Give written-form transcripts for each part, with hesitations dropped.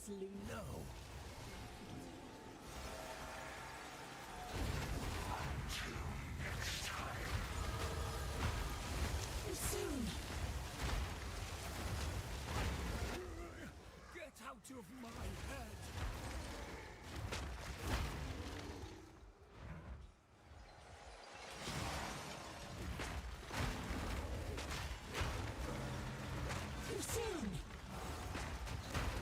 Obviously no. Next time. Soon. Get out of my head. Too soon.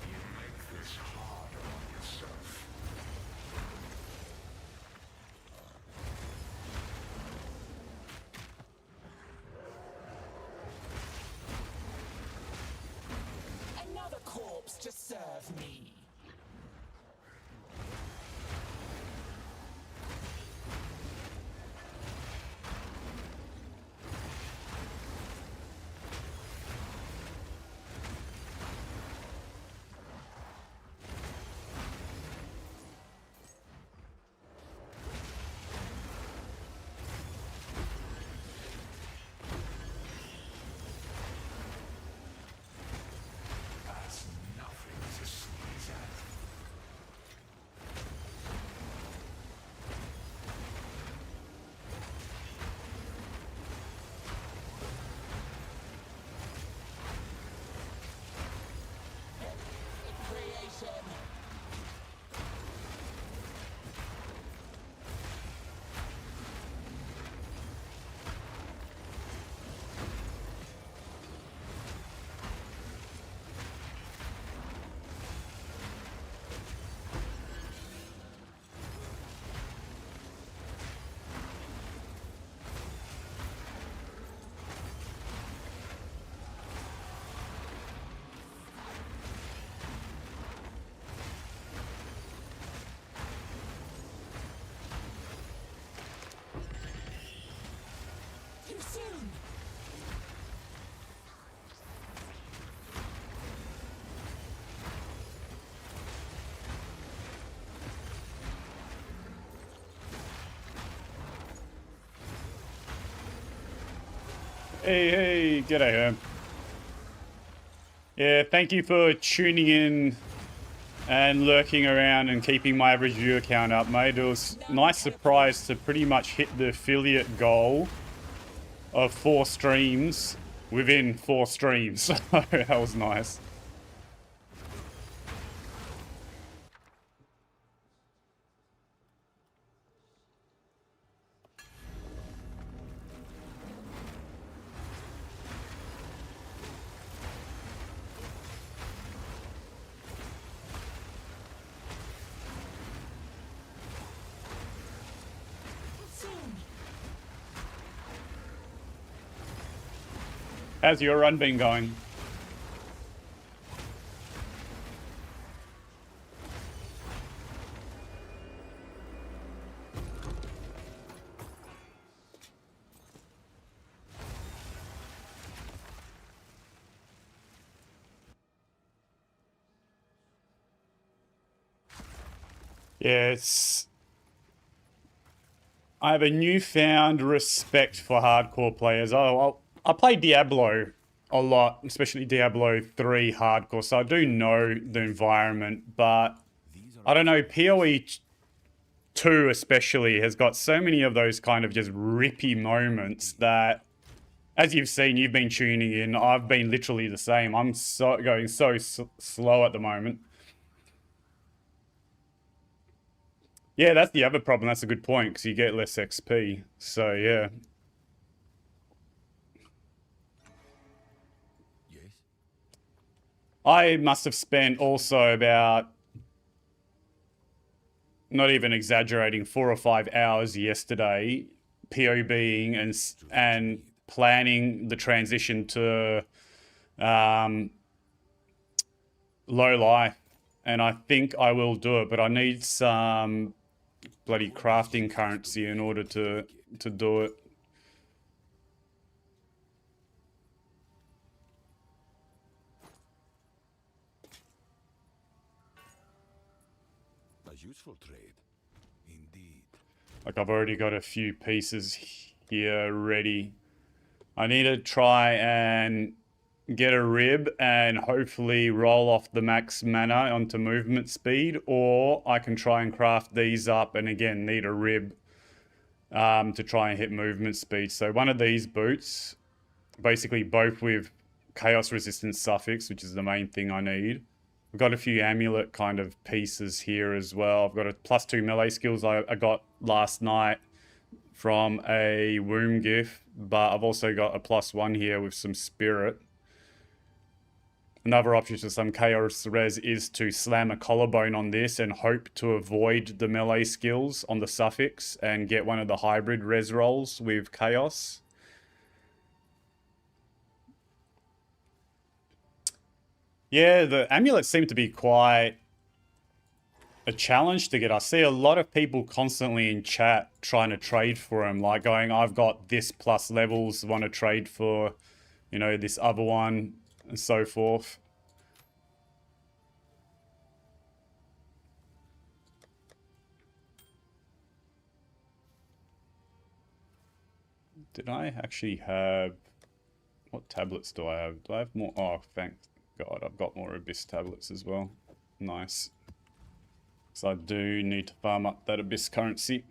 You make this harder on yourself. Another corpse to serve me. That's nothing to sneeze at. Creation. Too soon. Hey, g'day, Herm. Yeah, thank you for tuning in and lurking around and keeping my average viewer count up, mate. It was a nice surprise to pretty much hit the affiliate goal of 4 streams within 4 streams. So that was nice. Soon. How's your run been going? Yeah, I have a newfound respect for hardcore players. I play Diablo a lot, especially Diablo 3 hardcore, so I do know the environment, but I don't know, PoE2 especially has got so many of those kind of just rippy moments that, as you've seen, you've been tuning in, I've been literally the same. I'm going so slow at the moment. Yeah, that's the other problem. That's a good point, because you get less XP. So, yeah. Yes. I must have spent also about, not even exaggerating, 4 or 5 hours yesterday POBing and planning the transition to low life. And I think I will do it, but I need some bloody crafting currency in order to do it. A useful trade. Indeed. Like, I've already got a few pieces here ready. I need to try and get a rib and hopefully roll off the max mana onto movement speed, or I can try and craft these up and again need a rib to try and hit movement speed. So one of these boots, basically both with chaos resistance suffix, which is the main thing I need. I've got a few amulet kind of pieces here as well. I've got a +2 melee skills I got last night from a womb gif, but I've also got a +1 here with some spirit. Another option for some chaos res is to slam a collarbone on this and hope to avoid the melee skills on the suffix and get one of the hybrid res rolls with chaos. Yeah, the amulets seem to be quite a challenge to get. I see a lot of people constantly in chat trying to trade for them, like going, I've got this plus levels, want to trade for, you know, this other one and so forth. Did I actually have... What tablets do I have? Do I have more? Oh, thank God, I've got more Abyss tablets as well. Nice. So I do need to farm up that Abyss currency.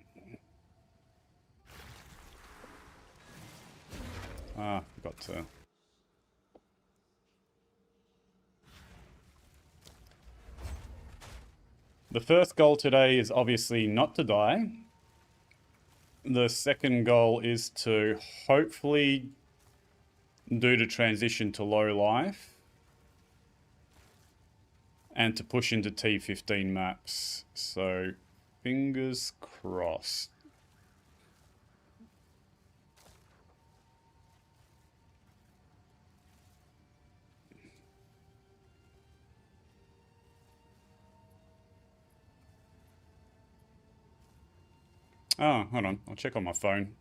Ah, forgot to... The first goal today is obviously not to die. The second goal is to hopefully do the transition to low life and to push into T13 maps. So fingers crossed. Oh, hold on. I'll check on my phone.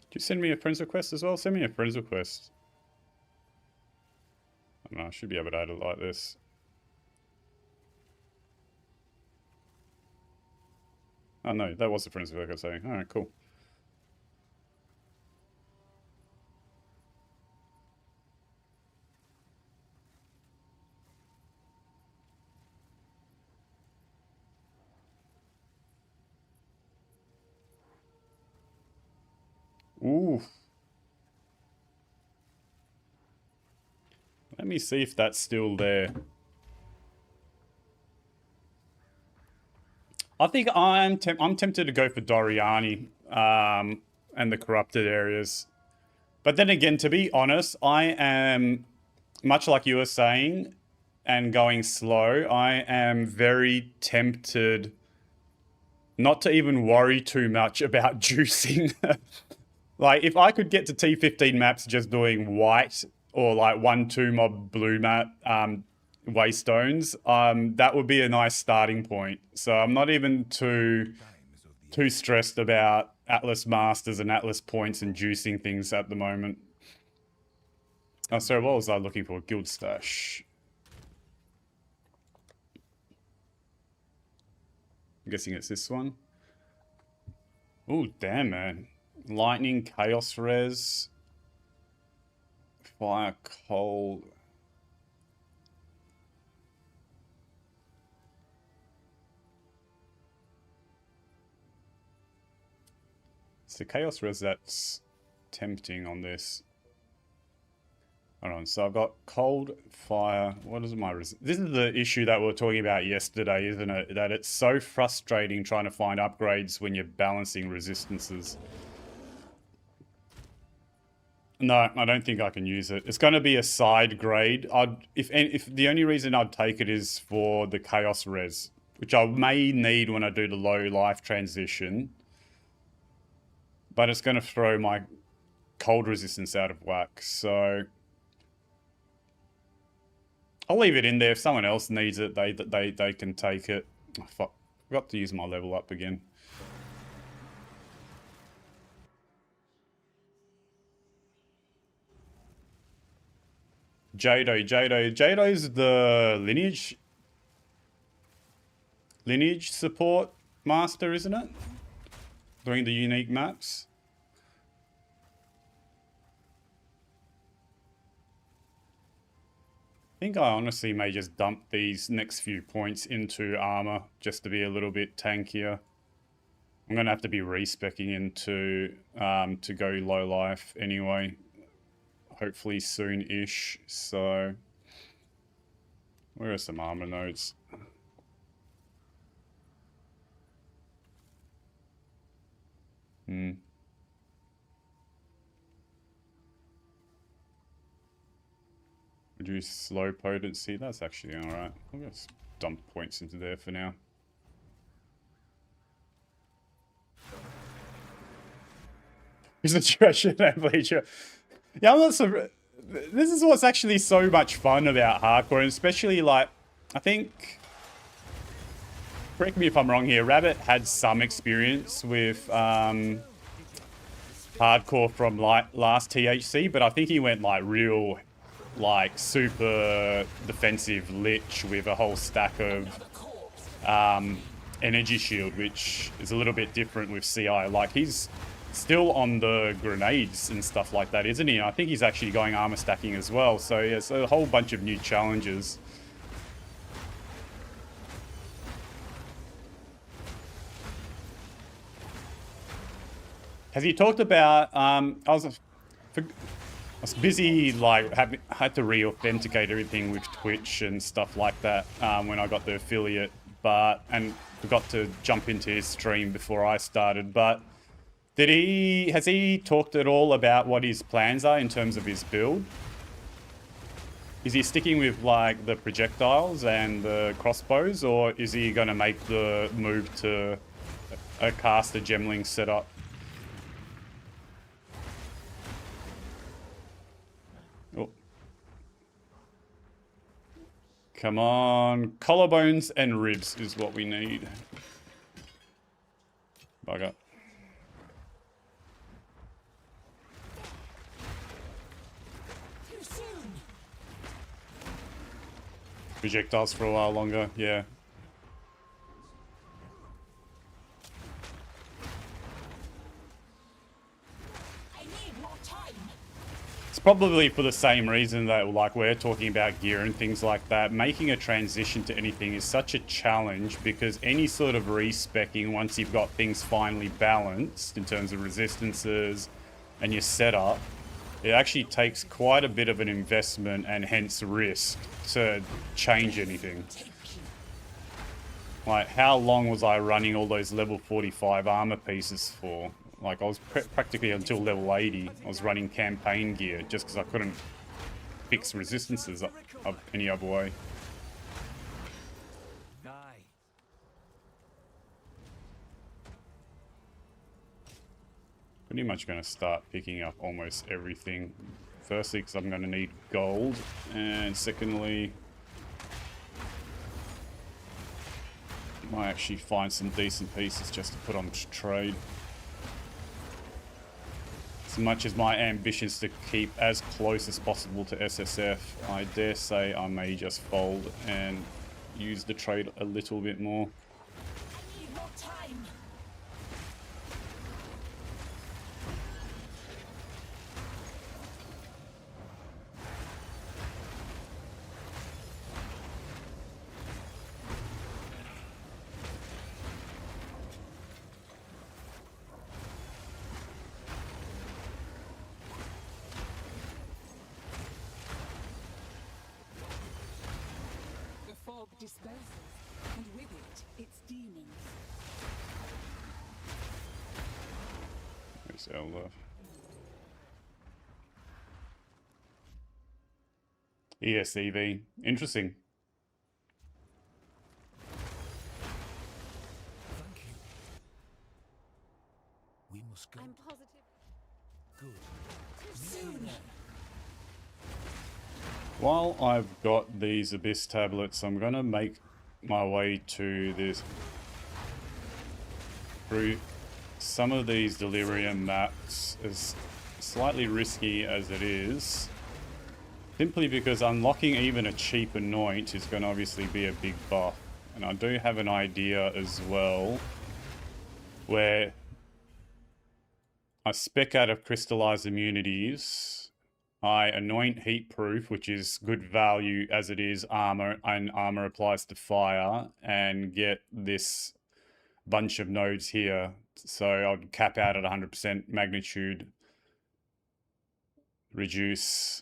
Did you send me a friends request as well? Send me a friends request. I don't know, I should be able to add it like this. Oh no, that was the friends request I was saying. Alright, cool. Ooh. Let me see if that's still there. I think I'm tempted to go for Doriani and the corrupted areas. But then again, to be honest, I am, much like you were saying, and going slow, I am very tempted not to even worry too much about juicing. Like, if I could get to T15 maps just doing white or like 1-2 mob blue map waystones, that would be a nice starting point. So I'm not even too stressed about Atlas Masters and Atlas points and juicing things at the moment. Oh, sorry, what was I looking for? Guild stash. I'm guessing it's this one. Oh, damn, man. Lightning, Chaos Res, Fire, Cold. It's the Chaos Res that's tempting on this. Hold on, so I've got Cold, Fire. What is my this is the issue that we were talking about yesterday, isn't it? That it's so frustrating trying to find upgrades when you're balancing resistances. No, I don't think I can use it. It's going to be a side grade. If the only reason I'd take it is for the Chaos Res, which I may need when I do the low life transition. But it's going to throw my cold resistance out of whack. So I'll leave it in there. If someone else needs it, they can take it. Oh, fuck. Forgot to use my level up again. Jado's the lineage support master, isn't it? Doing the unique maps. I think I honestly may just dump these next few points into armor just to be a little bit tankier. I'm gonna have to be respecking into to go low life anyway. Hopefully soon-ish. So where are some armor nodes? Reduce slow potency. That's actually alright. I'll just dump points into there for now. Here's a treasure and bleacher. Yeah, I'm not so. This is what's actually so much fun about hardcore, and especially like, I think. Correct me if I'm wrong here. Rabbit had some experience with hardcore from like last THC, but I think he went like real, like super defensive lich with a whole stack of energy shield, which is a little bit different with CI. Like he's still on the grenades and stuff like that, isn't he? I think he's actually going armor stacking as well. So yeah, it's a whole bunch of new challenges. Has he talked about? I was busy, like had to re-authenticate everything with Twitch and stuff like that when I got the affiliate, and forgot to jump into his stream before I started. But has he talked at all about what his plans are in terms of his build? Is he sticking with like the projectiles and the crossbows, or is he going to make the move to a caster gemling setup? Oh. Come on. Collarbones and ribs is what we need. Bugger. Projectiles for a while longer, yeah. I need more time. It's probably for the same reason that like we're talking about gear and things like that. Making a transition to anything is such a challenge because any sort of respecking, once you've got things finally balanced in terms of resistances and your setup, it actually takes quite a bit of an investment and hence risk to change anything. Like, how long was I running all those level 45 armor pieces for? Like, I was practically until level 80. I was running campaign gear just because I couldn't fix resistances up any other way. Pretty much going to start picking up almost everything. Firstly, because I'm going to need gold, and secondly, might actually find some decent pieces just to put on trade. As much as my ambition is to keep as close as possible to SSF, I dare say I may just fold and use the trade a little bit more. I need more time. Disperses, and with it, its demons. There's Elder. ESEV. Interesting. Thank you. We must go. I'm positive. Good. Too soon. While I've got these Abyss tablets, I'm going to make my way to this, through some of these Delirium maps, as slightly risky as it is. Simply because unlocking even a cheap anoint is going to obviously be a big buff. And I do have an idea as well where I spec out of crystallized immunities. I anoint heat proof, which is good value as it is armor, and armor applies to fire, and get this bunch of nodes here. So I'll cap out at 100% magnitude, reduce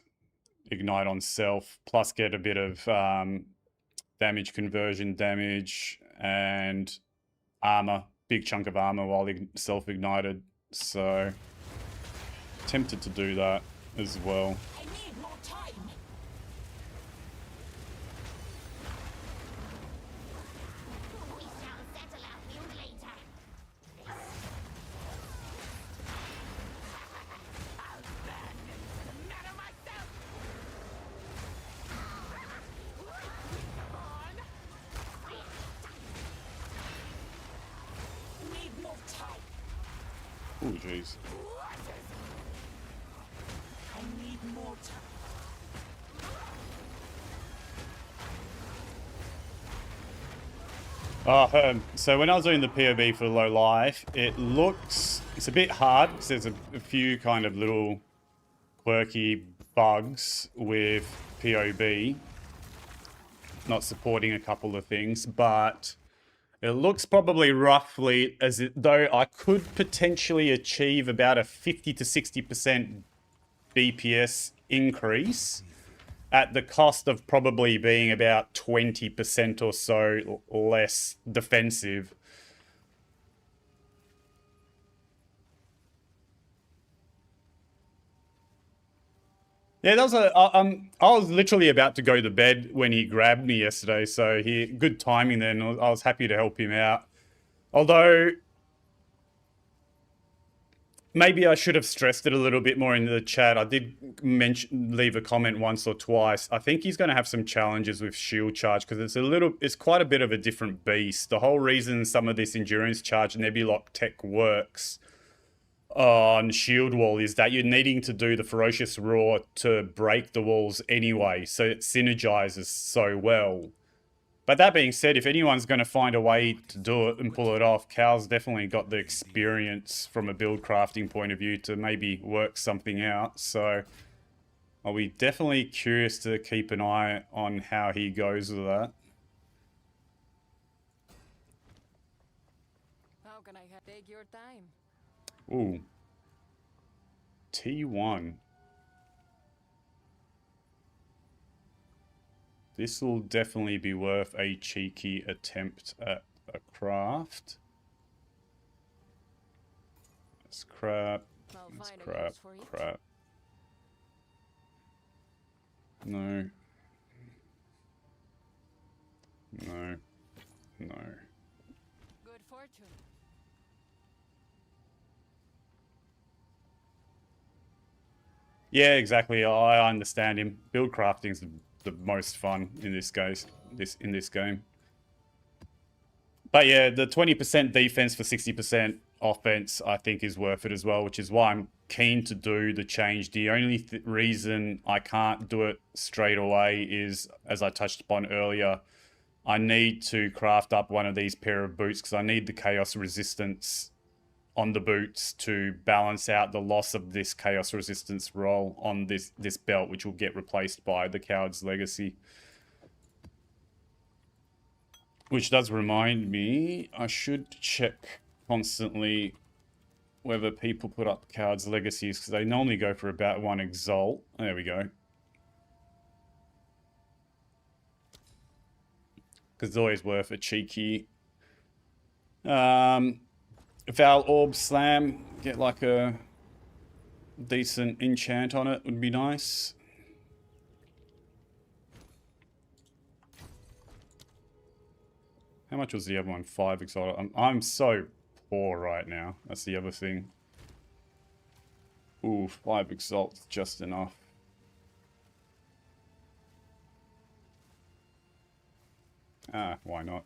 ignite on self, plus get a bit of damage conversion damage and armor, big chunk of armor while self ignited. So tempted to do that as well. I need more time. We shall settle our feud later. I'll burn the matter myself. Need more time. Oh, jeez. I need more time. So when I was doing the POB for low life, it's a bit hard because there's a few kind of little quirky bugs with POB, not supporting a couple of things, but it looks probably roughly as though I could potentially achieve about a 50 to 60% BPS increase at the cost of probably being about 20% or so less defensive. Yeah, that was I was literally about to go to bed when he grabbed me yesterday, so good timing then. I was happy to help him out. Although maybe I should have stressed it a little bit more in the chat. I did leave a comment once or twice. I think he's going to have some challenges with shield charge because it's quite a bit of a different beast. The whole reason some of this endurance charge Nebulock tech works on shield wall is that you're needing to do the ferocious roar to break the walls anyway, so it synergizes so well. But that being said, if anyone's going to find a way to do it and pull it off, Cal's definitely got the experience from a build crafting point of view to maybe work something out. So I'll be definitely curious to keep an eye on how he goes with that. How can I take your time? Ooh. T1. This will definitely be worth a cheeky attempt at a craft. That's crap. That's crap. Crap. No. No. No. Good fortune. Yeah, exactly. I understand him. Build crafting's the most fun in this game. But yeah, the 20% defense for 60% offense I think is worth it as well, which is why I'm keen to do the change. The only reason I can't do it straight away is, as I touched upon earlier, I need to craft up one of these pair of boots because I need the chaos resistance on the boots to balance out the loss of this chaos resistance roll on this belt, which will get replaced by the Coward's Legacy. Which does remind me, I should check constantly whether people put up Coward's Legacies, because they normally go for about 1 exalt. There we go. Because it's always worth a cheeky Val Orb Slam. Get like a decent enchant on it would be nice. How much was the other one? 5 exalt. I'm so poor right now. That's the other thing. Ooh, 5 exalt, just enough. Ah, why not?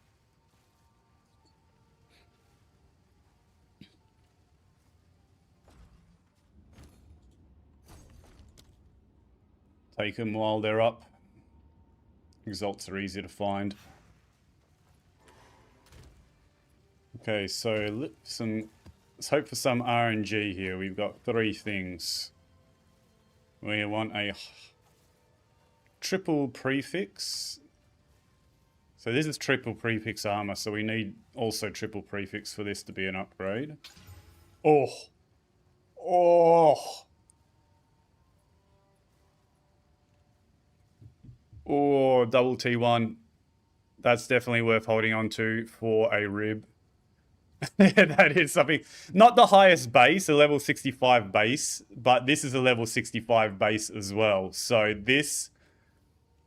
Take them while they're up. Exalts are easy to find. Okay, so let's hope for some RNG here. We've got 3 things. We want a triple prefix. So this is triple prefix armor, so we need also triple prefix for this to be an upgrade. Oh. Oh. Oh, double T1. That's definitely worth holding on to for a rib. That is something. Not the highest base, a level 65 base, but this is a level 65 base as well. So this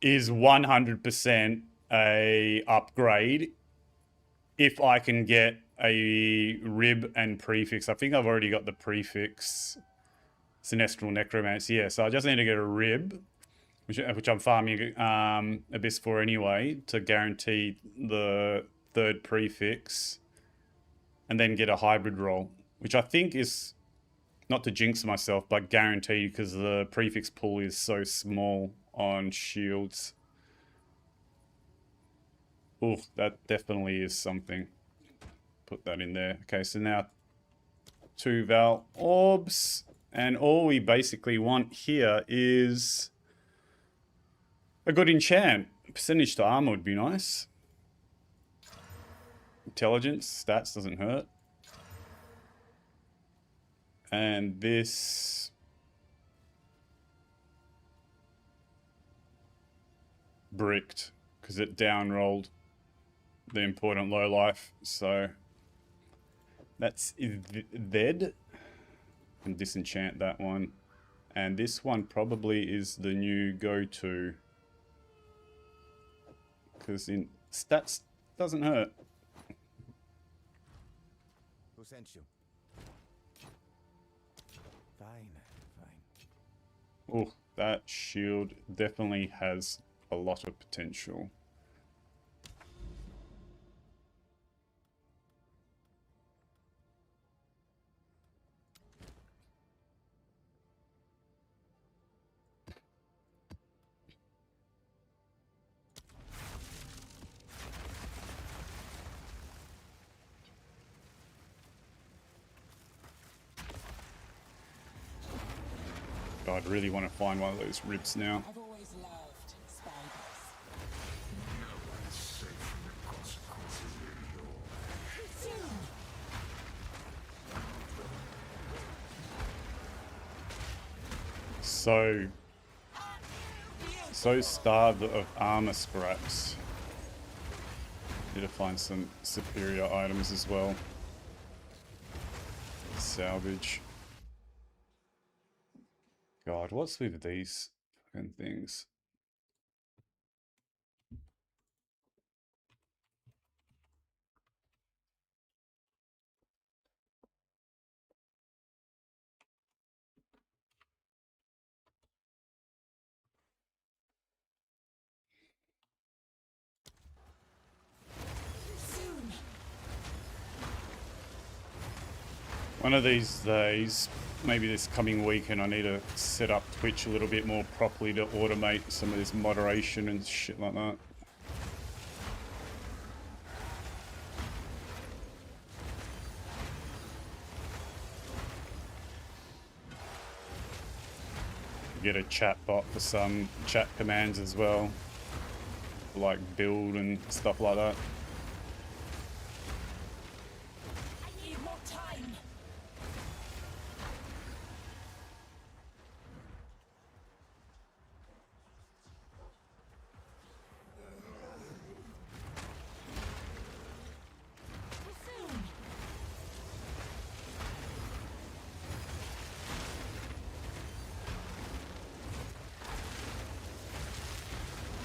is 100% a upgrade if I can get a rib and prefix. I think I've already got the prefix. Sinestral Necromancy. Yeah, so I just need to get a rib, which I'm farming Abyss for anyway, to guarantee the 3rd prefix. And then get a hybrid roll, which I think is, not to jinx myself, but guaranteed because the prefix pool is so small on shields. Oof, that definitely is something. Put that in there. Okay, so now 2 Val orbs. And all we basically want here is a good enchant. Percentage to armor would be nice. Intelligence, stats doesn't hurt. And this bricked because it down rolled the important low life. So that's dead. And disenchant that one. And this one probably is the new go-to because in stats doesn't hurt. Who sent you? Fine, fine. Oh, that shield definitely has a lot of potential. God, I really want to find one of those ribs now. I've always loved spiders. So starved of armor scraps. Need to find some superior items as well. Salvage. God, what's with these fucking things? One of these days, maybe this coming weekend, I need to set up Twitch a little bit more properly to automate some of this moderation and shit like that. Get a chat bot for some chat commands as well, like build and stuff like that. I need more time.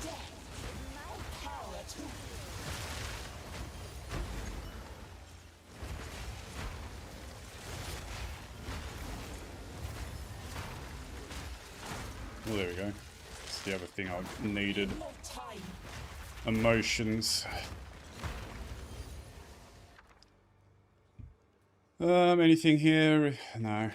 Death is my power too. Well, there we go. That's the other thing I needed. More time. Emotions. Anything here? No.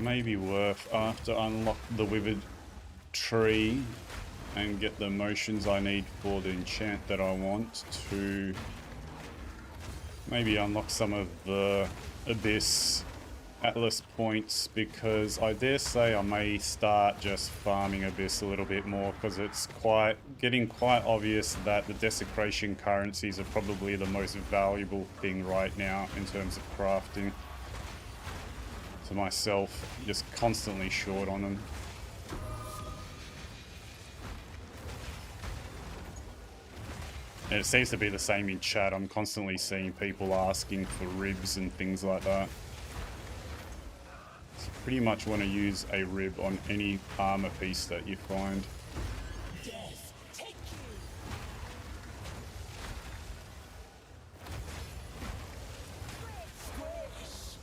Maybe worth after unlock the withered tree and get the motions I need for the enchant that I want to maybe unlock some of the Abyss Atlas points, because I dare say I may start just farming Abyss a little bit more, because it's getting quite obvious that the desecration currencies are probably the most valuable thing right now in terms of crafting. To myself, just constantly short on them. And it seems to be the same in chat. I'm constantly seeing people asking for ribs and things like that. So pretty much want to use a rib on any armor piece that you find. Death, take you. Squish.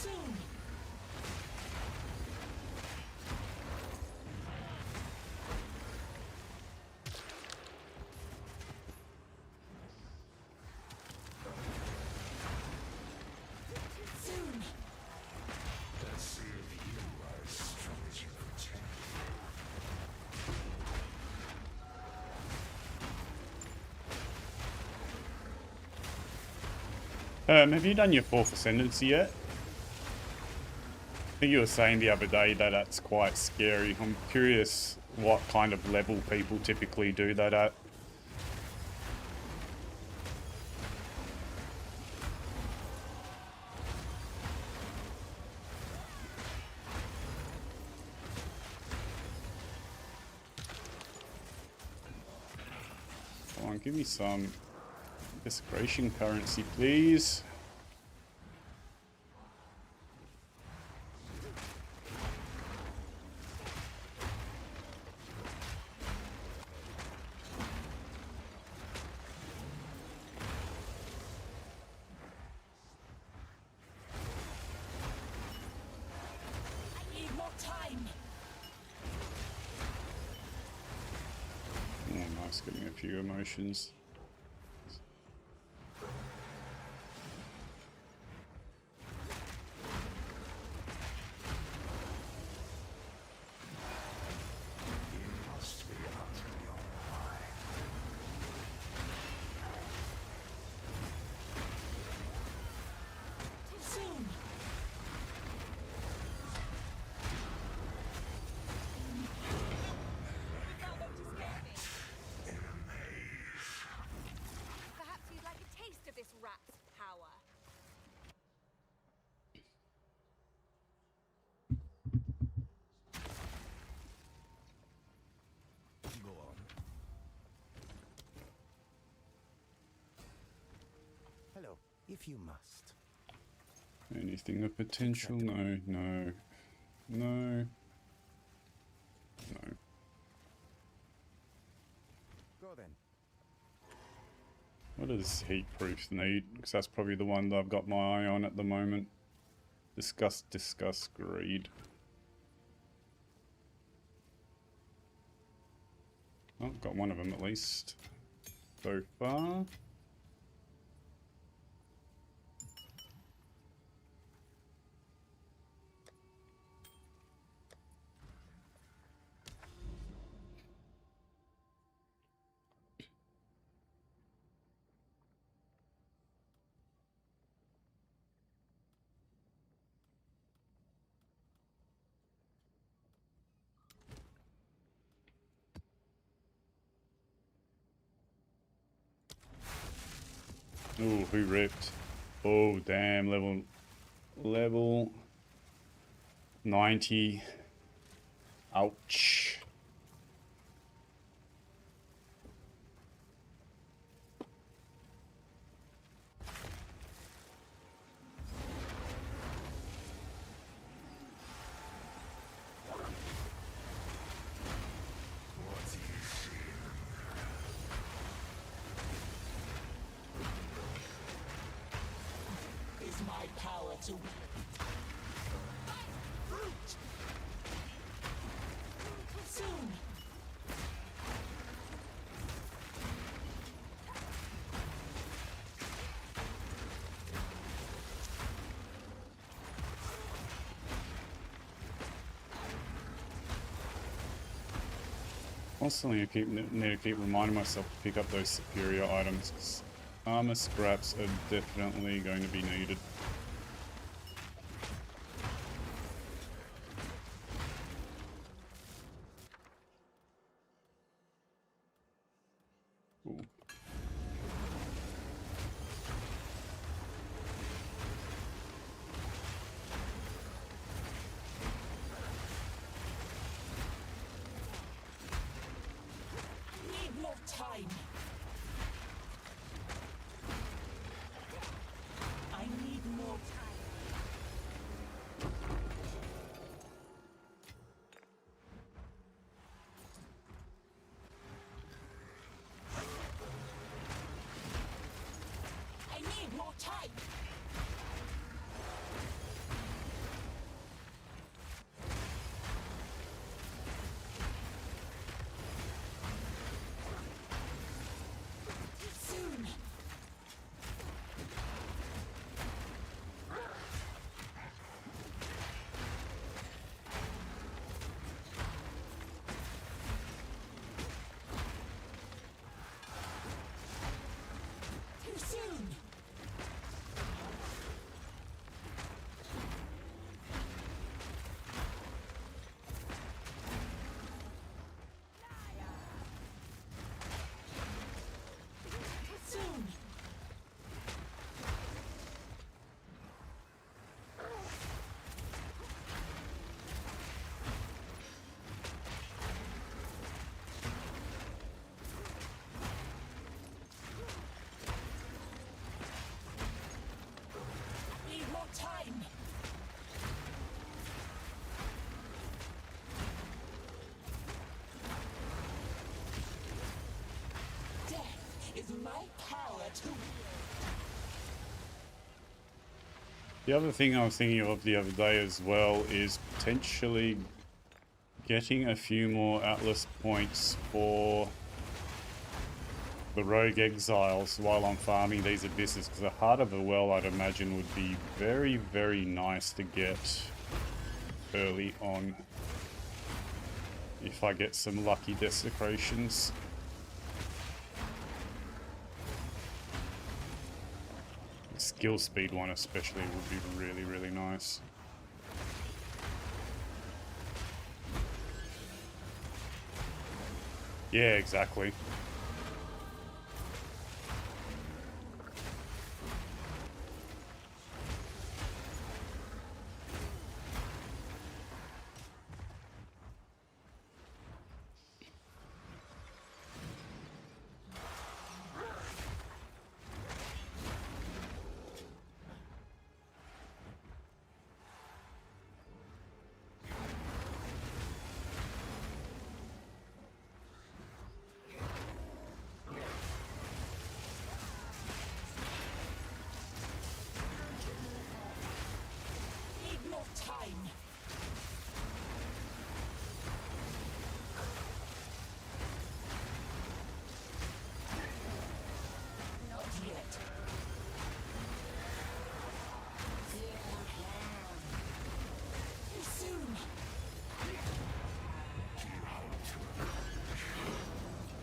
Soon. Soon. Let's see if you are as strong as you pretend. Have you done your 4th Ascendancy yet? I think you were saying the other day that that's quite scary. I'm curious what kind of level people typically do that at. Come on, give me some desecration currency, please. I need more time. Oh, nice, getting a few emotions. You must be out of your mind. Soon. Perhaps you'd like a taste of this rat's power. Go on. Hello, if you must. Anything of potential? No, no, no, no. Go then. What does heat proof need? Because that's probably the one that I've got my eye on at the moment. Disgust, disgust, greed. Oh, got one of them at least so far. Ooh, who ripped? Oh, damn, level 90. Ouch. to fruit. Soon. Constantly need to keep reminding myself to pick up those superior items, 'cause armor scraps are definitely going to be needed. Ooh. Need more time. I need more time. I need more time. Soon. Too soon. Soon. Need more time. Death is my power to wield. The other thing I was thinking of the other day as well is potentially getting a few more Atlas points for the Rogue Exiles while I'm farming these abysses, because the Heart of the Well, I'd imagine, would be very, very nice to get early on if I get some lucky desecrations. The skill speed one especially would be really, really nice. Yeah, exactly. Need more time. Not yet. Too soon.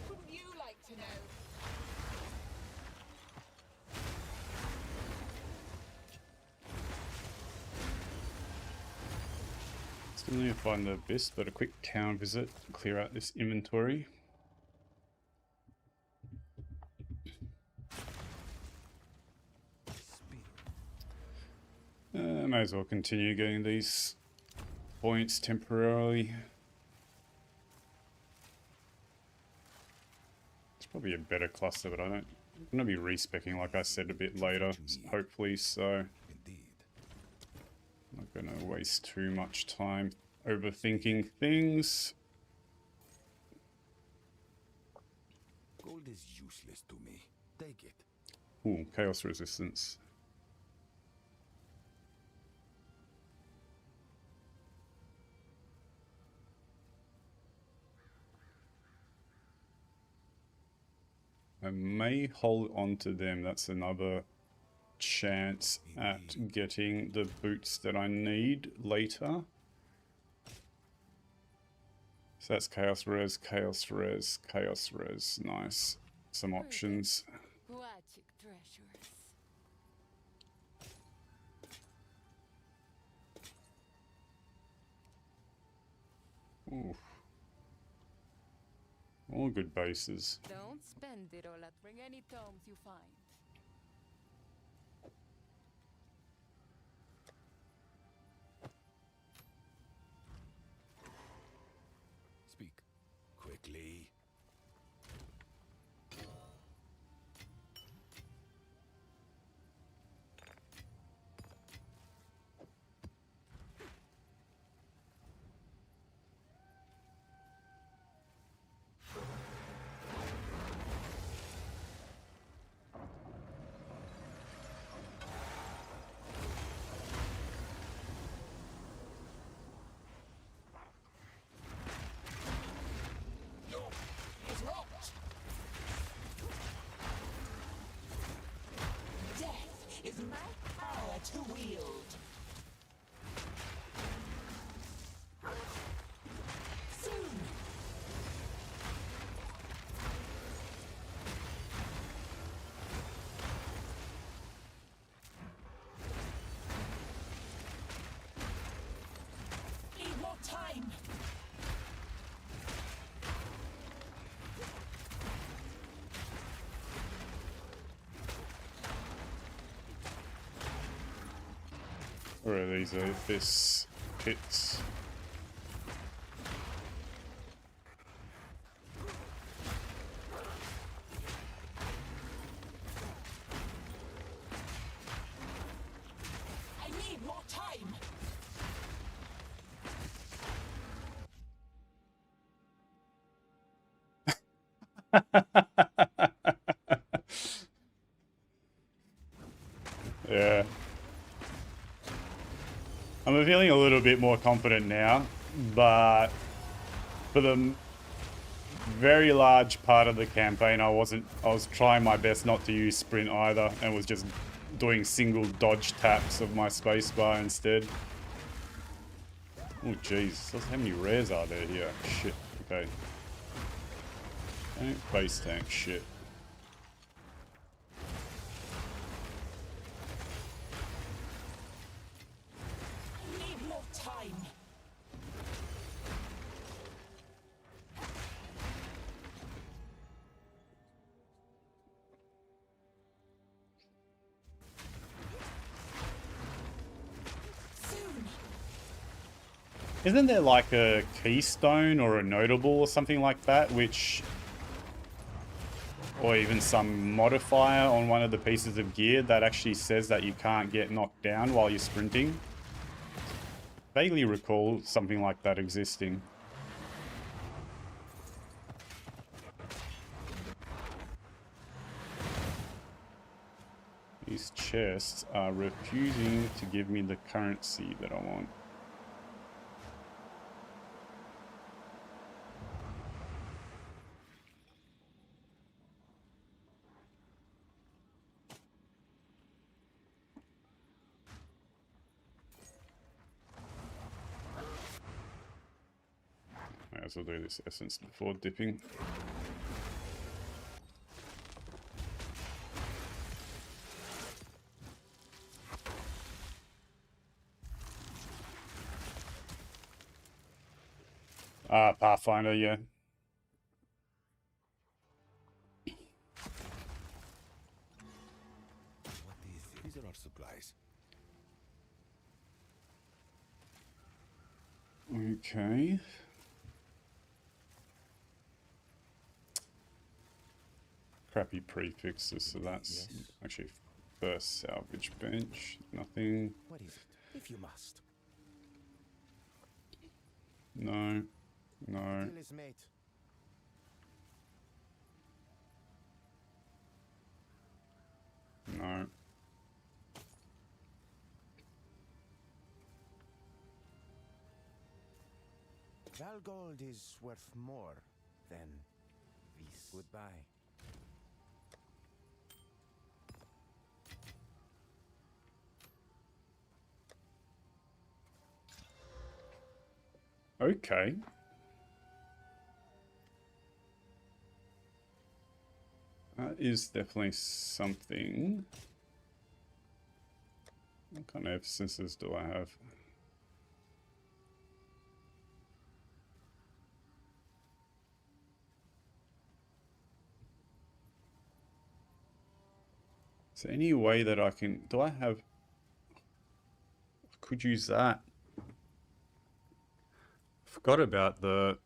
Wouldn't you like to know? Still need to find the abyss, but a quick town visit, clear out this inventory. May as well continue getting these points temporarily. It's probably a better cluster, but I'm going to be respecking, like I said, a bit later, hopefully, so Indeed. I'm not going to waste too much time overthinking things. Gold is useless to me. Take it. Ooh, chaos resistance. I may hold on to them. That's another chance at getting the boots that I need later. So that's Chaos Res, Chaos Res, Chaos Res. Nice. Some options. Magic treasures. Ooh. All good bases. Don't spend it all at bring any tomes you find. Speak quickly. Is locked. Death is my power to wield. Soon. Need more time. Where are these? This pits. I need more time. Yeah. I'm feeling a little bit more confident now, but for the very large part of the campaign, I was trying my best not to use sprint either, and was just doing single dodge taps of my spacebar instead. Oh jeez, how many rares are there here? Shit, okay. Base tank, shit. I need more time. Soon. Isn't there like a keystone or a notable or something like that, which... or even some modifier on one of the pieces of gear that actually says that you can't get knocked down while you're sprinting? Vaguely recall something like that existing. These chests are refusing to give me the currency that I want. Might as well do this essence before dipping. Ah, Pathfinder, yeah. What is it? These are our supplies. Okay. Crappy prefixes, so that's actually first salvage bench. Nothing. What is it? If you must. No. No. Deal is made. No. Valgold is worth more than this. Goodbye. Okay. That is definitely something. What kind of emphases do I have? Is there any way that I can... Do I have... I could use that. Forgot about the...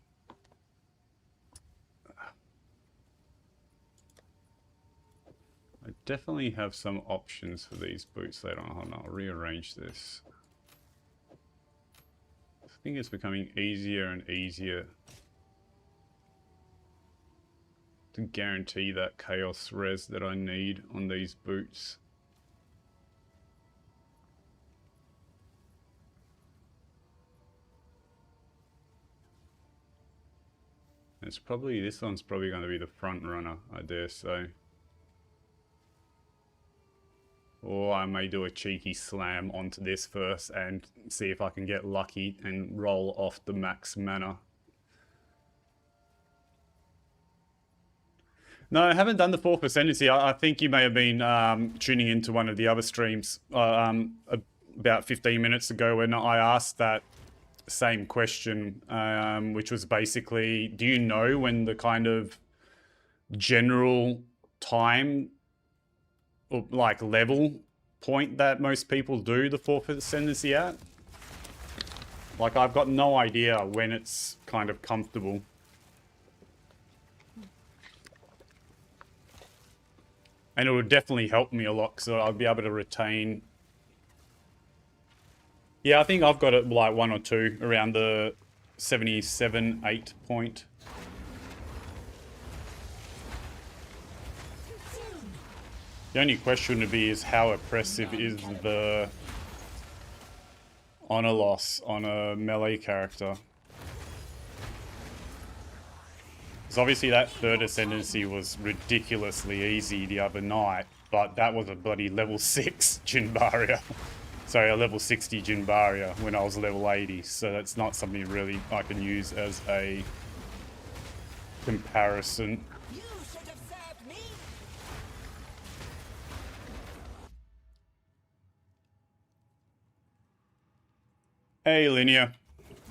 I definitely have some options for these boots later on. Hold on, I'll rearrange this. I think it's becoming easier and easier to guarantee that chaos res that I need on these boots. It's probably, this one's probably going to be the front runner, I dare say. Or I may do a cheeky slam onto this first and see if I can get lucky and roll off the max mana. No, I haven't done the 4th Ascendancy. I think you may have been tuning into one of the other streams about 15 minutes ago when I asked that same question, which was basically, do you know when the kind of general time or like level point that most people do the 4th Ascendancy at? Like, I've got no idea when it's kind of comfortable. And it would definitely help me a lot because I'll be able to retain. Yeah, I think I've got it like 1 or 2 around the 77, 8 point. The only question would be is how oppressive is the honor loss on a melee character. Because obviously that 3rd Ascendancy was ridiculously easy the other night, but that was a bloody level 6 Jinbaria. Sorry, a level 60 Jinbaria when I was level 80, so that's not something really I can use as a comparison. You should have served me. Hey Linnea,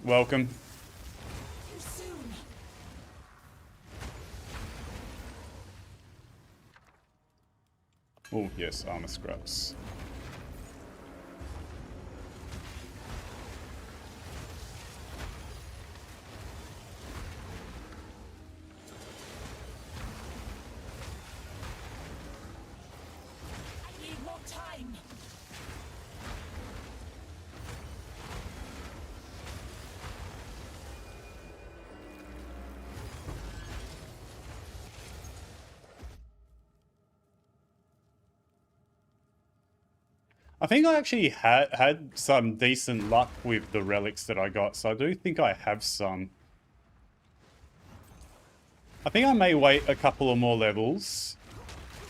welcome. Too soon. Oh yes, armor scraps. I need more time. I think I actually had some decent luck with the relics that I got, so I do think I have some. I think I may wait a couple of more levels.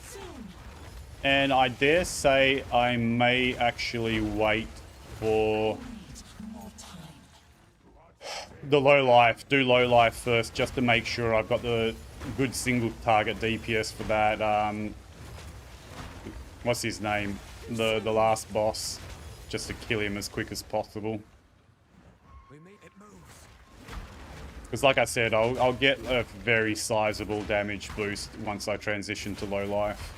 Soon. And I dare say I may actually wait for More time. the low life. Do low life first just to make sure I've got the good single target DPS for that. What's his name? The last boss. Just to kill him as quick as possible. We made it move. Because like I said, I'll get a very sizable damage boost once I transition to low life.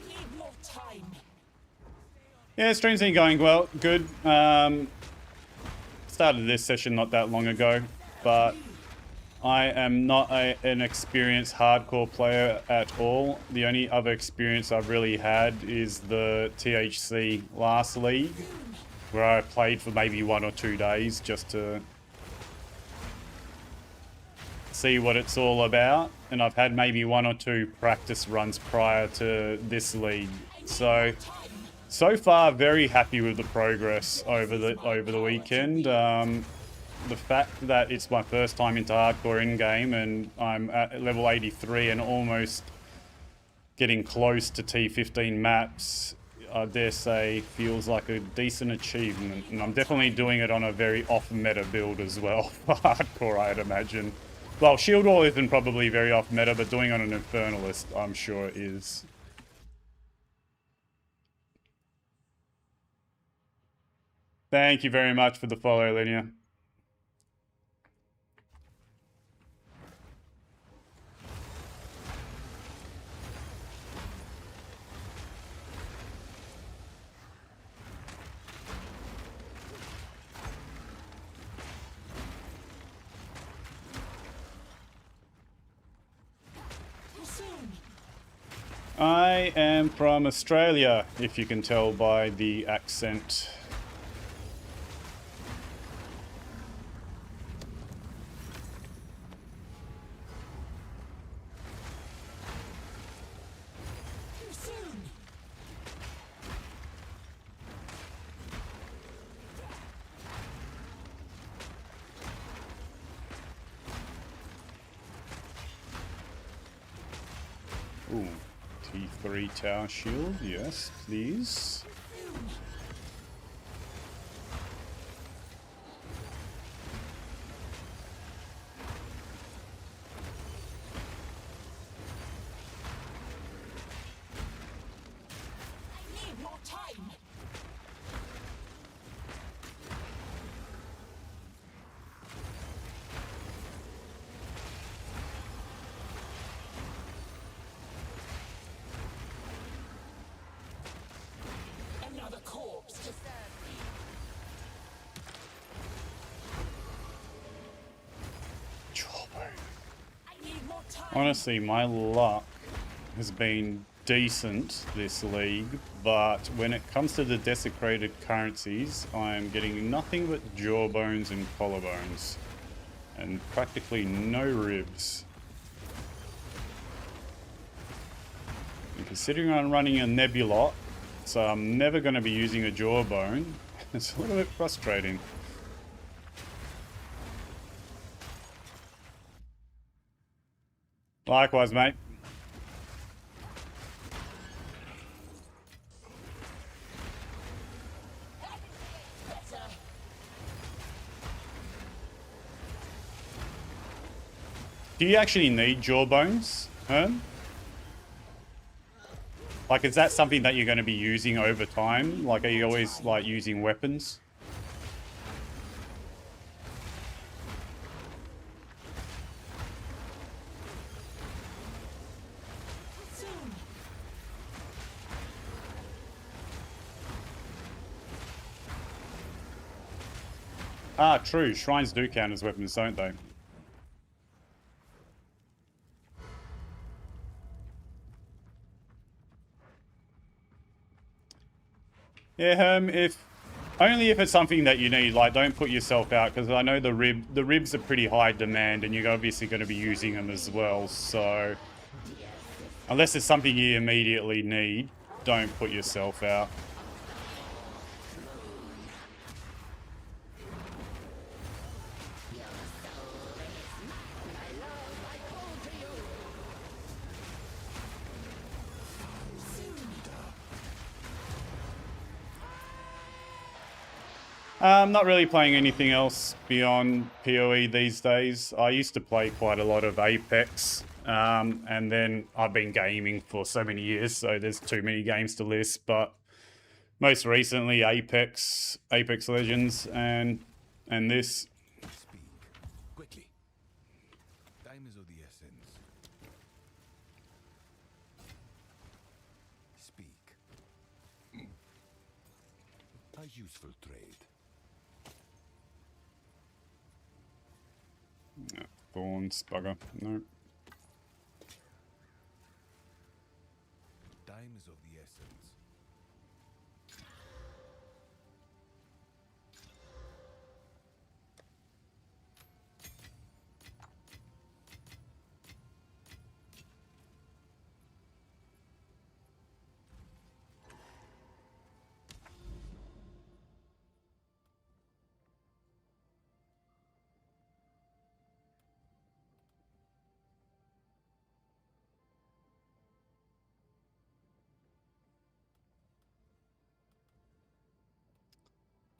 I need more time. Yeah, stream's been going well. Good. Started this session not that long ago, but I am not an experienced hardcore player at all. The only other experience I've really had is the THC last league, where I played for maybe 1 or 2 days just to see what it's all about. And I've had maybe 1 or 2 practice runs prior to this league. So far, very happy with the progress over the weekend. The fact that it's my first time into hardcore in-game and I'm at level 83 and almost getting close to T13 maps, I dare say, feels like a decent achievement. And I'm definitely doing it on a very off-meta build as well for hardcore, I'd imagine. Well, Shield Wall isn't probably very off-meta, but doing it on an Infernalist, I'm sure it is. Thank you very much for the follow, Linear. I am from Australia, if you can tell by the accent. Ooh, T3 tower shield, yes, please. I need more time. Another corpse to serve me. I need more time. Honestly, my luck has been decent this league, but when it comes to the desecrated currencies, I'm getting nothing but jawbones and collarbones, and practically no ribs. And considering I'm running a Nebulot, so I'm never going to be using a jawbone, it's a little bit frustrating. Likewise, mate. Do you actually need jawbones, Herm? Like, is that something that you're going to be using over time? Like, are you always, like, using weapons? Ah, true. Shrines do count as weapons, don't they? Yeah, if only if it's something that you need. Like, don't put yourself out, because I know the ribs are pretty high demand, and you're obviously going to be using them as well. So, unless it's something you immediately need, don't put yourself out. I'm not really playing anything else beyond PoE these days. I used to play quite a lot of Apex, and then I've been gaming for so many years, so there's too many games to list, but most recently Apex Legends, and this. Speak. Quickly. Time is of the essence. Speak. A useful trade. Yeah, thorns, bugger, no. Time is of the essence.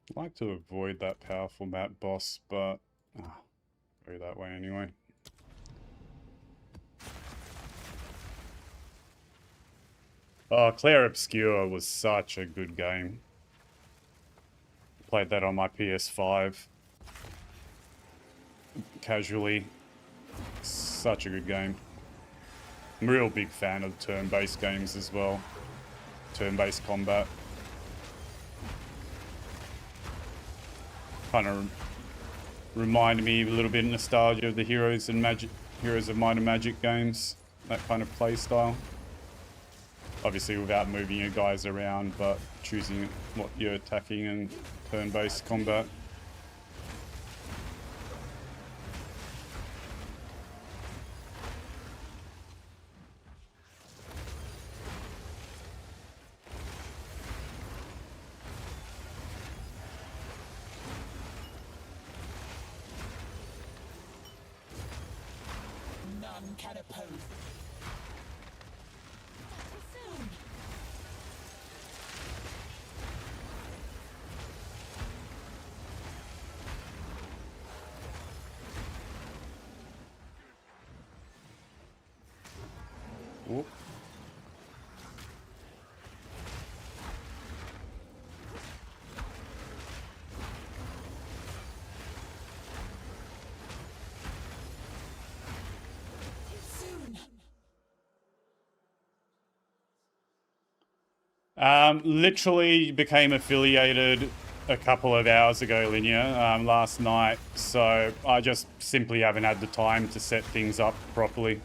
I'd like to avoid that powerful map boss, but go that way anyway. Oh, Claire Obscure was such a good game. Played that on my PS5. Casually. Such a good game. I'm a real big fan of turn-based games as well. Turn-based combat. Kind of reminded me a little bit of nostalgia of the Heroes of Might and Magic games. That kind of play style. Obviously without moving your guys around, but choosing what you're attacking and turn-based combat. None can oppose. Soon. Whoop. Soon. Literally became affiliated a couple of hours ago, Linear, last night. So I just simply haven't had the time to set things up properly.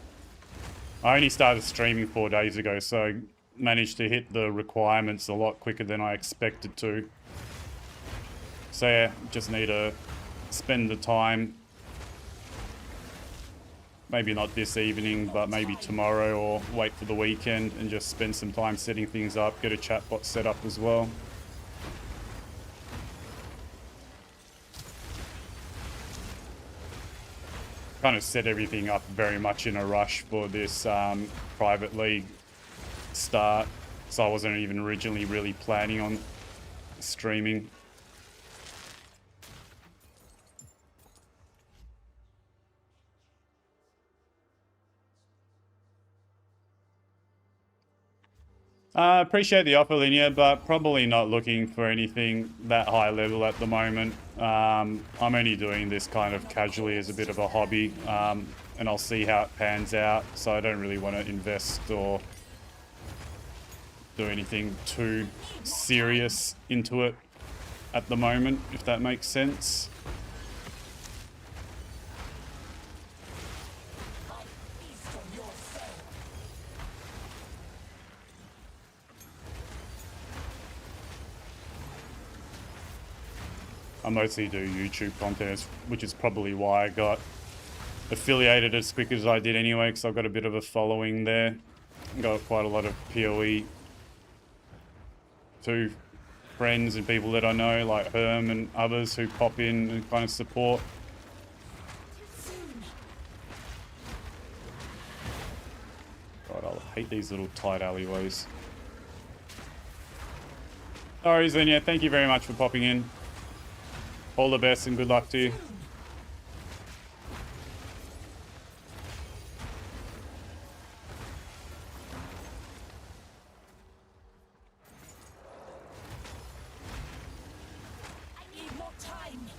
I only started streaming 4 days ago, so managed to hit the requirements a lot quicker than I expected to. So yeah, just need to spend the time. Maybe not this evening, but maybe tomorrow, or wait for the weekend and just spend some time setting things up, get a chatbot set up as well. Kind of set everything up very much in a rush for this private league start, so I wasn't even originally really planning on streaming. Appreciate the offer, Linear, but probably not looking for anything that high level at the moment. I'm only doing this kind of casually as a bit of a hobby, and I'll see how it pans out, so I don't really want to invest or do anything too serious into it at the moment, if that makes sense. I feast on your soul. I mostly do YouTube content, which is probably why I got affiliated as quick as I did anyway, because I've got a bit of a following there. Got quite a lot of PoE2 friends and people that I know, like Herm and others, who pop in and kind of support. Soon. God, I hate these little tight alleyways. Alright, then, yeah, thank you very much for popping in. All the best and good luck to you. I need more time.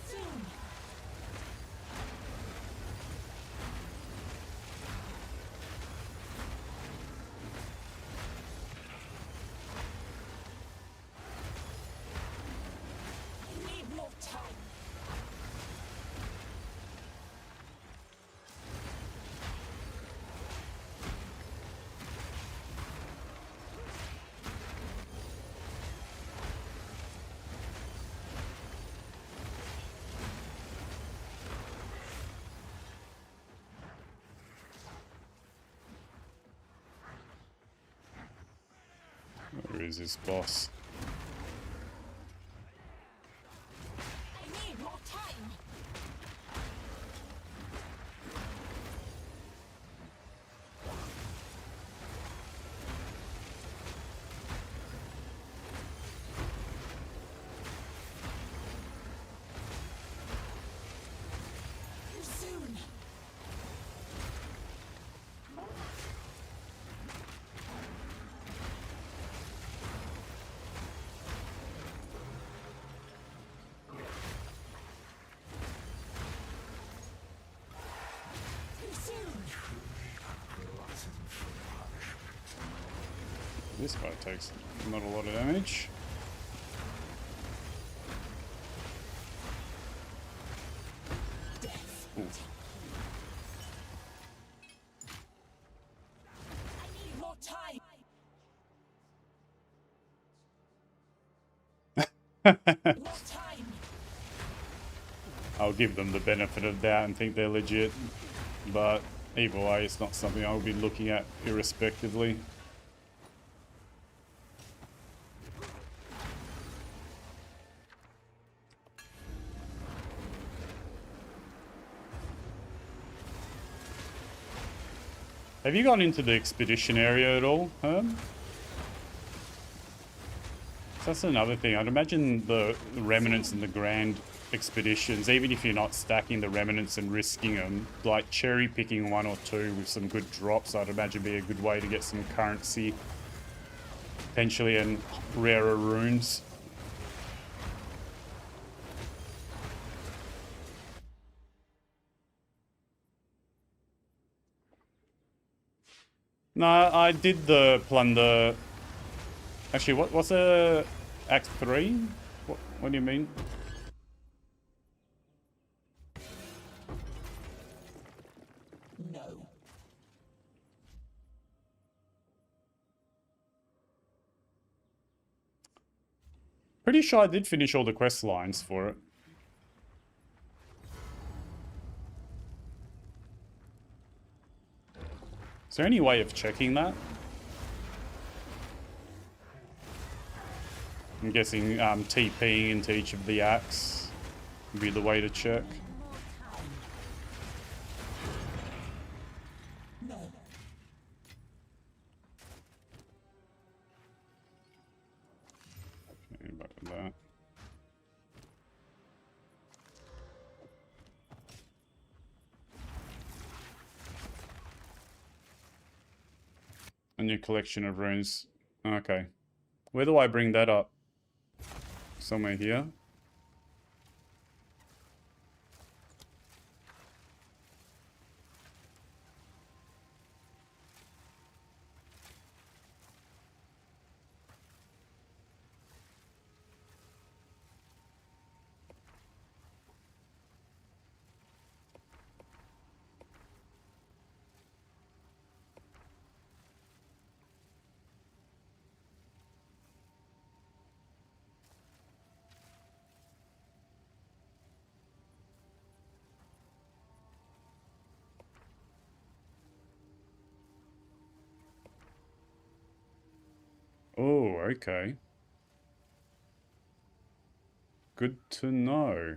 Soon. I need more time. Where is this boss? This guy takes not a lot of damage. Ooh. More time. More time. I'll give them the benefit of that and think they're legit, but either way, it's not something I'll be looking at irrespectively. Have you gone into the expedition area at all, Herm? So that's another thing. I'd imagine the remnants and the grand expeditions, even if you're not stacking the remnants and risking them, like cherry picking one or two with some good drops, I'd imagine be a good way to get some currency, potentially, and rarer runes. No, I did the plunder. Actually, what's a Act 3? What do you mean? No. Pretty sure I did finish all the quest lines for it. Is there any way of checking that? I'm guessing TPing into each of the acts would be the way to check. No. Okay, back to that. A new collection of runes. Okay. Where do I bring that up? Somewhere here. Oh, okay. Good to know.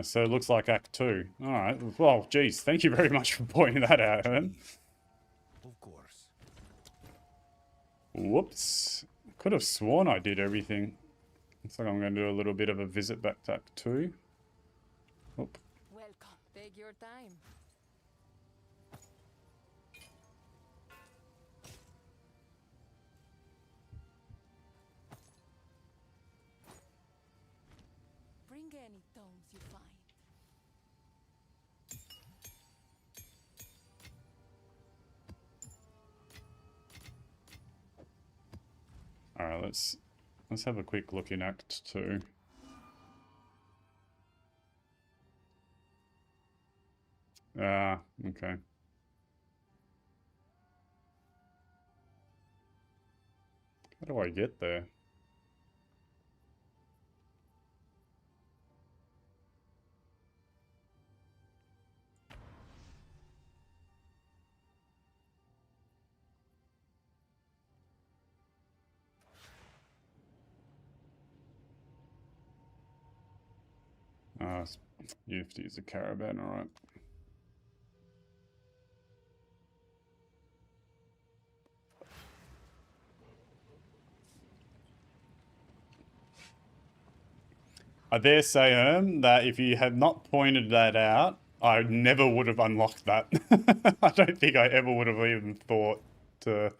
So it looks like Act 2. Alright, well, geez, thank you very much for pointing that out, Herm. Of course. Whoops. Could have sworn I did everything. Looks like I'm going to do a little bit of a visit back to Act 2. Oop. Welcome. Take your time. Bring any tomes you find. Alright, let's have a quick look in Act 2. Ah, okay. How do I get there? Ah, you have to use a caravan, alright. I dare say, that if you had not pointed that out, I never would have unlocked that. I don't think I ever would have even thought to...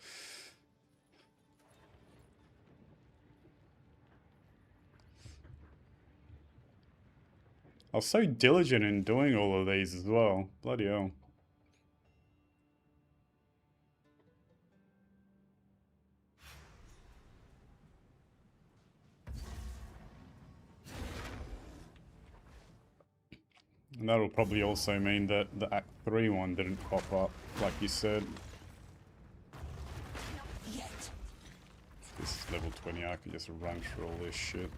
I was so diligent in doing all of these as well. Bloody hell. And that'll probably also mean that the Act 3 one didn't pop up, like you said. Yet. This is level 20, I can just run through all this shit.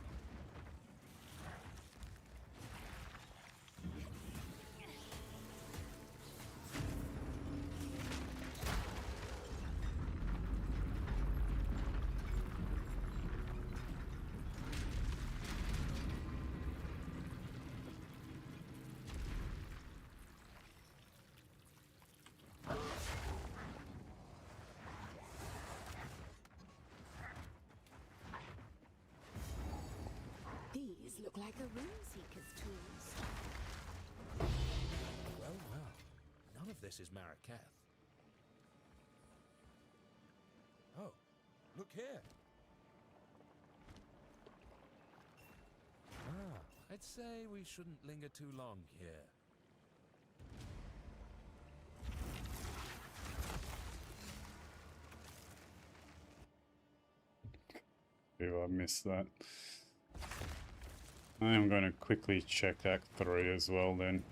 These look like a room seeker's tools. Well, well. None of this is Marakath. Oh, look here. Ah, I'd say we shouldn't linger too long here. Ew, I missed that. I am going to quickly check Act 3 as well then.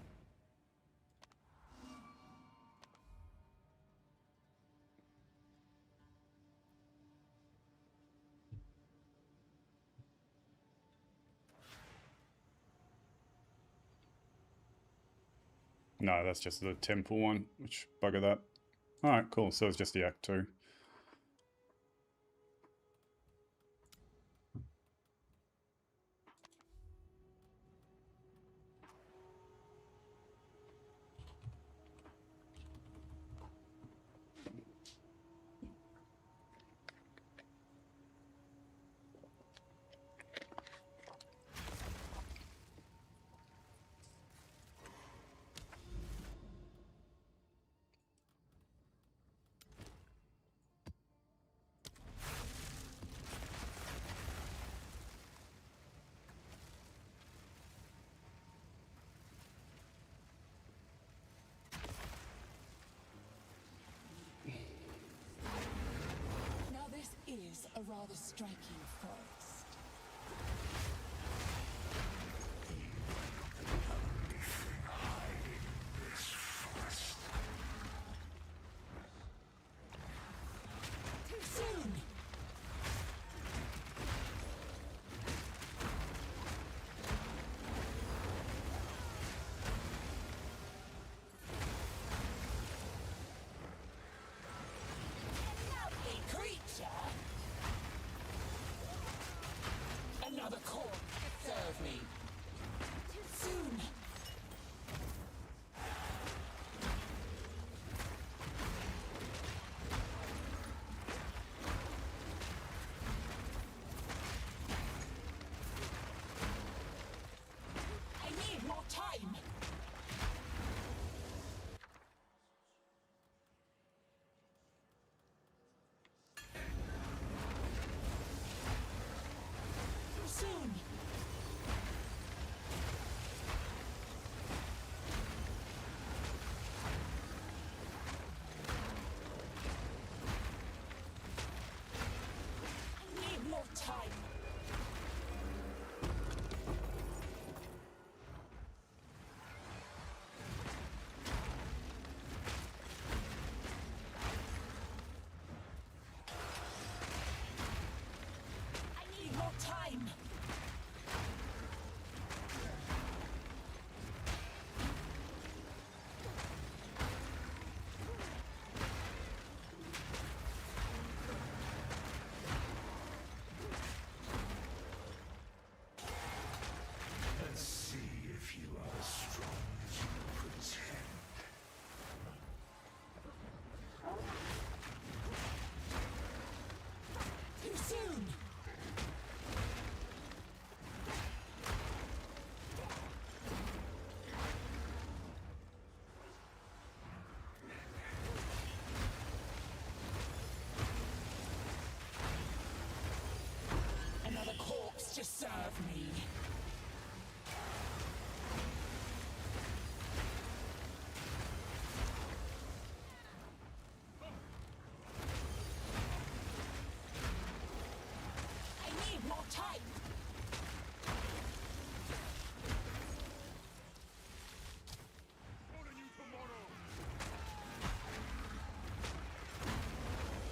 No, that's just the temple one, which bugger that. Alright, cool, so it's just the Act 2. Now this is a rather striking forest. Too soon! Lovely creature!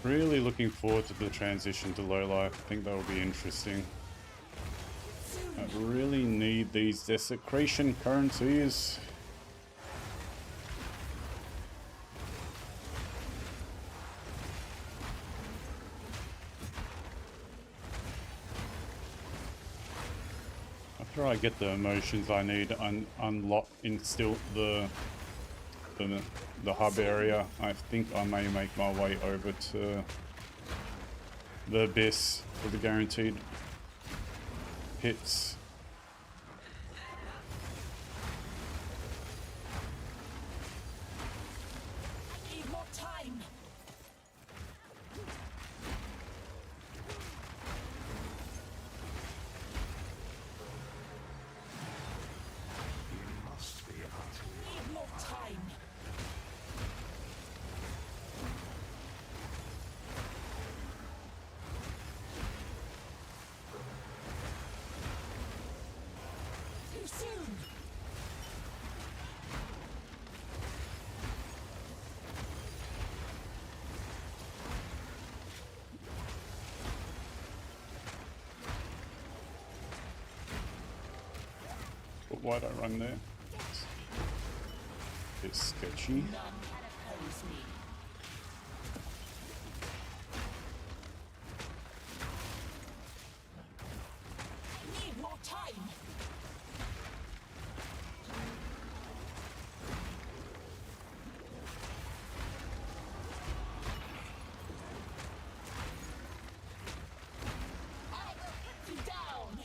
Really looking forward to the transition to low life. I think that will be interesting. I really need these desecration currencies. After I get the emotions I need to unlock, instill the hub area, I think I may make my way over to the abyss for the guaranteed hits. I need more time. You must be utterly Need more time. Too soon. But why'd I run there? It's sketchy. None can oppose me. I need more time. I will put you down.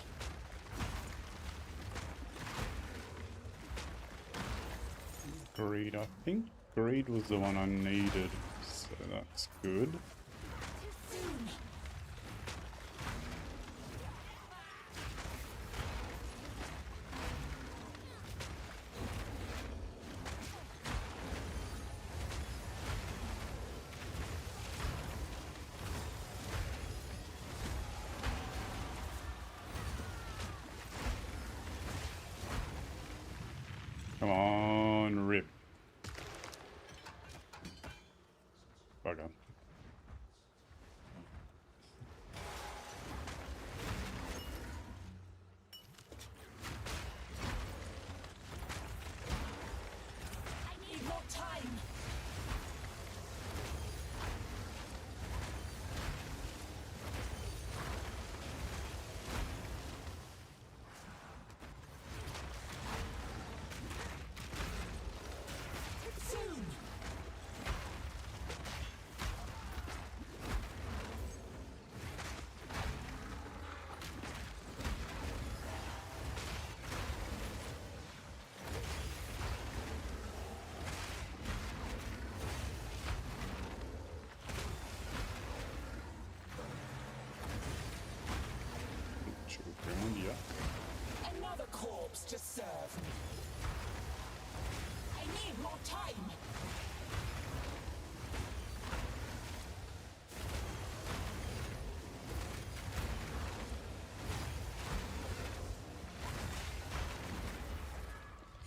Greed, I think greed was the one I needed, so that's good. Too soon. Come on, rip. Bugger. I need more time. Too soon. Choke around, yeah. Another corpse to serve me. I need more time.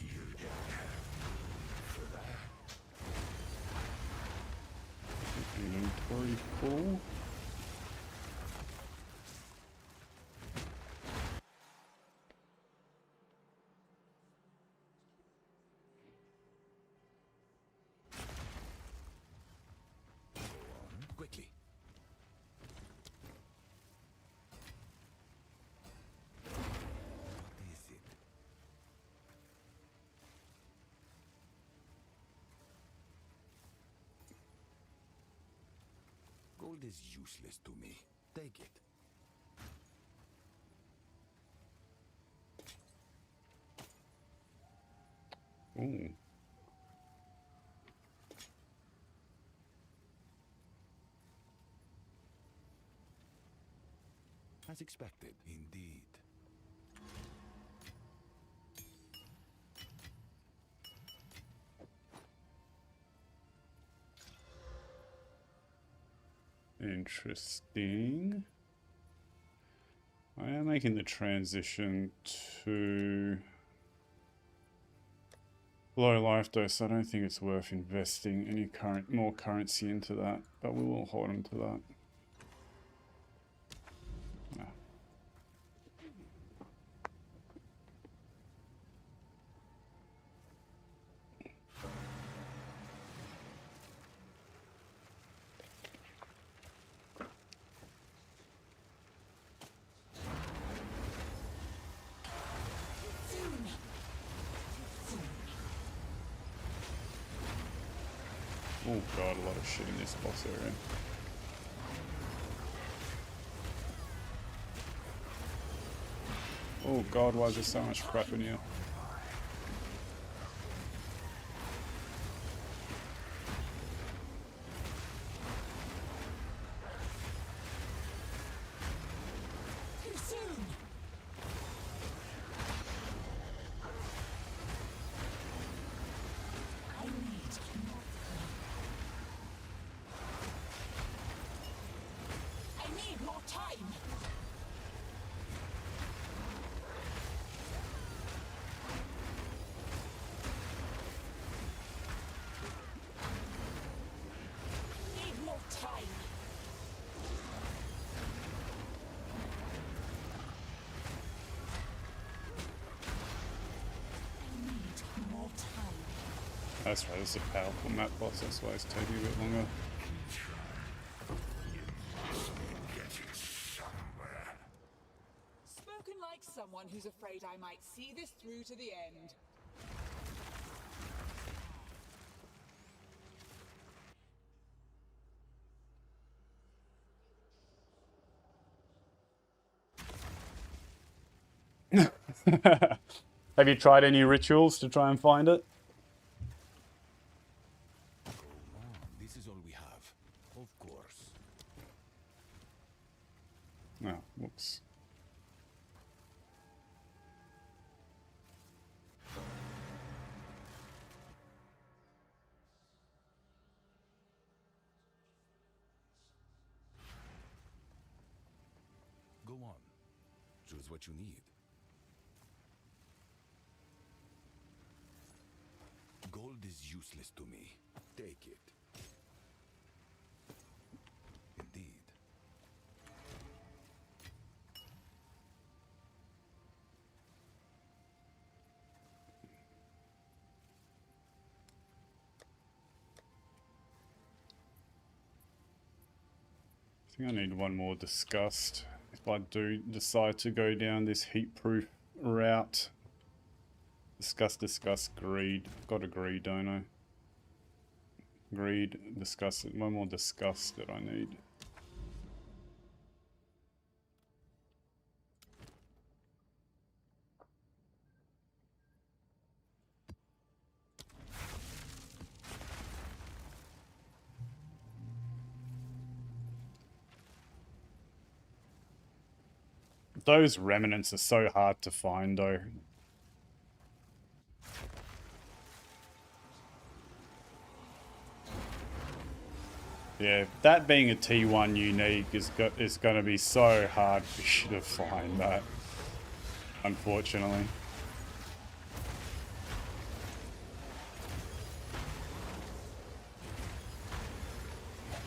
you don't have need for that. Inventory full. Quickly. What is it? Gold is useless to me. Take it. Ooh. As expected. Indeed. Interesting. I am making the transition to Low life dose. I don't think it's worth investing any more currency into that, but we will hold on to that. No. Oh god, a lot of shit in this boss area. Oh god, why is there so much crap in here? Too soon. I need more. I need more time. Need more time. I need more time. That's right, it's a powerful map boss, that's why it's taking a bit longer. Getting somewhere. Spoken like someone who's afraid I might see this through to the end. Have you tried any rituals to try and find it? Go on. This is all we have. Of course. No, whoops. Go on. Choose what you need. Gold is useless to me. Take it. Indeed. I think I need one more disgust if I do decide to go down this heat-proof route. Disgust, greed. I've got a greed, don't I? Greed, disgust. One more disgust that I need. Those remnants are so hard to find, though. Yeah, that being a T1 unique is going to be so hard for you to find that, unfortunately.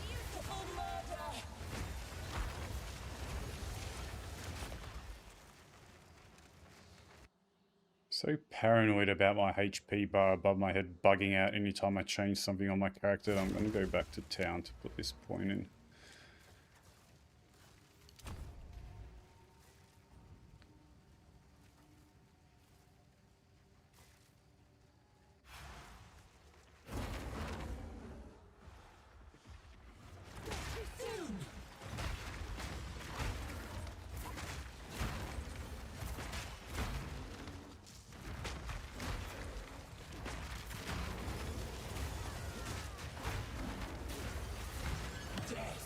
Beautiful murder. So paranoid about my HP bar above my head bugging out anytime I change something on my character. I'm going to go back to town to put this point in. Death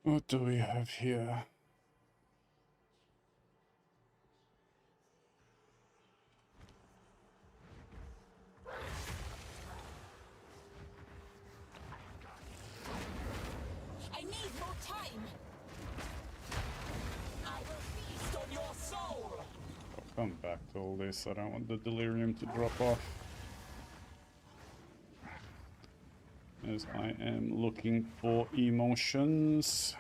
What do we have here? I need more time. I will feast on your soul. I'll come back to all this. I don't want the delirium to drop off. As I am looking for emotions.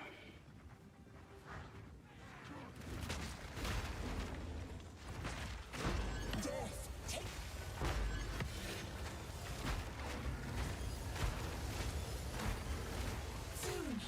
Death, take soon.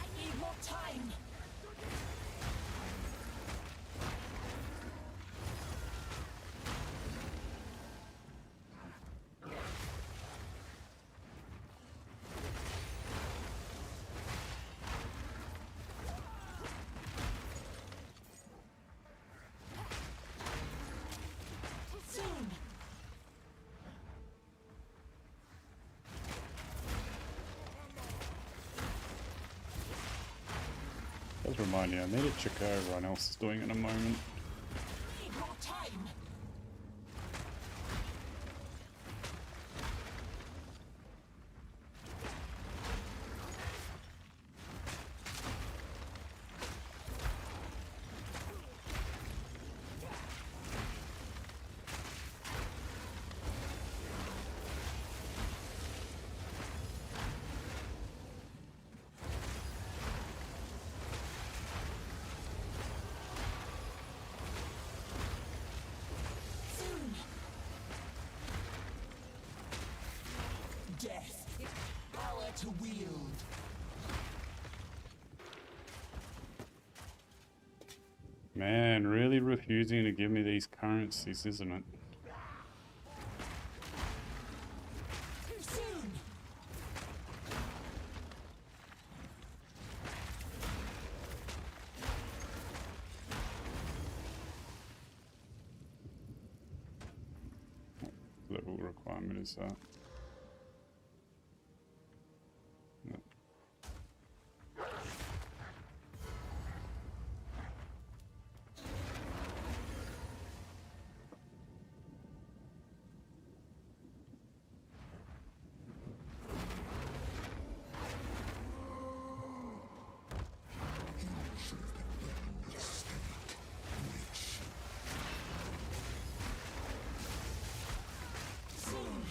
I need more time. Soon. Does remind me, I need to check how everyone else is doing in a moment. Need more time. Soon. Death. Power to wield. Man, really refusing to give me these currencies, isn't it? Soon. Level requirement is that? No. Soon.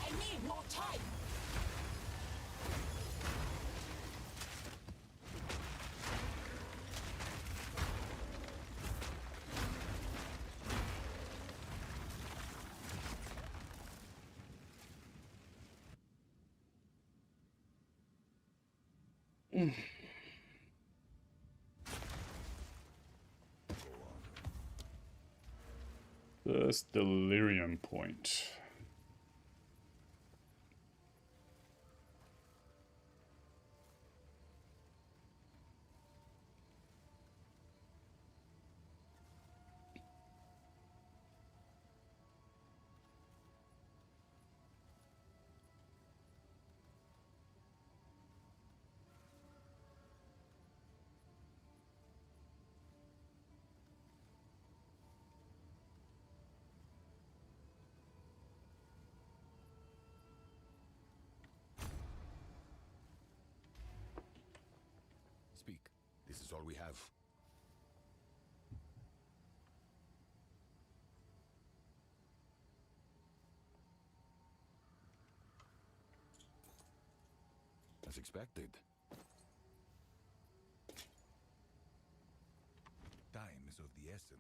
I need more time. First delirium point. Speak. This is all we have. as expected. Time is of the essence.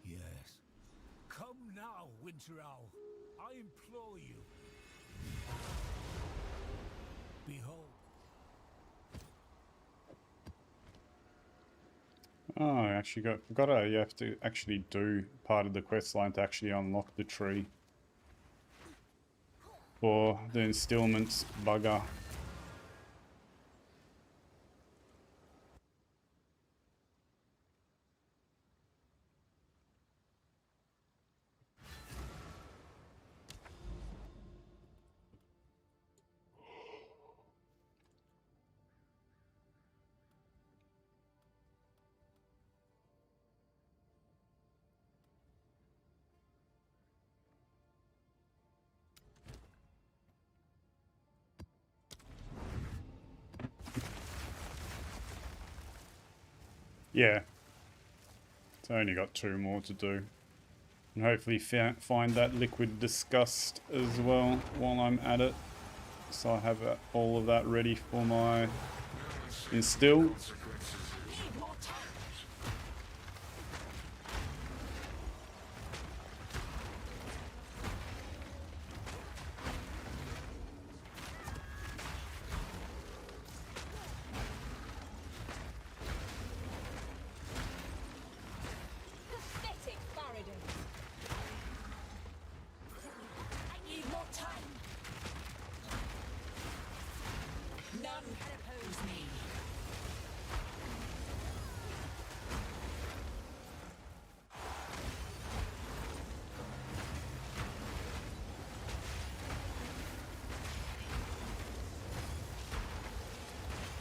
Yes. Come now, Winter Owl. I implore you. Behold. Oh, I actually forgot you have to actually do part of the quest line to actually unlock the tree for the instillments bugger. Yeah. It's only got 2 more to do. And hopefully find that liquid disgust as well while I'm at it. So I have all of that ready for my instill. Pathetic Faraday. I need more time. None can oppose me.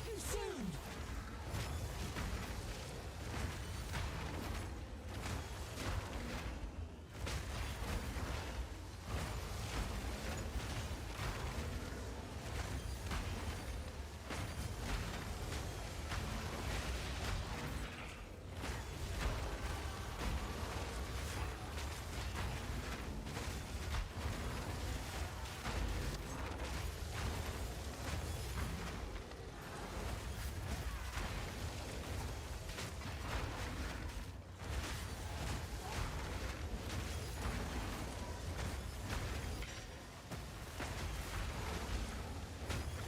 Too soon.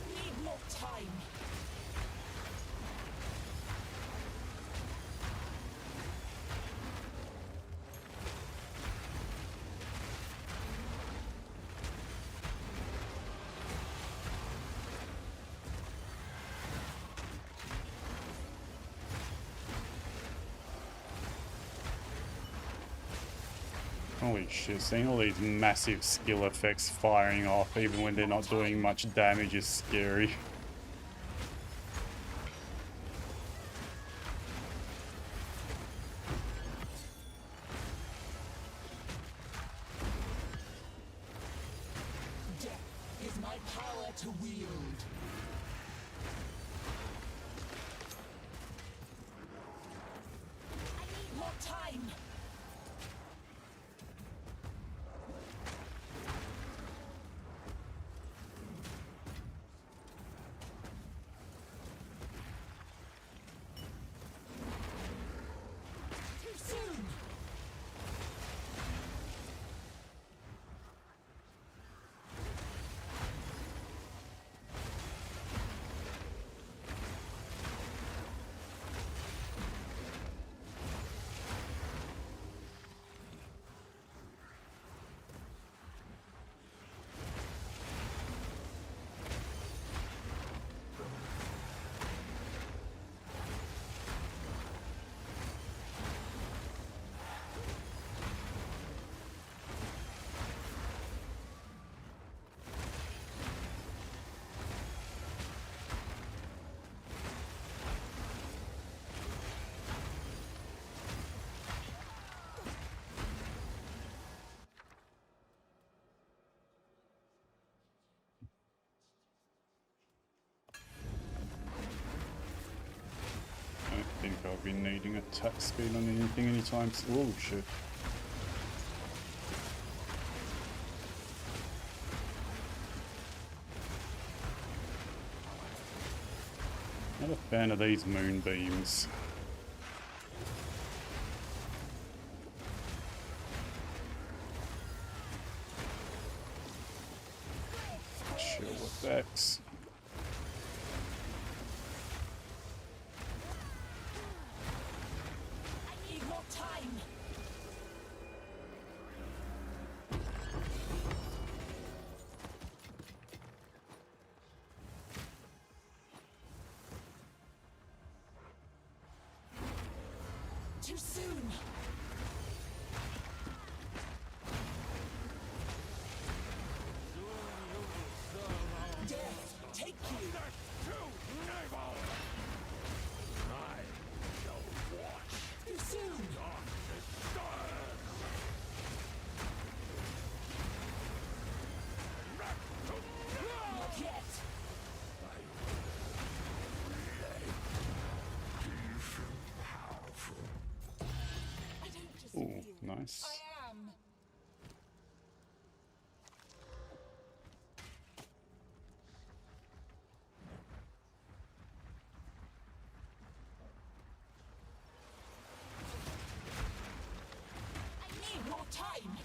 Need more time. Holy shit, seeing all these massive skill effects firing off even when they're not doing much damage is scary. Death is my power to wield. I need more time. Too soon. I'll be needing attack speed on anything anytime. Oh shit. Not a fan of these moonbeams. Chill with X. I need more time. Too soon. Death, take you. Too soon. Not yet. I don't just Ooh, feel. nice. I am. I need more time.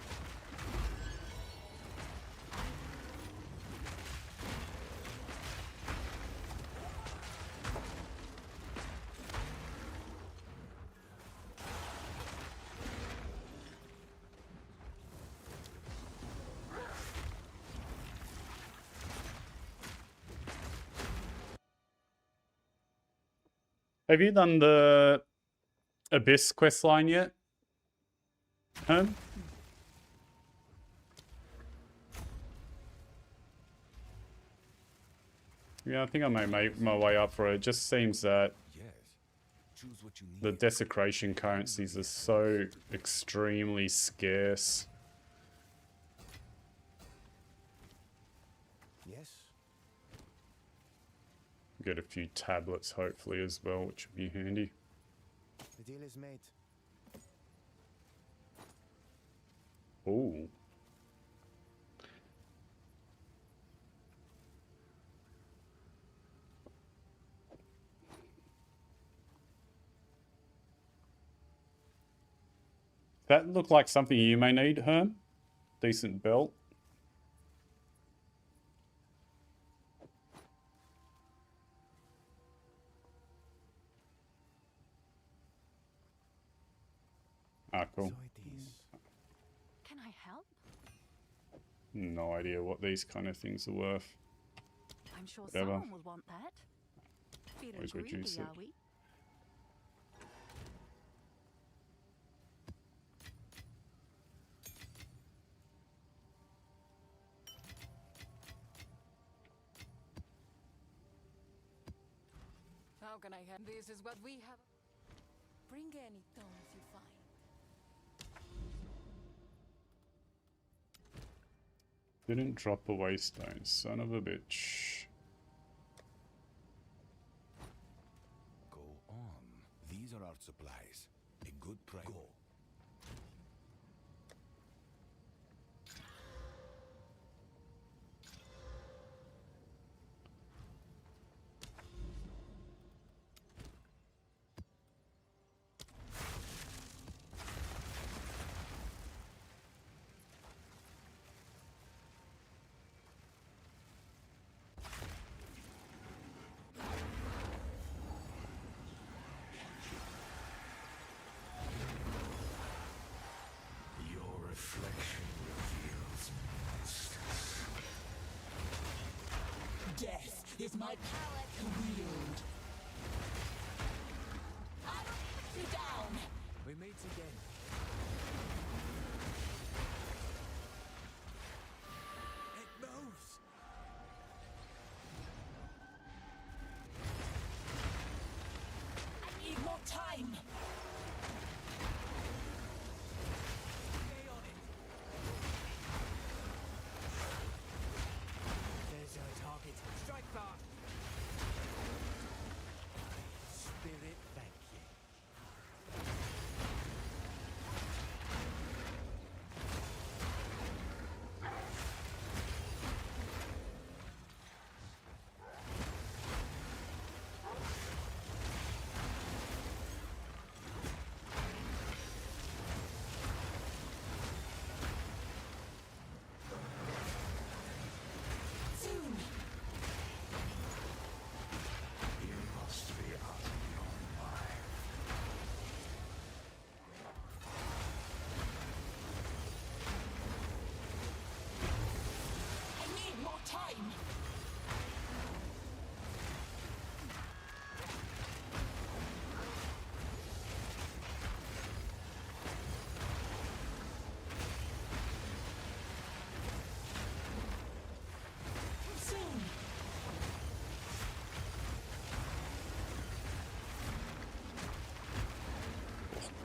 Have you done the Abyss quest line yet? Huh? Yeah, I think I may make my way up for it. It just seems that Yes. Choose what you need. the desecration currencies are so extremely scarce. Yes. Get a few tablets hopefully as well, which would be handy. The deal is made. Ooh. That looked like something you may need, Herm. Decent belt. Ah, cool. So it is. Can I help? No idea what these kind of things are worth. I'm sure Whatever. someone will want that. Feeling Always greedy, reduce it. are we? How can I help? This is what we have. Bring any stones you find. Didn't drop a waystone, son of a bitch. Go on. These are our supplies. A good price. Go. Your reflection reveals monsters. Death is my power to wield. I will put you down. We meet again. It moves. I need more time. Stay on it. There's our target. Strike fast.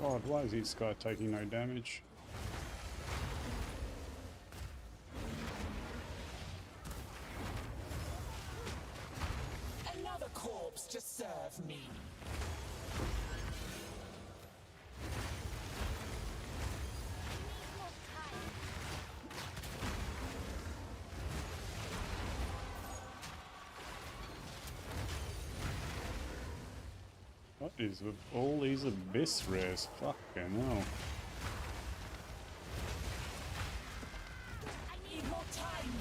God, why is this guy taking no damage? Another corpse to serve me. What is with all these abyss rares? Fucking hell. I need more time.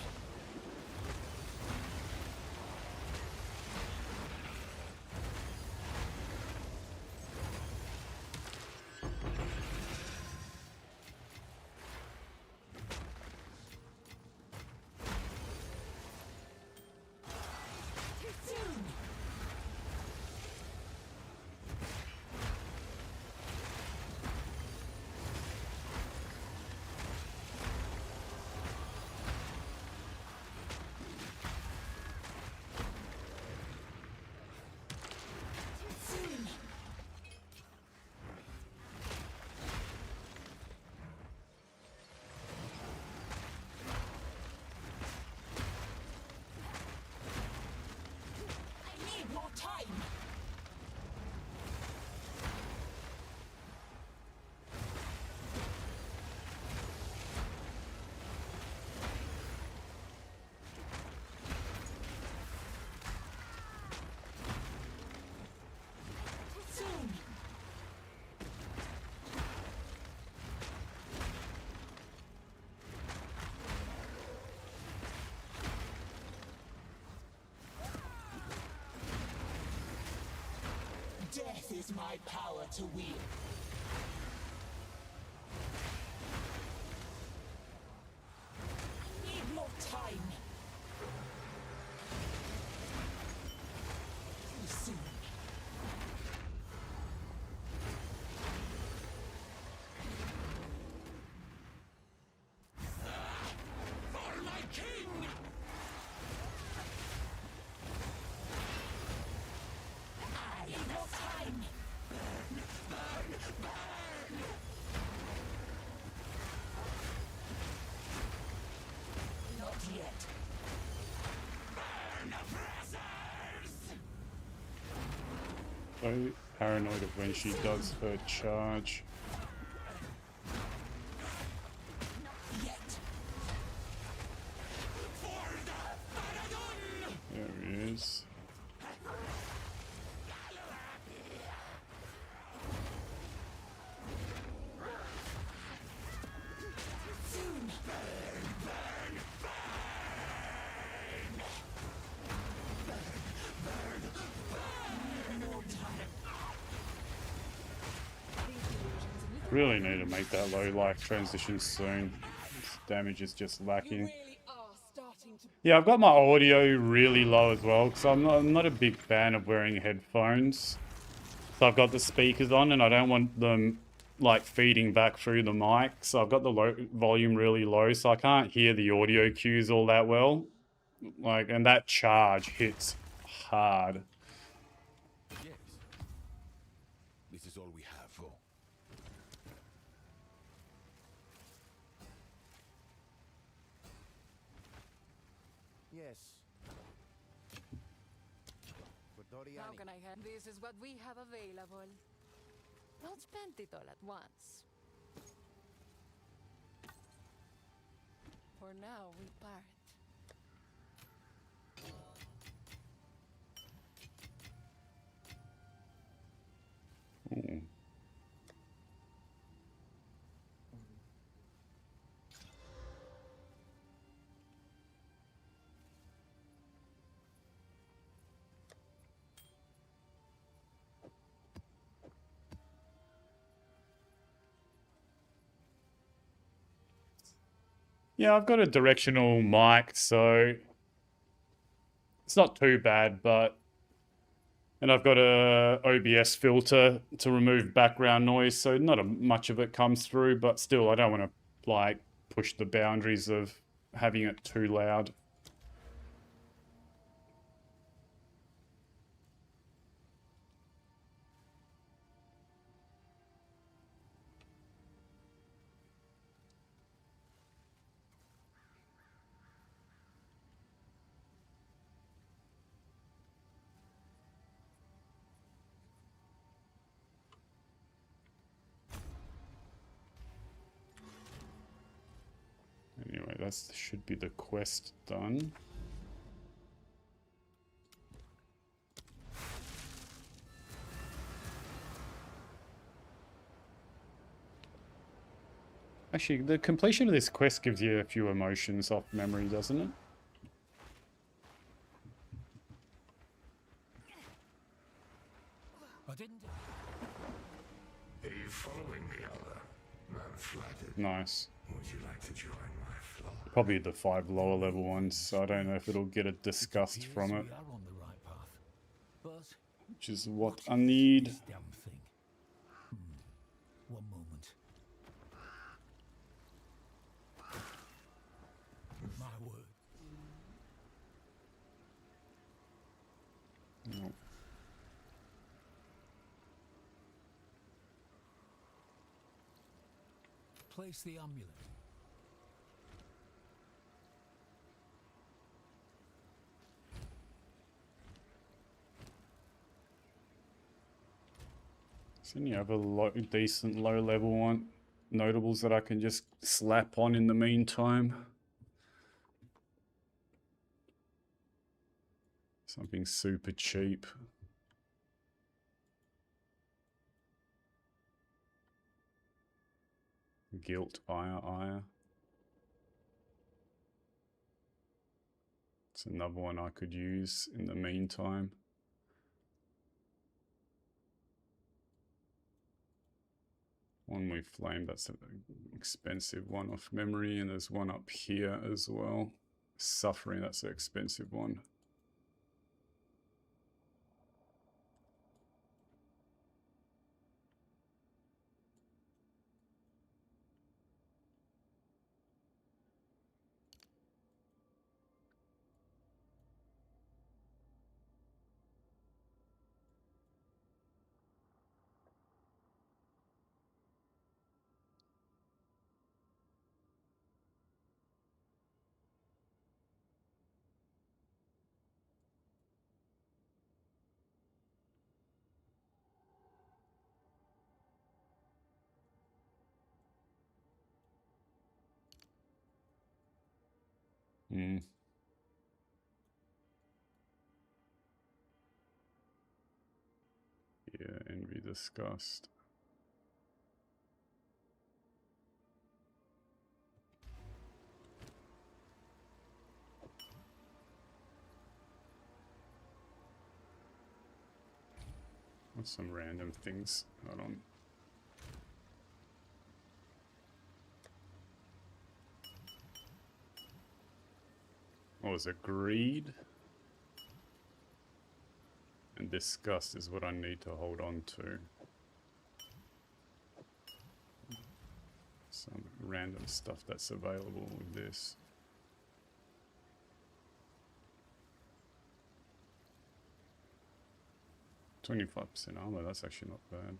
Soon. Soon. I need more time. Soon. Death is my power to wield. I need more time. Too soon. For my king! I need more time. Not yet. So paranoid of when she does her charge. Yet. There he is. Soon. More time. Really need to make that low life transition soon. This damage is just You lacking. really are starting to. Yeah, I've got my audio really low as well because I'm not a big fan of wearing headphones. So I've got the speakers on and I don't want them like feeding back through the mic. So I've got the volume really low so I can't hear the audio cues all that well. Like, and that charge hits hard. Yes. This is all we have. Go. Yes. For How Doriani. can I help? This is what we have available. Don't spend it all at once. For now, we part. Ooh. Yeah, I've got a directional mic, so it's not too bad, but and I've got a OBS filter to remove background noise, so not much of it comes through, but still I don't want to like push the boundaries of having it too loud. that should be the quest done. Actually, the completion of this quest gives you a few emotions off memory, doesn't it? I didn't. Are you following the other? I'm flattered. Nice. Would you like to join my flock? Probably the 5 lower level ones, so I don't know if it'll get a disgust from it, We are on the right path. But which is what I need. this damn thing. One moment. My word. No. Place the amulet. Is there any other decent low level one notables that I can just slap on in the meantime? Something super cheap. Guilt, ire. It's another one I could use in the meantime. One with flame, that's an expensive one off memory, and there's one up here as well. Suffering, that's an expensive one. Hmm. Yeah, envy, disgust. What's some random things? Hold on. What was it? Greed? And disgust is what I need to hold on to. Some random stuff that's available with this. 25% armor, that's actually not bad.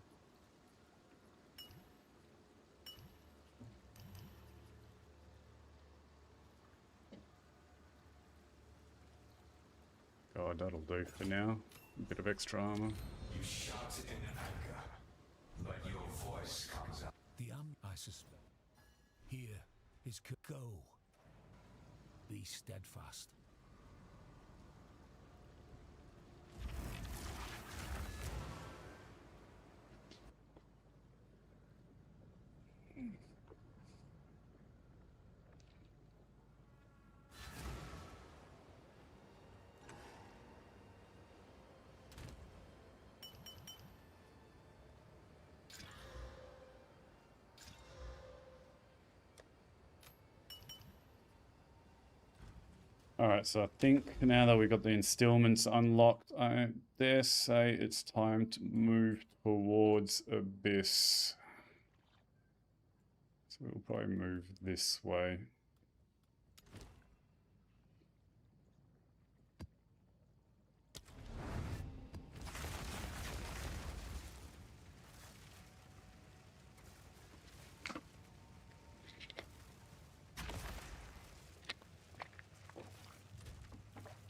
God, that'll do for now. A bit of extra armor. You shout in anger, but your voice comes out. The I suspect. Here is go. Be steadfast. Alright, so I think now that we've got the installments unlocked, I dare say it's time to move towards Abyss. So we'll probably move this way.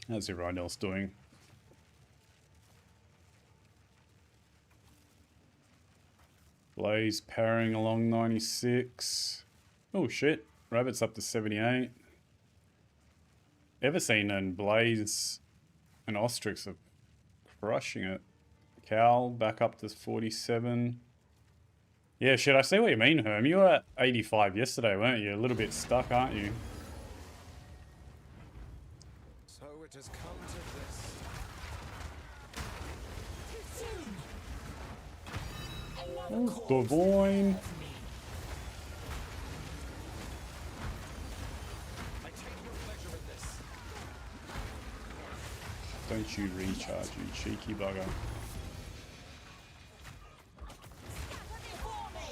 How's everyone else doing? Blaze powering along 96. Oh shit, Rabbit's up to 78. Everseen and Blaze and Ostrix are crushing it. Cal back up to 47. Yeah, shit, I see what you mean, Herm. You were at 85 yesterday, weren't you? A little bit stuck, aren't you? So it has come to this. Divine. I take no pleasure in this. Don't you recharge, you cheeky bugger. Before me.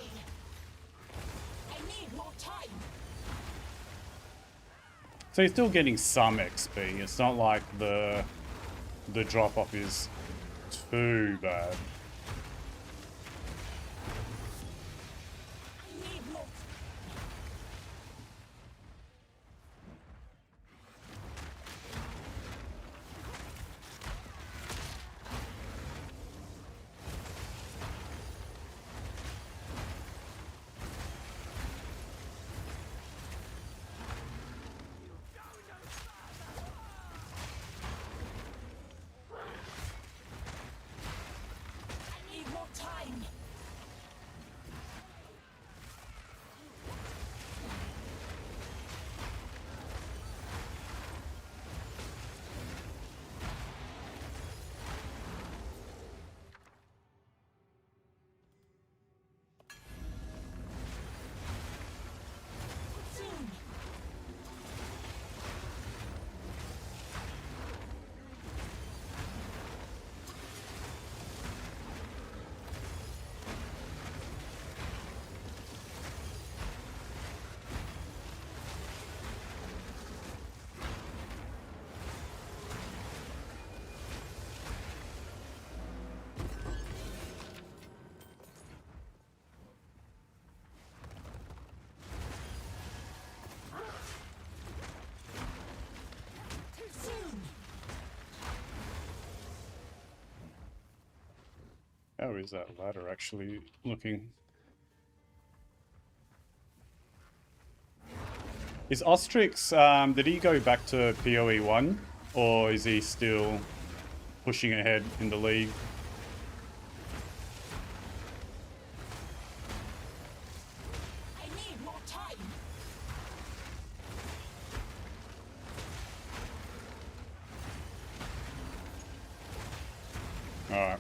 I need more time. So you're still getting some XP. It's not like the drop off is too bad. I need more. I need more time. Soon. Too soon. How is that ladder actually looking? Is Ostrix, did he go back to PoE1? Or is he still pushing ahead in the league? I need more time. Alright.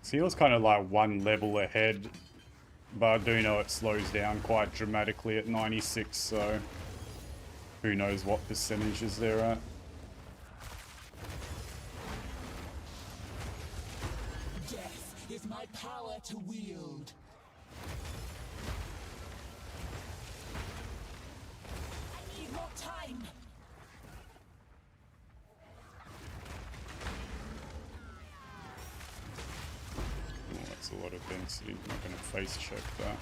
So he was kind of like one level ahead, but I do know it slows down quite dramatically at 96, so who knows what percentages they're at. Death is my power to wield. I need more time. Oh, that's a lot of density. I'm not going to face check that.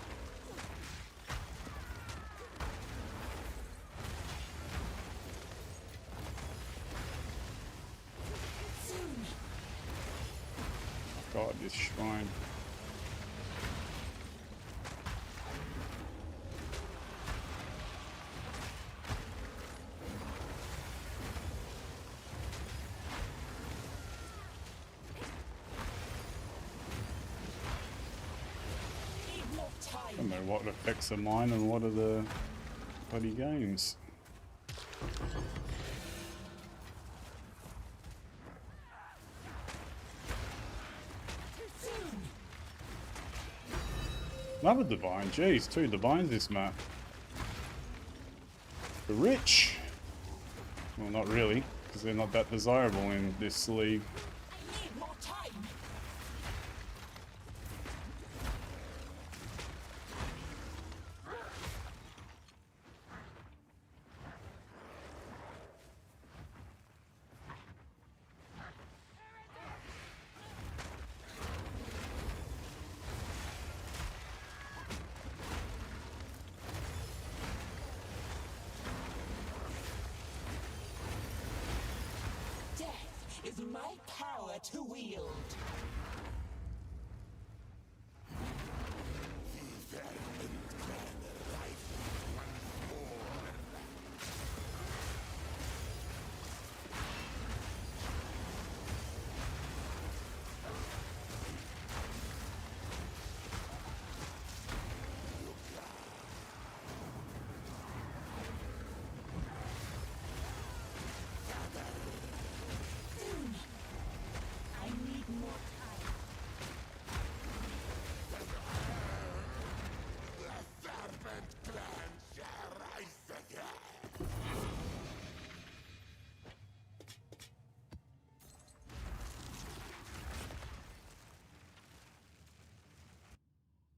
Soon. God, this shrine. Need more I time. don't know what effects are mine and what are the bloody games. Too soon. Love a Divine. Jeez, two Divines this map. The rich. Well, not really, because they're not that desirable in this league. I need more time. Death is my power to wield.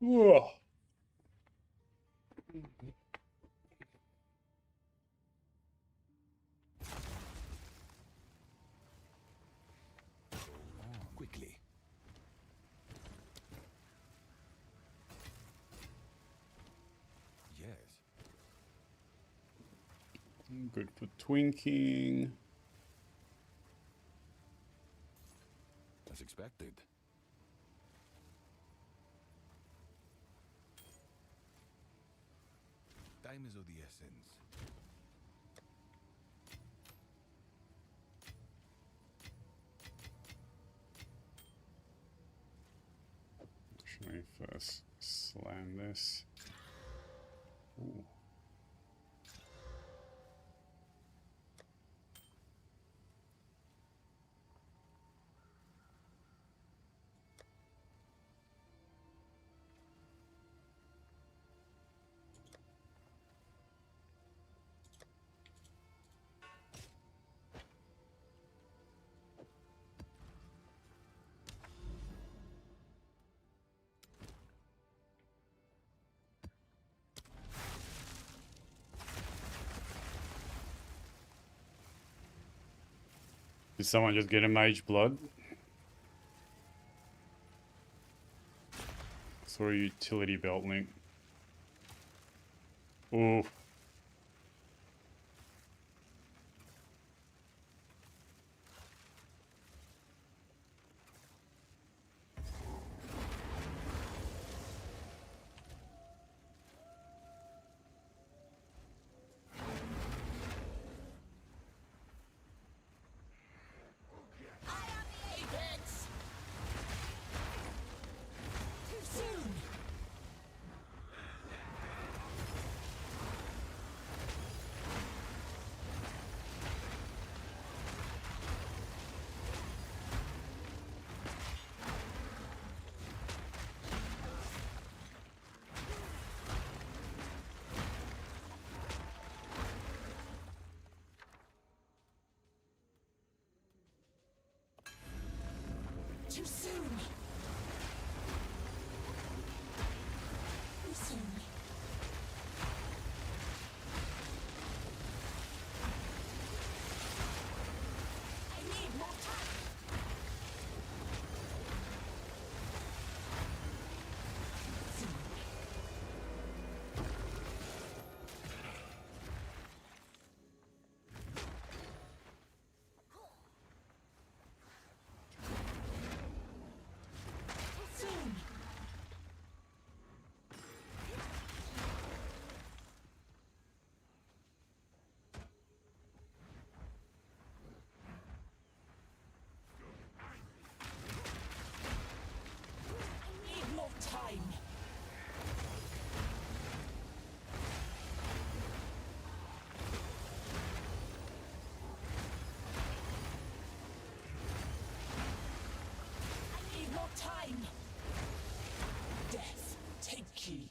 Ugh. Quickly. Yes. Good for twinking. As expected. Time is of the essence. Should we first slam this? Ooh. Did someone just get a mage blood? Saw a utility belt link. Ooh. Apex! Too soon! Too soon! Too soon! I need more time! Soon! I need more time! I need more time! Death, take key.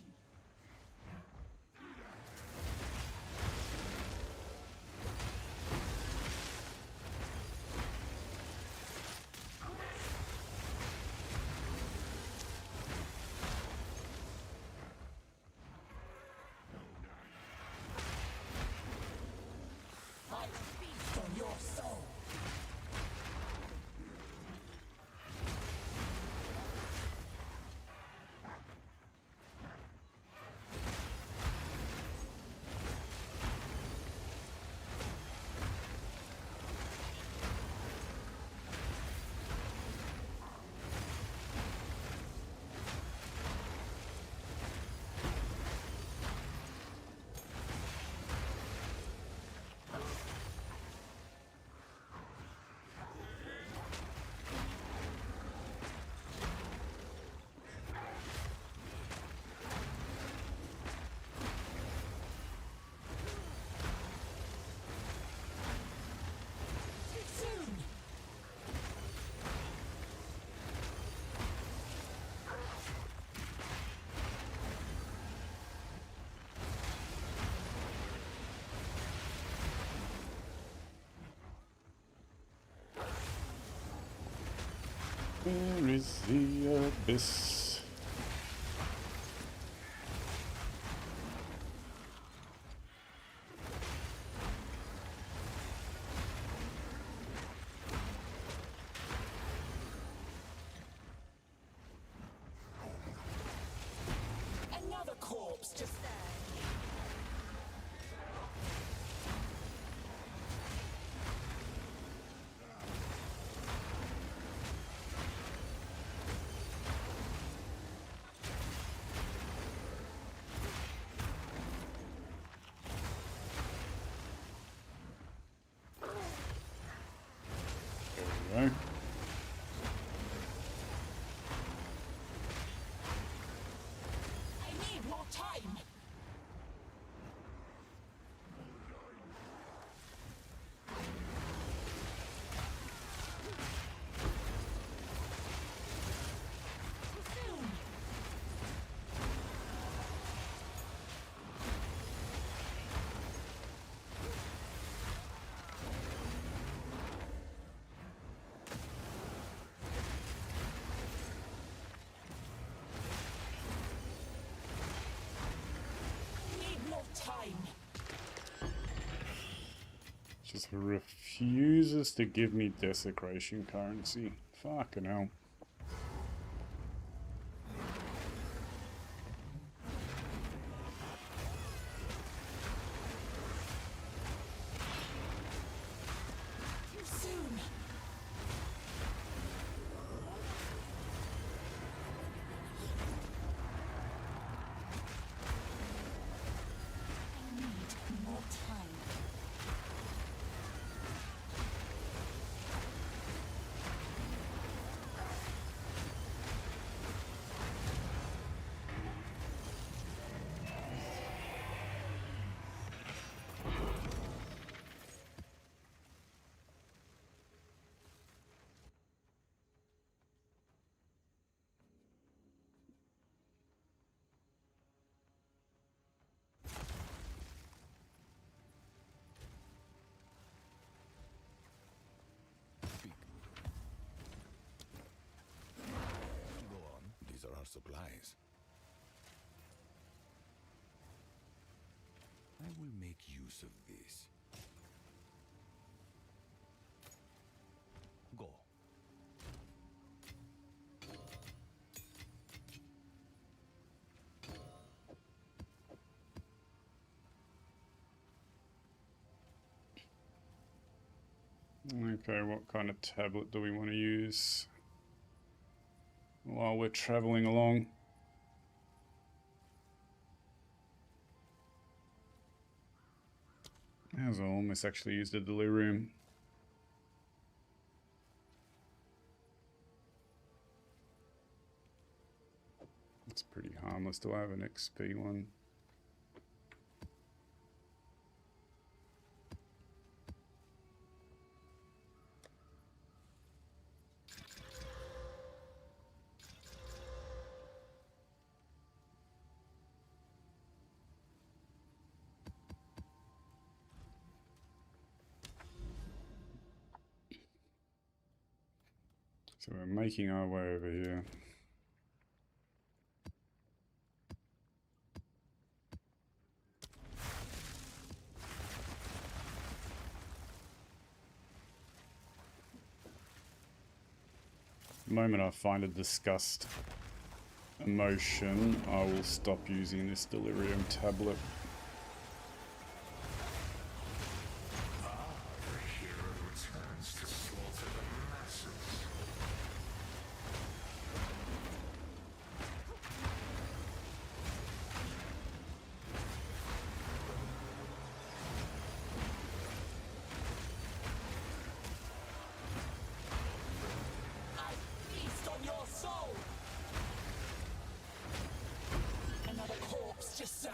I feast on your soul. Too soon! Where is the abyss? Just refuses to give me desecration currency. Fucking hell. Too soon. I need more time. Speak. Go on. These are our supplies. I will make use of this. Go. Okay, what kind of tablet do we want to use while we're traveling along? As I almost actually used a delirium. It's pretty harmless. Do I have an XP one? So we're making our way over here. The moment I find a disgust emotion, I will stop using this delirium tablet. The hero returns to slaughter the masses. I feast on your soul. Another corpse to serve.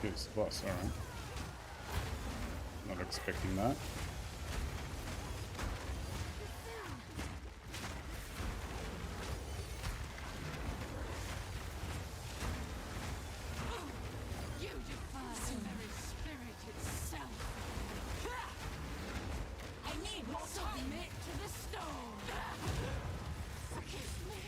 It's the boss, alright. Not expecting that. You defy the very spirit itself. I need more time. Submit to the stone. Forgive me.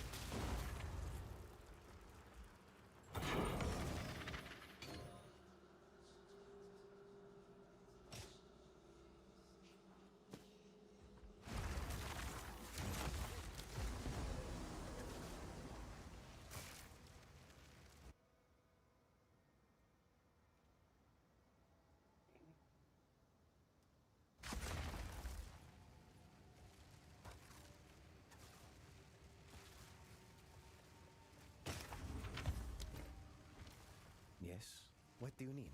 Yes? What do you need?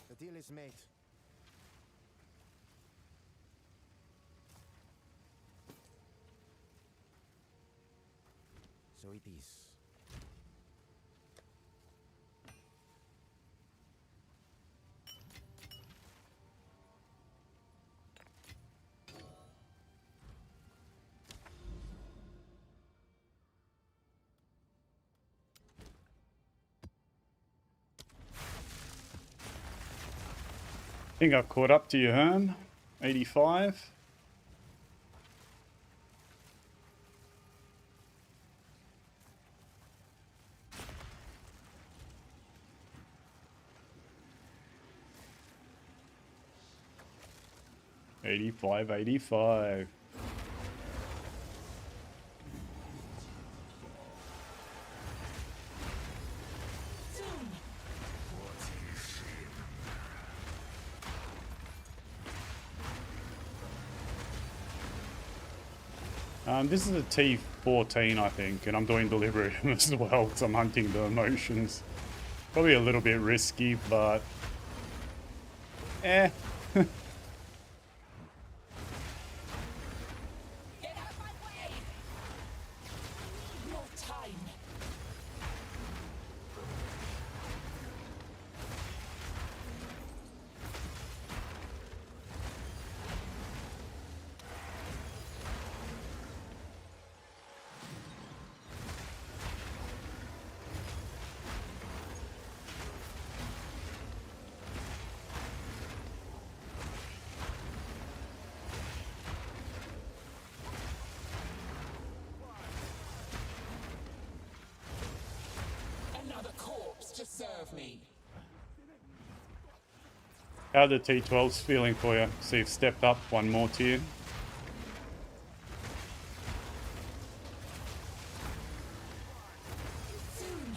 The deal is made. So it is. I think I've caught up to you, Herm. 85. $85. This is a T13, I think, and I'm doing delirium as well, because I'm hunting the emotions. Probably a little bit risky, but... Get out of my way! I need more time. Another corpse to serve me. How are the T12s feeling for you? So you've stepped up one more tier. Soon.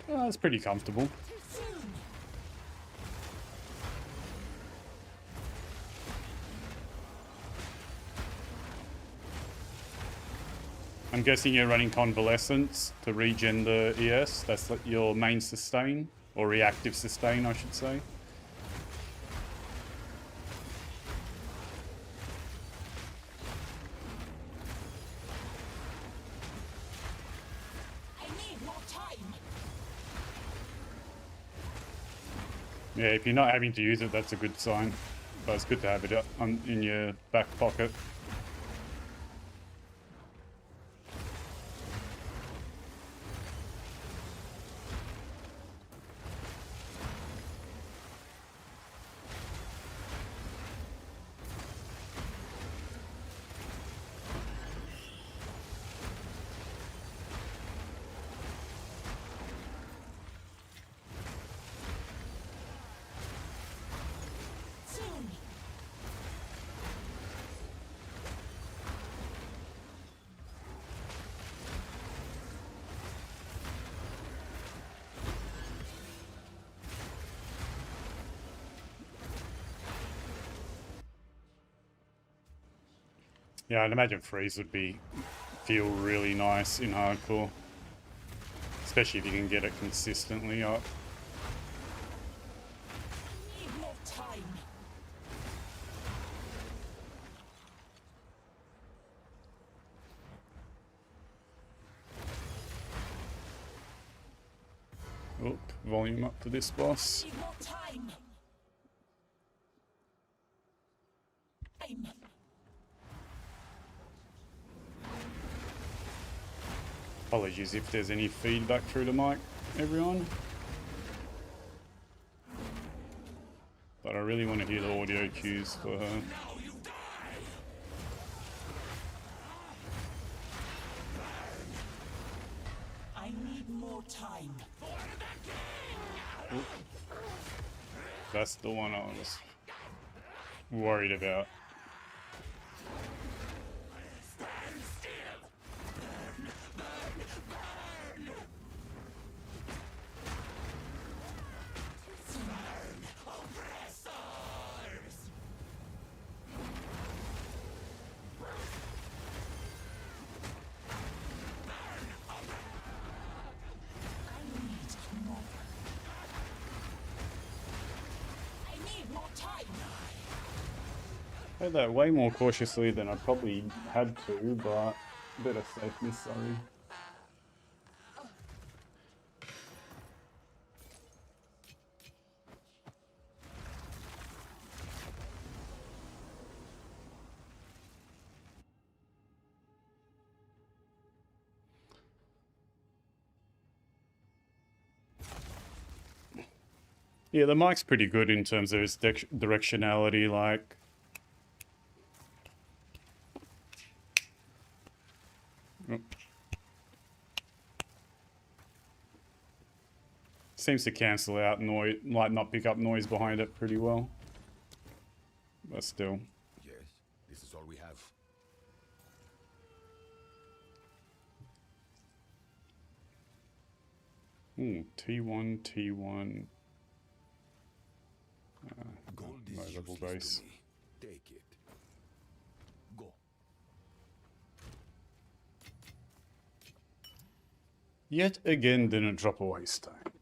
Oh, that's pretty comfortable. Too soon. I'm guessing you're running Convalescence to regen the ES. That's like your main sustain, or reactive sustain, I should say. I need more time. Yeah, if you're not having to use it, that's a good sign. But it's good to have it in your back pocket. Soon. Yeah, I'd imagine freeze would feel really nice in hardcore. Especially if you can get it consistently up. I need more time. volume up for this boss. Need more time. Apologies if there's any feedback through the mic, everyone. But I really want to hear the audio cues for her. I need more time. That's the one I was worried about. I played that way more cautiously than I probably had to, but better safe than sorry. Yeah, the mic's pretty good in terms of its directionality, like... Oh. Seems to cancel out noise, like not pick up noise behind it pretty well. But still. Yes, this is all we have. T1, T1. Gold No is level useless base. to me. Take it. Go. Yet again didn't drop a waste time.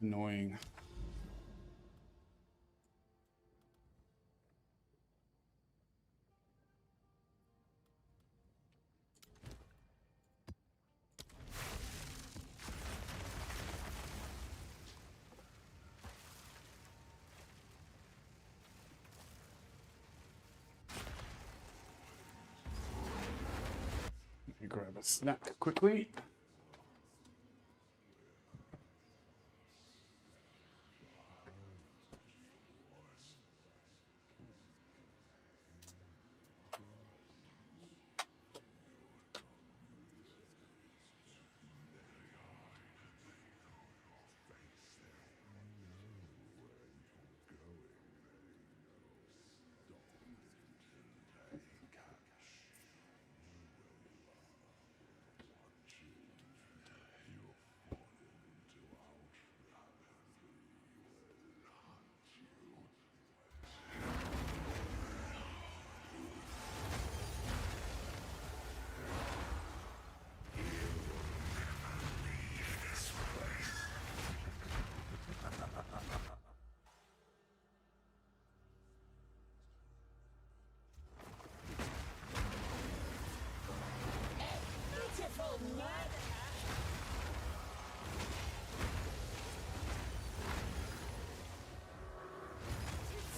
Annoying. Let me grab a snack quickly. Beautiful murder.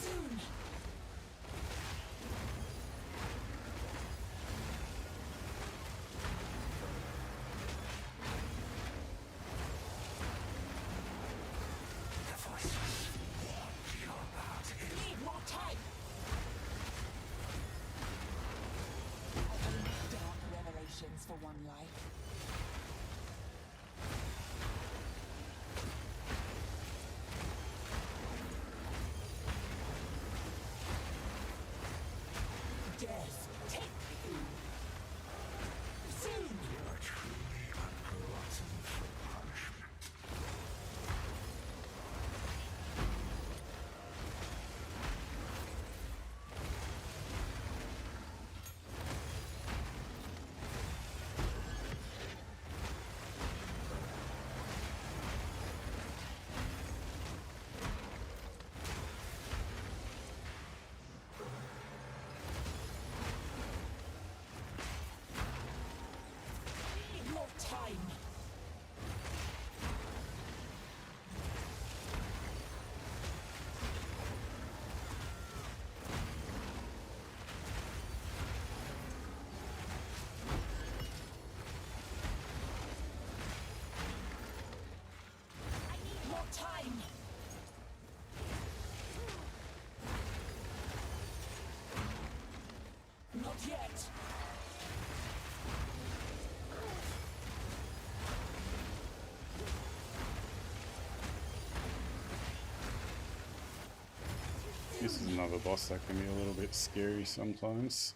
Soon. Need more time. I need dark revelations for one life. Death, take you. Soon. This is another boss that can be a little bit scary sometimes.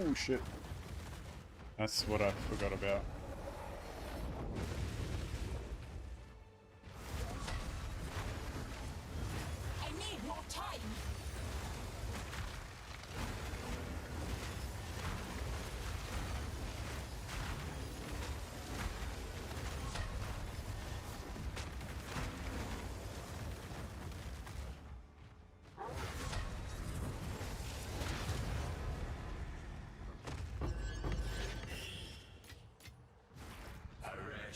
Oh shit. That's what I forgot about. I need more time.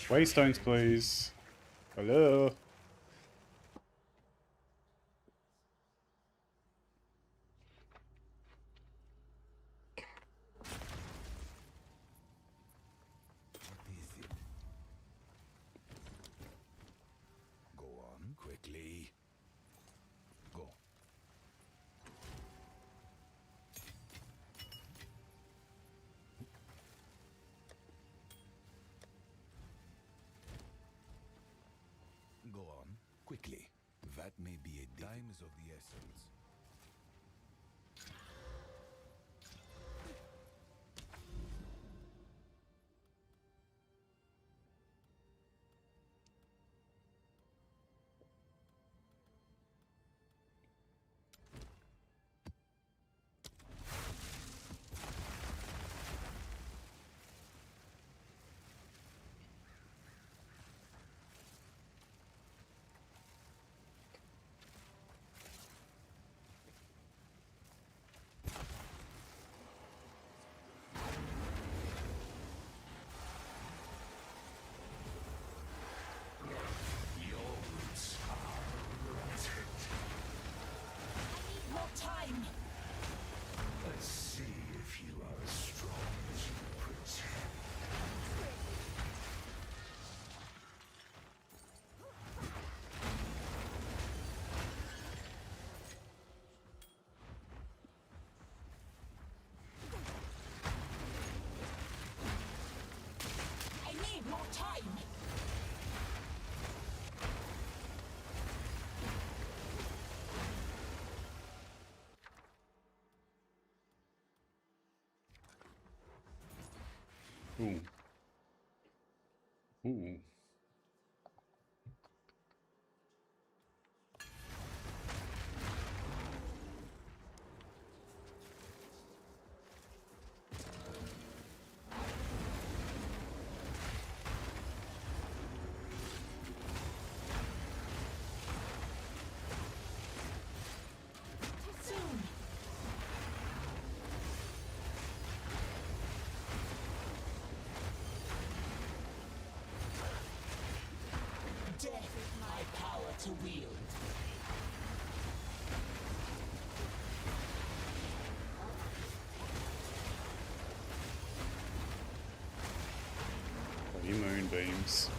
Waystones, please. Hello. What is it? Go on, quickly. Go. Go on, quickly. That may be a time is of the essence. More time. Let's see if you are as strong as you pretend. I need more time. Ooh. Ooh. Soon. Death is my power to wield. Bloody moonbeams.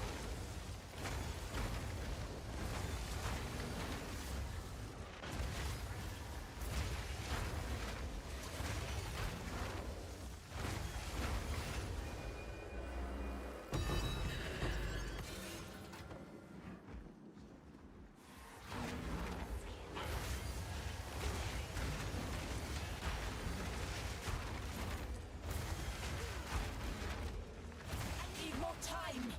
I need more time.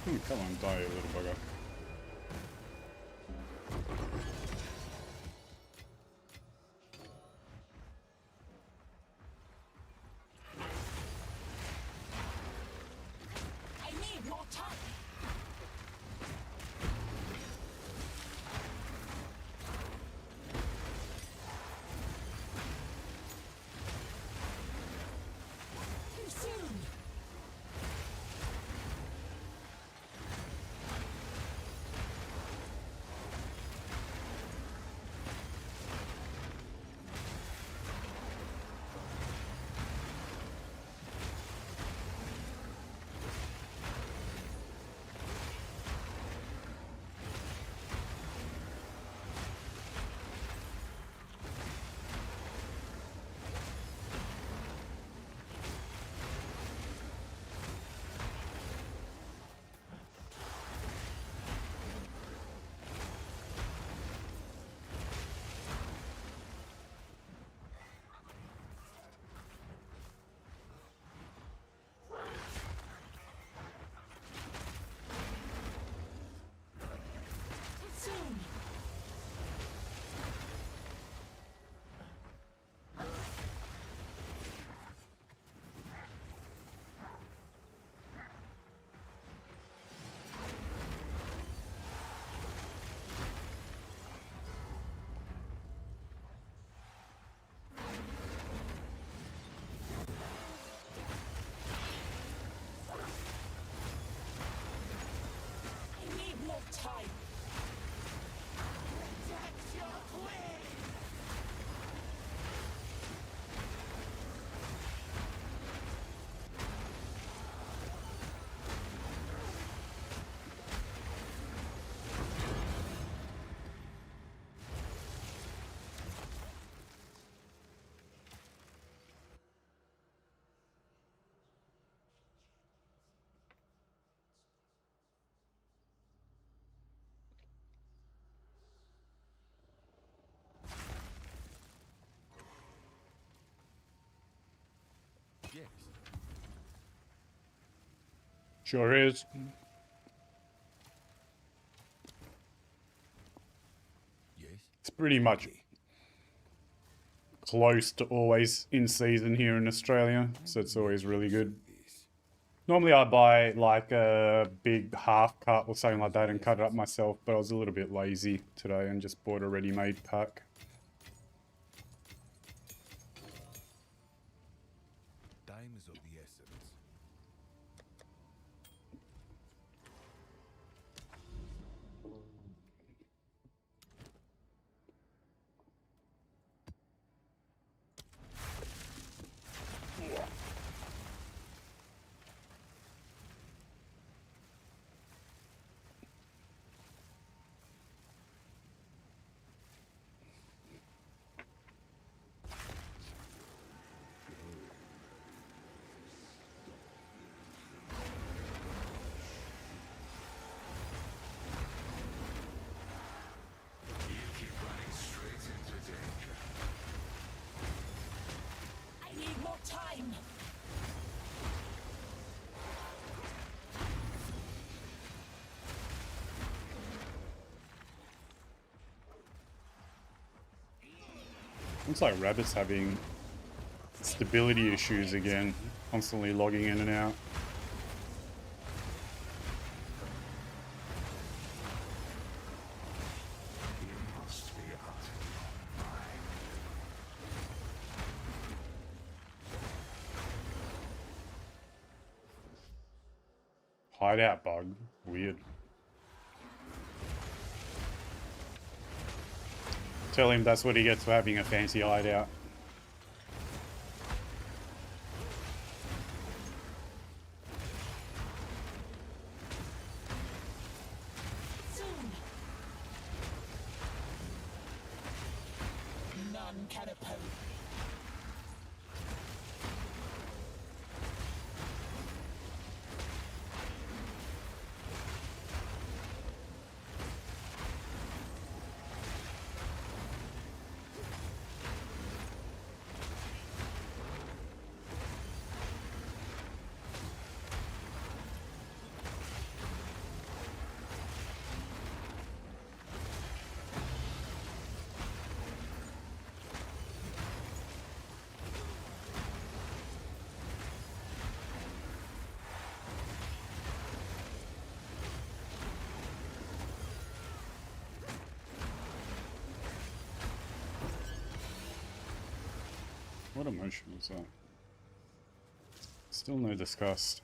Come on, die, you little bugger. I need more time. Too soon. Too soon. I need more time. Yes. Sure is. Yes. It's pretty much close to always in season here in Australia, so it's always really good. This. Normally I buy like a big half cut or something like that and cut it up myself, but I was a little bit lazy today and just bought a ready-made pack. Time is of the essence. You keep running straight into danger. I need more time. Looks like Rabbit's having stability issues again, constantly logging in and out. You must be utterly online. Hideout bug. Weird. Tell him that's what he gets for having a fancy hideout. Soon. None can oppose. What emotion was that? Still no disgust.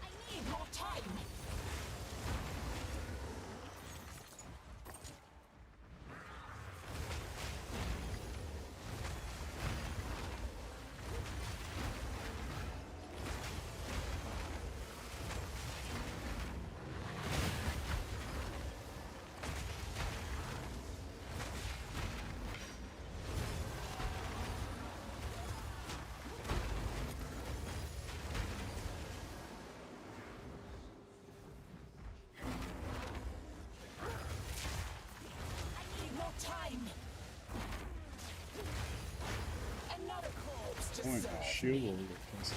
I need more time. I need more time. Another corpse to Point serve. a shield all over the place.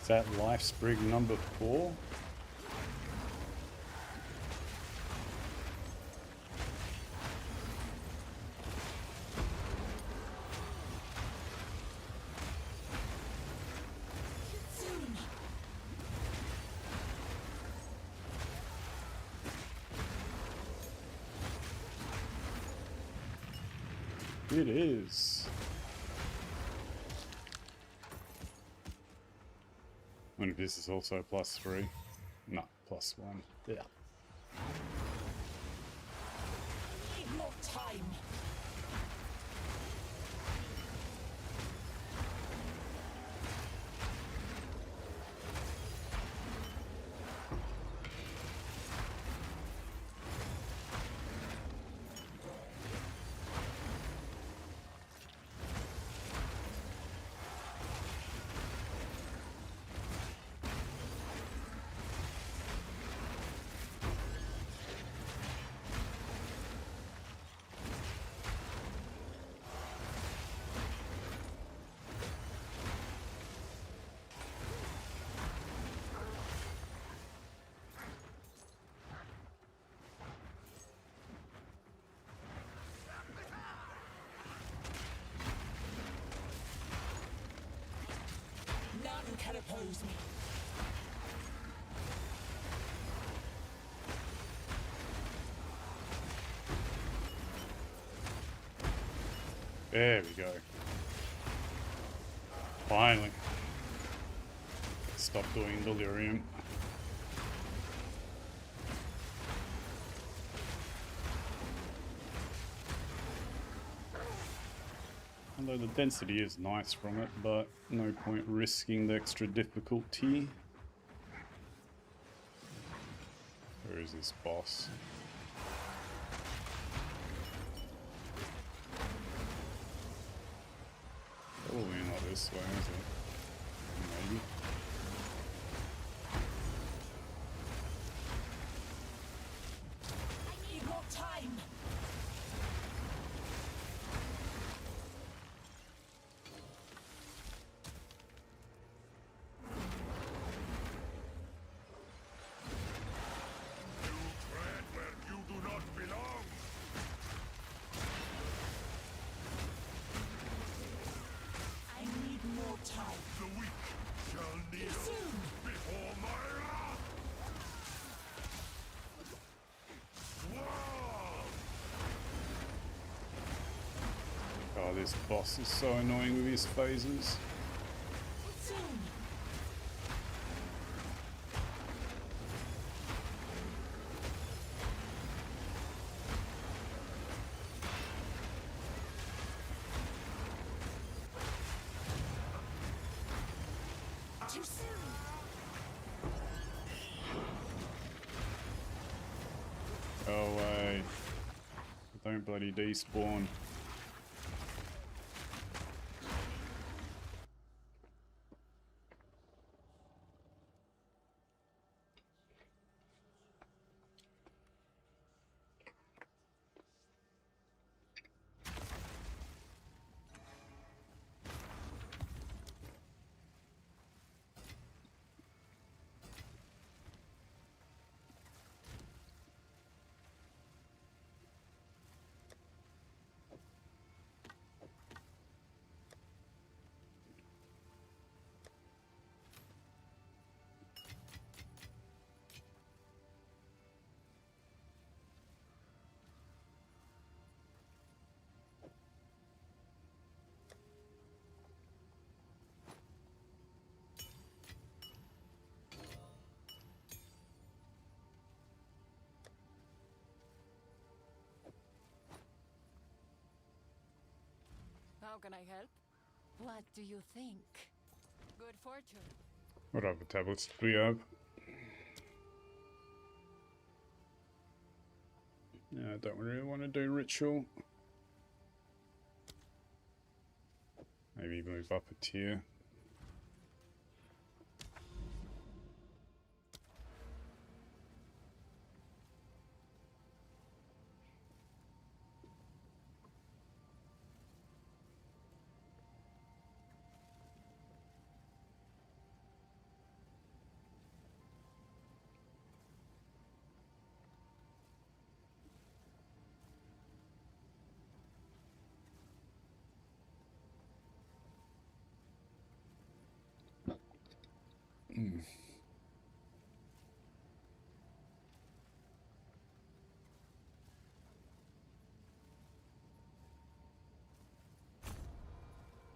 Is that life sprig number 4? Soon. It is. I wonder if this is also +3. No, +1. Yeah. Need more time. None can oppose me. There we go. Finally. Stop doing delirium. Although the density is nice from it, but no point risking the extra difficulty. Where is this boss? Probably not this way, is it? Maybe. I need more time. Tread where you do not belong. I need more time. The weak shall kneel Soon. before my wrath. Wow! Oh, this boss is so annoying with his phases. Soon. Too soon. Go away. Don't bloody despawn. How can I help? What do you think? Good fortune. What other tablets do we have? Yeah, I don't really want to do ritual. Maybe move up a tier.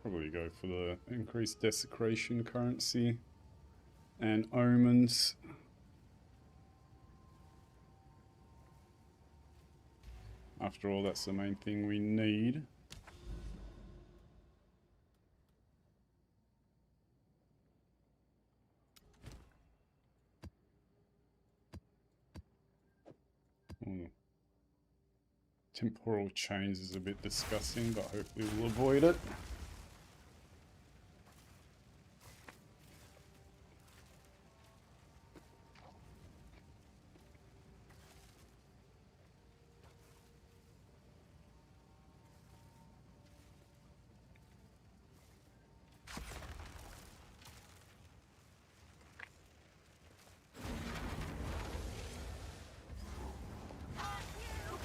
Probably go for the increased desecration currency and omens. After all, that's the main thing we need. Ooh. Temporal chains is a bit disgusting, but hopefully we'll avoid it.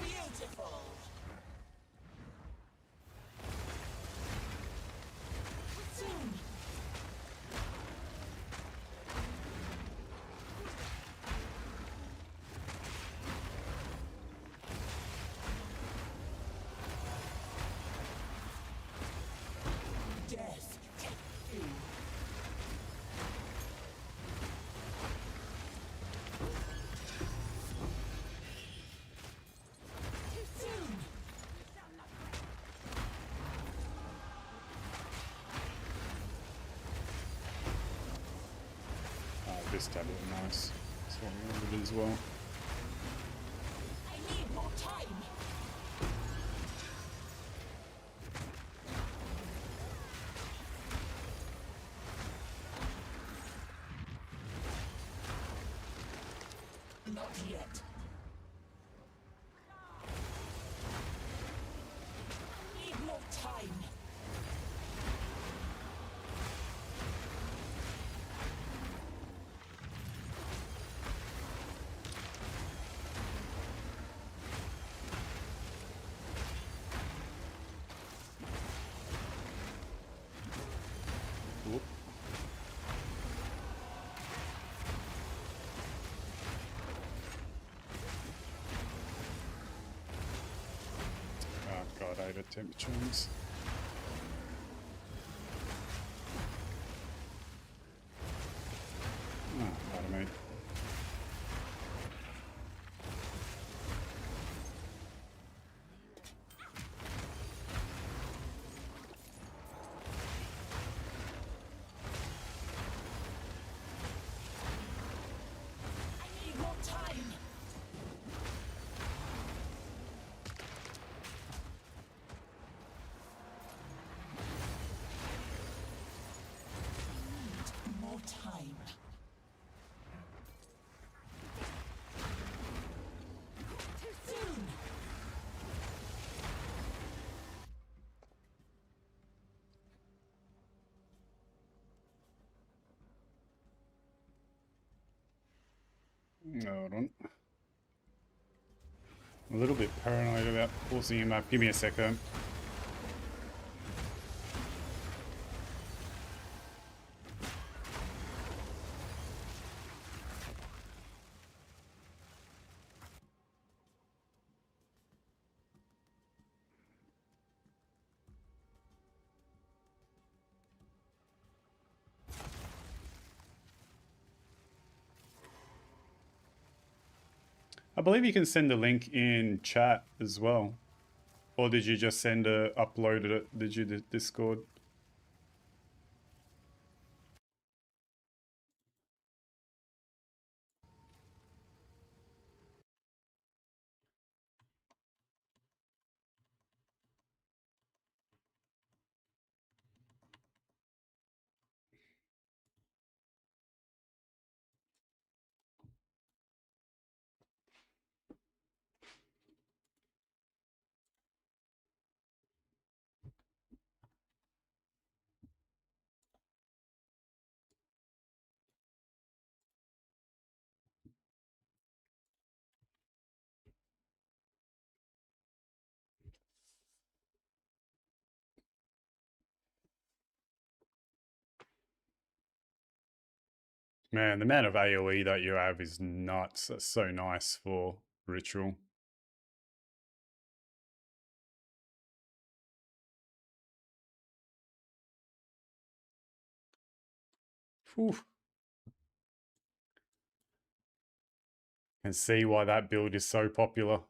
Beautiful. Soon. Death take you. Too soon. This tablet, nice. That's what I wanted as well. I need more time. Not yet. Need more time. Whoop. Oh god, I hate attempt chains. Oh, pardon me. I need more time. Need more time. Too soon. Hold on. I'm a little bit paranoid about forcing him up. Give me a second. I believe you can send the link in chat as well. or did you just send uploaded it? Did you Discord? Man, the amount of AoE that you have is nuts. That's so nice for ritual. Whew. Can see why that build is so popular.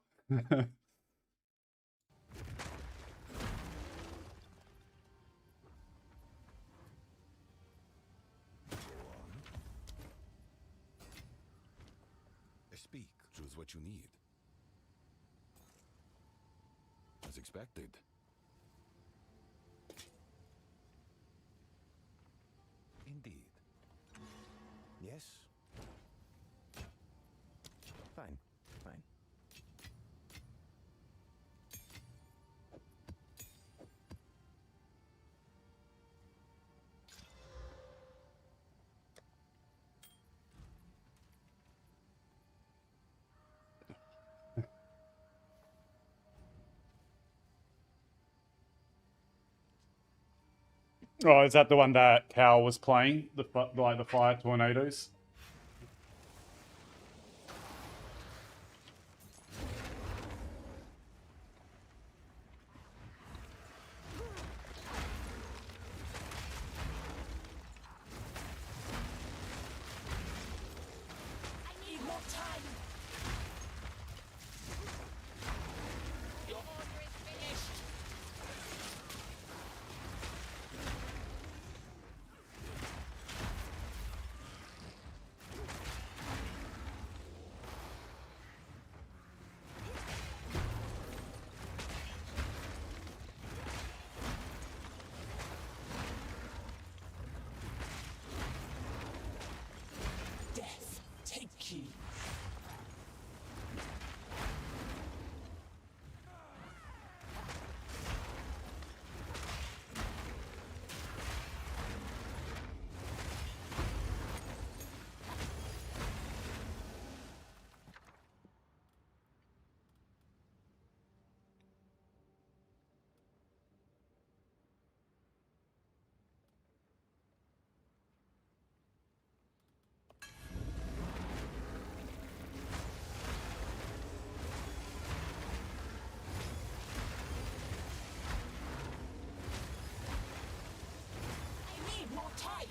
Speak. Choose what you need. As expected. Indeed. Yes? Fine, fine. Oh, is that the one that Cal was playing? Like the fire tornadoes? I need more time. Your order is finished. Death, take key. I need more time.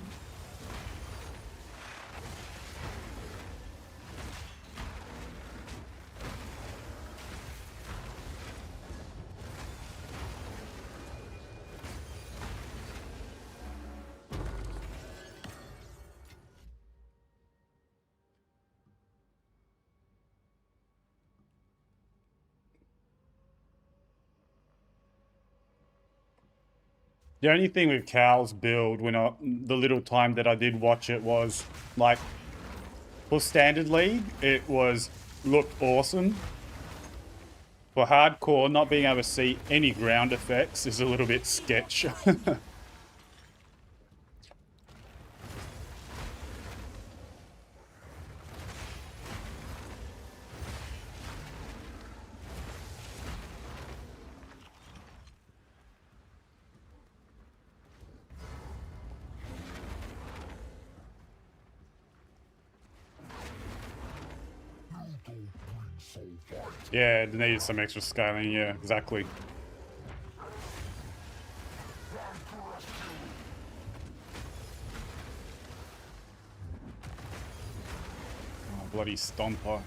The only thing with Cal's build, the little time that I did watch it, was like for standard league, it looked awesome. For hardcore, not being able to see any ground effects is a little bit sketch. Yeah, it needed some extra scaling, yeah, exactly. Oh, bloody stomper.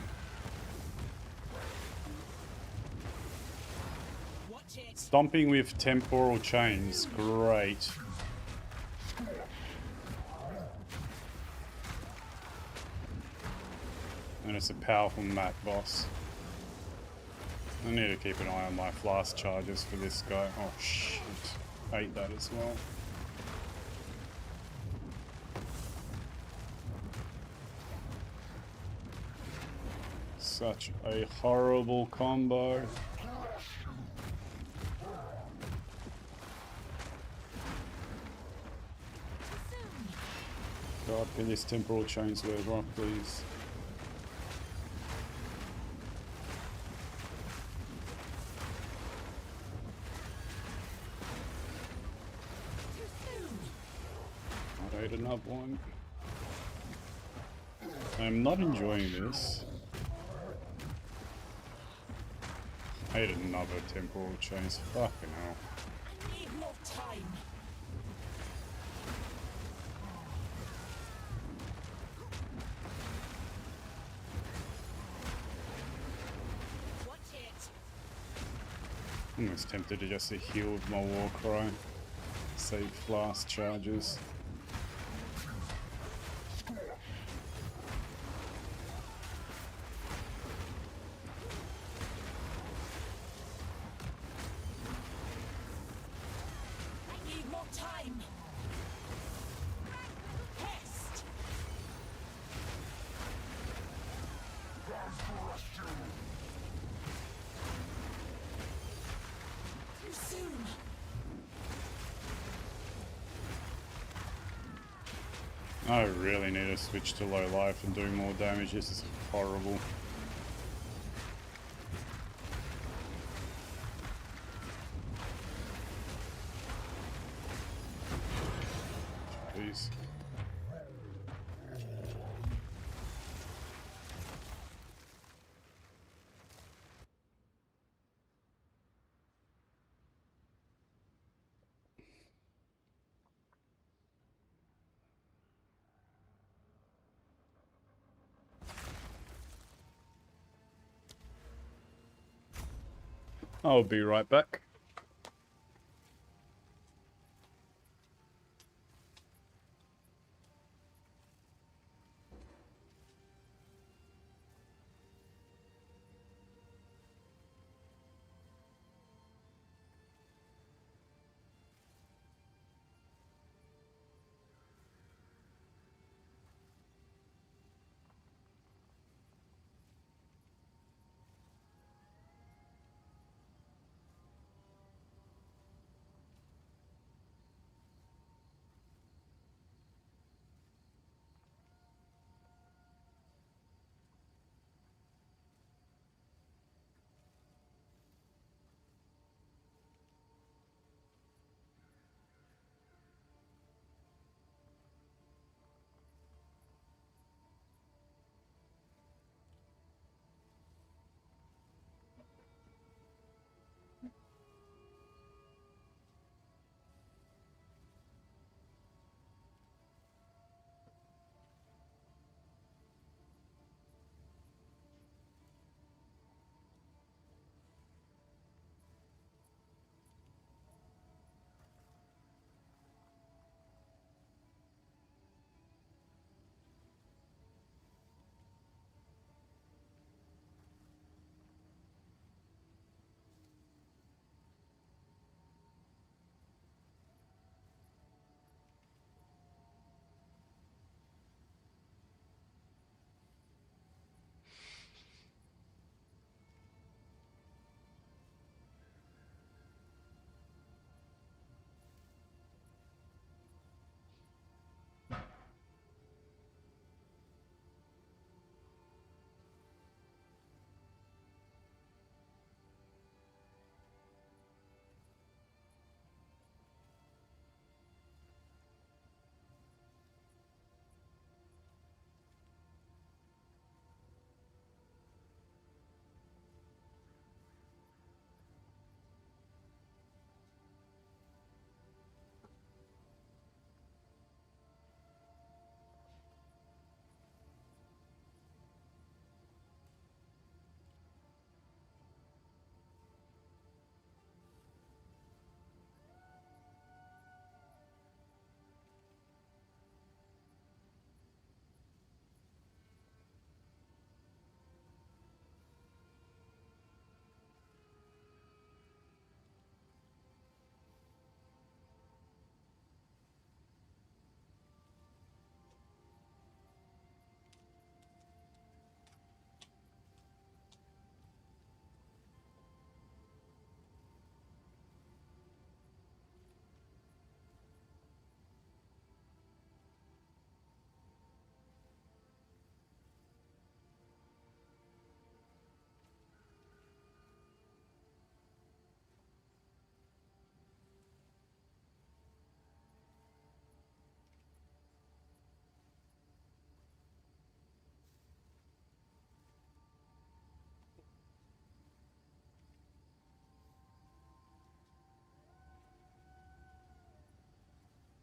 Watch it. Stomping with temporal chains. Great. And it's a powerful mat boss. I need to keep an eye on my flask charges for this guy. Oh shit. I ate that as well. Such a horrible combo. God, get this temporal chains wherever, please. I ate another one. I'm not enjoying this. I ate another temporal chains. Fucking hell. I need more time. Watch it. I'm almost tempted to just heal with my war cry. Save flask charges. I need more time. Pest. Too soon. I really need to switch to low life and do more damage. This is horrible. Please. I'll be right back.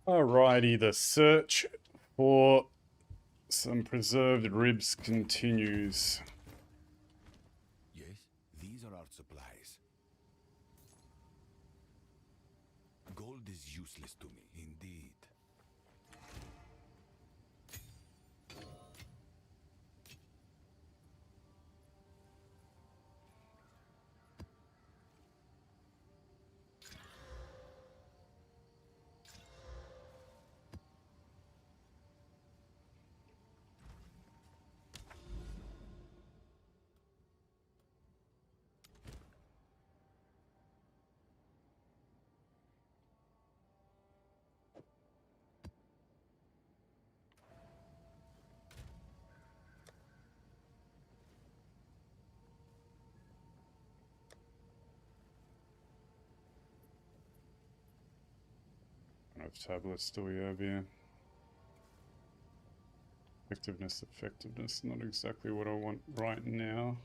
Alrighty, the search for some preserved ribs continues. Yes, these are our supplies. Gold is useless to me, indeed. What tablets do we have here? Effectiveness, not exactly what I want right now.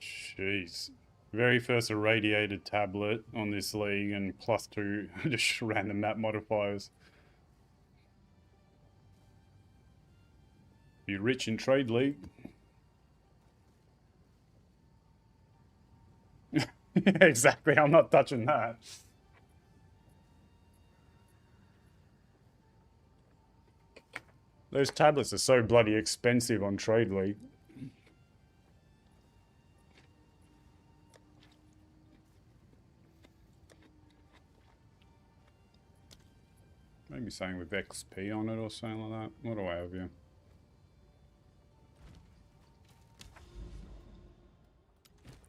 Jeez. Very first irradiated tablet on this league and +2 just random map modifiers. Be rich in trade league. Exactly, I'm not touching that. Those tablets are so bloody expensive on Trade League. Maybe something with XP on it or something like that. What do I have here?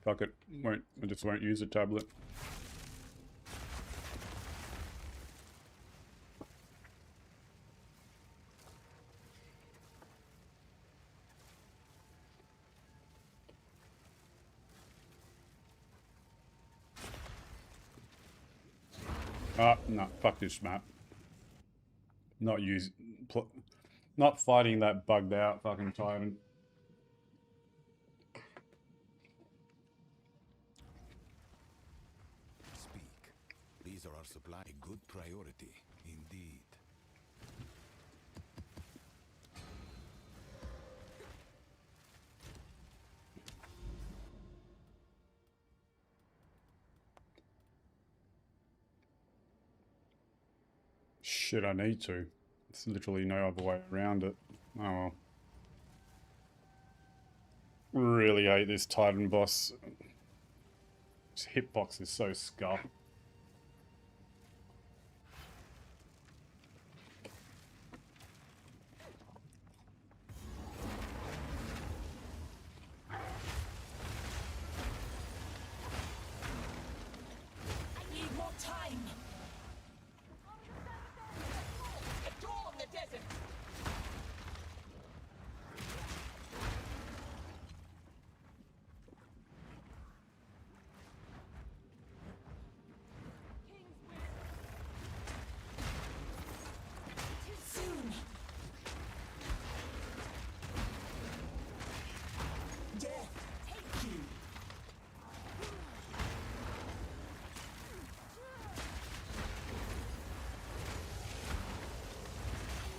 Fuck it. I just won't use a tablet. Ah, no, fuck this map. Not fighting that bugged out fucking tyrant. Speak. These are our supply. A good priority, indeed. Shit, I need to. There's literally no other way around it. Oh well. Really hate this Titan boss. His hitbox is so scuffed. I need more time. A door on the desert. Too soon. Death, take you.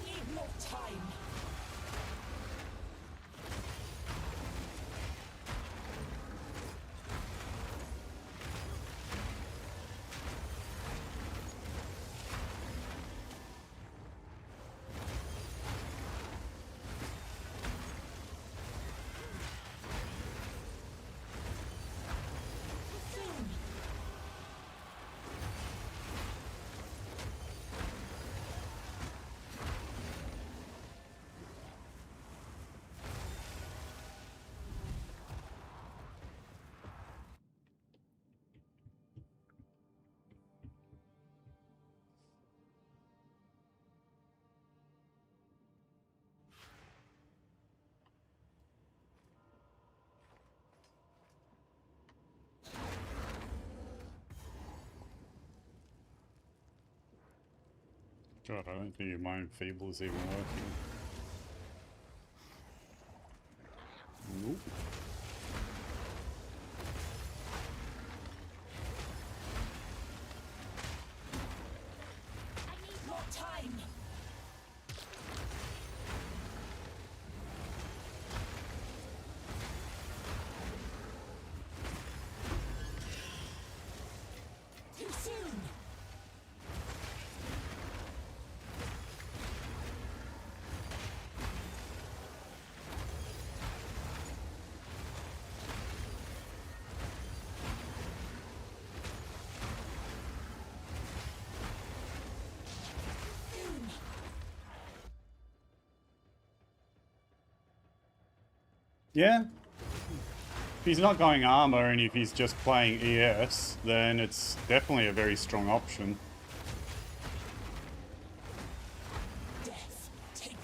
Need more time. Soon. God, I don't think my enfeeble is even working. Nope. Yeah. If he's not going armor and if he's just playing ES, then it's definitely a very strong option. Death, take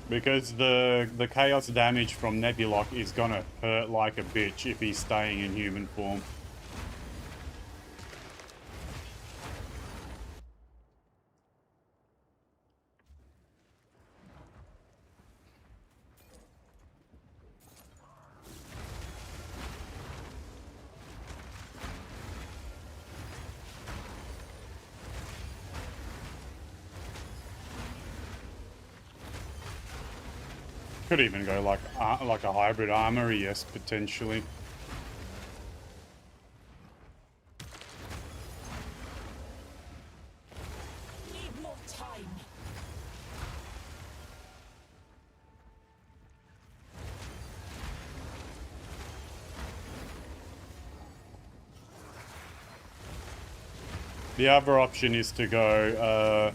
Because the chaos damage from Nebulock is gonna hurt like a bitch if he's staying in human form. Could even go like a hybrid armor, yes, potentially. need more time. The other option is to go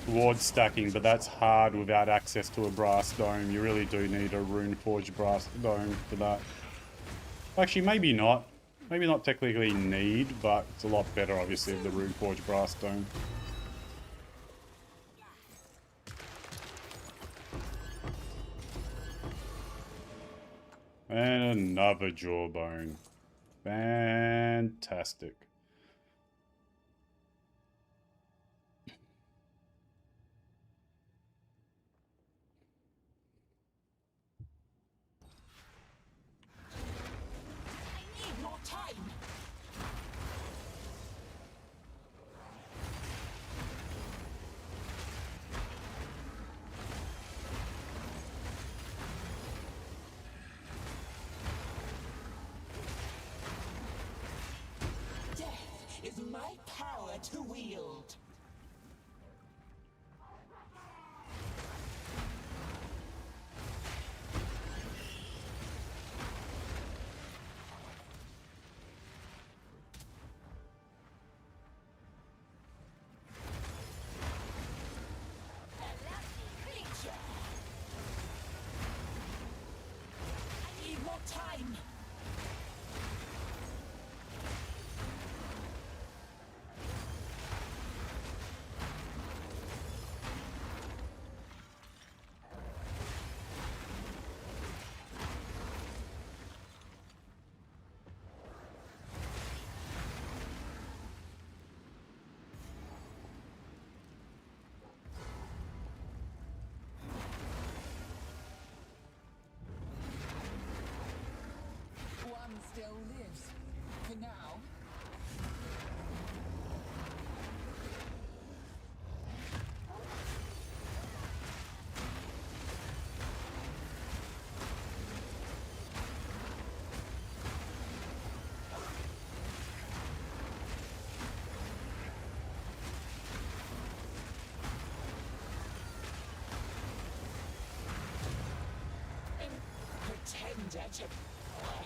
ward stacking, but that's hard without access to a brass dome. You really do need a Runeforged brass dome for that. Actually, maybe not. Maybe not technically need, but it's a lot better, obviously, with the Runeforged brass dome. And another jawbone. Fantastic. I need more time. Death is my power to wield. Creature. I need more time. One still lives. For now. Pretender to power.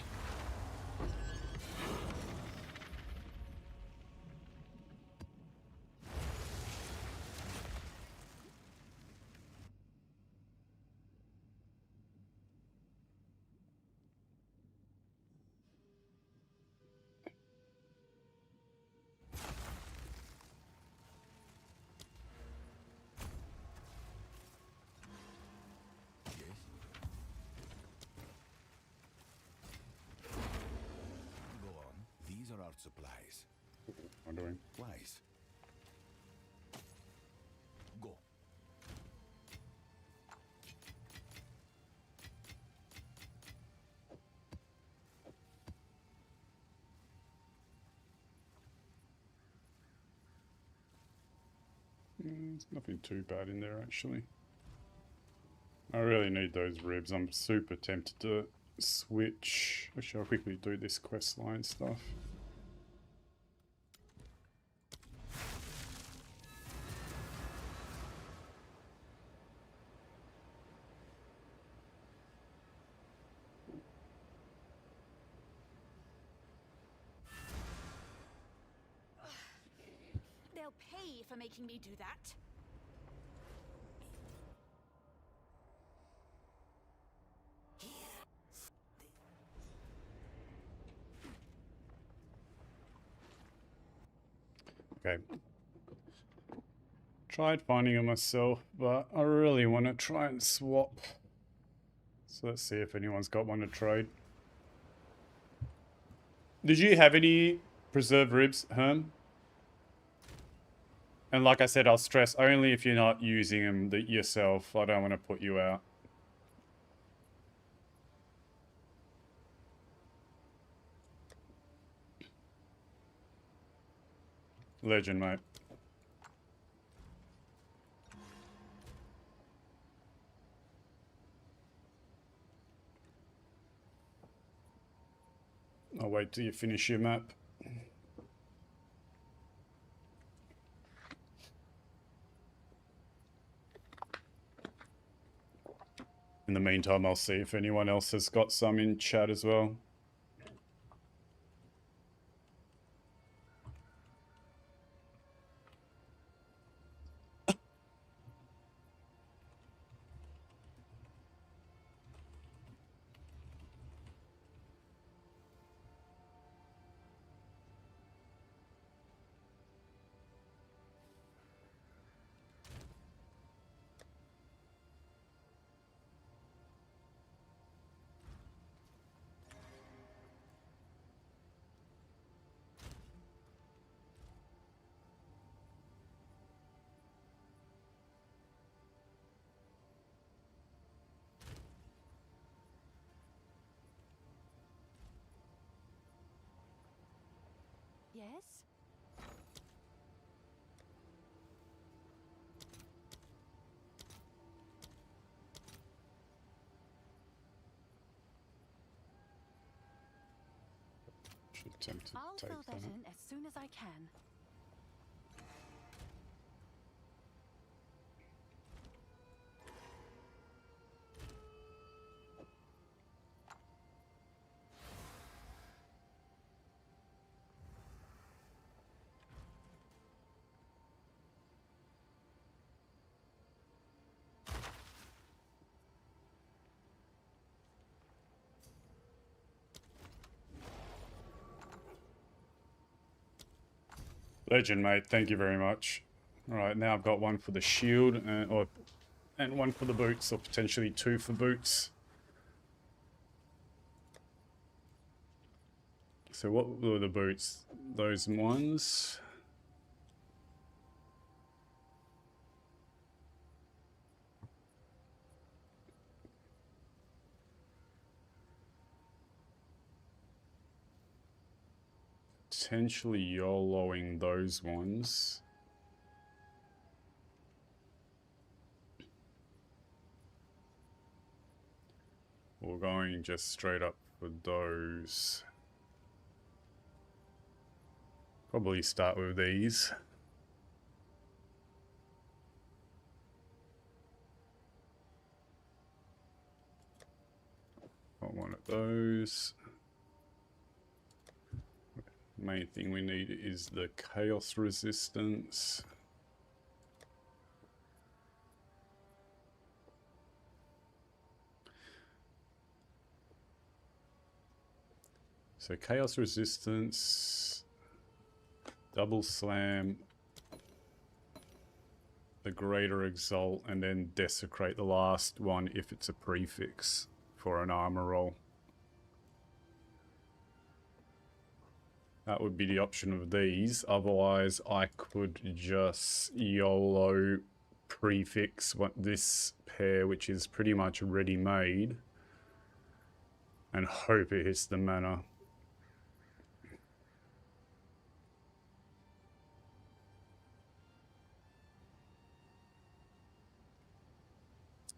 Yes? Go on. These are our supplies. What am I doing? Wise. Go. There's nothing too bad in there, actually. I really need those ribs. I'm super tempted to switch. Actually, I'll quickly do this quest line stuff. They'll pay for making me do that. Okay. Tried finding it myself, but I really want to try and swap. So let's see if anyone's got one to trade. Did you have any preserved ribs, Herm? And like I said, I'll stress only if you're not using them yourself. I don't want to put you out. Legend, mate. I'll wait till you finish your map. In the meantime, I'll see if anyone else has got some in chat as well. Yes? Should attempt to I'll take fill that that. in as soon as I can. Legend, mate. Thank you very much. All right, now I've got one for the shield and one for the boots, or potentially two for boots. So what were the boots? Those ones. Potentially YOLOing those ones. Or going just straight up for those. Probably start with these. Got one of those. Main thing we need is the chaos resistance. So chaos resistance, double slam, the greater exalt, and then desecrate the last one if it's a prefix for an armor roll. That would be the option of these. Otherwise, I could just YOLO prefix this pair, which is pretty much ready-made, and hope it hits the mana.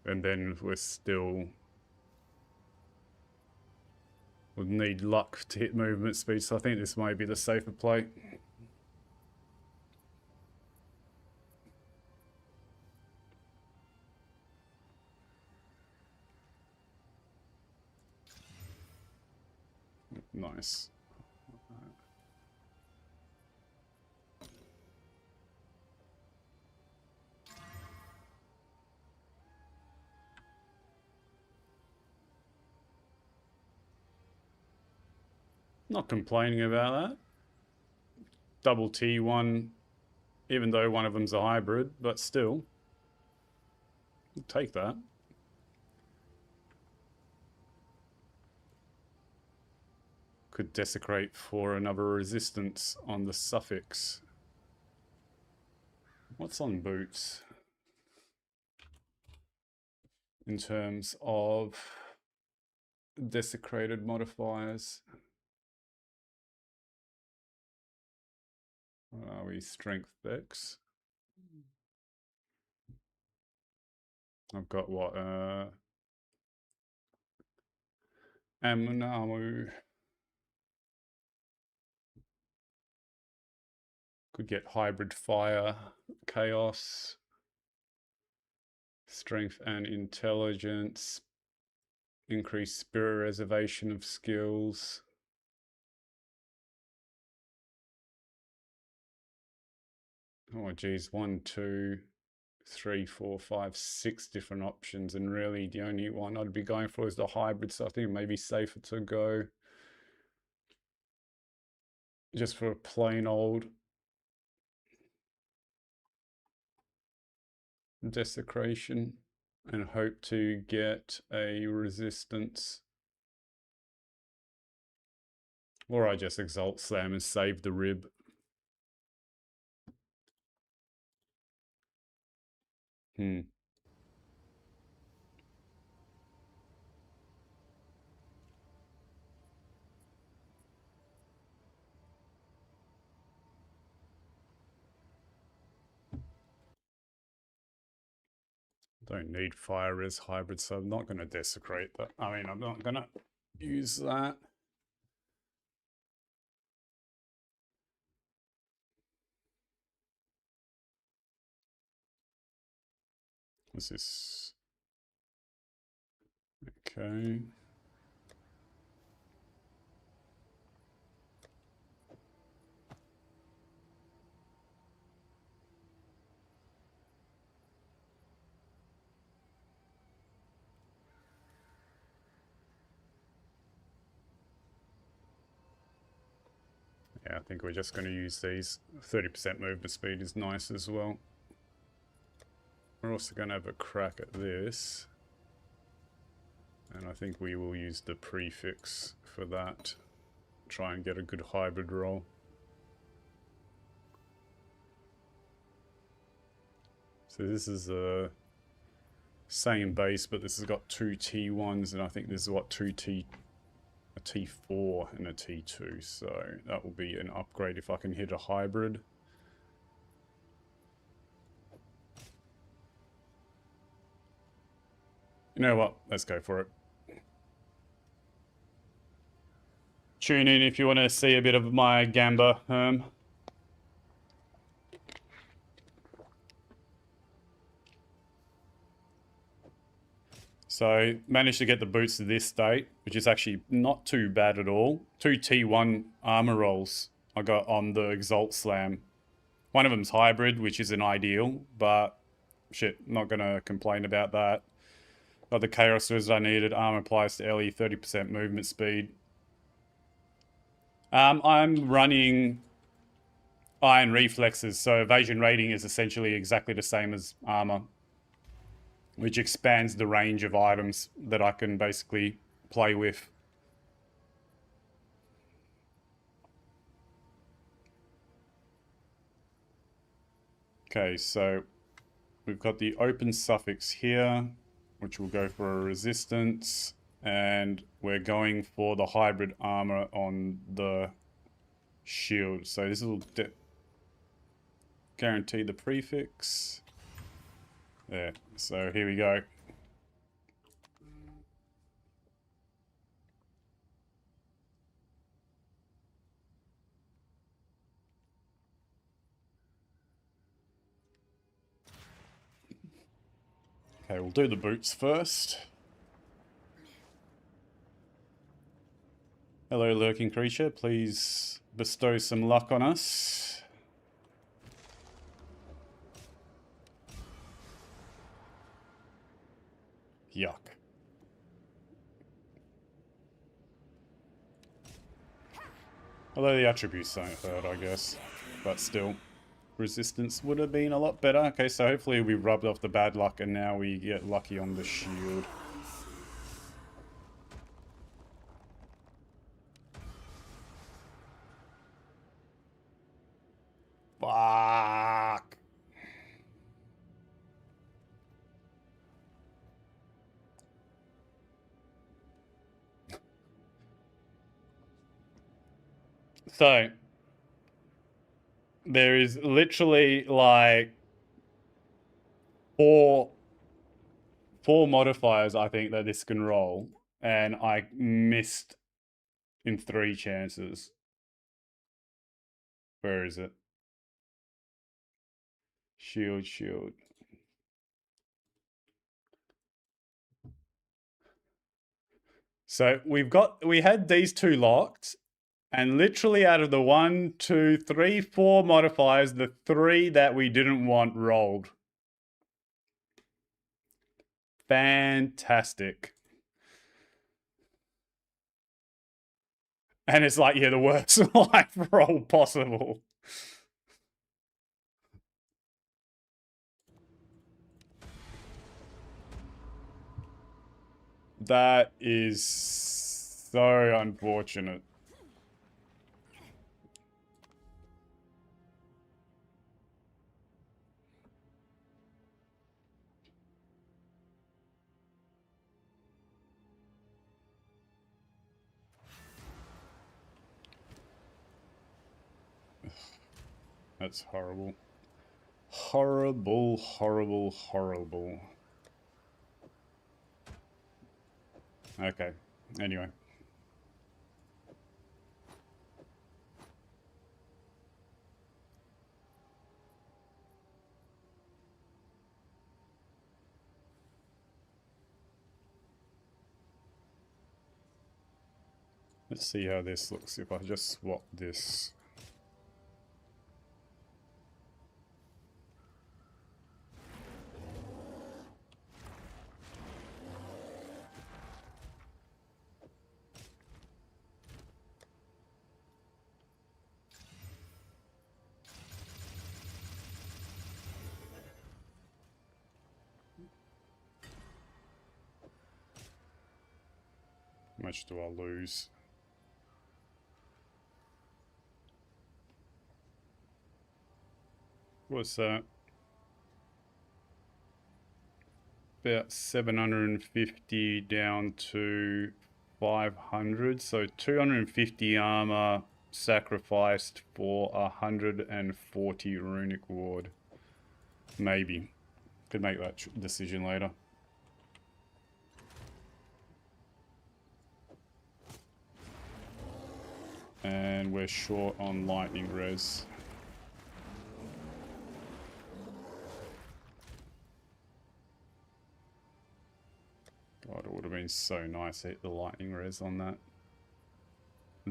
And then we're still... would need luck to hit movement speed, so I think this might be the safer play. Nice. Not complaining about that. Double T1, even though one of them's a hybrid, but still. I'll take that. Could desecrate for another resistance on the suffix. What's on boots? In terms of desecrated modifiers. What are we? Strength X. I've got what? Amunamu. Could get hybrid fire, chaos, strength and intelligence, increased spirit reservation of skills. Oh geez, 1, 2, 3, 4, 5, 6 different options, and really the only one I'd be going for is the hybrid, so I think it may be safer to go just for a plain old desecration and hope to get a resistance. Or I just exalt slam and save the rib. Don't need fire res hybrid, so I'm not going to desecrate that. I mean, I'm not going to use that. What's this? Okay. Yeah, I think we're just going to use these. 30% movement speed is nice as well. We're also going to have a crack at this. And I think we will use the prefix for that. Try and get a good hybrid roll. So this is the same base, but this has got 2 T1s, and I think this is what, a T4 and a T2. So that will be an upgrade if I can hit a hybrid. You know what? Let's go for it. Tune in if you want to see a bit of my gamba. So managed to get the boots to this state, which is actually not too bad at all. 2 T1 armor rolls I got on the Exalt Slam. One of them's hybrid, which isn't ideal, but shit, not gonna complain about that. Got the Chaos Wizard I needed. Armor applies to Ellie, 30% movement speed. I'm running Iron Reflexes, so evasion rating is essentially exactly the same as armor, which expands the range of items that I can basically play with. Okay, so we've got the open suffix here, which will go for a resistance, and we're going for the hybrid armor on the shield. So this will guarantee the prefix. There, so here we go. Okay, we'll do the boots first. Hello, lurking creature. Please bestow some luck on us. Yuck. Although the attributes don't hurt, I guess. But still, resistance would have been a lot better. Okay, so hopefully we rubbed off the bad luck and now we get lucky on the shield. Fuck. So, there is literally like four modifiers I think that this can roll, and I missed in 3 chances. Where is it? Shield, shield. So we had these 2 locked, and literally out of the 1, 2, 3, 4 modifiers, the 3 that we didn't want rolled. Fantastic. And it's like, yeah, the worst life roll possible. That is so unfortunate. That's horrible. Horrible, horrible, horrible. Okay, anyway. Let's see how this looks if I just swap this. How much do I lose? What's that? About 750 down to 500. So 250 armor sacrificed for 140 runic ward. Maybe. Could make that decision later. And we're short on lightning res. God, it would have been so nice to hit the lightning res on that.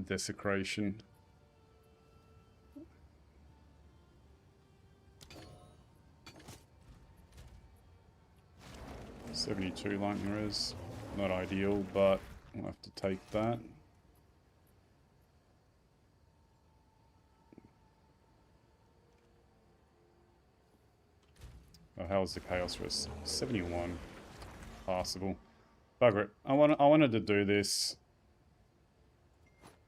Desecration. $72 lightning res. Not ideal, but we'll have to take that. Oh, how's the chaos res? 71. Passable. Bugger it. I wanted to do this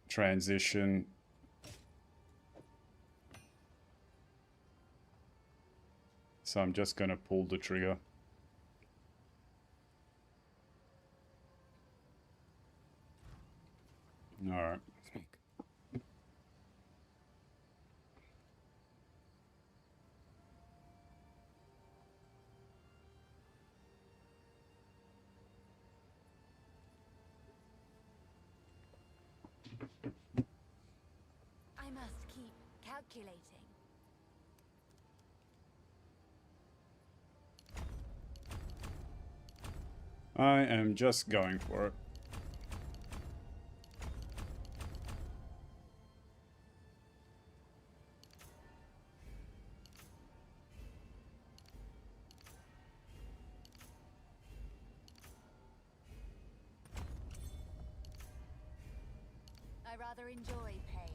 transition. So I'm just going to pull the trigger. Alright. I must keep calculating. I am just going for it. I rather enjoy pain.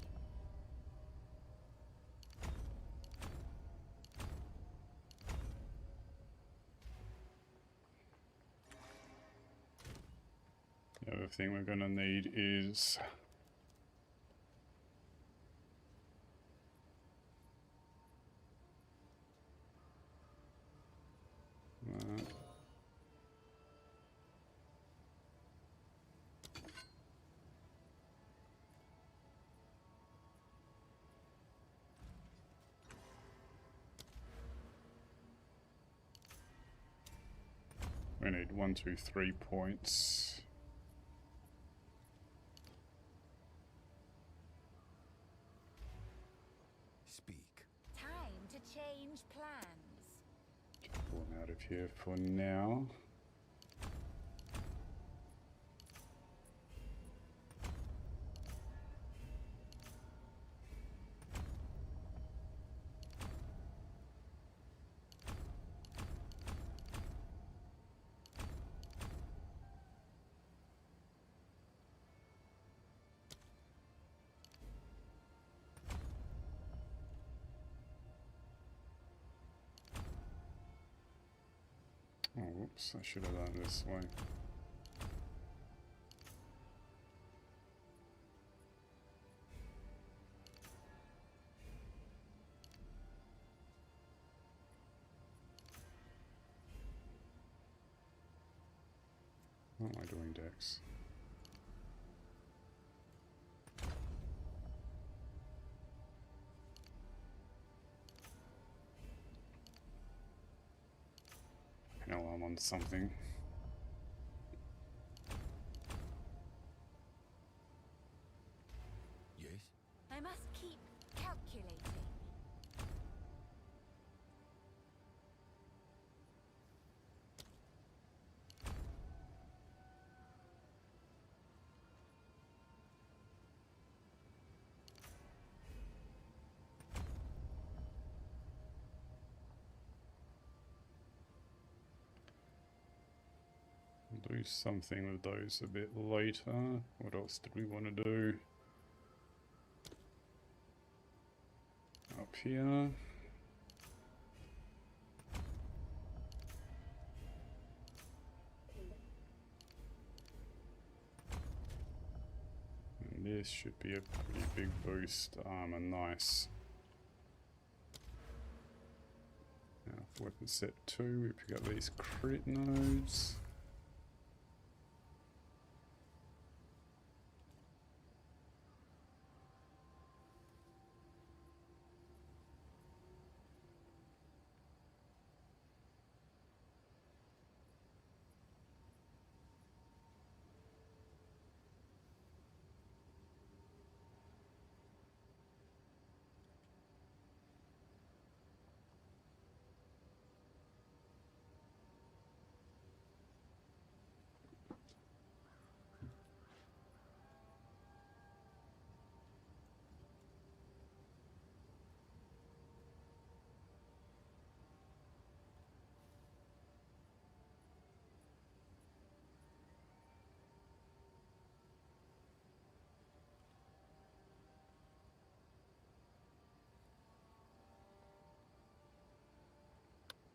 other thing we're going to need is that. We need 1, 2, 3 points. Speak. Time to change plans. Pull him out of here for now. Oh, whoops, I should have done it this way. What am I doing, Dex? Hell, I'm on something. Yes? I must keep calculating. We'll do something with those a bit later. What else did we want to do? Up here. And this should be a pretty big boost to armor, nice. Now for weapon set 2, we pick up these crit nodes.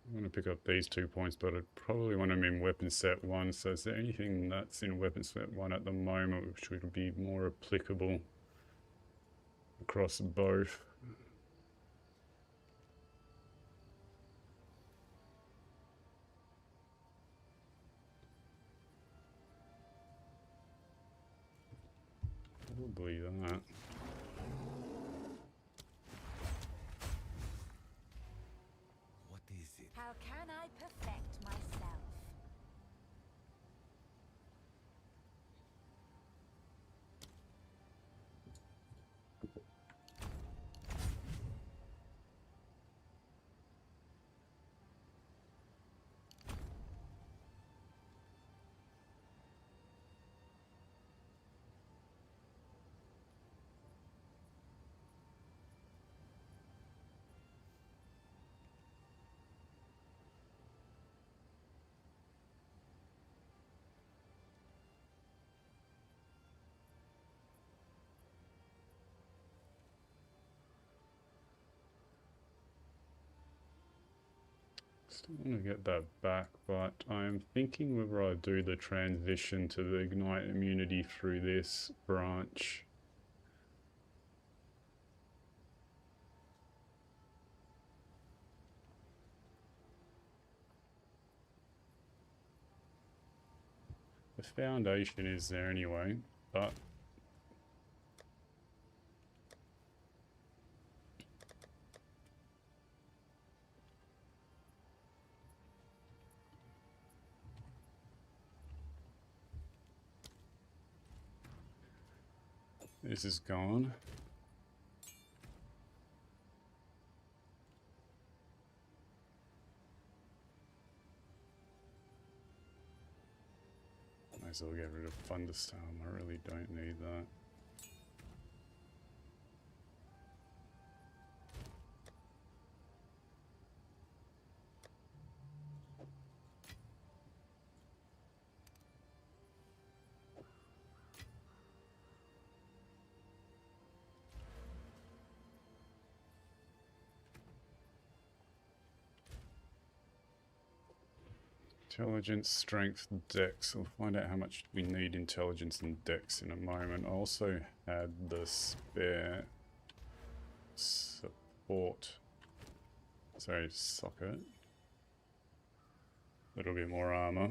I'm going to pick up these 2 points, but I'd probably want them in weapon set 1. So is there anything that's in weapon set 1 at the moment which would be more applicable across both? Probably that. What is it? How can I perfect myself? Still want to get that back, but I'm thinking whether I do the transition to the ignite immunity through this branch. The foundation is there anyway, but this is gone. Might as well get rid of Thunderstorm. I really don't need that. Intelligence, strength, dex. We'll find out how much we need intelligence and dex in a moment. I also had the spare support. Sorry, socket. A little bit more armor.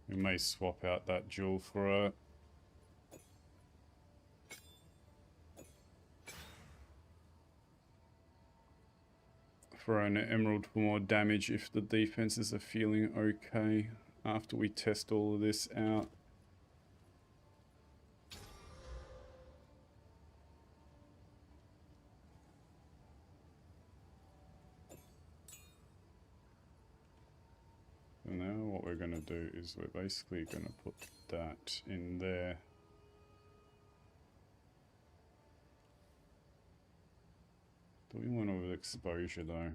We may swap out that jewel for an emerald for more damage if the defenses are feeling okay after we test all of this out. So now what we're going to do is we're basically going to put that in there. Do we want to exposure though?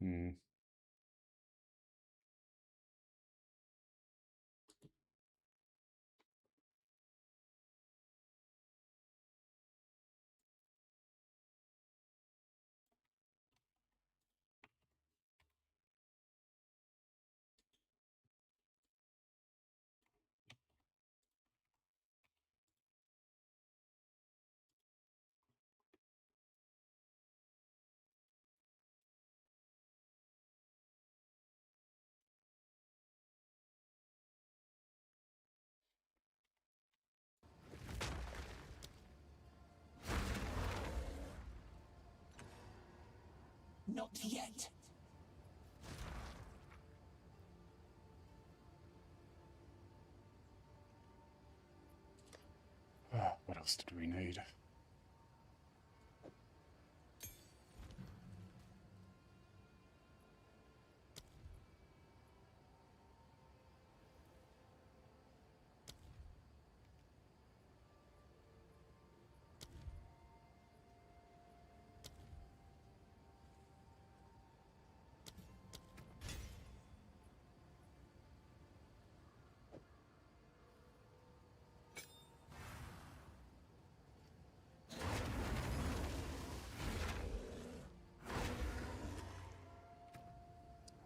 Hmm. Not yet. What else did we need?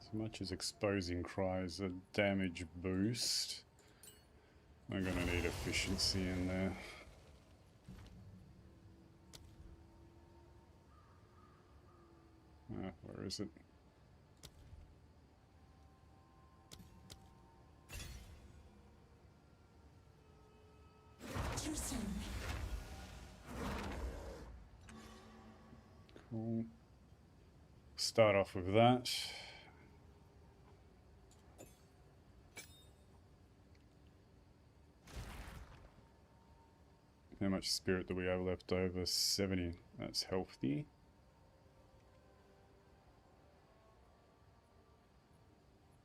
As much as exposing cries a damage boost, I'm gonna need efficiency in there. Where is it? Too soon. Cool. Start off with that. How much spirit do we have left over? 70. That's healthy.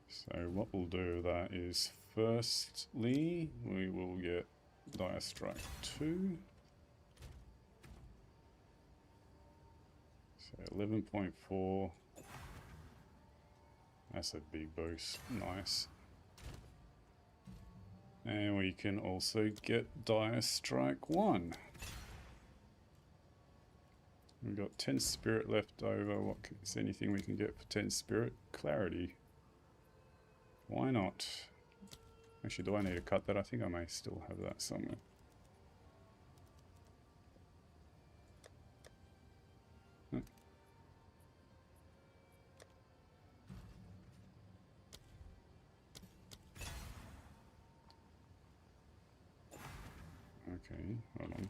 So So what we'll do with that is, firstly, we will get Dire Strike 2. So 11.4. That's a big boost. Nice. And we can also get Dire Strike 1. We've got 10 spirit left over. What is anything we can get for 10 spirit? Clarity. Why not? Actually, do I need to cut that? I think I may still have that somewhere. Huh. Okay, hold on.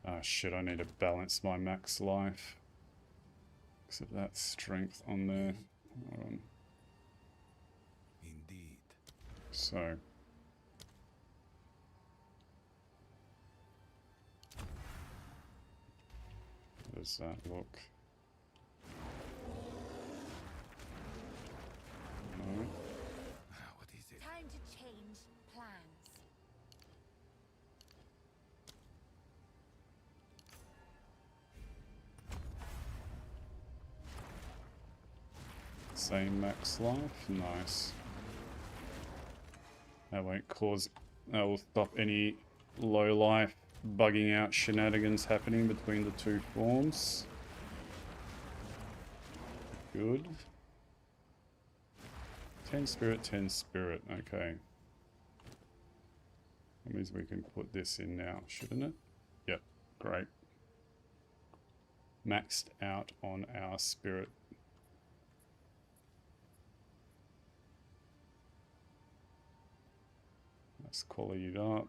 Ah, shit, I need to balance my max life. Because of that strength on there. Hold on. Indeed. So. How does that look? No. What is it? Time to change plans. Same max life, nice. That won't cause, that will stop any low life bugging out shenanigans happening between the two forms. Good. 10 spirit, 10 spirit, okay. That means we can put this in now, shouldn't it? Yep, great. Maxed out on our spirit. Let's quality it up.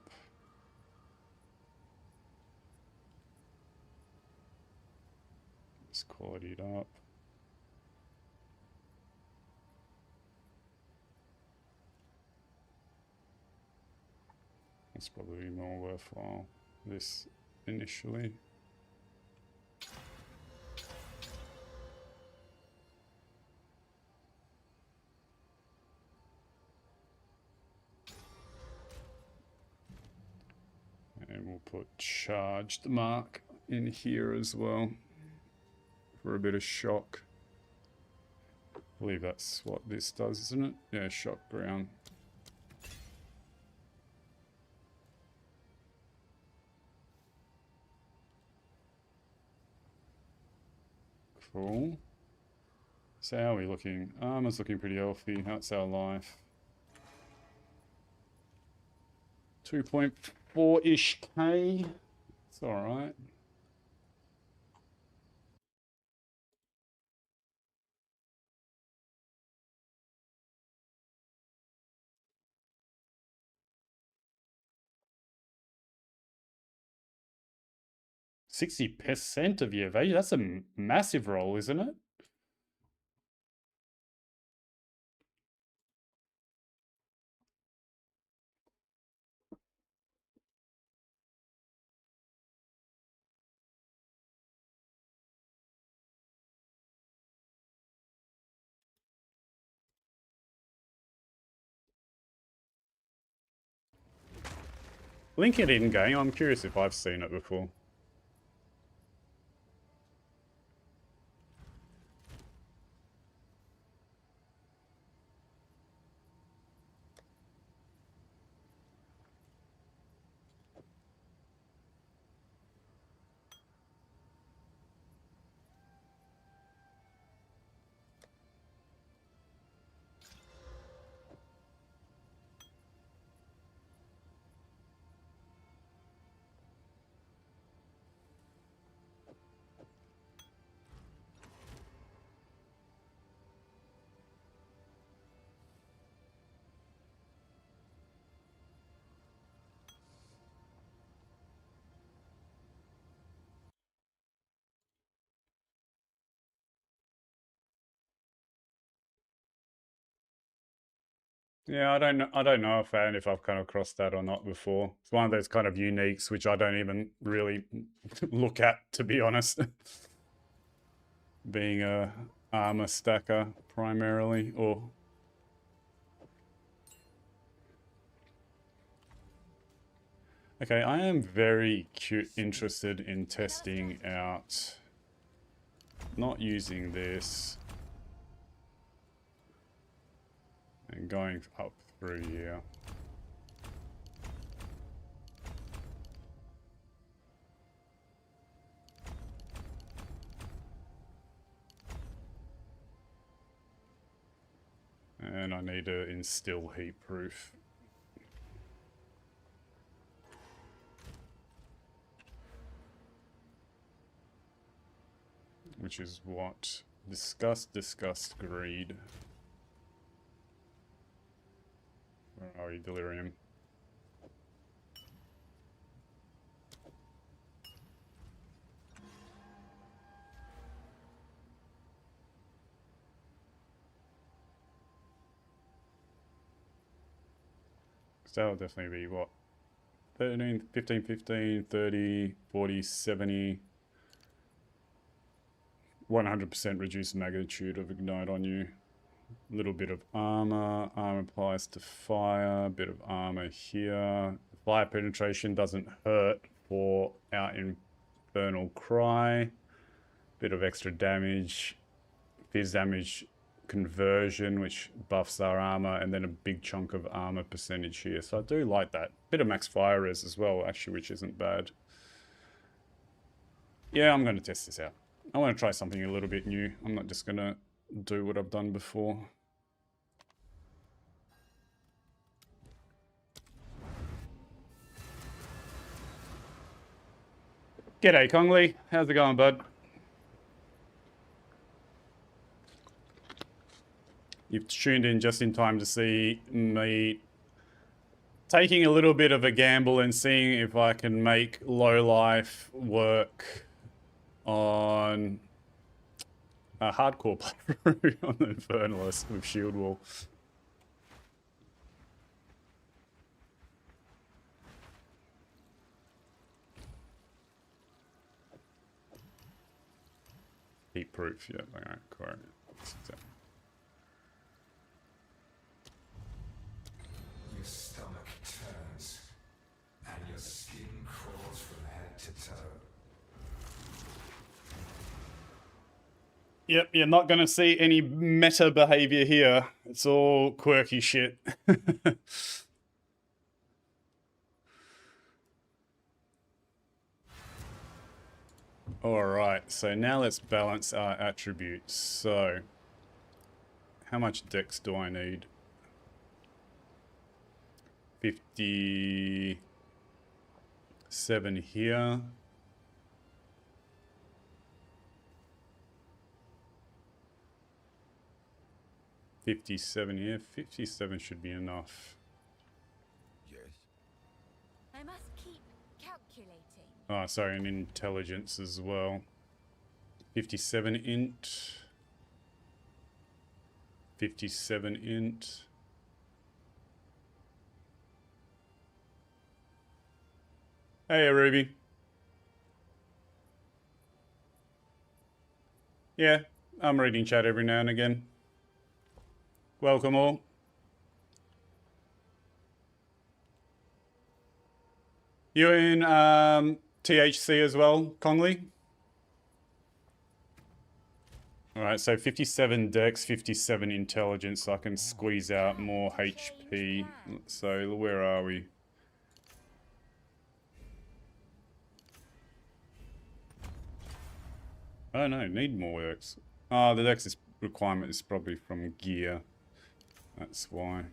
Let's quality it up. That's probably more worthwhile, this initially. And we'll put charged mark in here as well for a bit of shock. I believe that's what this does, isn't it? Yeah, shock ground. Cool. So how are we looking? Armor's looking pretty healthy. How's our life? 2.4-ish K. It's alright. %60 of your evasion. That's a massive roll, isn't it? Link it in game. I'm curious if I've seen it before. Yeah, I don't know if I've come across that or not before. It's one of those kind of uniques which I don't even really look at, to be honest. Being a armor stacker primarily, or... Okay, I am very interested in testing out, not using this, and going up through here. And I need to instill heat proof. Which is what? Disgust, greed. Where are you, delirium? So that'll definitely be what? 13, 15, 15, 30, 40, 70. 100% reduced magnitude of ignite on you. A little bit of armor. Armor applies to fire. A bit of armor here. Fire penetration doesn't hurt for our infernal cry. Bit of extra damage. Fizz damage conversion, which buffs our armor, and then a big chunk of armor percentage here. So I do like that. Bit of max fire res as well, actually, which isn't bad. Yeah, I'm going to test this out. I want to try something a little bit new. I'm not just going to do what I've done before. G'day, Congley. How's it going, bud? You've tuned in just in time to see me taking a little bit of a gamble and seeing if I can make low life work on a hardcore playthrough on the Infernalist with Shield Wall. Heat proof, yeah, alright, cool. Your stomach turns, and your skin crawls from head to toe. Yep, you're not going to see any meta behavior here. It's all quirky shit. Alright, so now let's balance our attributes. So, how much dex do I need? 57 here. Yeah, 57 should be enough. Yes. I must keep calculating. Oh, sorry, and intelligence as well. 57 int. 57 int. Hey, Ruby. Yeah, I'm reading chat every now and again. Welcome all. You in THC as well, Congley? Alright, so 57 dex, 57 intelligence, so I can squeeze out more HP. So where are we? Oh no, need more dex. Oh, the dex requirement is probably from gear. That's why.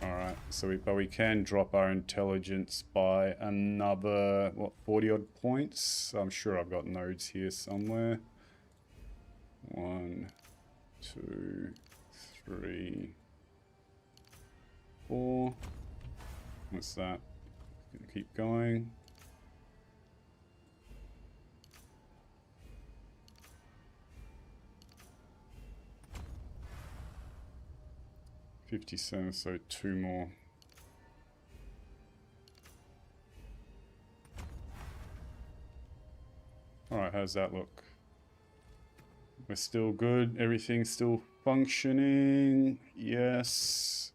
Alright, so but we can drop our intelligence by another, what, 40 odd points? I'm sure I've got nodes here somewhere. 1, 2, 3, 4. What's that? Gonna keep going. $57, so 2 more. Alright, how's that look? We're still good. Everything's still functioning. Yes.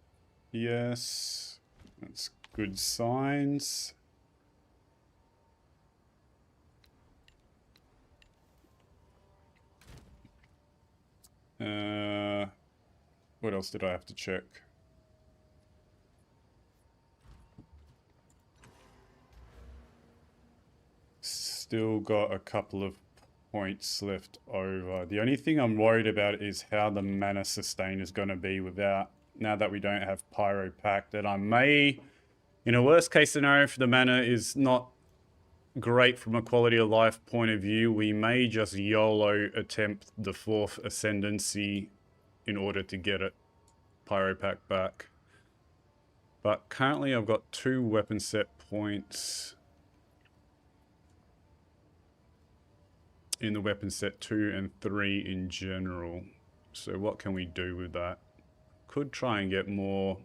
Yes. That's good signs. What else did I have to check? Still got a couple of points left over. The only thing I'm worried about is how the mana sustain is going to be without, now that we don't have Pyro Pact, that I may, in a worst case scenario, if the mana is not great from a quality of life point of view, we may just YOLO attempt the 4th Ascendancy in order to get it Pyro Pact back. But currently I've got 2 weapon set points in the weapon set 2 and 3 in general. So what can we do with that? Could try and get more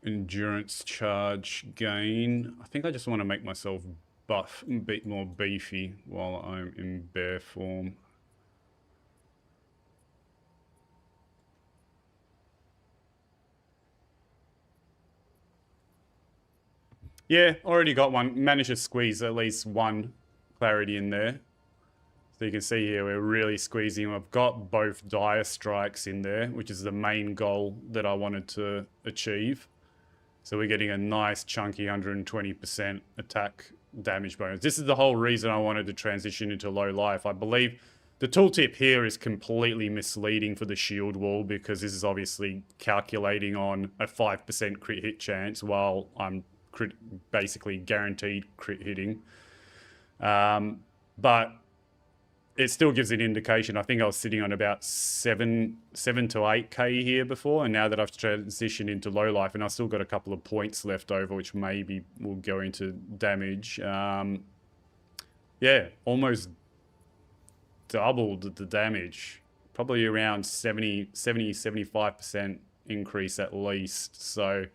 endurance charge gain. I think I just want to make myself buff, a bit more beefy while I'm in bear form. Yeah, already got one. Managed to squeeze at least one clarity in there. So you can see here we're really squeezing. I've got both dire strikes in there, which is the main goal that I wanted to achieve. So we're getting a nice chunky 120% attack damage bonus. This is the whole reason I wanted to transition into low life. I believe the tooltip here is completely misleading for the shield wall, because this is obviously calculating on a 5% crit hit chance while I'm basically guaranteed crit hitting. But it still gives an indication. I think I was sitting on about 7 to 8k here before, and now that I've transitioned into low life, and I've still got a couple of points left over, which maybe will go into damage. Yeah, almost doubled the damage. Probably around 75% increase at least. So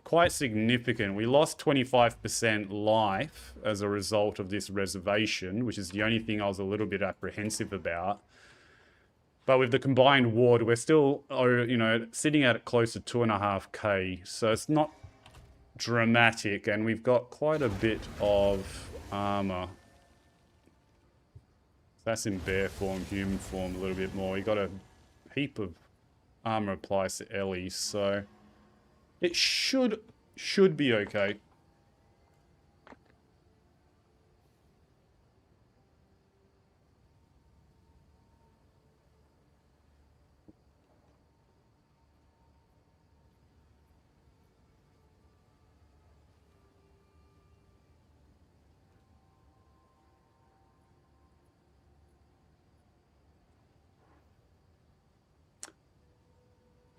quite significant. We lost 25% life as a result of this reservation, which is the only thing I was a little bit apprehensive about. But with the combined ward, we're still, you know, sitting at close to 2.5k. So it's not dramatic, and we've got quite a bit of armor. That's in bear form, human form a little bit more. You got a heap of armor applies to Ellie, so it should be okay.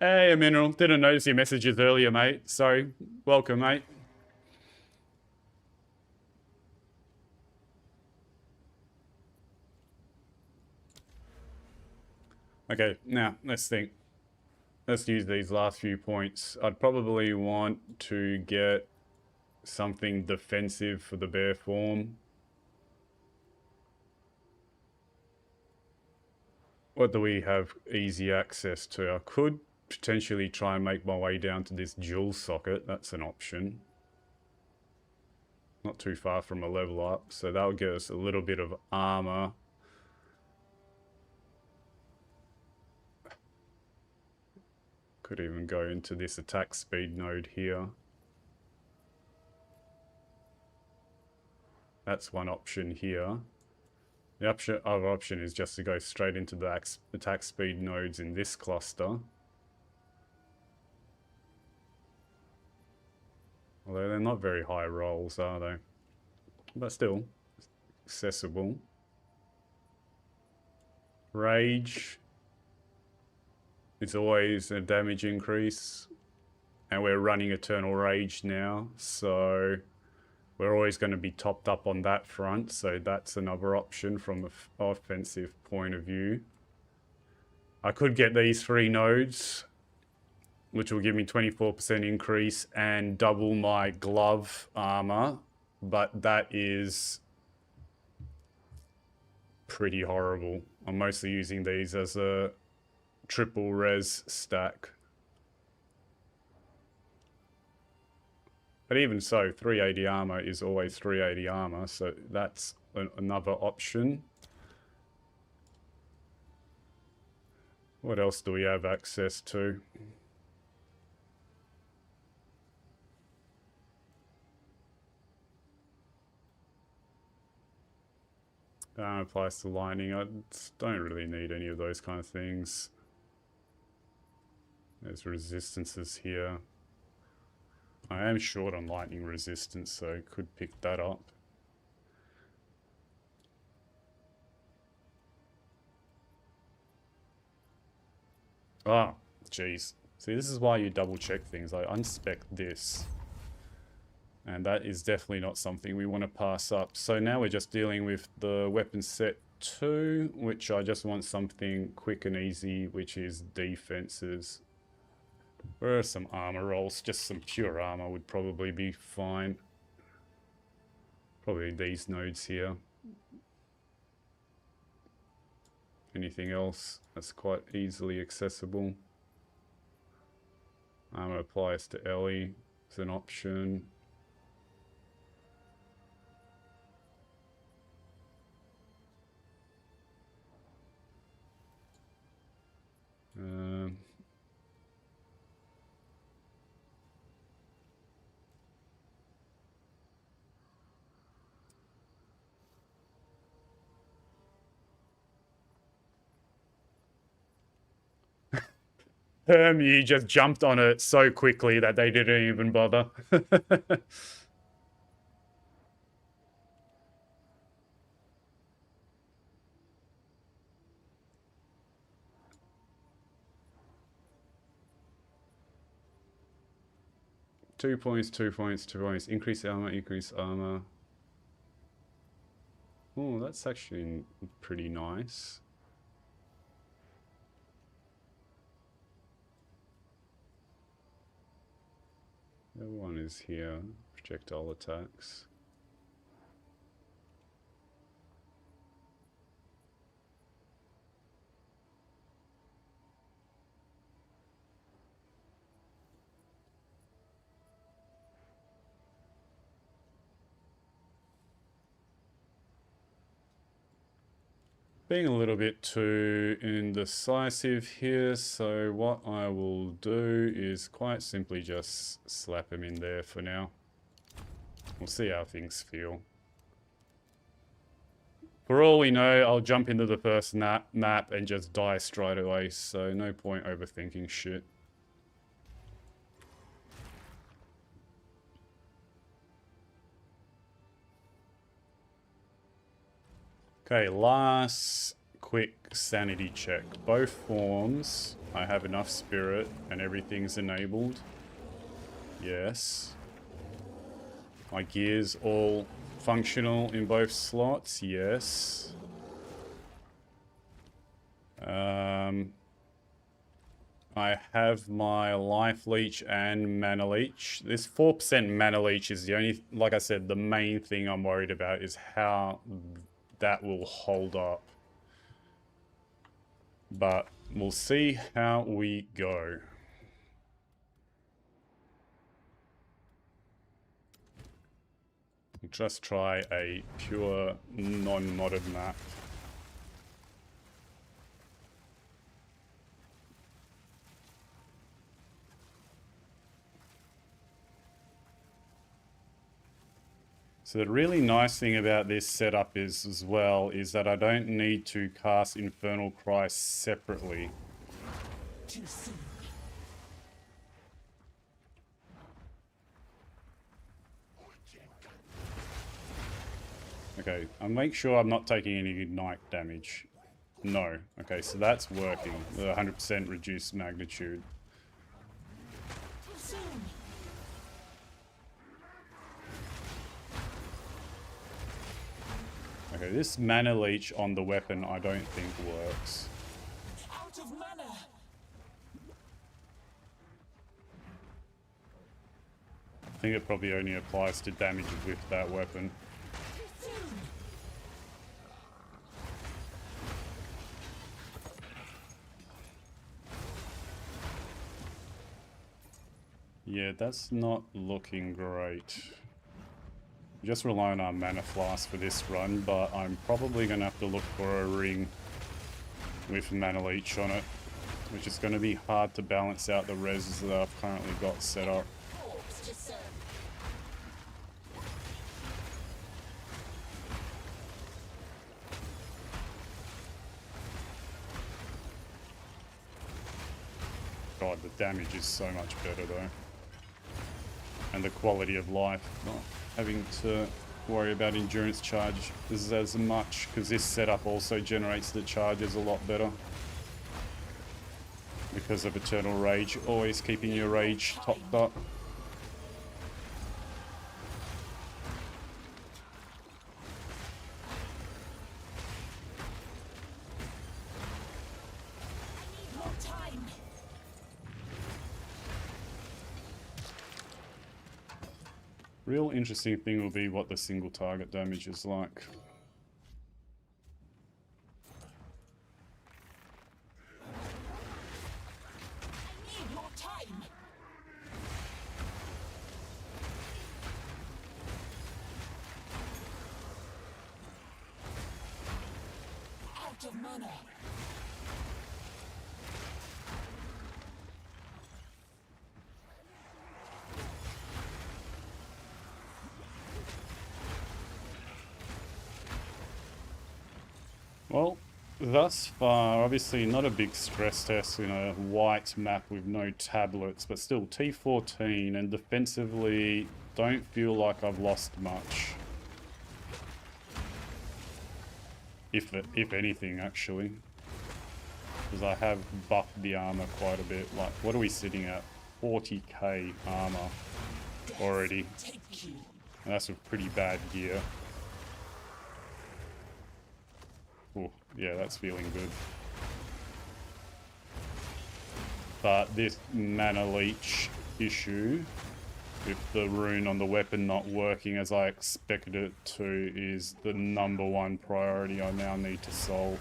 Hey, Mineral. Didn't notice your messages earlier, mate. Sorry. Welcome, mate. Okay, now, let's think. Let's use these last few points. I'd probably want to get something defensive for the bear form. What do we have easy access to? I could potentially try and make my way down to this jewel socket. That's an option. Not too far from a level up, so that'll get us a little bit of armor. Could even go into this attack speed node here. That's one option here. The other option is just to go straight into the attack speed nodes in this cluster. Although they're not very high rolls, are they? But still, accessible. Rage. It's always a damage increase. And we're running Eternal Rage now, so we're always going to be topped up on that front. So that's another option from an offensive point of view. I could get these 3 nodes, which will give me 24% increase and double my glove armor, but that is pretty horrible. I'm mostly using these as a triple res stack. But even so, 380 armor is always 380 armor, so that's another option. What else do we have access to? Applies to lightning. I don't really need any of those kind of things. There's resistances here. I am short on lightning resistance, so could pick that up. Ah, jeez. See, this is why you double check things. I unspec this. And that is definitely not something we want to pass up. So now we're just dealing with the weapon set 2, which I just want something quick and easy, which is defenses. Where are some armor rolls? Just some pure armor would probably be fine. Probably these nodes here. Anything else that's quite easily accessible? Armor applies to Ellie as an option. You just jumped on it so quickly that they didn't even bother. 2 points, 2 points, 2 points. Increase armor, increase armor. Oh, that's actually pretty nice. The other one is here. Projectile attacks. Being a little bit too indecisive here, so what I will do is quite simply just slap him in there for now. We'll see how things feel. For all we know, I'll jump into the first map and just die straight away, so no point overthinking shit. Okay, last quick sanity check. Both forms, I have enough spirit and everything's enabled. Yes. My gear's all functional in both slots. Yes. I have my life leech and mana leech. This 4% mana leech is the only, like I said, the main thing I'm worried about is how that will hold up. But we'll see how we go. Just try a pure non-modded map. So the really nice thing about this setup is as well is that I don't need to cast Infernal Cry separately. Too soon. Okay, I'll make sure I'm not taking any ignite damage. No. Okay, so that's working. The 100% reduced magnitude. Too soon. Okay, this mana leech on the weapon I don't think works. Out of mana. I think it probably only applies to damage with that weapon. Too soon. Yeah, that's not looking great. Just rely on our mana flask for this run, but I'm probably going to have to look for a ring with mana leech on it, which is going to be hard to balance out the reses that I've currently got set up. God, the damage is so much better though. And the quality of life, not having to worry about endurance charge is as much, because this setup also generates the charges a lot better. Because of Eternal Rage, always keeping your rage topped up. Real interesting thing will be what the single target damage is like. Out of mana. Well, thus far, obviously not a big stress test in a white map with no tablets, but still T13, and defensively don't feel like I've lost much. If anything, actually. Because I have buffed the armor quite a bit. Like, what are we sitting at? 40k armor already. And that's with pretty bad gear. Oh, yeah, that's feeling good. But this mana leech issue, with the rune on the weapon not working as I expected it to, is the #1 priority I now need to solve.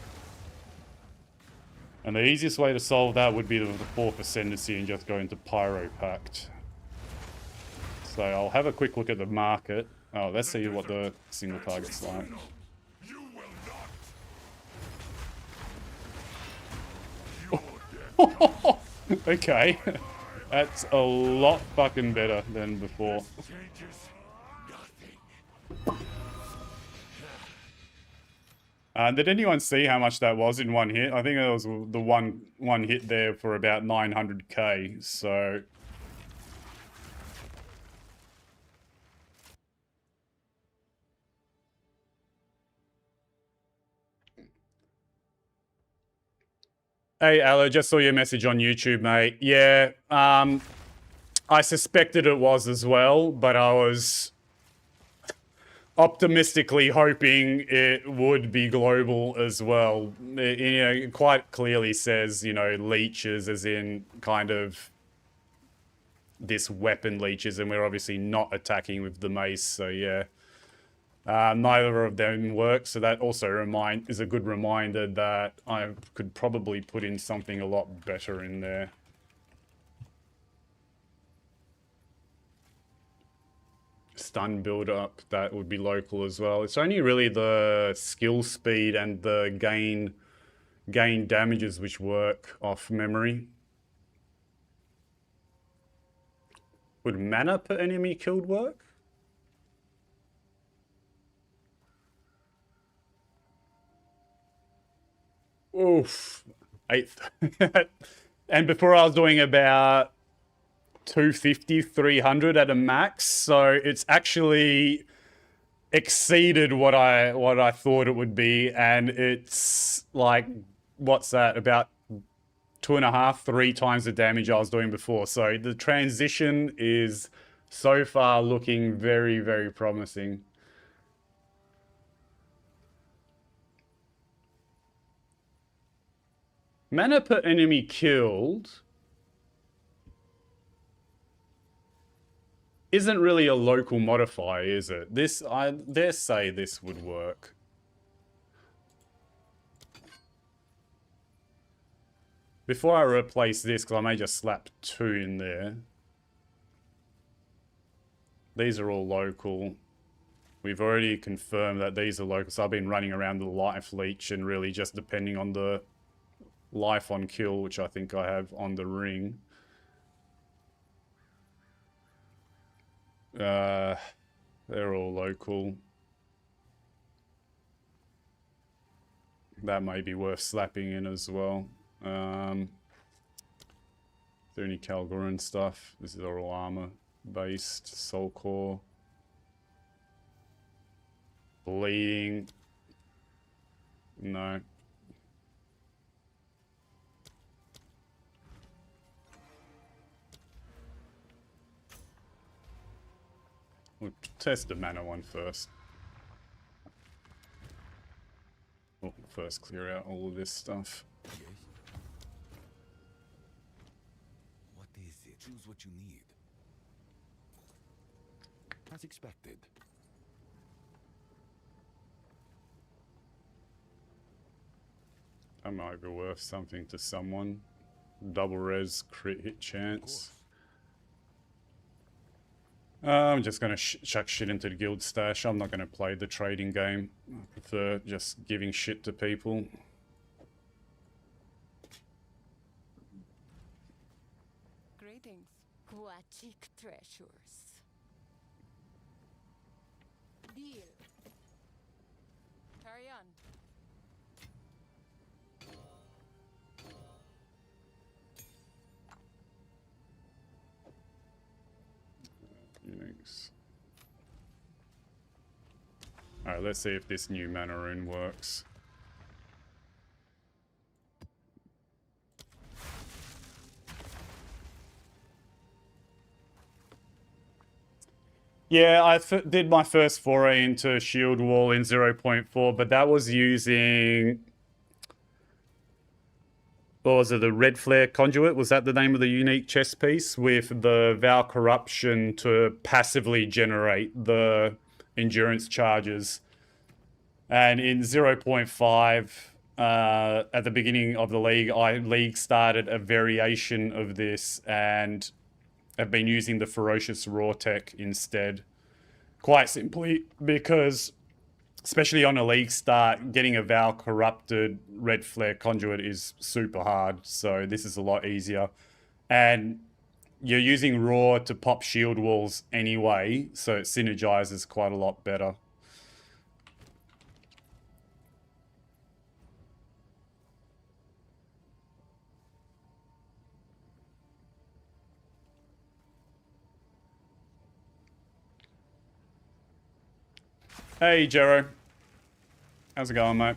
And the easiest way to solve that would be the 4th Ascendancy and just go into Pyro Pact. So I'll have a quick look at the market. Oh, let's see what the single target's like. Okay, that's a lot fucking better than before. Did anyone see how much that was in one hit? I think it was the one hit there for about 900k, so... Hey, Aloe, just saw your message on YouTube, mate. Yeah, I suspected it was as well, but I was optimistically hoping it would be global as well. It quite clearly says, leeches as in kind of this weapon leeches, and we're obviously not attacking with the mace, so yeah. Neither of them work, so that also is a good reminder that I could probably put in something a lot better in there. Stun build up, that would be local as well. It's only really the skill speed and the gain damages which work off memory. Would mana per enemy killed work? Oof. 8th. And before I was doing about 250, 300 at a max, so it's actually exceeded what I thought it would be, and it's like, what's that, about 2.5, 3 times the damage I was doing before. So the transition is so far looking very, very promising. Mana per enemy killed isn't really a local modifier, is it? This, I dare say this would work. Before I replace this, because I may just slap 2 in there. These are all local. We've already confirmed that these are local, so I've been running around the life leech and really just depending on the life on kill, which I think I have on the ring. They're all local. That may be worth slapping in as well. Is there any Kalgoran stuff? This is all armor based. Soul core. Bleeding. No. We'll test the mana one first. We'll first clear out all of this stuff. Yes. What is it? Choose what you need. As expected. That might be worth something to someone. Double res crit hit chance. I'm just going to chuck shit into the guild stash. I'm not going to play the trading game. I prefer just giving shit to people. Greetings, Quachik treasures. Deal. Carry on. Unix. Alright, let's see if this new mana rune works. Yeah, I did my first foray into Shield Wall in 0.4, but that was using... What was it, the Red Flare Conduit? Was that the name of the unique chess piece? With the Vow Corruption to passively generate the endurance charges. And in 0.5, at the beginning of the league, I started a variation of this and have been using the Ferocious Raw tech instead. Quite simply because, especially on a league start, getting a Vow Corrupted Red Flare Conduit is super hard. So this is a lot easier. And you're using Raw to pop shield walls anyway, so it synergizes quite a lot better. Hey, Jero. How's it going, mate?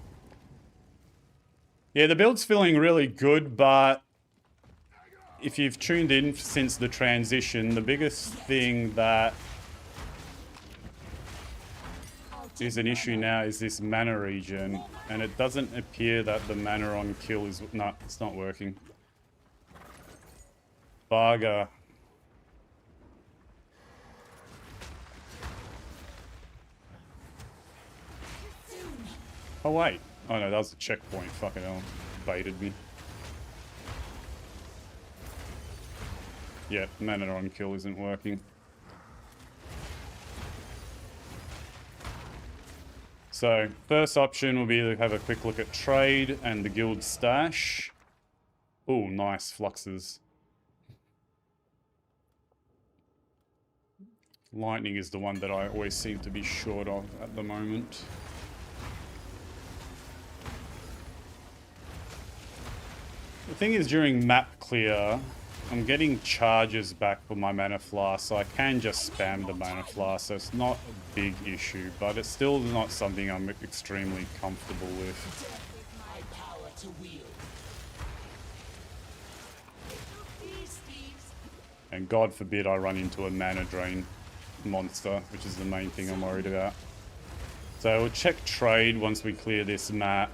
Yeah, the build's feeling really good, but if you've tuned in since the transition, the biggest thing that is an issue now is this mana regen, and it doesn't appear that the mana on kill is... No, it's not working. Bugger. Oh, wait. Oh, no, that was a checkpoint. Fucking hell. Baited me. Yeah, mana on kill isn't working. So, first option will be to have a quick look at trade and the guild stash. Oh, nice fluxes. Lightning is the one that I always seem to be short of at the moment. The thing is, during map clear, I'm getting charges back for my mana flask, so I can just spam the mana flask, so it's not a big issue, but it's still not something I'm extremely comfortable with. And God forbid I run into a mana drain monster, which is the main thing I'm worried about. So we'll check trade once we clear this map,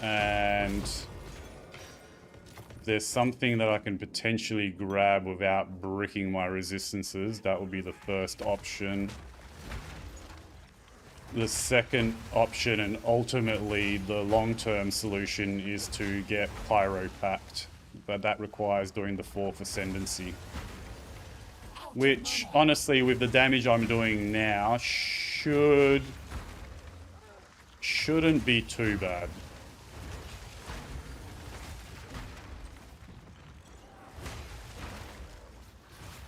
and if there's something that I can potentially grab without bricking my resistances, that will be the first option. The second option, and ultimately the long-term solution, is to get Pyro packed, but that requires doing the 4th Ascendancy. Our which honestly with the damage I'm doing now shouldn't be too bad.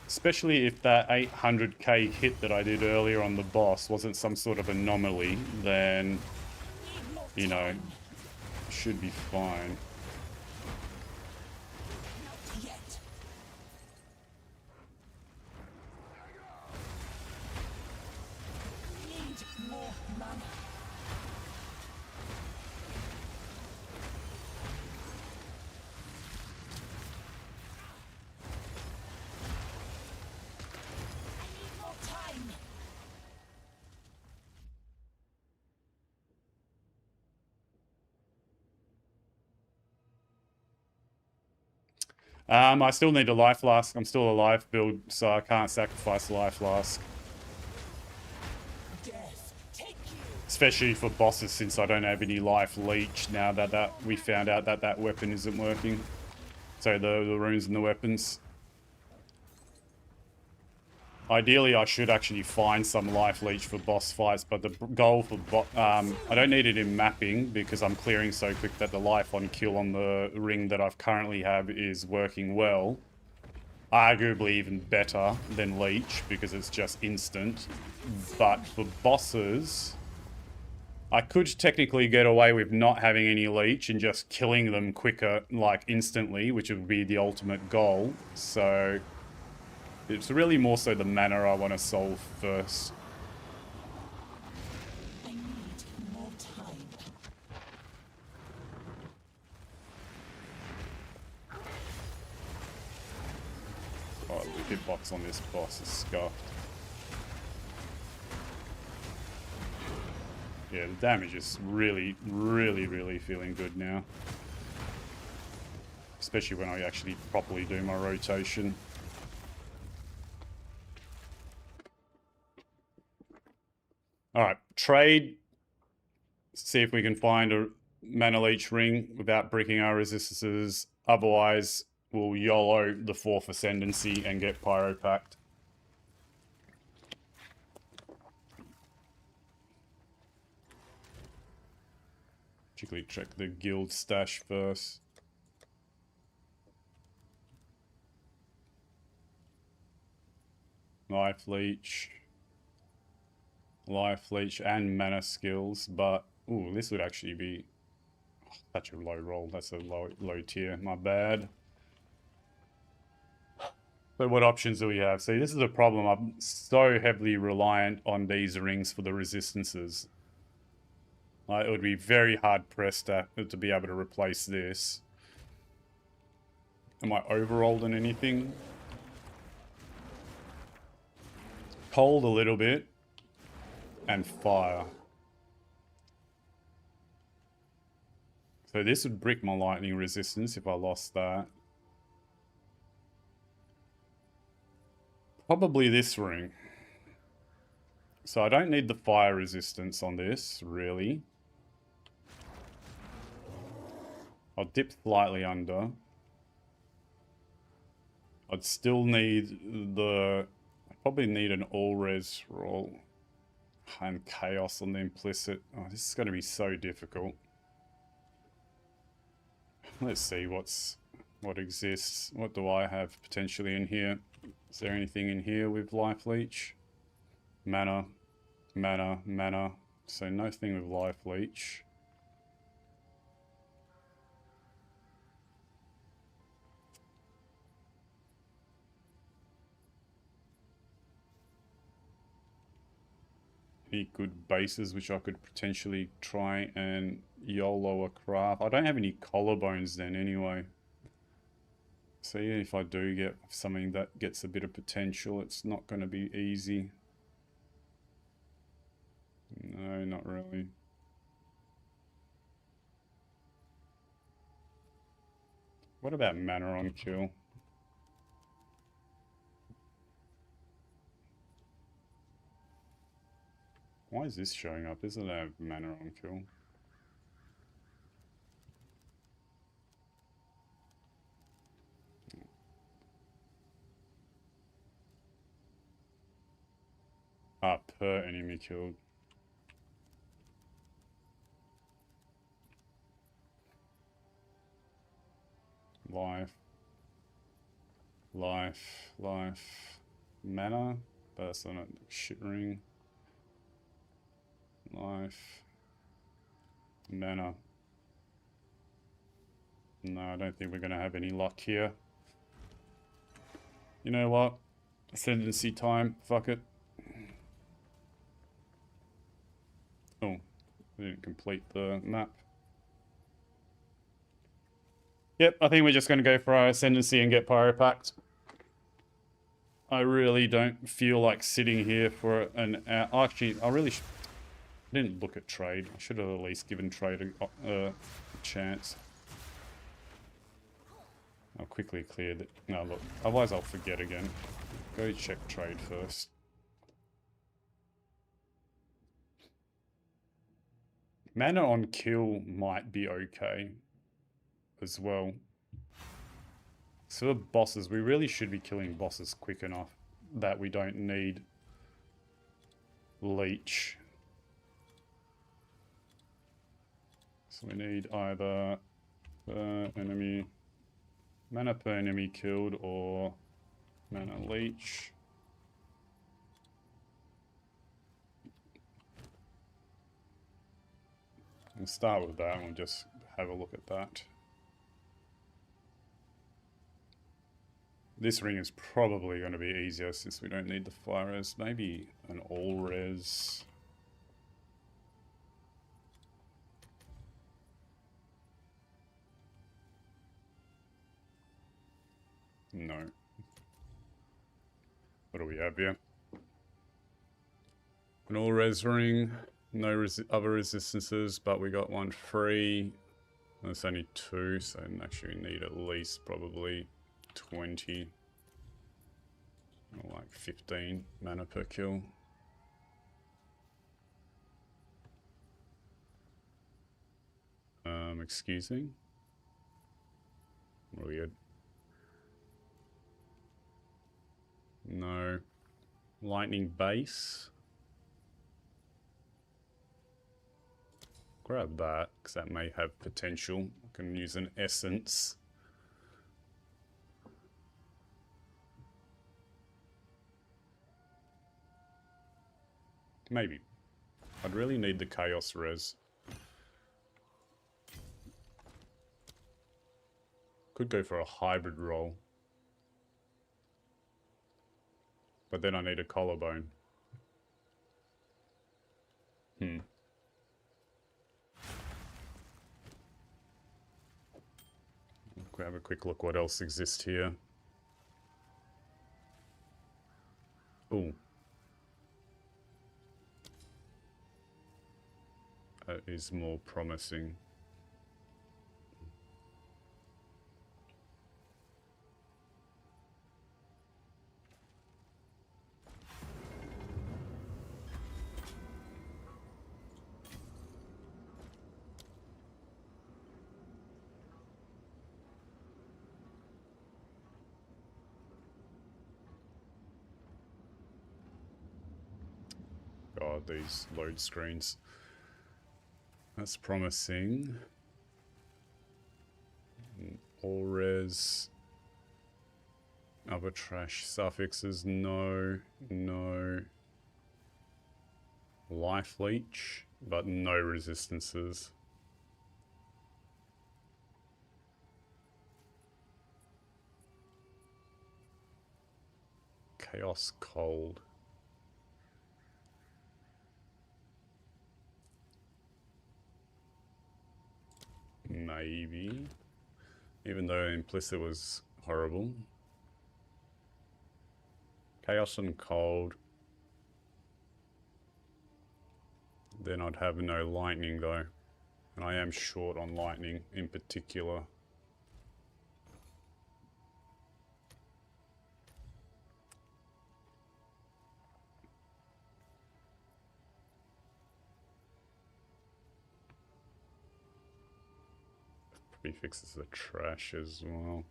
Especially if that 800k hit that I did earlier on the boss wasn't some sort of anomaly, then, you know, should be fine. Yet. Need more mana. I need more time. I still need a life flask. I'm still a life build, so I can't sacrifice a life flask. Death, take you. Especially for bosses, since I don't have any life leech now that we found out that that weapon isn't working. So the runes and the weapons. Ideally, I should actually find some life leech for boss fights, but the goal for I don't need it in mapping because I'm clearing so quick that the life on kill on the ring that I've currently have is working well. Arguably even better than leech because it's just instant. But for bosses, I could technically get away with not having any leech and just killing them quicker, like instantly, which would be the ultimate goal. So it's really more so the mana I want to solve first. I need more time. Oh, the hitbox on this boss is scuffed. Yeah, the damage is really, really, really feeling good now. Especially when I actually properly do my rotation. Alright, trade. See if we can find a mana leech ring without breaking our resistances. Otherwise, we'll YOLO the 4th Ascendancy and get Pyro Pact. Particularly check the guild stash first. Life leech. Life leech and mana skills, but ooh, this would actually be such a low roll. That's a low tier. My bad. But what options do we have? See, this is a problem. I'm so heavily reliant on these rings for the resistances. It would be very hard pressed to be able to replace this. Am I overrolled in anything? Cold a little bit. And fire. So this would brick my lightning resistance if I lost that. Probably this ring. So I don't need the fire resistance on this, really. I'll dip slightly under. I'd still need the... I probably need an all-res roll. And chaos on the implicit. Oh, this is going to be so difficult. Let's see what exists. What do I have potentially in here? Is there anything in here with life leech? Mana, mana, mana. So nothing with life leech. Any good bases which I could potentially try and YOLO a craft. I don't have any collarbones then anyway. So yeah, if I do get something that gets a bit of potential, it's not going to be easy. No, not really. What about mana on kill? Why is this showing up? Doesn't it have mana on kill? per enemy killed. Life. Life. Life. Mana. That's on a shit ring. Life. Mana. No, I don't think we're going to have any luck here. You know what? Ascendancy time. Fuck it. Oh, I didn't complete the map. Yep, I think we're just going to go for our Ascendancy and get Pyropact. I really don't feel like sitting here for an hour. Actually, I really didn't look at trade. I should have at least given trade a chance. I'll quickly clear that. No, look. Otherwise, I'll forget again. Go check trade first. Mana on kill might be okay as well. So the bosses, we really should be killing bosses quick enough that we don't need leech. So we need either enemy mana per enemy killed or mana leech. We'll start with that and we'll just have a look at that. This ring is probably going to be easier since we don't need the fire res. Maybe an all res. No. What do we have here? An all res ring. No other resistances, but we got one free. There's only 2, so actually we need at least probably 20 or like 15 mana per kill. Excuse me. Weird. No. Lightning base. Grab that, because that may have potential. I can use an essence. Maybe. I'd really need the chaos res. Could go for a hybrid roll. But then I need a collarbone. Have a quick look what else exists here. Ooh. That is more promising. God, these load screens. That's promising. All res. Other trash suffixes. No. No. Life leech, but no resistances. Chaos cold. Maybe. Even though implicit was horrible. Chaos and cold. Then I'd have no lightning though. And I am short on lightning in particular. Prefixes the trash as well.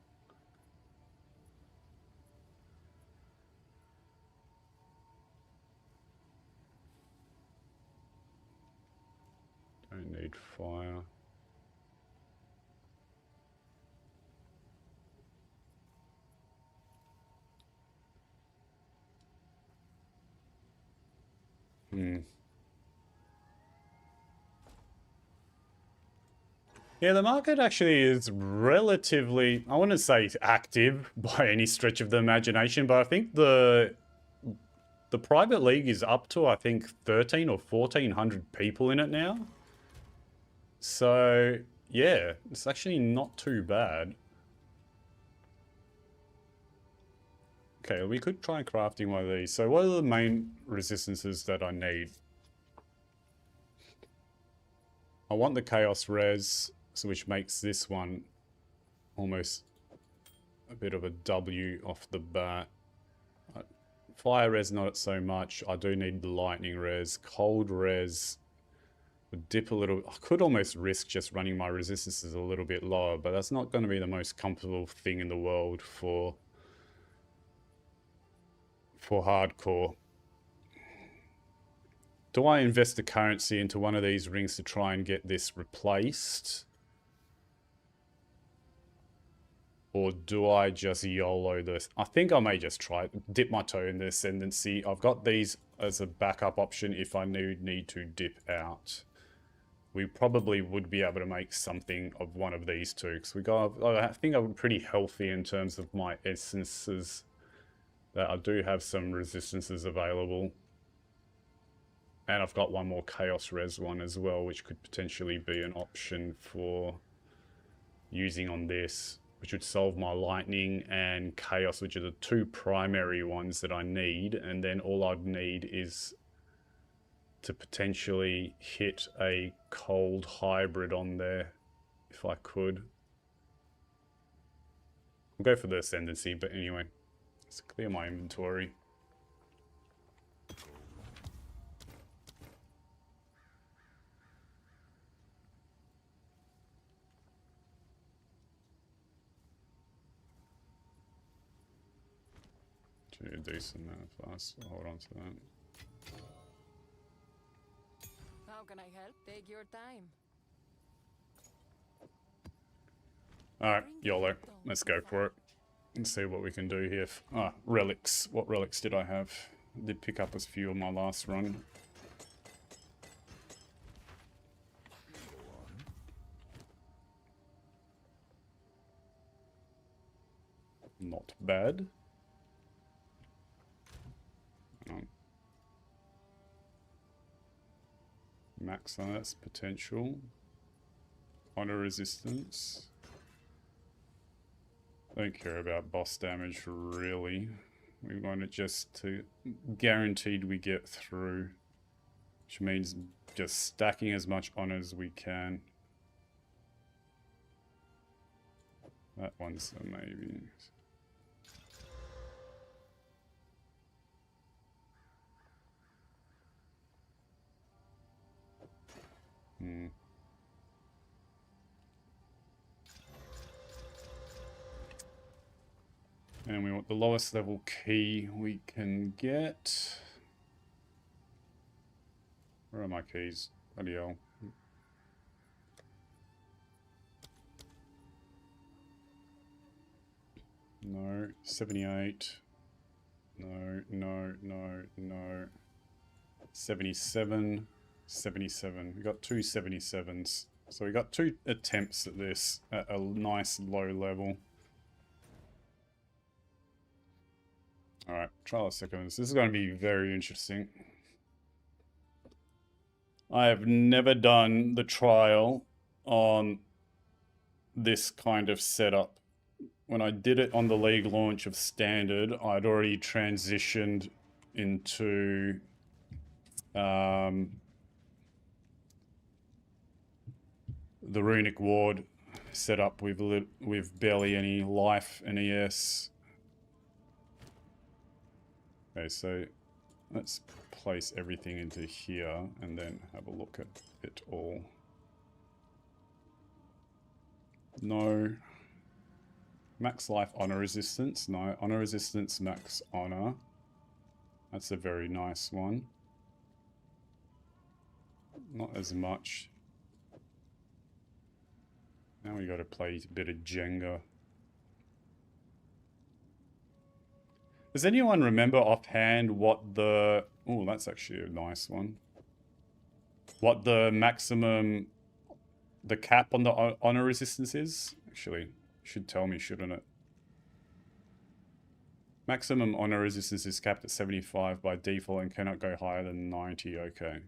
Yeah, the market actually is relatively, I wouldn't say active by any stretch of the imagination, but I think the private league is up to, I think, 13 or 1400 people in it now. So, yeah, it's actually not too bad. Okay, we could try crafting one of these. So what are the main resistances that I need? I want the Chaos Res, so which makes this one almost a bit of a W off the bat. Fire Res, not so much. I do need the Lightning Res. Cold Res would dip a little. I could almost risk just running my resistances a little bit lower, but that's not going to be the most comfortable thing in the world for hardcore. Do I invest the currency into one of these rings to try and get this replaced? Or do I just YOLO this? I think I may just try it, dip my toe in the Ascendancy. I've got these as a backup option if I need to dip out. We probably would be able to make something of one of these two. Because I think I'm pretty healthy in terms of my essences. That I do have some resistances available. And I've got one more Chaos Res one as well, which could potentially be an option for using on this, which would solve my Lightning and Chaos, which are the two primary ones that I need. And then all I'd need is to potentially hit a cold hybrid on there, if I could. I'll go for the Ascendancy, but anyway, let's clear my inventory. A decent amount of fast. Hold on to that. How can I help? Take your time. Alright, YOLO. Let's go for it. And see what we can do here. Relics. What relics did I have? I did pick up a few on my last run. Not bad. Max on its potential. Honor resistance. Don't care about boss damage really. We want it just to guaranteed we get through. Which means just stacking as much honor as we can. That one's a maybe. And we want the lowest level key we can get. Where are my keys? Bloody hell. No, 78. No. 77. 77. We got two 77s. So we got two attempts at this at a nice low level. Alright, trial of seconds. This is going to be very interesting. I have never done the trial on this kind of setup. When I did it on the league launch of Standard, I'd already transitioned into the Runic Ward setup with barely any life and ES. Okay, so let's place everything into here and then have a look at it all. No. Max life honor resistance. No. Honor resistance, max honor. That's a very nice one. Not as much. Now we got to play a bit of Jenga. Does anyone remember offhand what the... Oh, that's actually a nice one. What the maximum... The cap on the honor resistance is? Actually, should tell me, shouldn't it? Maximum honor resistance is capped at 75 by default and cannot go higher than 90. Okay.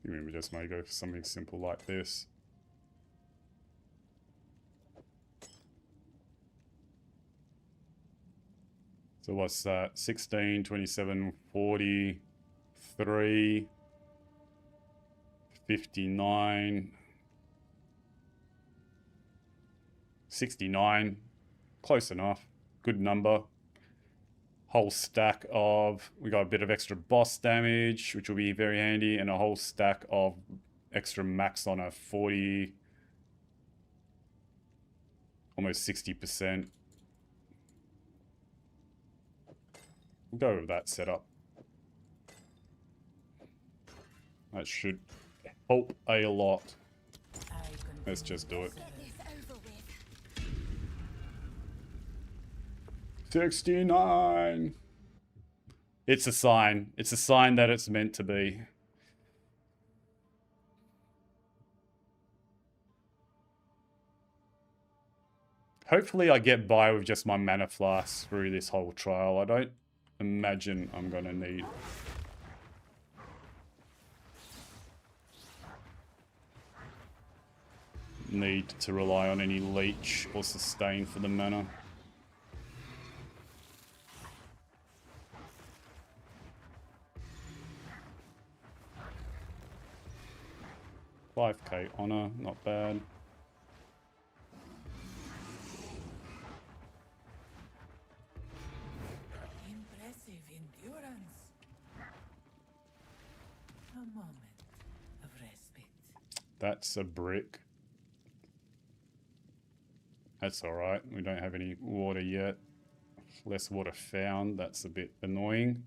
We just may go for something simple like this. So what's that? 16, 27, 40, 3, 59, 69. Close enough. Good number. Whole stack of... We got a bit of extra boss damage, which will be very handy, and a whole stack of extra max on a 40... Almost 60%. We'll go with that setup. That should help a lot. Let's just do it. 69! It's a sign. It's a sign that it's meant to be. Hopefully I get by with just my mana flask through this whole trial. I don't imagine I'm gonna need to rely on any leech or sustain for the mana. $5k honor, not bad. Impressive endurance. A moment of respite. That's a brick. That's alright. We don't have any water yet. Less water found. That's a bit annoying.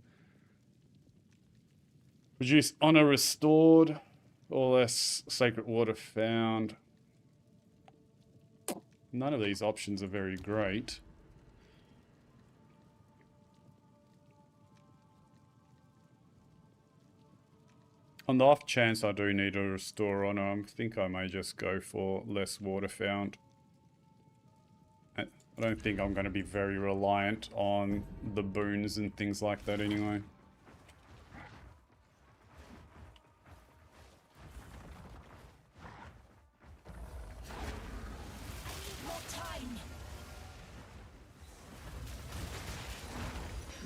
Reduce honor restored. Or less sacred water found. None of these options are very great. On the off chance I do need to restore honor, I think I may just go for less water found. I don't think I'm going to be very reliant on the boons and things like that anyway.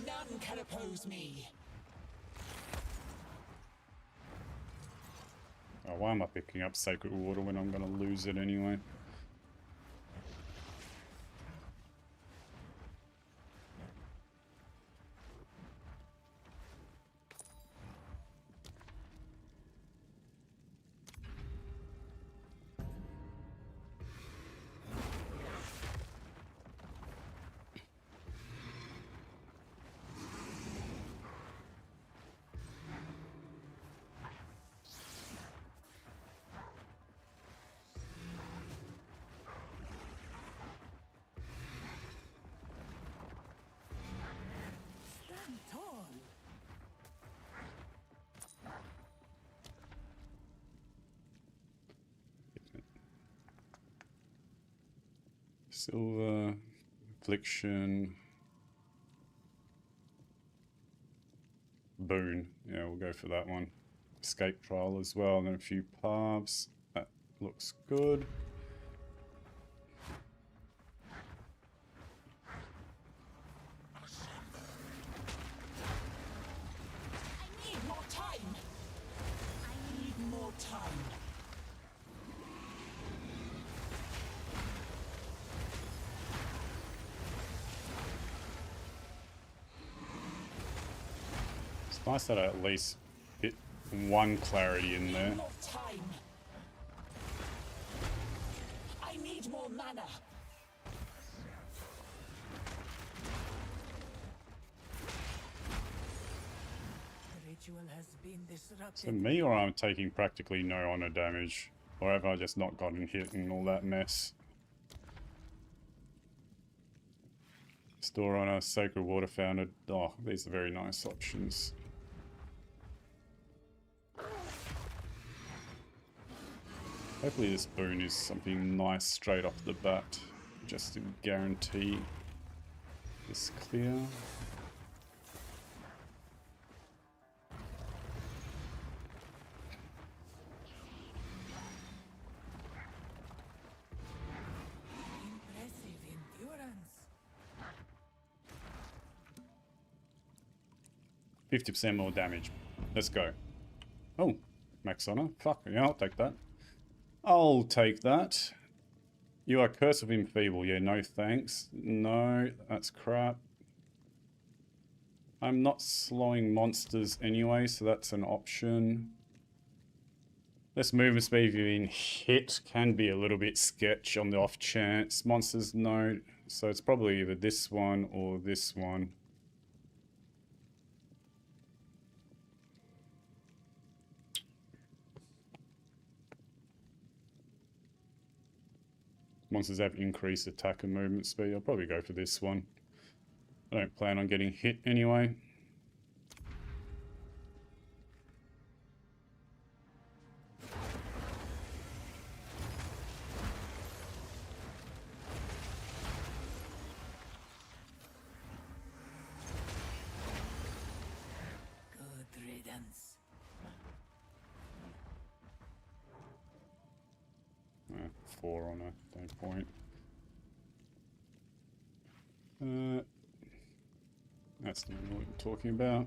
None can oppose me. Oh, why am I picking up sacred water when I'm going to lose it anyway? Stand tall. Silver, affliction, boon. Yeah, we'll go for that one. Escape trial as well, and then a few paths. That looks good. I need more time. I need more time. It's nice that I at least hit one clarity in there. More time. I need more mana. has been disrupted. So me, or I'm taking practically no honor damage, or have I just not gotten hit and all that mess? Store honor, sacred water fountain. Oh, these are very nice options. Hopefully this boon is something nice straight off the bat, just to guarantee this clear. Impressive endurance. 50% more damage. Let's go. Oh, max honor. Fuck, yeah, I'll take that. I'll take that. You are Curse of Enfeeble. Yeah, no thanks. No, that's crap. I'm not slowing monsters anyway, so that's an option. This movement speed being hit can be a little bit sketch on the off chance. Monsters, no. So it's probably either this one or this one. Monsters have increased attack and movement speed. I'll probably go for this one. I don't plan on getting hit anyway. Good riddance. 4 on a no point. That's not what I'm talking about.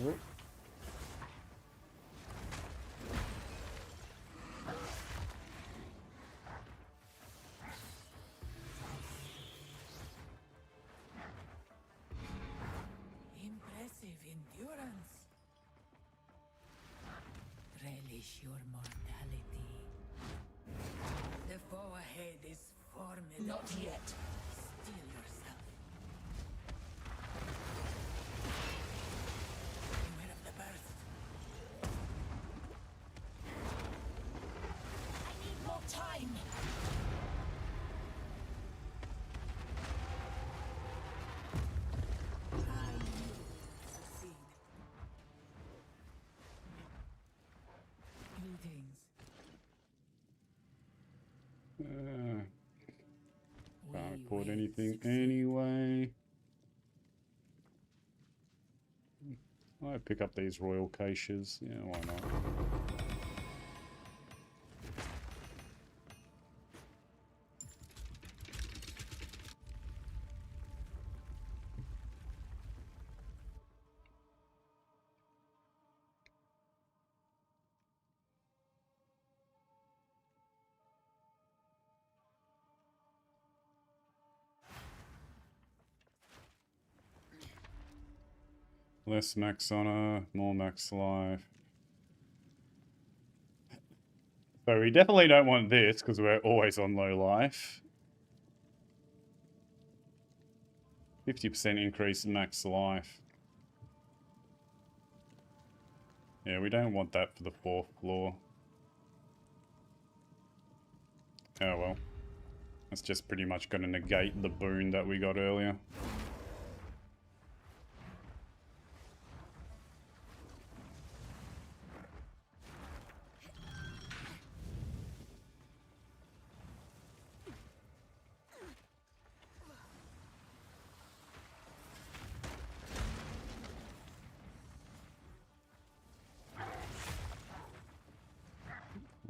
Oh. Impressive endurance. Relish your mortality. The foe ahead is formidable. Not yet. Steel yourself. Beware of the burst. I need more time. I knew you'd succeed. Greetings. Can't We afford will anything succeed. anyway. I pick up these royal caches. Yeah, why not? Less max honor, more max life. So we definitely don't want this because we're always on low life. 50% increase in max life. Yeah, we don't want that for the 4th floor. Oh well. That's just pretty much going to negate the boon that we got earlier.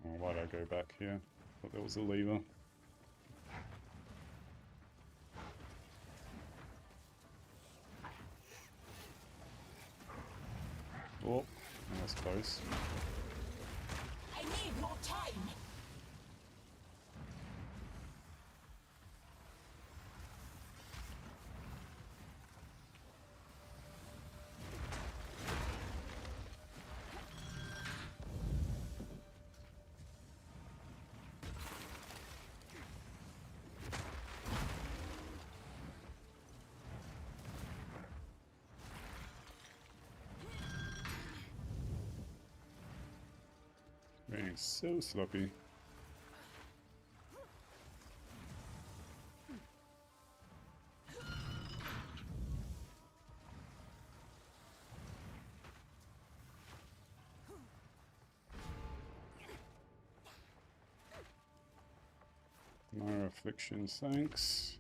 Oh, why'd I go back here? Thought there was a lever. Oh, that was close. I need more time. Being so sloppy. No afflictions, thanks.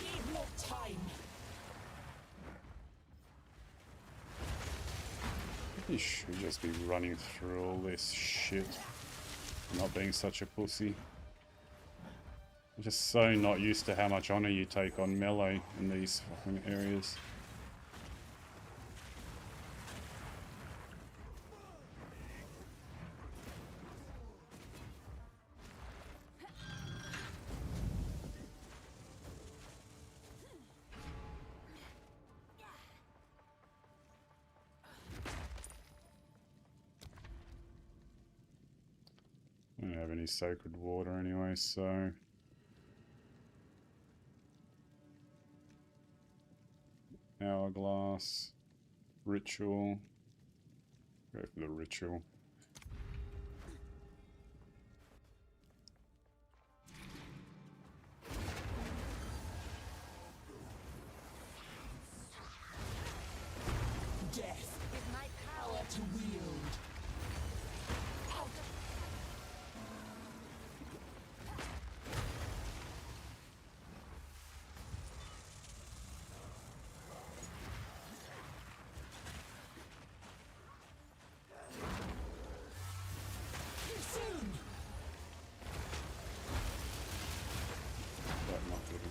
Need more time. You should just be running through all this shit. Not being such a pussy. I'm just so not used to how much honor you take on melee in these fucking areas. I don't have any sacred water anyway, so... Hourglass. Ritual. Go for the ritual. Death is my power to wield. Too soon. That not good.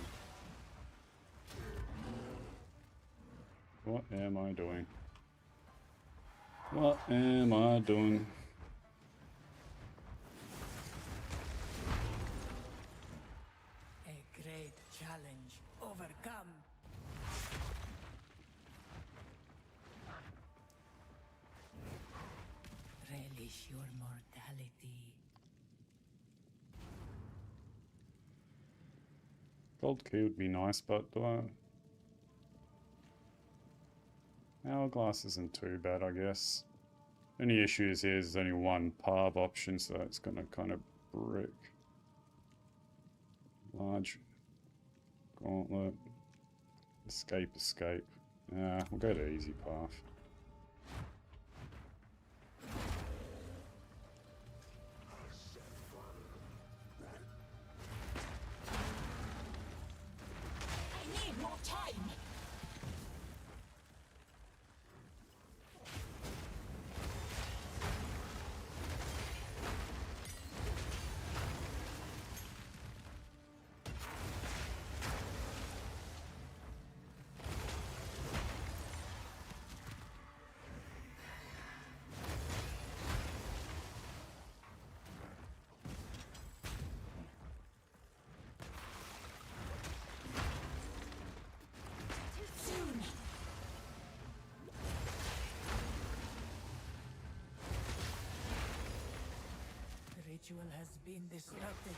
What am I doing? What am I doing? A great challenge overcome. Relish your mortality. Gold key would be nice, but do I... Hourglass isn't too bad, I guess. Only issue is here is only one PoE option, so it's gonna kind of brick. Large gauntlet. Escape. We'll go to easy path. I need more time. Too soon. The ritual has been disrupted.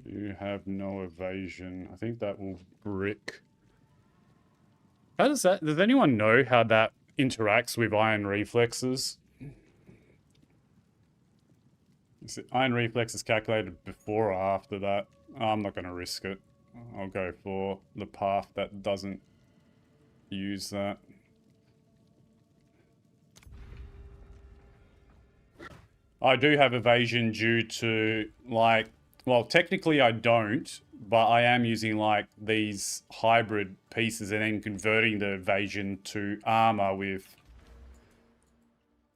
You have no evasion. I think that will brick. How does that... Does anyone know how that interacts with iron reflexes? Is it iron reflexes calculated before or after that? I'm not going to risk it. I'll go for the path that doesn't use that. I do have evasion due to, like... Well, technically I don't, but I am using, like, these hybrid pieces and then converting the evasion to armor with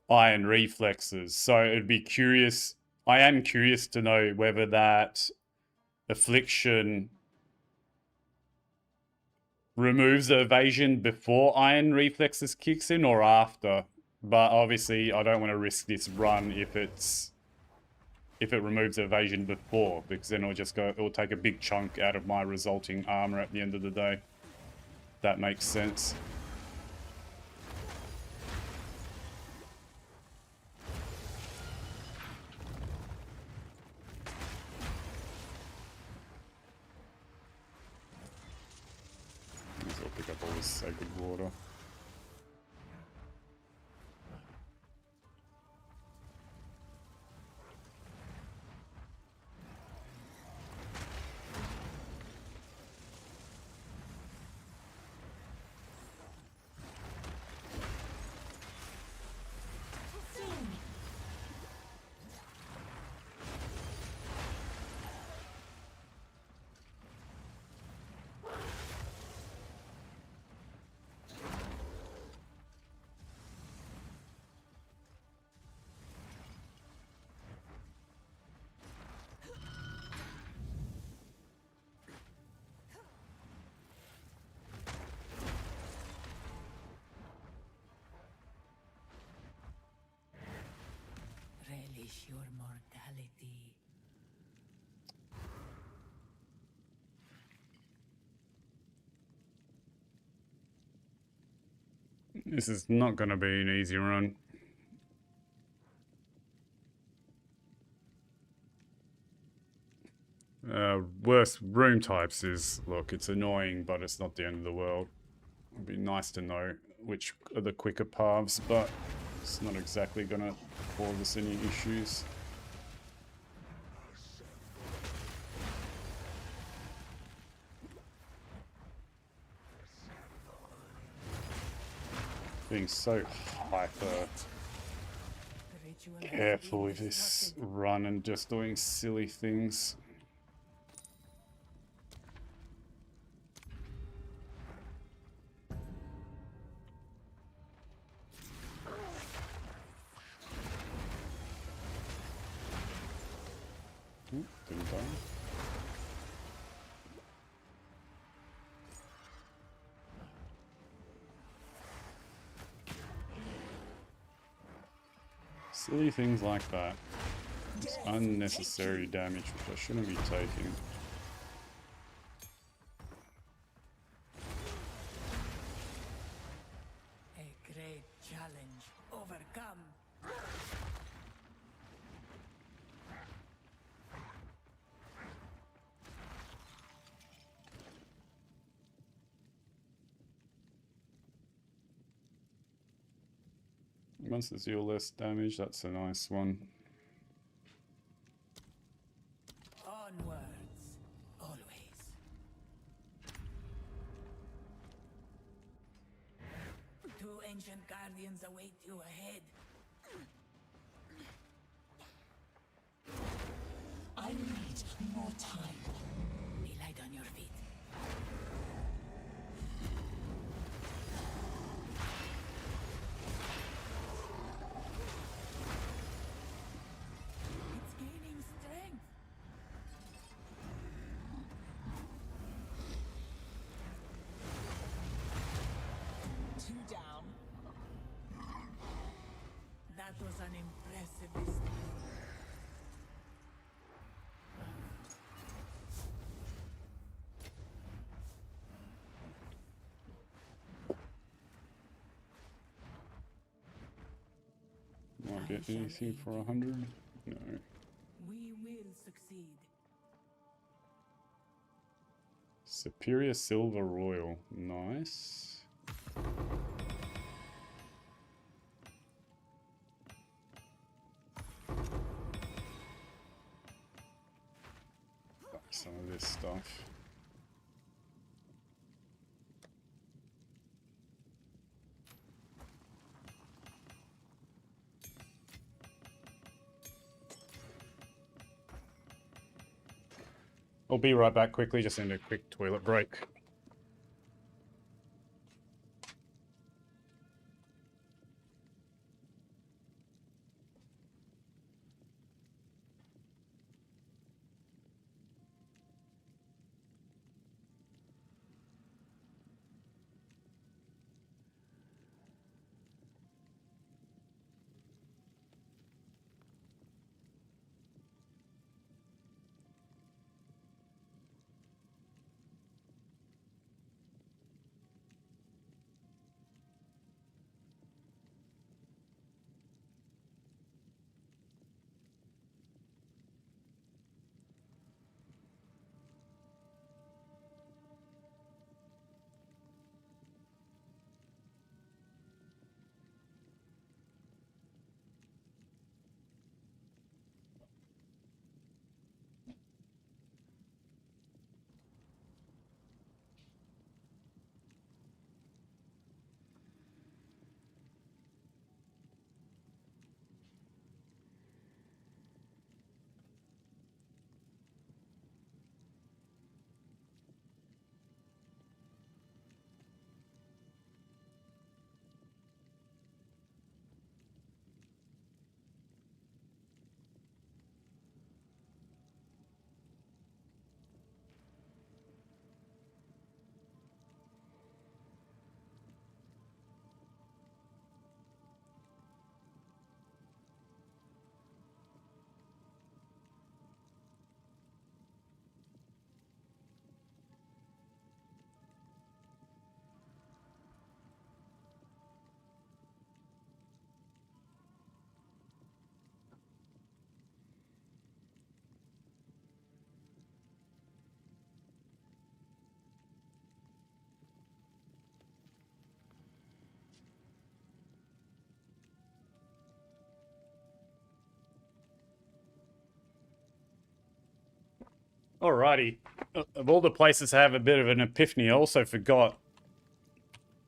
iron reflexes. So it'd be curious. I am curious to know whether that affliction removes the evasion before iron reflexes kicks in or after. But obviously I don't want to risk this run if it removes the evasion before, because then it'll take a big chunk out of my resulting armor at the end of the day. That makes sense. I'll pick up all this sacred water. Relish your mortality. This is not going to be an easy run. Worst room types is, look, it's annoying, but it's not the end of the world. It'd be nice to know which are the quicker paths, but it's not exactly going to cause us any issues. Being so hyper careful with this run and just doing silly things. Didn't die. Silly things like that. It's unnecessary damage which I shouldn't be taking. A great challenge overcome. Monsters deal less damage, that's a nice one. Onwards, always. Two ancient guardians await you ahead. I need more time. Be light on your feet. It's gaining strength. Two down. That was an impressive display. Might get anything for 100? No. We will succeed. Superior Silver Royal. Nice. Some of this stuff. I'll be right back quickly, just need a quick toilet break. Alrighty. Of all the places I have a bit of an epiphany, I also forgot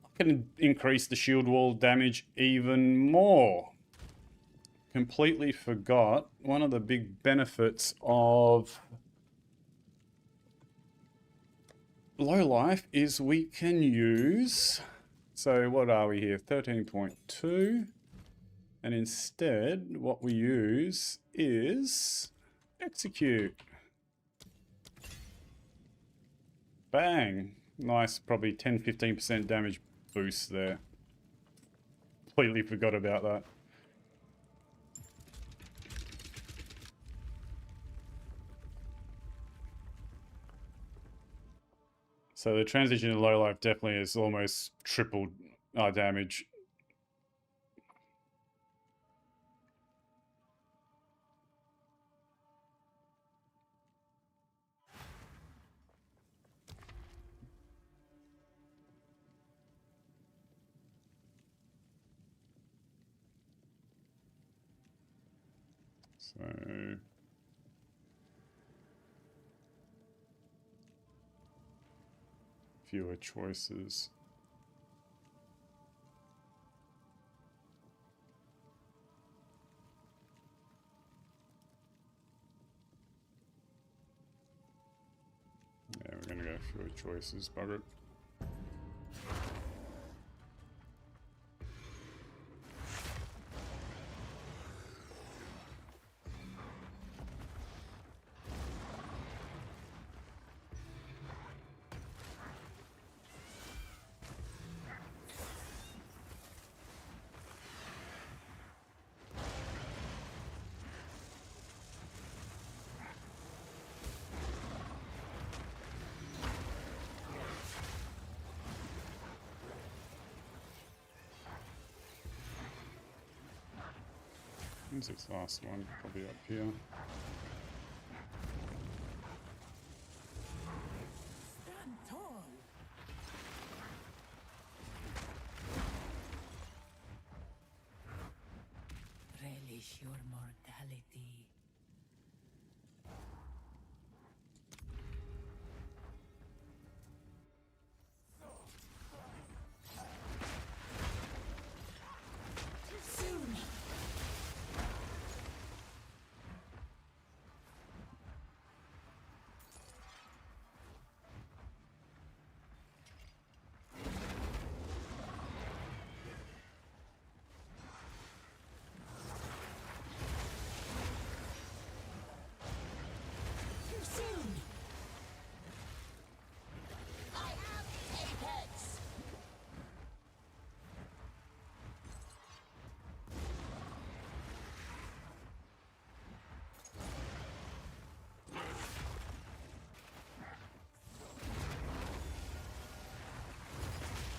I can increase the shield wall damage even more. Completely forgot one of the big benefits of low life is we can use, so what are we here, 13.2, and instead what we use is execute. Bang, nice, probably 10-15% damage boost there. Completely forgot about that. So the transition to low life definitely has almost tripled our damage. So fewer choices. Yeah, we're gonna go fewer choices, bugger it. When's this last one? Probably up here. Stand tall. Relish your mortality. Soon. Too soon. I am the apex.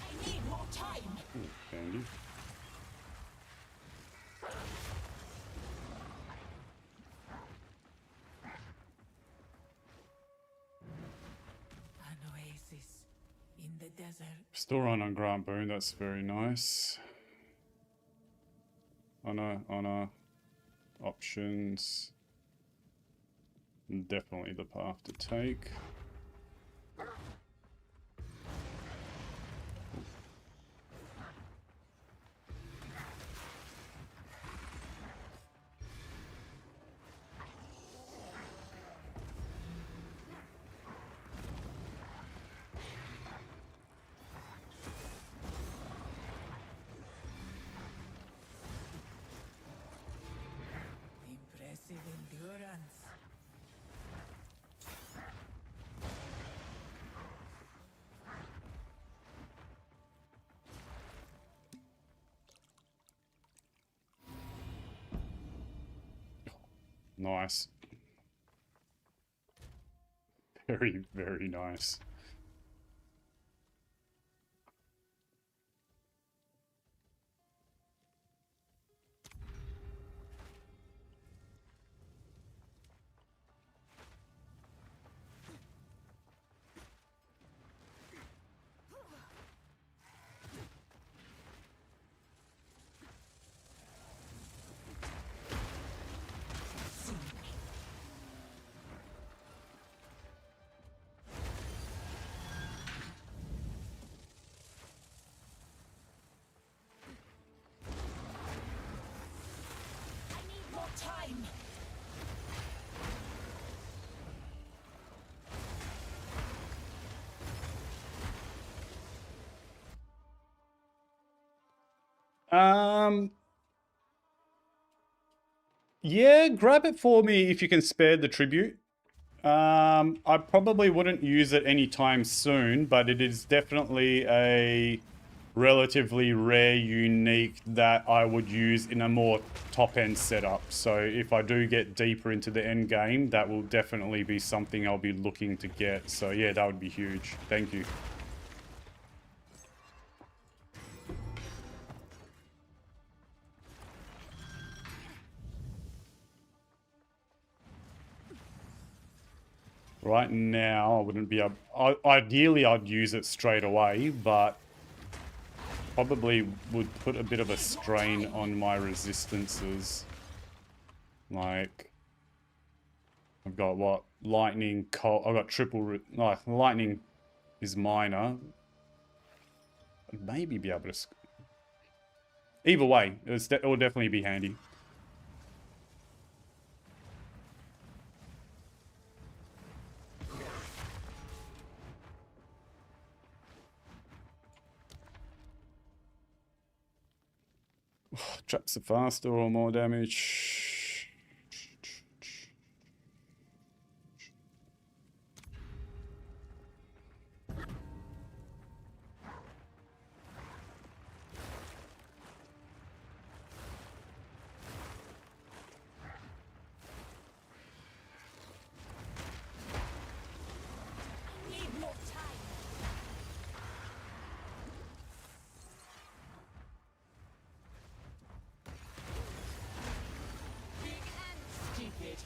I need more time. Dandy. An oasis in the desert. Still run on Grant Boone, that's very nice. Honor, options. Definitely the path to take. Impressive endurance. Nice. Very, very nice. Yeah, grab it for me if you can spare the tribute. I probably wouldn't use it anytime soon, but it is definitely a relatively rare unique that I would use in a more top-end setup. So if I do get deeper into the end game, that will definitely be something I'll be looking to get. So yeah, that would be huge. Thank you. Right now, I wouldn't be able... Ideally, I'd use it straight away, but probably would put a bit of a strain on my resistances. Like, I've got what? Lightning, cold... I've got triple... Like, lightning is minor. I'd maybe be able to... Either way, it will definitely be handy. Traps are faster or more damage. Need more time. Big and stupid.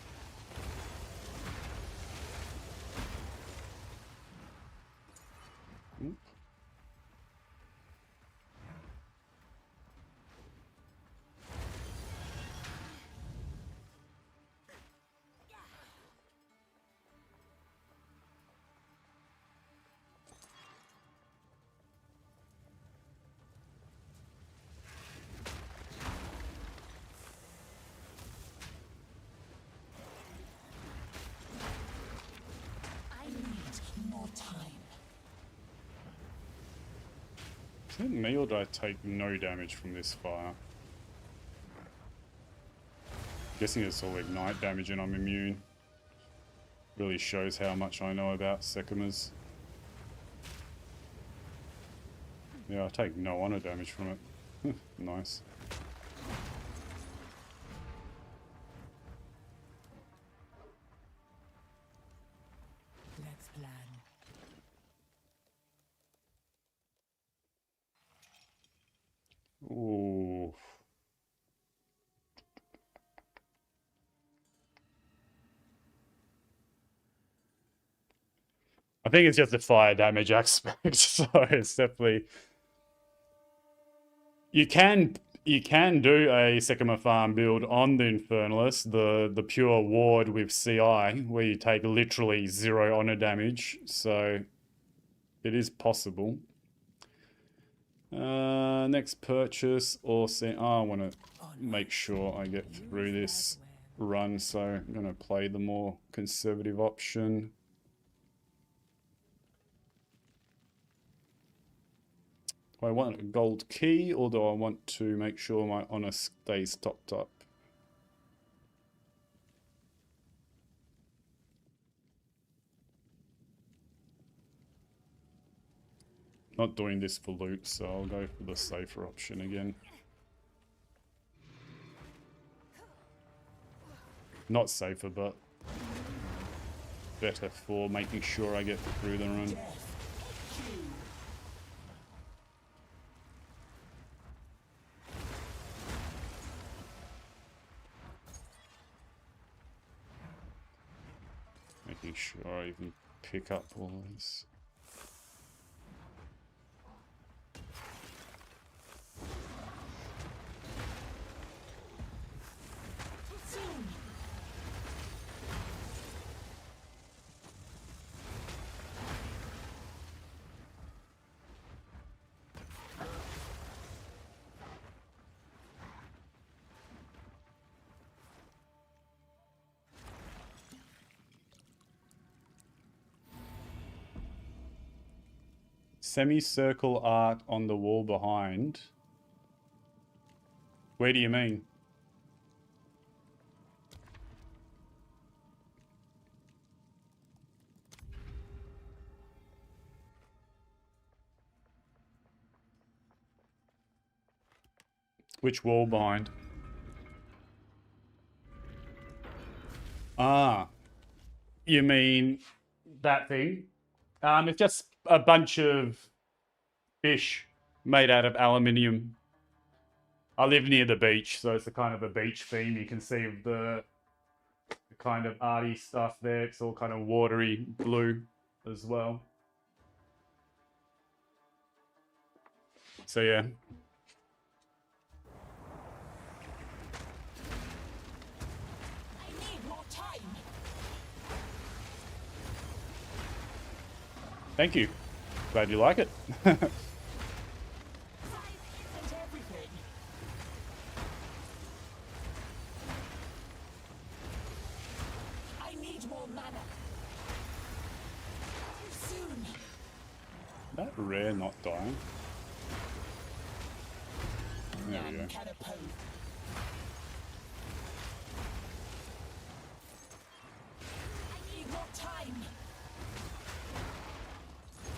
I need more time. Is it me or do I take no damage from this fire? Guessing it's all ignite damage and I'm immune. Really shows how much I know about Sekimas. Yeah, I take no honor damage from it. Nice. Let's plan. Ooh. I think it's just the fire damage aspect, so it's definitely... You can do a Sekima farm build on the Infernalist, the pure ward with CI, where you take literally 0 honor damage, so it is possible. Next purchase or I want to make sure I get through this run, so I'm going to play the more conservative option. Do I want a gold key or do I want to make sure my honor stays topped up? Not doing this for loot, so I'll go for the safer option again. Not safer, but better for making sure I get through the run. Making sure I even pick up all this. Semicircle art on the wall behind. Where do you mean? Which wall behind? Ah, you mean that thing? It's just a bunch of fish made out of aluminium. I live near the beach, so it's a kind of a beach theme. You can see the kind of arty stuff there. It's all kind of watery blue as well. So yeah. I need more time. Thank you. Glad you like it. Size isn't everything. I need more mana. Too soon. That rare not dying. There we go. None can oppose. I need more time.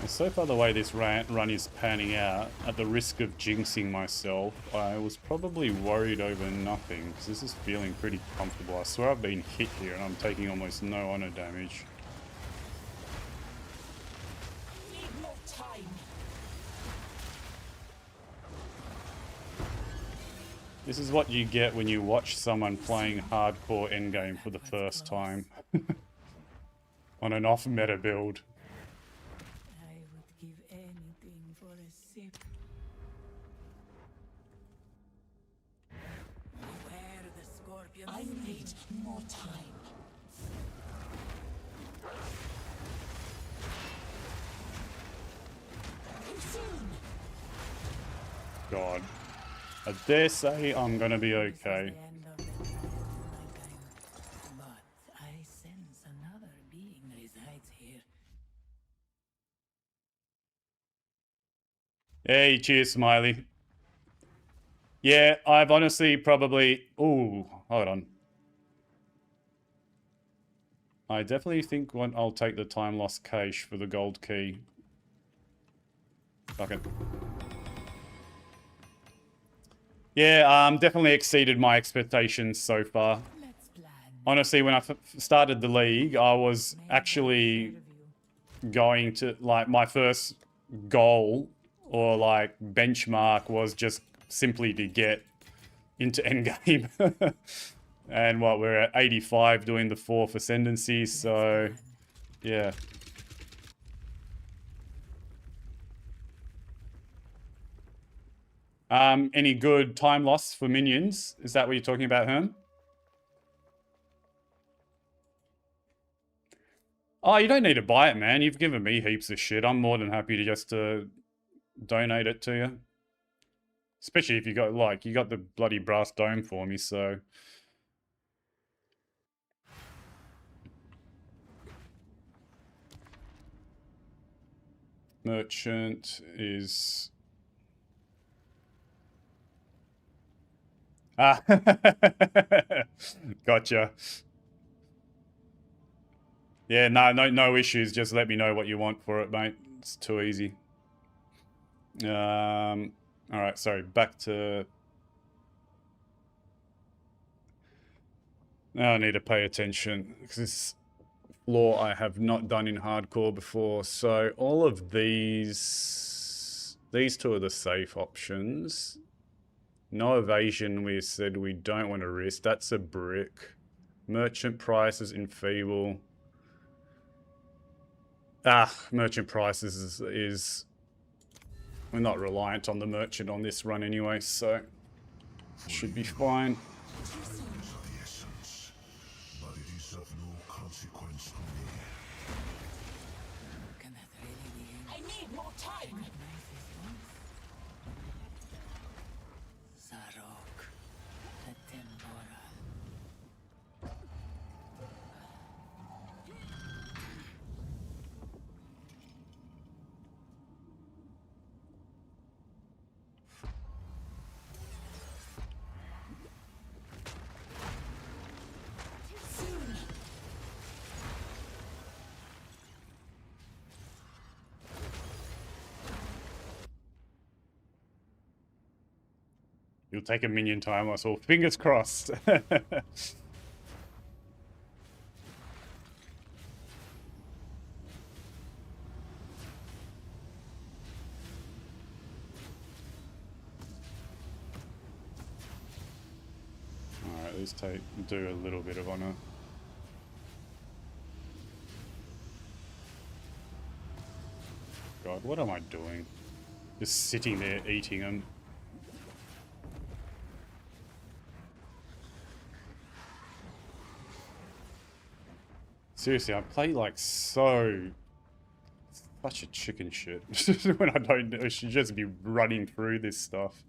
And so far the way this run is panning out, at the risk of jinxing myself, I was probably worried over nothing, because this is feeling pretty comfortable. I swear I've been hit here and I'm taking almost no honor damage. I need more time. This is what you get when you watch someone playing hardcore endgame for the first time. On an off-meta build. I would give anything for a sip. Beware the scorpion. I need more time. Too soon. God. I dare say I'm gonna be okay. The end of the nighttime. But I sense another being resides here. Hey, cheers, Smiley. Yeah, I've honestly probably... Ooh, hold on. I definitely think I'll take the time lost cache for the gold key. Fuck it. Yeah, definitely exceeded my expectations so far. Let's plan. Honestly, when I started the league, I was actually going to, like, my first goal or, like, benchmark was just simply to get into endgame. And what, we're at 85 doing the 4th ascendancy, so, yeah. Any good time loss for minions? Is that what you're talking about, Herm? Oh, you don't need to buy it, man. You've given me heaps of shit. I'm more than happy to just donate it to you. Especially if you got, like, you got the bloody brass dome for me, so... Merchant is... Ah, gotcha. Yeah, no issues. Just let me know what you want for it, mate. It's too easy. All right, sorry. Back to. Now I need to pay attention because this floor I have not done in hardcore before. So all of these two are the safe options. No evasion, we said we don't want to risk. That's a brick. Merchant prices enfeeble. Merchant prices is... We're not reliant on the merchant on this run anyway, so... Should be fine. Is of the essence, but it is of no consequence to me. Can that really be him? I need more time. Zarok, the temporal. You'll take a minion time or so. Fingers crossed. Alright, let's do a little bit of honor. God, what am I doing? Just sitting there eating them. Seriously, I play like such a chicken shit when I should just be running through this stuff.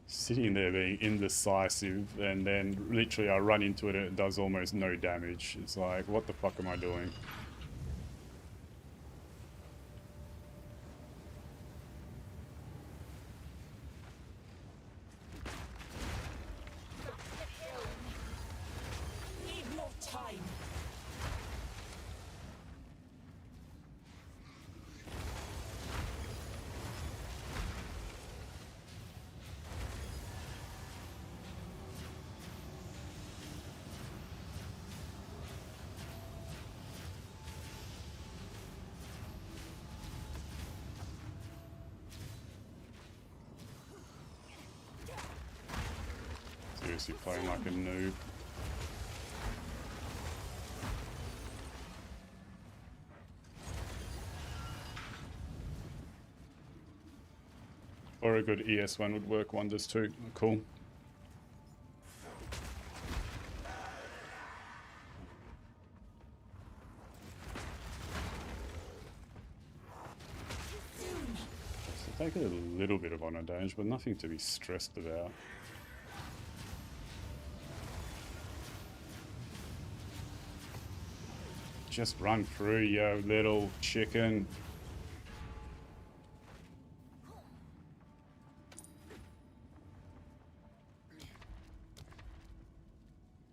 Sitting there being indecisive, and then literally I run into it and it does almost no damage. It's like, what the fuck am I doing? Need more time. Seriously, playing like a noob. Or a good ES1 would work wonders too. Cool. So take a little bit of honor damage, but nothing to be stressed about. Just run through, yo, little chicken.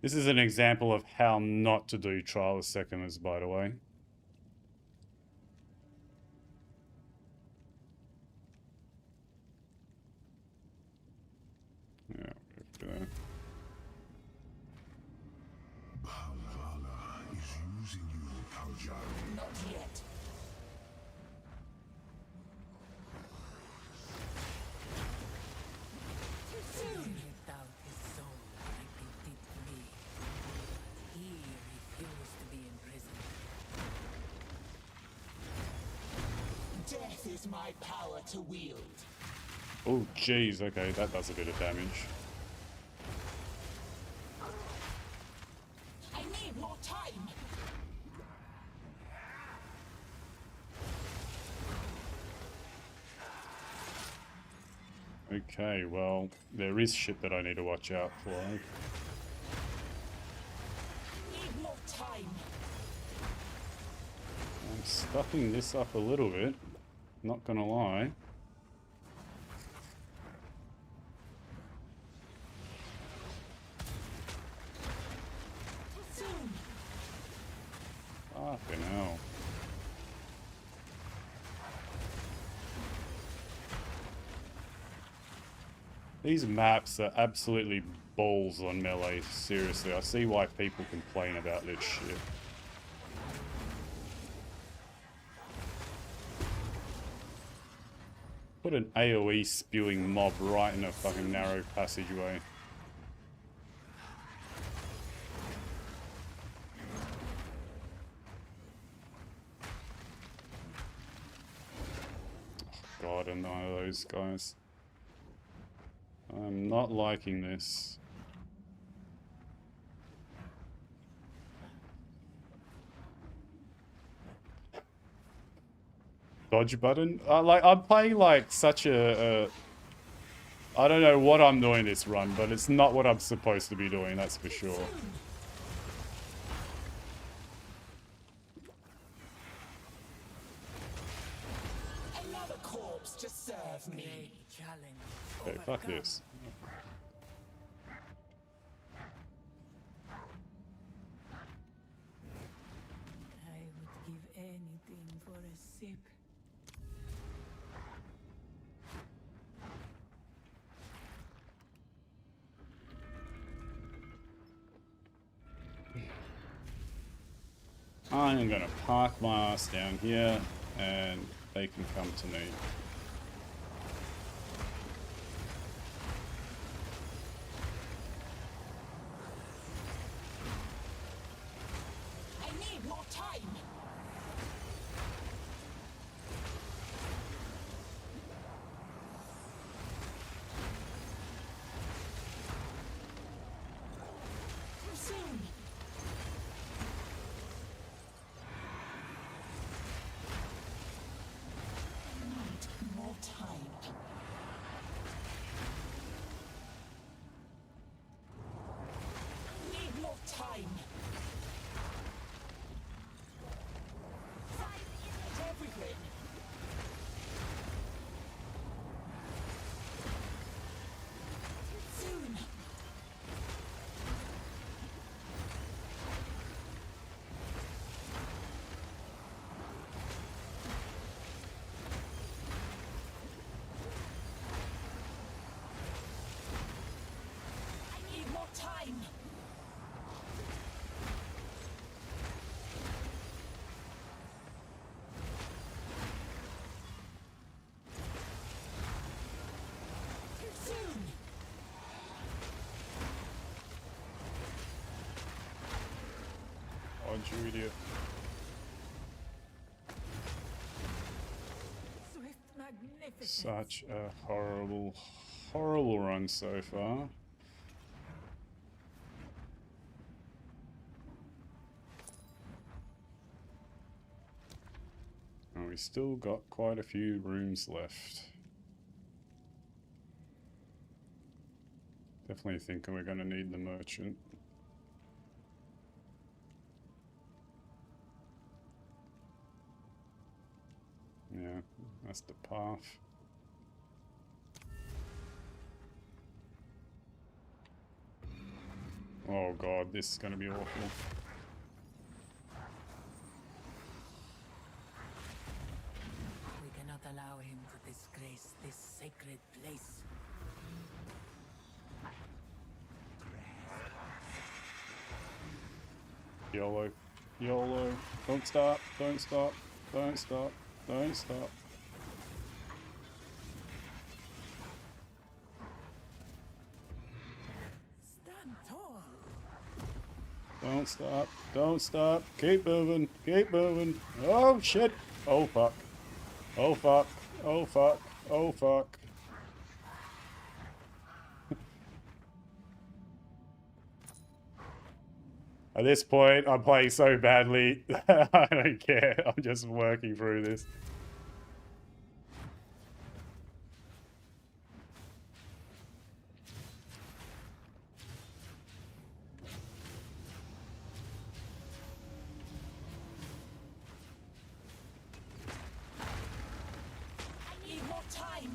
This is an example of how not to do Trial of Seconders, by the way. Yeah, go for that. Valhalla is using you, Paljari. Not yet. Too soon. Ripped out his soul like they did to me. But he refused to be imprisoned. Death is my power to wield. Oh, jeez, okay, that does a bit of damage. I need more time. Okay, well, there is shit that I need to watch out for. Need more time. I'm stuffing this up a little bit, not gonna lie. Too soon. Fucking hell. These maps are absolutely balls on melee, seriously. I see why people complain about this shit. Put an AoE spewing mob right in a fucking narrow passageway. God, and none of those guys. I'm not liking this. Dodge button? I'm playing like such a I don't know what I'm doing this run, but it's not what I'm supposed to be doing, that's for sure. Another corpse to serve me. Great challenge. Okay, fuck overcome. this. I would give I'm gonna park my ass down here and they can come to me. I need more time. Too soon. I need more time. I need more time. Time isn't everything. Too soon. I need more time. Too soon. Oh, you idiot. Swift magnificence. Such a horrible, horrible run so far. And we still got quite a few rooms left. Definitely thinking we're going to need the merchant. Yeah, that's the path. Oh god, this is going to be awful. We cannot allow him to disgrace this sacred place. YOLO. YOLO. Don't stop. Don't stop. Don't stop. Don't stop. Stand tall. Don't stop. Don't stop. Keep moving. Keep moving. Oh shit. Oh fuck. Oh fuck. Oh fuck. Oh fuck. At this point, I'm playing so badly. I don't care. I'm just working through this. I need more time.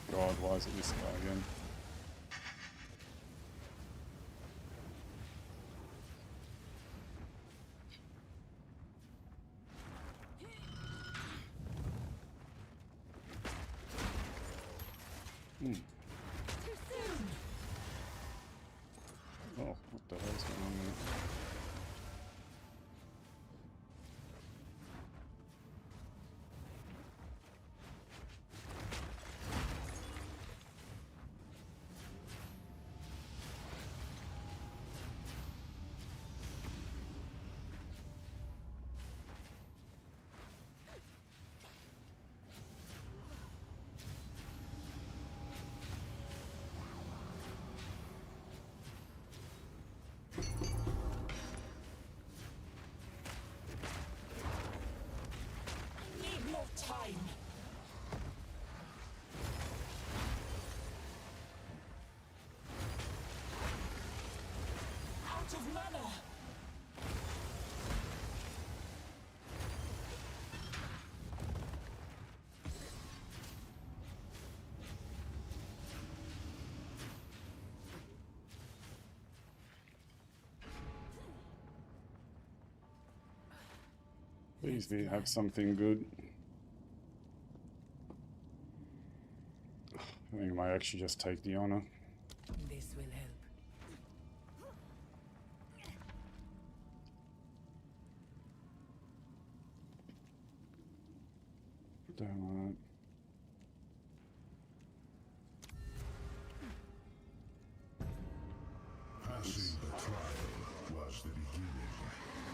God, why is it this guy again? Too soon. Oh, what the hell's going on there? I need more time. Out of mana. Please be have something good. I think I might actually just take the honor. This will help. don't want it. Passing the trial was the beginning,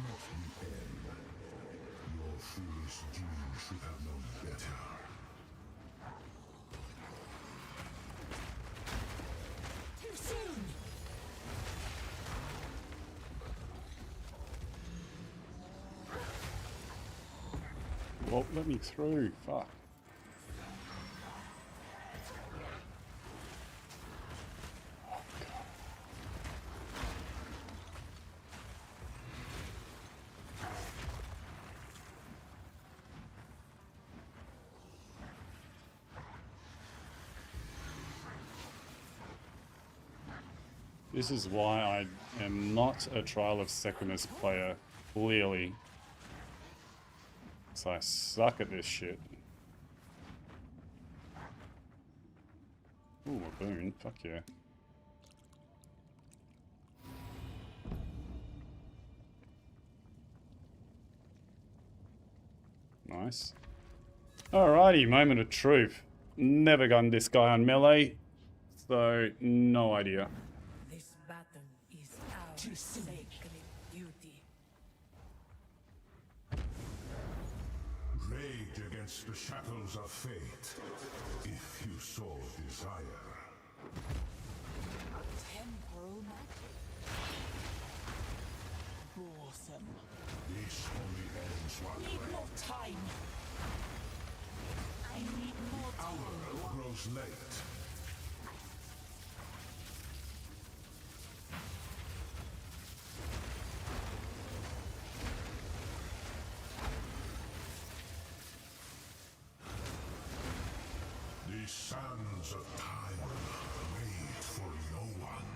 not the end. Your foolish gene should have known better. Too soon! Well, let me through. Fuck. This is why I am not a Trial of Secumus player, clearly. So I suck at this shit. Ooh, a boon. Fuck yeah. Nice. Alrighty, moment of truth. Never gotten this guy on melee, so no idea. This battle is our sacred duty. Rage against the shackles of fate, if you so desire. Temporal magic. Awesome. This only ends one Need way. more time. I need more time. Hour grows late. The sands of time wait for no one.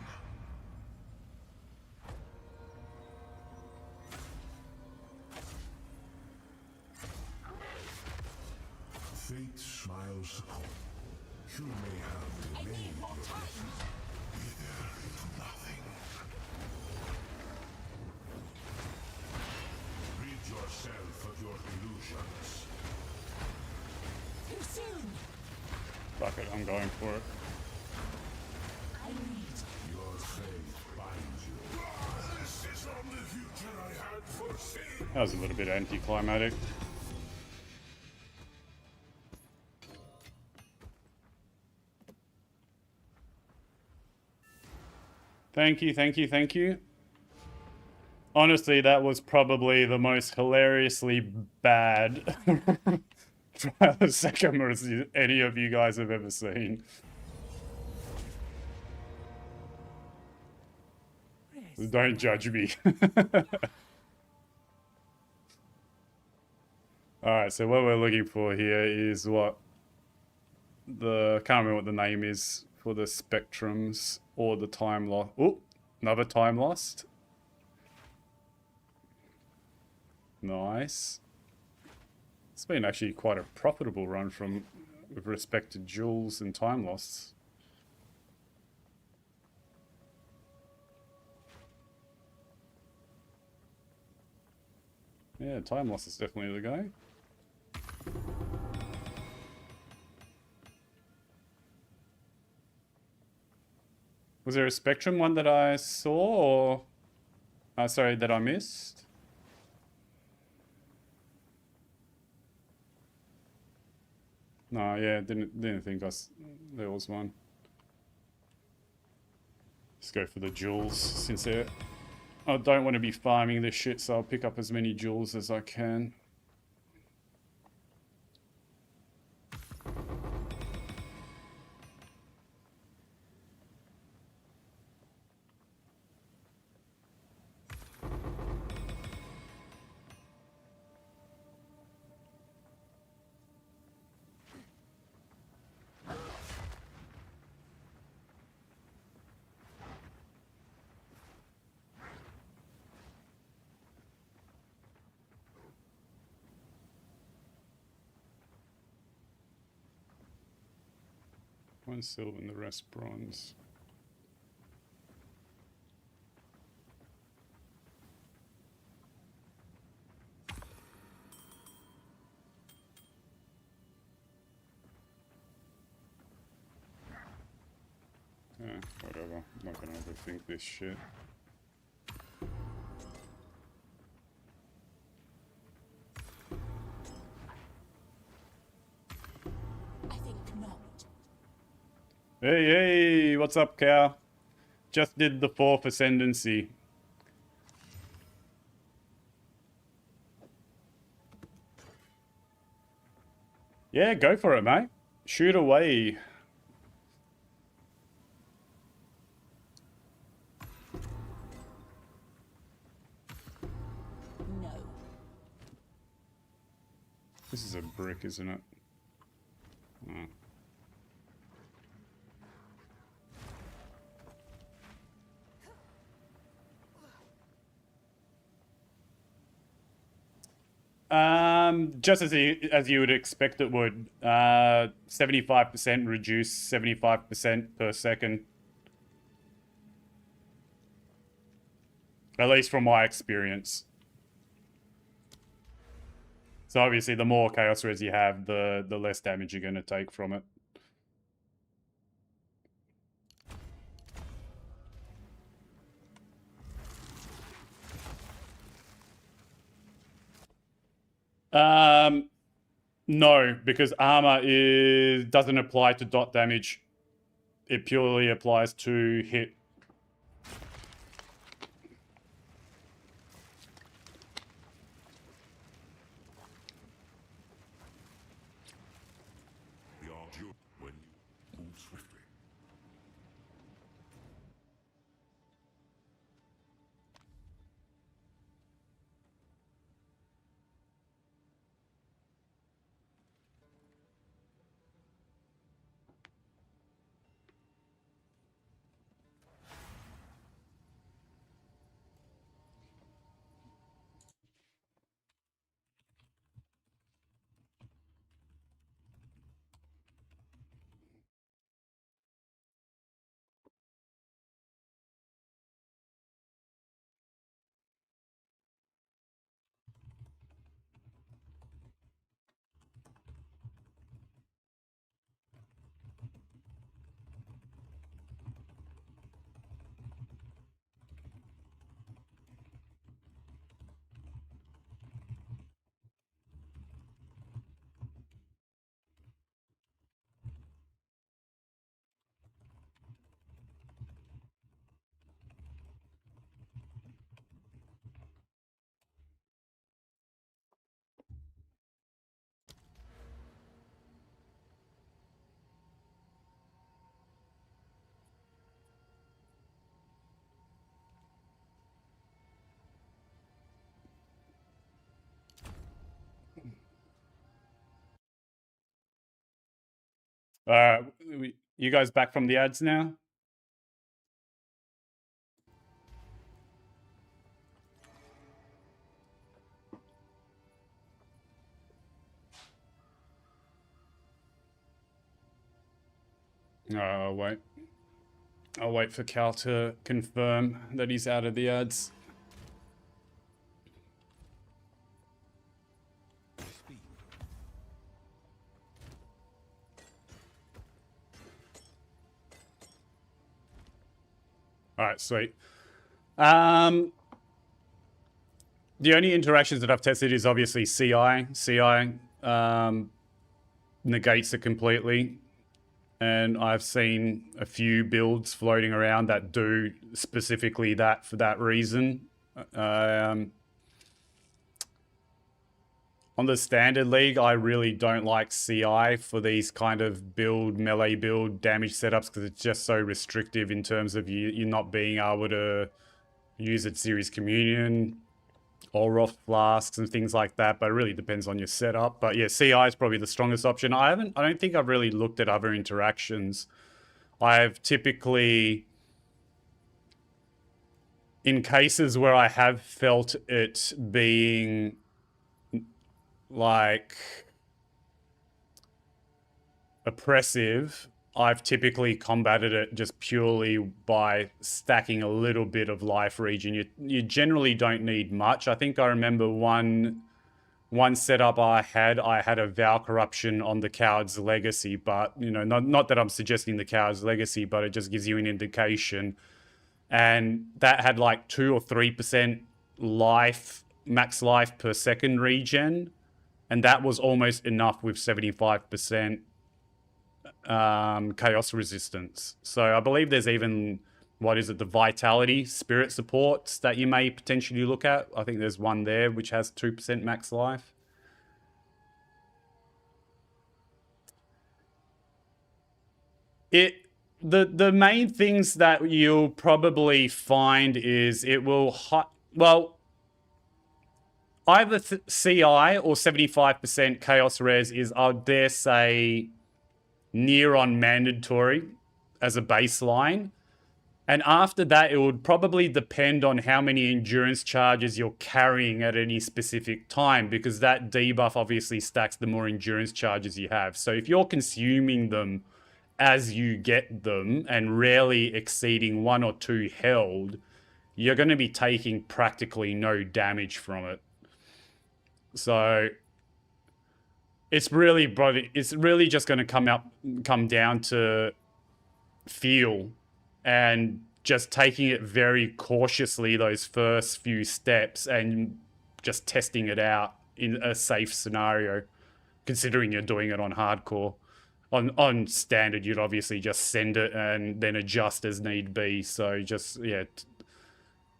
Fate smiles upon you. May have I delayed need more your time. wither into nothing. Rid yourself of your illusions. Too soon. Fuck it, I'm going for it. I need. Your faith binds you. This is not the future I had foreseen. That was a little bit anticlimactic. Thank you, thank you, thank you. Honestly, that was probably the most hilariously bad Trial of Secumus any of you guys have ever seen. Don't judge me. Alright, so what we're looking for here is what the... can't remember what the name is for the spectrums or the time lost. Oh, another time lost. Nice. It's been actually quite a profitable run from with respect to jewels and time losts. Yeah, time loss is definitely the go. Was there a Spectrum one that I saw, or... sorry, that I missed? No, yeah, didn't think there was one. Let's go for the jewels, since I don't want to be farming this shit, so I'll pick up as many jewels as I can. One silver and the rest bronze. I'm not gonna overthink this shit. I think not. Hey, hey, what's up, cow? Just did the 4th ascendancy. Yeah, go for it, mate. Shoot away. No. This is a brick, isn't it? Oh. Just as you would expect it would. 75% reduce 75% per second. At least from my experience. So obviously the more chaos res you have, the less damage you're going to take from it. No, because armor doesn't apply to dot damage. It purely applies to hit. The argue when you move swiftly. You guys back from the ads now? I'll wait. I'll wait for Cal to confirm that he's out of the ads. All right, sweet. The only interactions that I've tested is obviously CI. CI negates it completely. And I've seen a few builds floating around that do specifically that for that reason. On the standard league, I really don't like CI for these kind of melee build damage setups because it's just so restrictive in terms of you not being able to use it Series Communion or Roth Flasks and things like that, but it really depends on your setup. But yeah, CI is probably the strongest option. I don't think I've really looked at other interactions. I've typically, in cases where I have felt it being like oppressive, I've typically combated it just purely by stacking a little bit of life regen. You generally don't need much. I think I remember one one setup I had a Vow Corruption on the Coward's Legacy, but, you know, not that I'm suggesting the Coward's Legacy, but it just gives you an indication. And that had like 2 or 3% life, max life per second regen. And that was almost enough with 75% chaos resistance. So I believe there's even, what is it, the vitality spirit supports that you may potentially look at. I think there's one there which has 2% max life. The main things that you'll probably find is it will either CI or 75% chaos res is, I dare say, near on mandatory as a baseline. And after that, it would probably depend on how many endurance charges you're carrying at any specific time, because that debuff obviously stacks the more endurance charges you have. So if you're consuming them as you get them and rarely exceeding 1 or 2 held, you're going to be taking practically no damage from it. So it's really just going to come down to feel and just taking it very cautiously those first few steps and just testing it out in a safe scenario, considering you're doing it on hardcore. On standard, you'd obviously just send it and then adjust as need be. So just, yeah,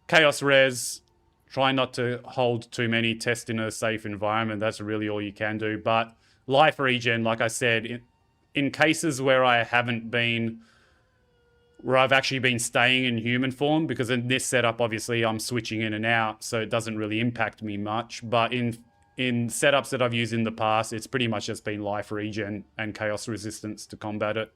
chaos res, try not to hold too many, test in a safe environment. That's really all you can do. But life regen, like I said, in cases where I've actually been staying in human form, because in this setup, obviously, I'm switching in and out, so it doesn't really impact me much. But in setups that I've used in the past, it's pretty much just been life regen and chaos resistance to combat it.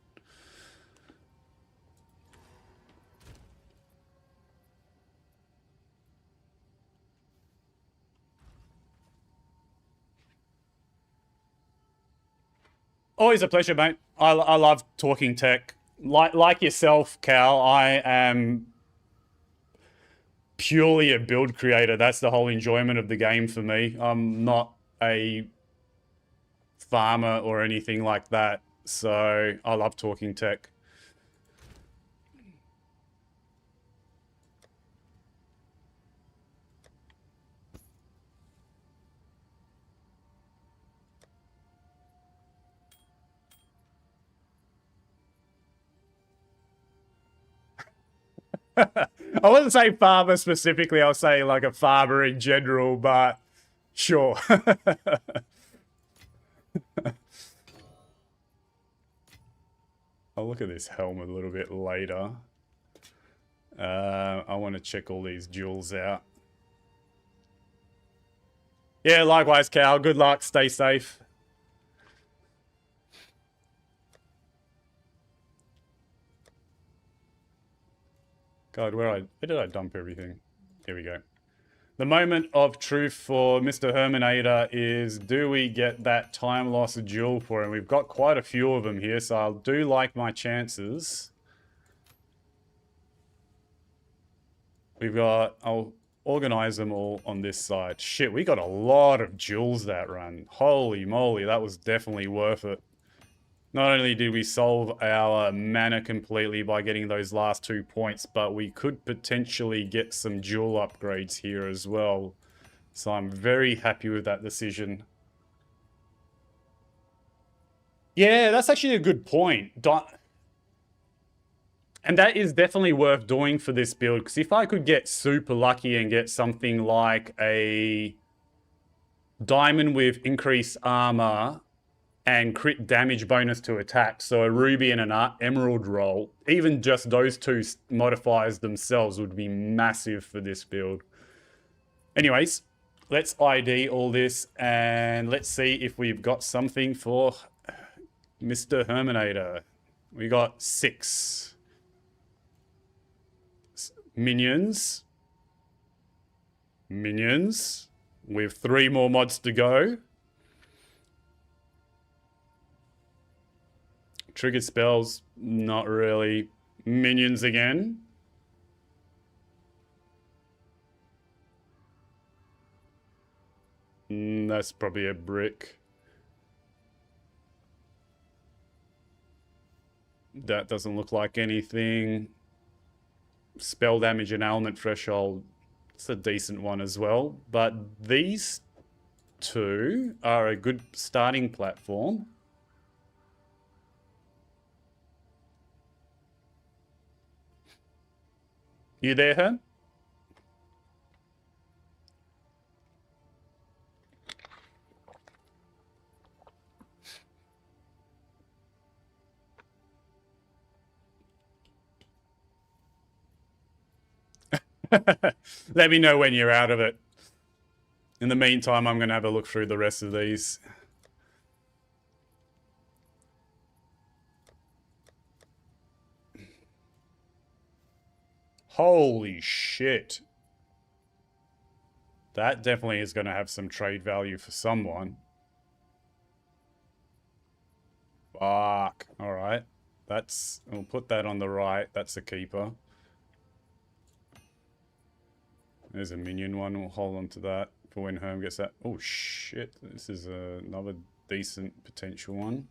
Always a pleasure, mate. I love talking tech. Like yourself, Cal, I am purely a build creator. That's the whole enjoyment of the game for me. I'm not a farmer or anything like that. So I love talking tech. I wouldn't say farmer specifically. I'll say like a farmer in general, but sure. I'll look at this helm a little bit later. I want to check all these jewels out. Yeah, likewise, Cal. Good luck. Stay safe. God, where did I dump everything? Here we go. The moment of truth for Mr. Herminator is, do we get that time loss jewel for him? We've got quite a few of them here, so I do like my chances. I'll organize them all on this side. Shit, we got a lot of jewels that run. Holy moly, that was definitely worth it. Not only did we solve our mana completely by getting those last 2 points, but we could potentially get some jewel upgrades here as well. So I'm very happy with that decision. Yeah, that's actually a good point. And that is definitely worth doing for this build, because if I could get super lucky and get something like a diamond with increased armor and crit damage bonus to attack, so a ruby and an emerald roll, even just those two modifiers themselves would be massive for this build. Anyways, let's ID all this and let's see if we've got something for Mr. Herminator. We got 6 minions with 3 more mods to go. Triggered spells, not really. Minions again. That's probably a brick. That doesn't look like anything. Spell damage and ailment threshold. It's a decent one as well. But these two are a good starting platform. You there, Herm? Let me know when you're out of it. In the meantime, I'm going to have a look through the rest of these. Holy shit. That definitely is going to have some trade value for someone. Fuck. Alright. We'll put that on the right. That's a keeper. There's a minion one. We'll hold on to that for when Herm gets that. Oh shit. This is another decent potential one.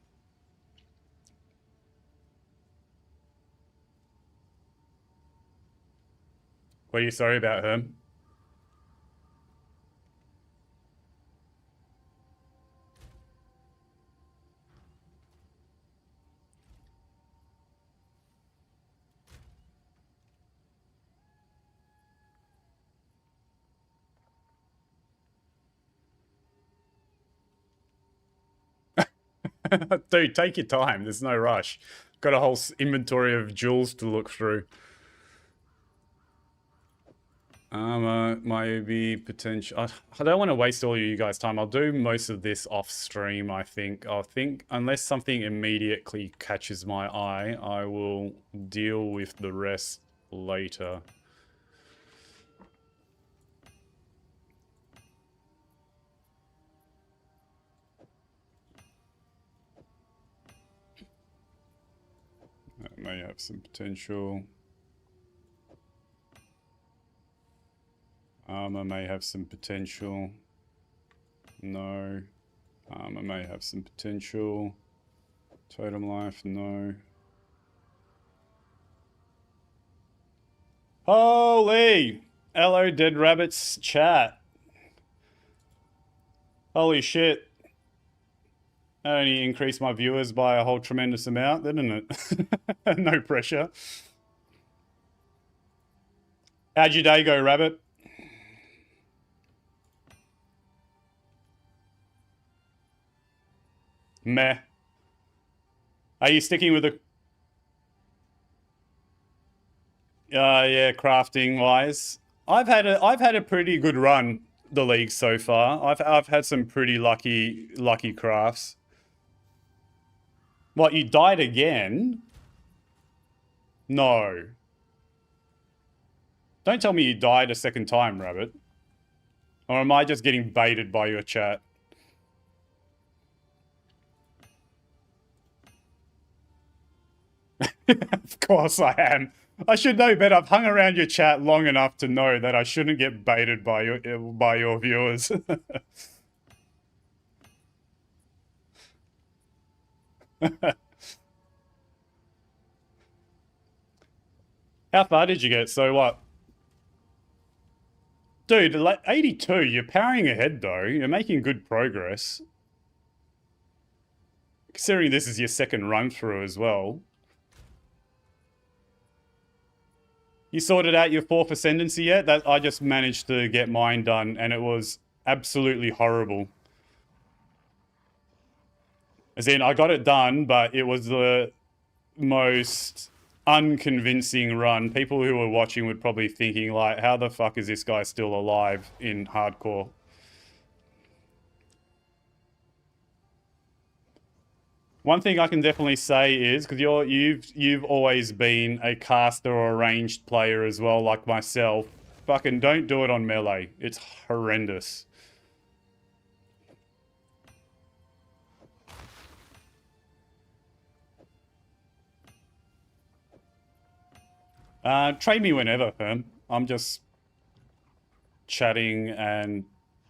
What are you sorry about, Herm? Dude, take your time. There's no rush. Got a whole inventory of jewels to look through. Might be potential. I don't want to waste all of you guys' time. I'll do most of this off stream, I think. Unless something immediately catches my eye, I will deal with the rest later. That may have some potential. Armor may have some potential. No. Armor may have some potential. Totem life, no. Holy! Hello, Dead Rabbits chat. Holy shit. That only increased my viewers by a whole tremendous amount, didn't it? No pressure. How'd your day go, Rabbit? Meh. Are you sticking with the... yeah, crafting wise. I've had a pretty good run the league so far. I've had some pretty lucky crafts. What, you died again? No. Don't tell me you died a second time, Rabbit. Or am I just getting baited by your chat? Of course I am. I should know better. I've hung around your chat long enough to know that I shouldn't get baited by your viewers. How far did you get? So what? Dude, like 82, you're powering ahead though. You're making good progress. Considering this is your second run through as well. You sorted out your 4th ascendancy yet? That I just managed to get mine done and it was absolutely horrible. As in, I got it done, but it was the most unconvincing run. People who were watching would probably thinking like, how the fuck is this guy still alive in hardcore? One thing I can definitely say is, because you've always been a caster or a ranged player as well, like myself, fucking don't do it on melee. It's horrendous. Trade me whenever, Herm. I'm just chatting and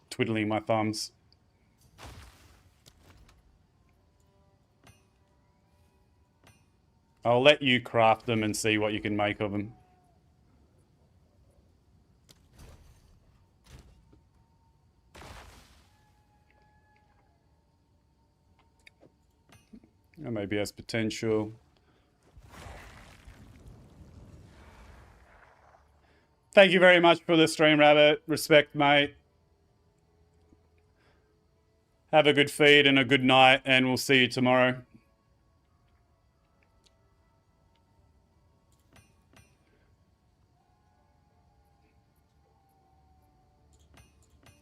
twiddling my thumbs. I'll let you craft them and see what you can make of them. It maybe has potential. Thank you very much for the stream, Rabbit. Respect, mate. Have a good feed and a good night, and we'll see you tomorrow.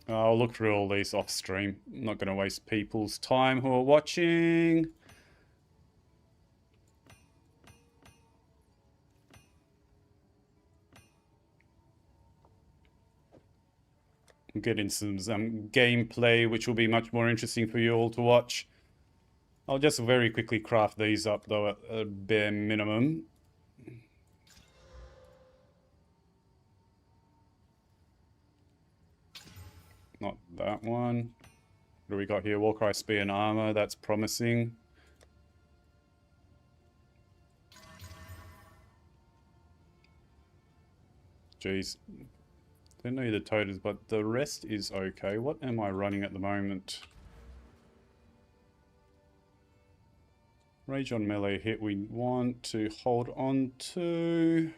I'll look through all these off stream. I'm not going to waste people's time who are watching. We'll get into some gameplay, which will be much more interesting for you all to watch. I'll just very quickly craft these up, though, at a bare minimum. Not that one. What do we got here? Warcry Spear and Armor. That's promising. Jeez. Don't know the totals, but the rest is okay. What am I running at the moment? Rage on melee hit we want to hold on to.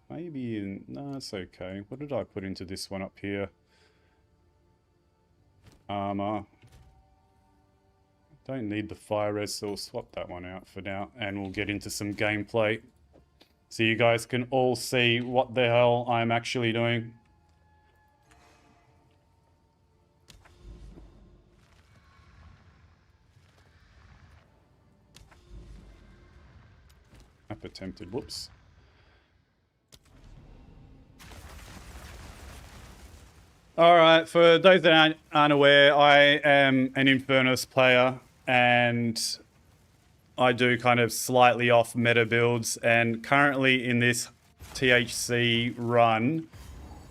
Maybe in... No, it's okay. What did I put into this one up here? Armor. Don't need the fire res, so we'll swap that one out for now. And we'll get into some gameplay. So you guys can all see what the hell I'm actually doing. Up attempted, whoops. Alright, for those that aren't aware, I am an Infernalist player and I do kind of slightly off meta builds, and currently in this THC run,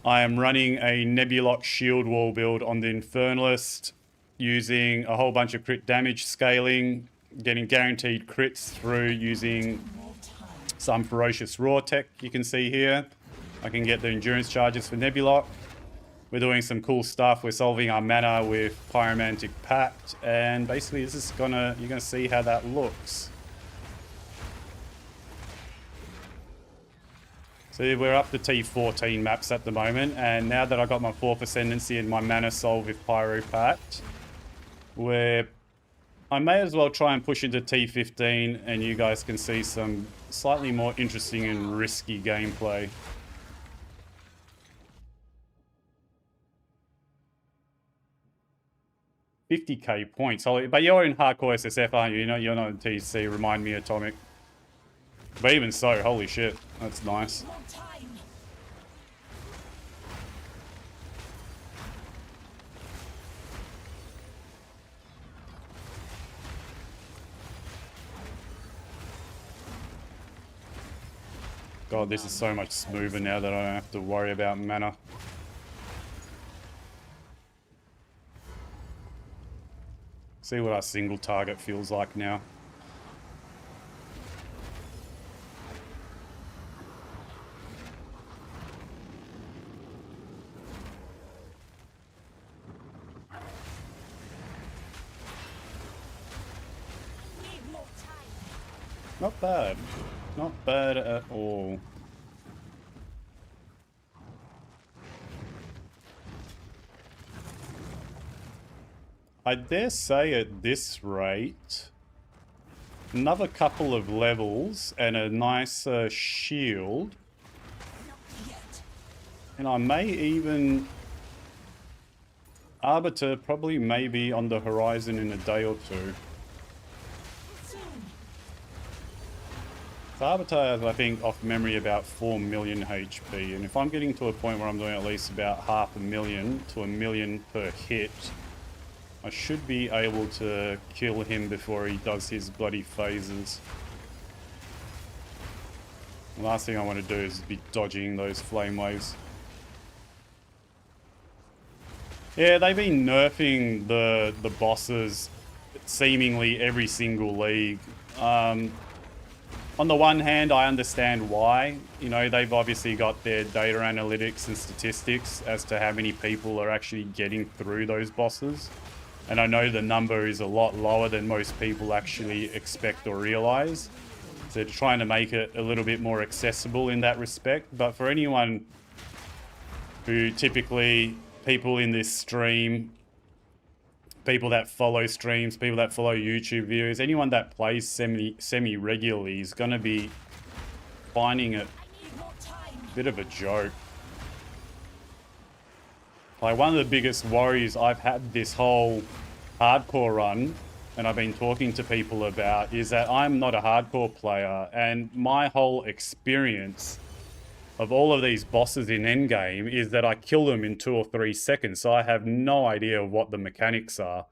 I am running a Nebulock shield wall build on the Infernalist, using a whole bunch of crit damage scaling, getting guaranteed crits through using some ferocious raw tech you can see here. I can get the endurance charges for Nebulock. We're doing some cool stuff. We're solving our mana with Pyromantic Pact, and basically this is you're gonna see how that looks. So we're up to T13 maps at the moment, and now that I got my 4th Ascendancy and my mana solved with Pyro Pact, I may as well try and push into T15, and you guys can see some slightly more interesting and risky gameplay. $50k points. But you're in hardcore SSF, aren't you? You're not in THC. Remind me, Atomic. But even so, holy shit, that's nice. God, this is so much smoother now that I don't have to worry about mana. See what our single target feels like now. Not bad. Not bad at all. I dare say at this rate, another couple of levels and a nicer shield, and I may even... Arbiter probably may be on the horizon in a day or two. So Arbiter has, I think, off memory about 4 million HP, and if I'm getting to a point where I'm doing at least about 500,000 to 1 million per hit, I should be able to kill him before he does his bloody phases. The last thing I want to do is be dodging those flame waves. Yeah, they've been nerfing the bosses seemingly every single league. On the one hand, I understand why. You know, they've obviously got their data analytics and statistics as to how many people are actually getting through those bosses. And I know the number is a lot lower than most people actually expect or realize. So they're trying to make it a little bit more accessible in that respect. But for anyone who typically, people in this stream, people that follow streams, people that follow YouTube videos, anyone that plays semi regularly is going to be finding it a bit of a joke. Like, one of the biggest worries I've had this whole hardcore run, and I've been talking to people about, is that I'm not a hardcore player, and my whole experience of all of these bosses in endgame is that I kill them in 2 or 3 seconds, so I have no idea what the mechanics are.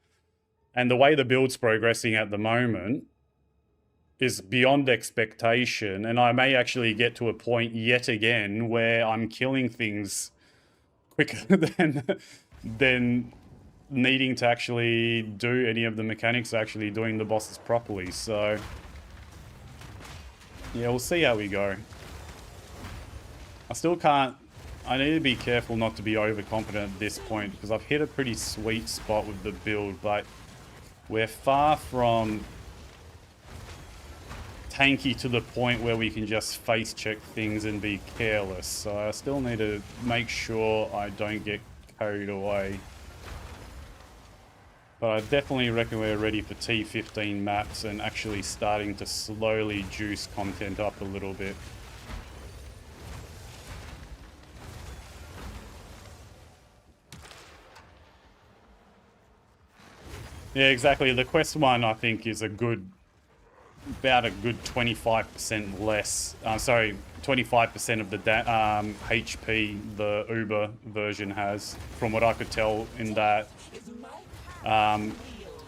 And the way the build's progressing at the moment is beyond expectation, and I may actually get to a point yet again where I'm killing things quicker than needing to actually do any of the mechanics, actually doing the bosses properly. So yeah, we'll see how we go. I still can't, I need to be careful not to be overconfident at this point, because I've hit a pretty sweet spot with the build, but we're far from tanky to the point where we can just face check things and be careless. So I still need to make sure I don't get carried away. But I definitely reckon we're ready for T13 maps and actually starting to slowly juice content up a little bit. Yeah, exactly. The quest one, I think, is about a good 25% less. 25% of the HP the Uber version has, from what I could tell in that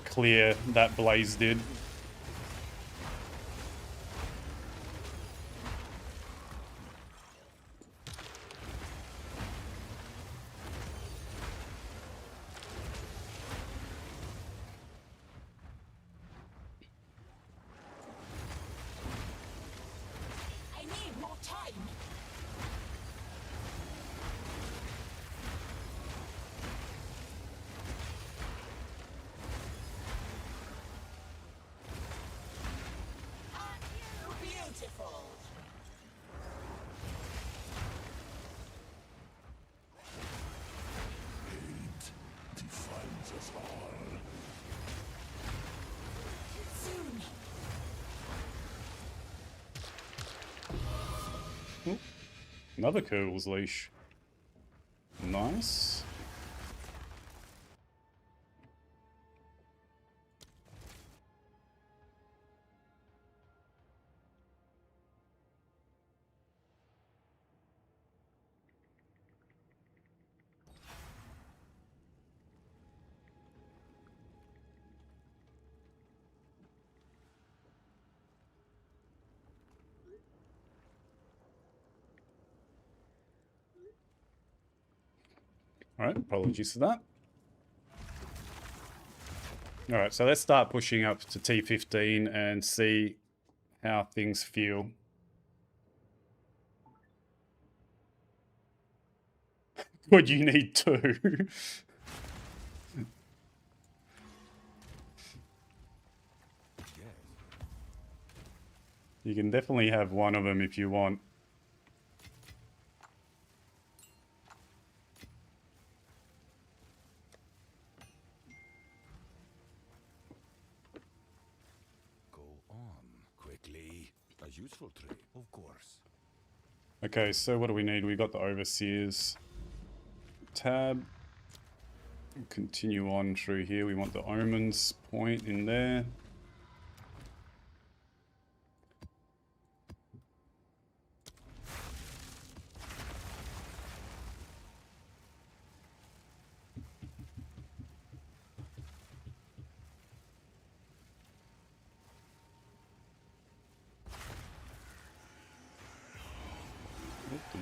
clear that Blaze did. Another Kurgle's Leash. Nice. Alright, apologies for that. Alright, so let's start pushing up to T15 and see how things feel. What you need two. You can definitely have one of them if you want. Useful trade, of course. Okay, so what do we need? We got the Overseers tab. Continue on through here. We want the Omens point in there.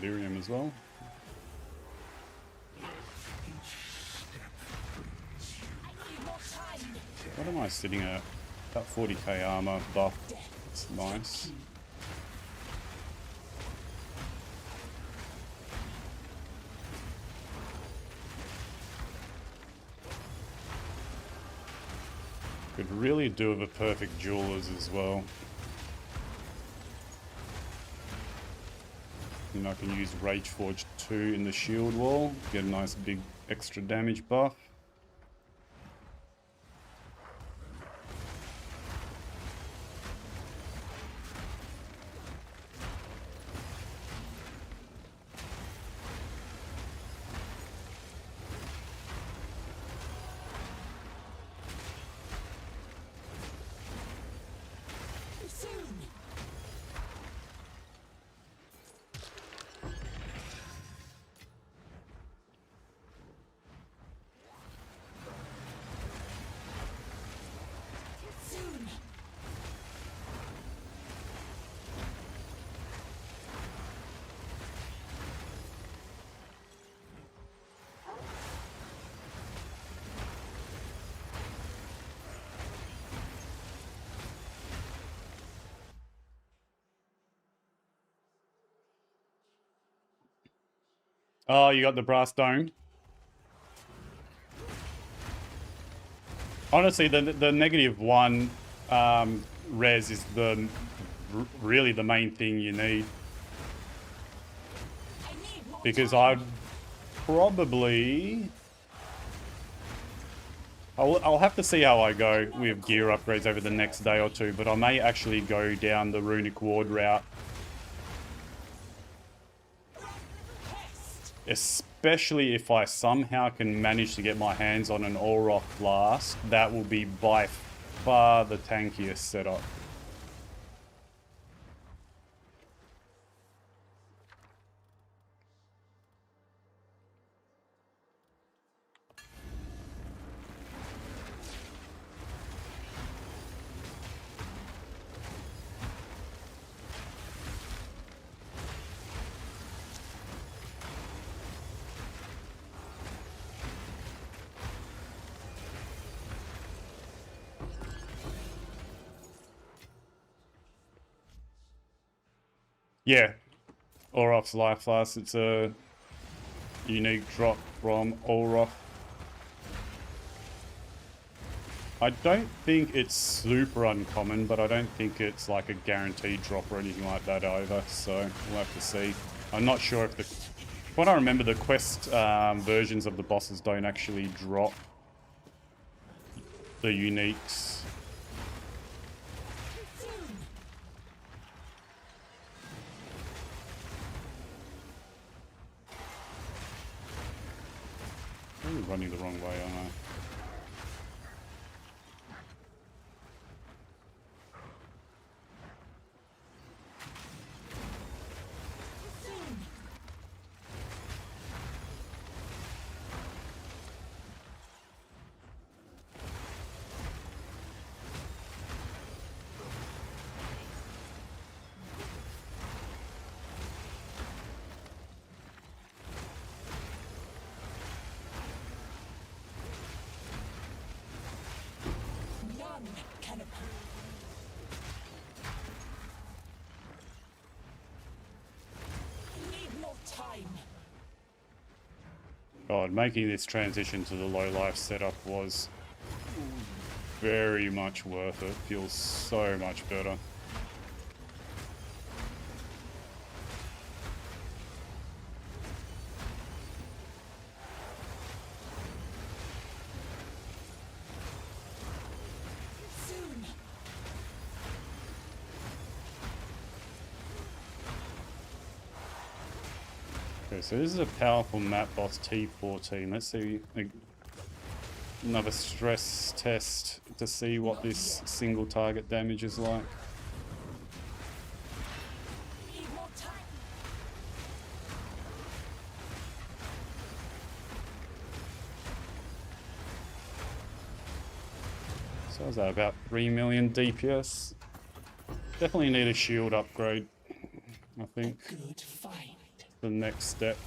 Delirium as well. What am I sitting at? About 40k armor buff. It's nice. Could really do with a perfect jewelers as well. And I can use Rage Forge 2 in the shield wall, get a nice big extra damage buff. Oh, you got the brass dome. Honestly, the -1 res is really the main thing you need. Because I'd probably... I'll have to see how I go with gear upgrades over the next day or two, but I may actually go down the Runic Ward route. Especially if I somehow can manage to get my hands on an Auroch Flask, that will be by far the tankiest setup. Yeah, Auroch's Life Flask, it's a unique drop from Auroch. I don't think it's super uncommon, but I don't think it's like a guaranteed drop or anything like that either, so we'll have to see. I'm not sure if the... What I remember, the quest versions of the bosses don't actually drop the uniques. I'm running the wrong way, aren't I? God, making this transition to the low life setup was very much worth it. Feels so much better. Okay, so this is a powerful map boss T13. Let's see another stress test to see what this single target damage is like. So is that about 3 million DPS? Definitely need a shield upgrade, I think. Good fight. The next step.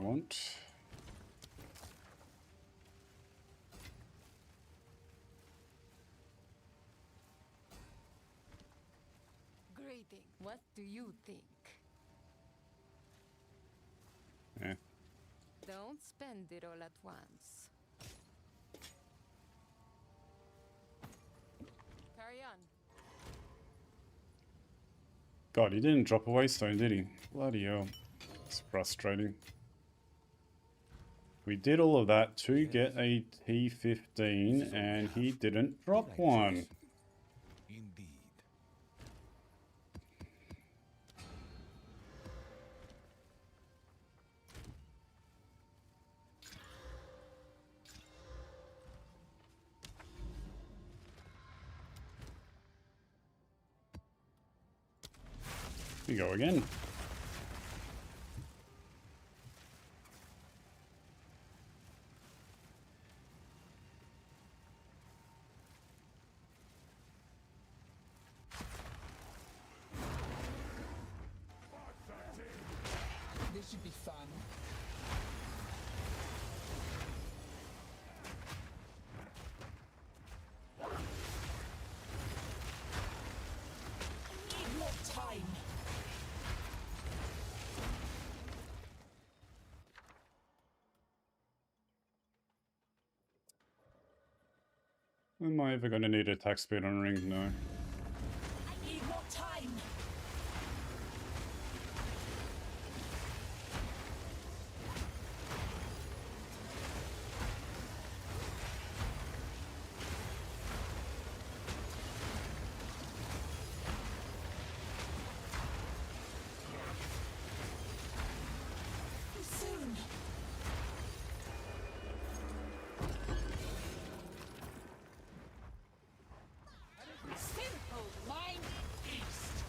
want. Greeting. What do you think? Yeah. Don't spend it all at once. Carry on. God, he didn't drop a waystone, did he? Bloody hell. It's frustrating. We did all of that to get a T13 and he didn't drop one. Indeed. We go again. This should be fun. I need more time. Am I ever going to need attack speed on ring? No. I need more time. Soon. Simple mind beast.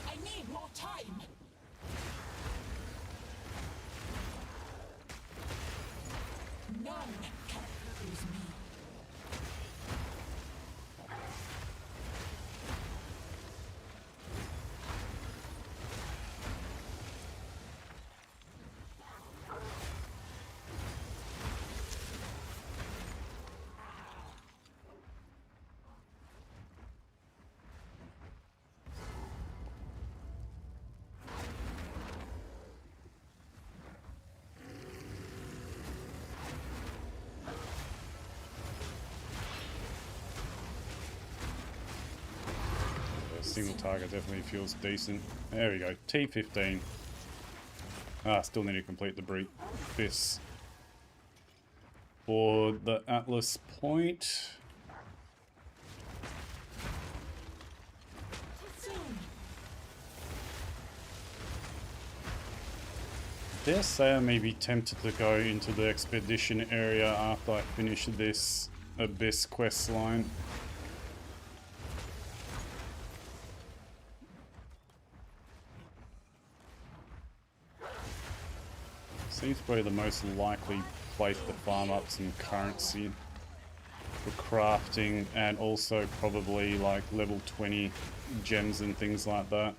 I need more time. None can lose me. Single target definitely feels decent. There we go. T15. Ah, still need to complete the breach. This. For the Atlas point. Soon. Dare say I may be tempted to go into the expedition area after I finish this Abyss quest line. Seems probably the most likely place to farm up some currency for crafting and also probably like level 20 gems and things like that.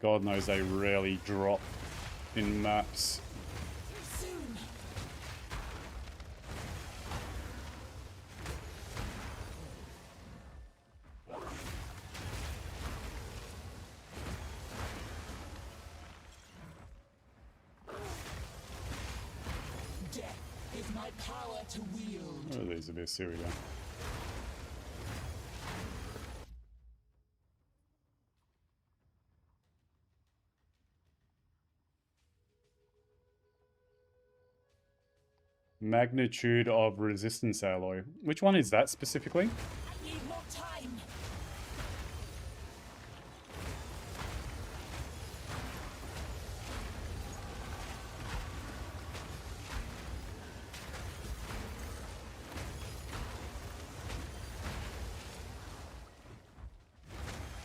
God knows they rarely drop in maps. Soon. Death is my power to wield. Oh, there's Abyss. Here we go. Magnitude of resistance alloy. Which one is that specifically? I need more time.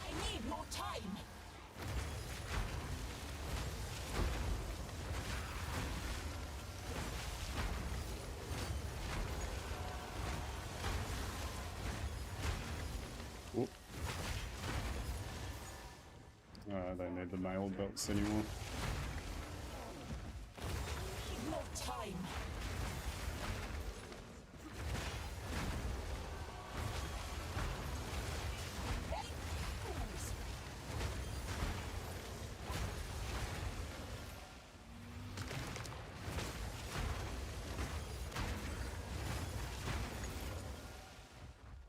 I need more time. need the mail belts anymore. No time.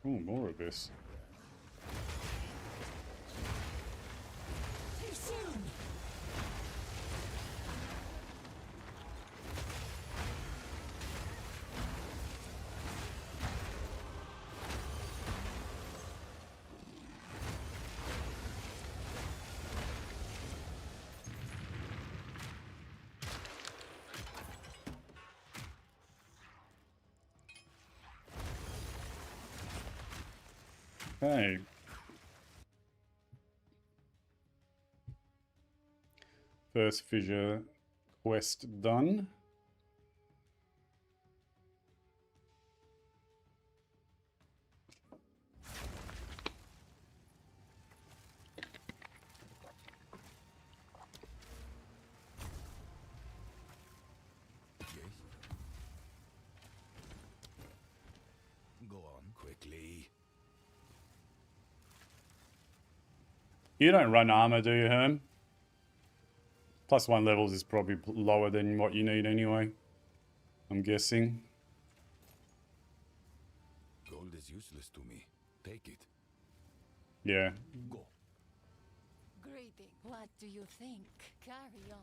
Oh, more of this. Too soon. Okay. First fissure quest done. Go on quickly. You don't run armor, do you, Herm? +1 levels is probably lower than what you need anyway. I'm guessing. Gold is useless to me. Take it. Yeah. Go. Greeting. What do you think? Carry on.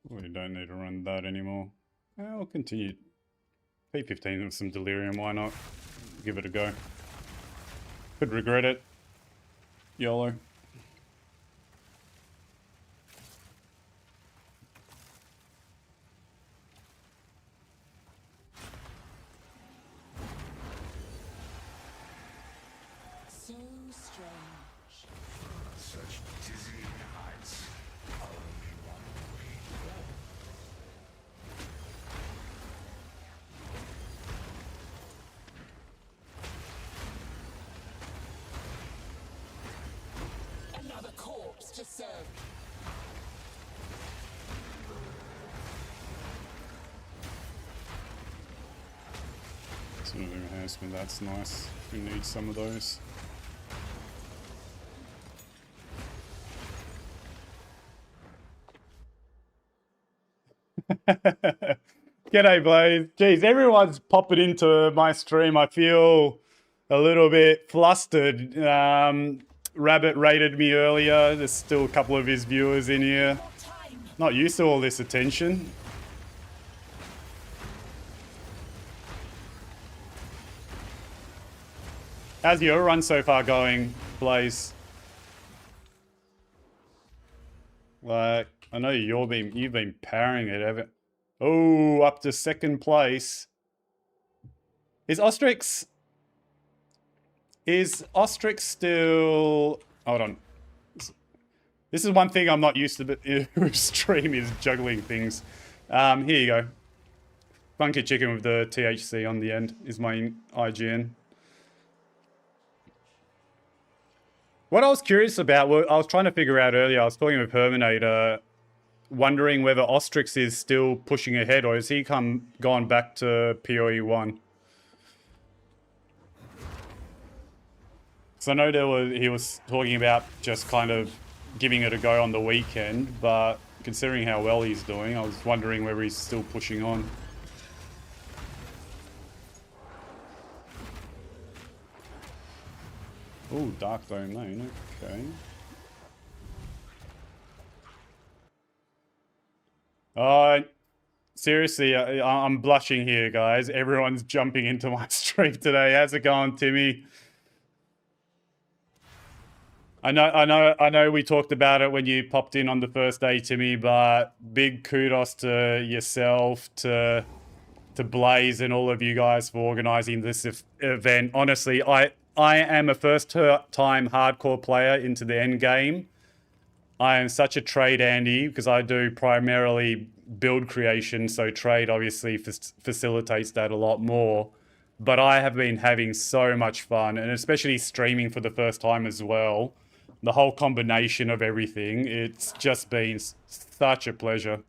We don't need to run that anymore. I'll continue. P15 with some delirium, why not? Give it a go. Could regret it. YOLO. So strange. Such dizzying heights. Only one way to go. Another corpse to serve. Sort of enhancement, that's nice. We need some of those. G'day, Blaze. Jeez, everyone's popping into my stream. I feel a little bit flustered. Rabbit rated me earlier. There's still a couple of his viewers in here. No time. Not used to all this attention. How's your run so far going, Blaze? Like, I know you've been powering it, haven't? Oh, up to second place. Is Ostrix still? Hold on. This is one thing I'm not used to with stream is juggling things. Here you go. Funky chicken with the THC on the end is my IGN. What I was curious about, I was trying to figure out earlier, I was talking with Herminator, wondering whether Ostrix is still pushing ahead or has he gone back to PoE1? So I know he was talking about just kind of giving it a go on the weekend, but considering how well he's doing, I was wondering whether he's still pushing on. Oh, Dark Domain, okay. Seriously, I'm blushing here, guys. Everyone's jumping into my stream today. How's it going, Timmy? I know we talked about it when you popped in on the first day, Timmy, but big kudos to yourself, to to Blaze and all of you guys for organizing this event. Honestly, I am a first-time hardcore player into the end game. I am such a trade Andy because I do primarily build creation, so trade obviously facilitates that a lot more. But I have been having so much fun, and especially streaming for the first time as well. The whole combination of everything, it's just been such a pleasure.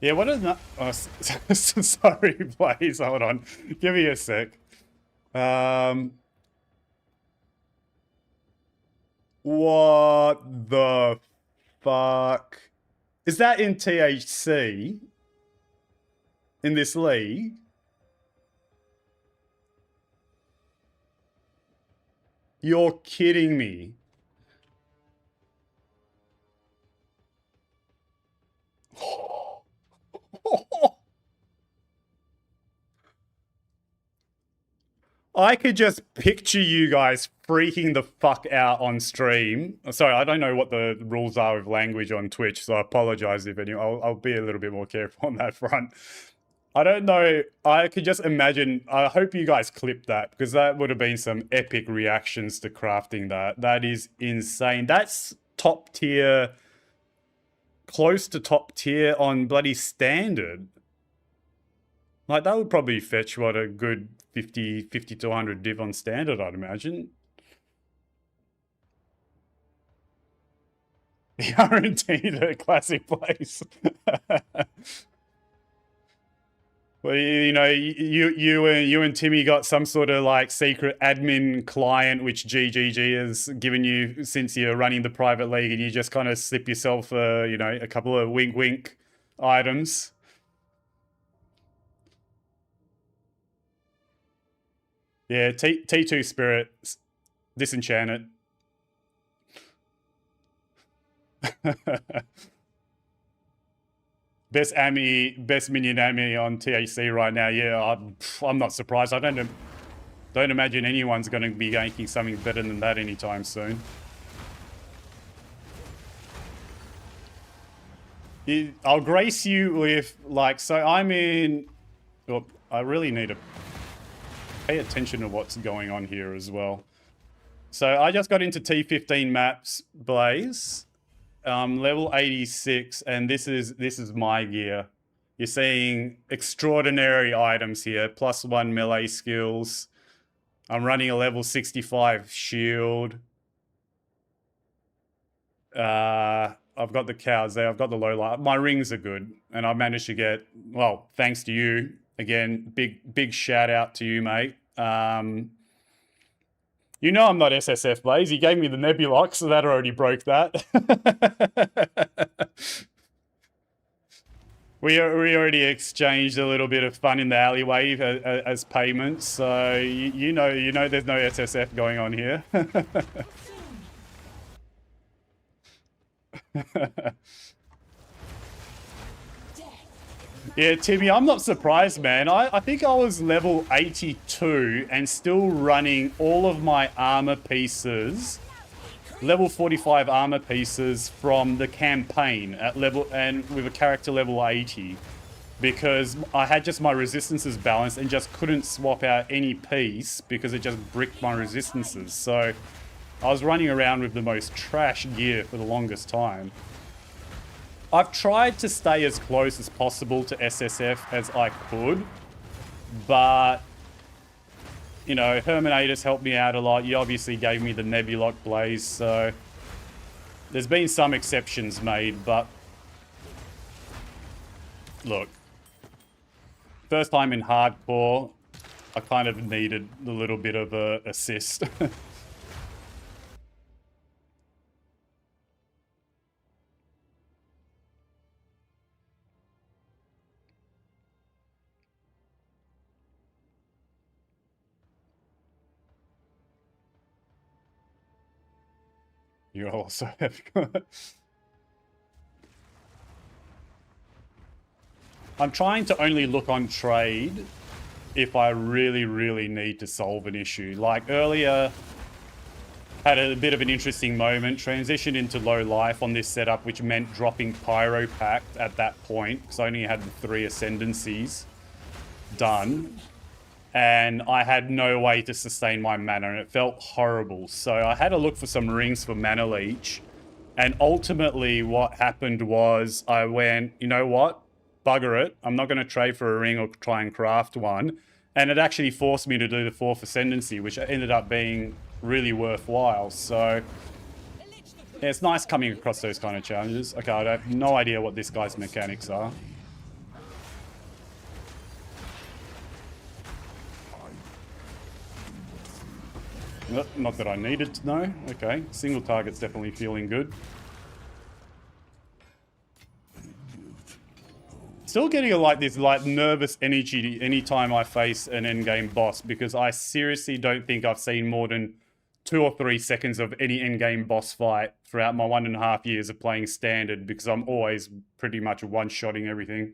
Yeah, what is that? Oh, sorry, Blaze. Hold on. Give me a sec. What the fuck? Is that in THC? In this league? You're kidding me. I could just picture you guys freaking the fuck out on stream. Sorry, I don't know what the rules are with language on Twitch, so I apologize if any. I'll be a little bit more careful on that front. I don't know. I could just imagine. I hope you guys clipped that because that would have been some epic reactions to crafting that. That is insane. That's top tier, close to top tier on bloody standard. Like, that would probably fetch, what, a good 50 to 100 div on standard, I'd imagine. Guaranteed a classic place. Well, you know, you and Timmy got some sort of like secret admin client which GGG has given you since you're running the private league, and you just kind of slip yourself, you know, a couple of wink items. Yeah, T2 Spirit, Disenchanted. Best minion Ami on THC right now. Yeah, I'm not surprised. I don't imagine anyone's going to be ganking something better than that anytime soon. I'll grace you with, like, so I'm in... Well, I really need to pay attention to what's going on here as well. So I just got into T13 maps, Blaze. Level 86, and this is my gear. You're seeing extraordinary items here. +1 melee skills. I'm running a level 65 shield. I've got the cows there. I've got the low light. My rings are good, and I managed to get, well, thanks to you again. Big shout out to you, mate. You know I'm not SSF, Blaze. He gave me the Nebulox, so that already broke that. we already exchanged a little bit of fun in the alleyway as payments, so you know there's no SSF going on here. Yeah, Timmy, I'm not surprised, man. I think I was level 82 and still running all of my armor pieces, level 45 armor pieces from the campaign at level, and with a character level 80, because I had just my resistances balanced and just couldn't swap out any piece because it just bricked my resistances. So I was running around with the most trash gear for the longest time. I've tried to stay as close as possible to SSF as I could, but, you know, Herminatus helped me out a lot. You obviously gave me the Nebuloc Blaze, so there's been some exceptions made, but look, first time in hardcore, I kind of needed a little bit of a assist. You also have... I'm trying to only look on trade if I really, really need to solve an issue. Like earlier, had a bit of an interesting moment, transitioned into low life on this setup, which meant dropping Pyro Pact at that point, because I only had the 3 ascendancies done. And I had no way to sustain my mana, and it felt horrible. So I had to look for some rings for mana leech. And ultimately what happened was I went, you know what? Bugger it. I'm not going to trade for a ring or try and craft one. And it actually forced me to do the 4th ascendancy, which ended up being really worthwhile. So yeah, it's nice coming across those kind of challenges. Okay, I have no idea what this guy's mechanics are. Not that I needed to know. Okay, single target's definitely feeling good. Still getting this nervous energy anytime I face an endgame boss, because I seriously don't think I've seen more than 2 or 3 seconds of any endgame boss fight throughout my 1.5 years of playing standard, because I'm always pretty much one-shotting everything.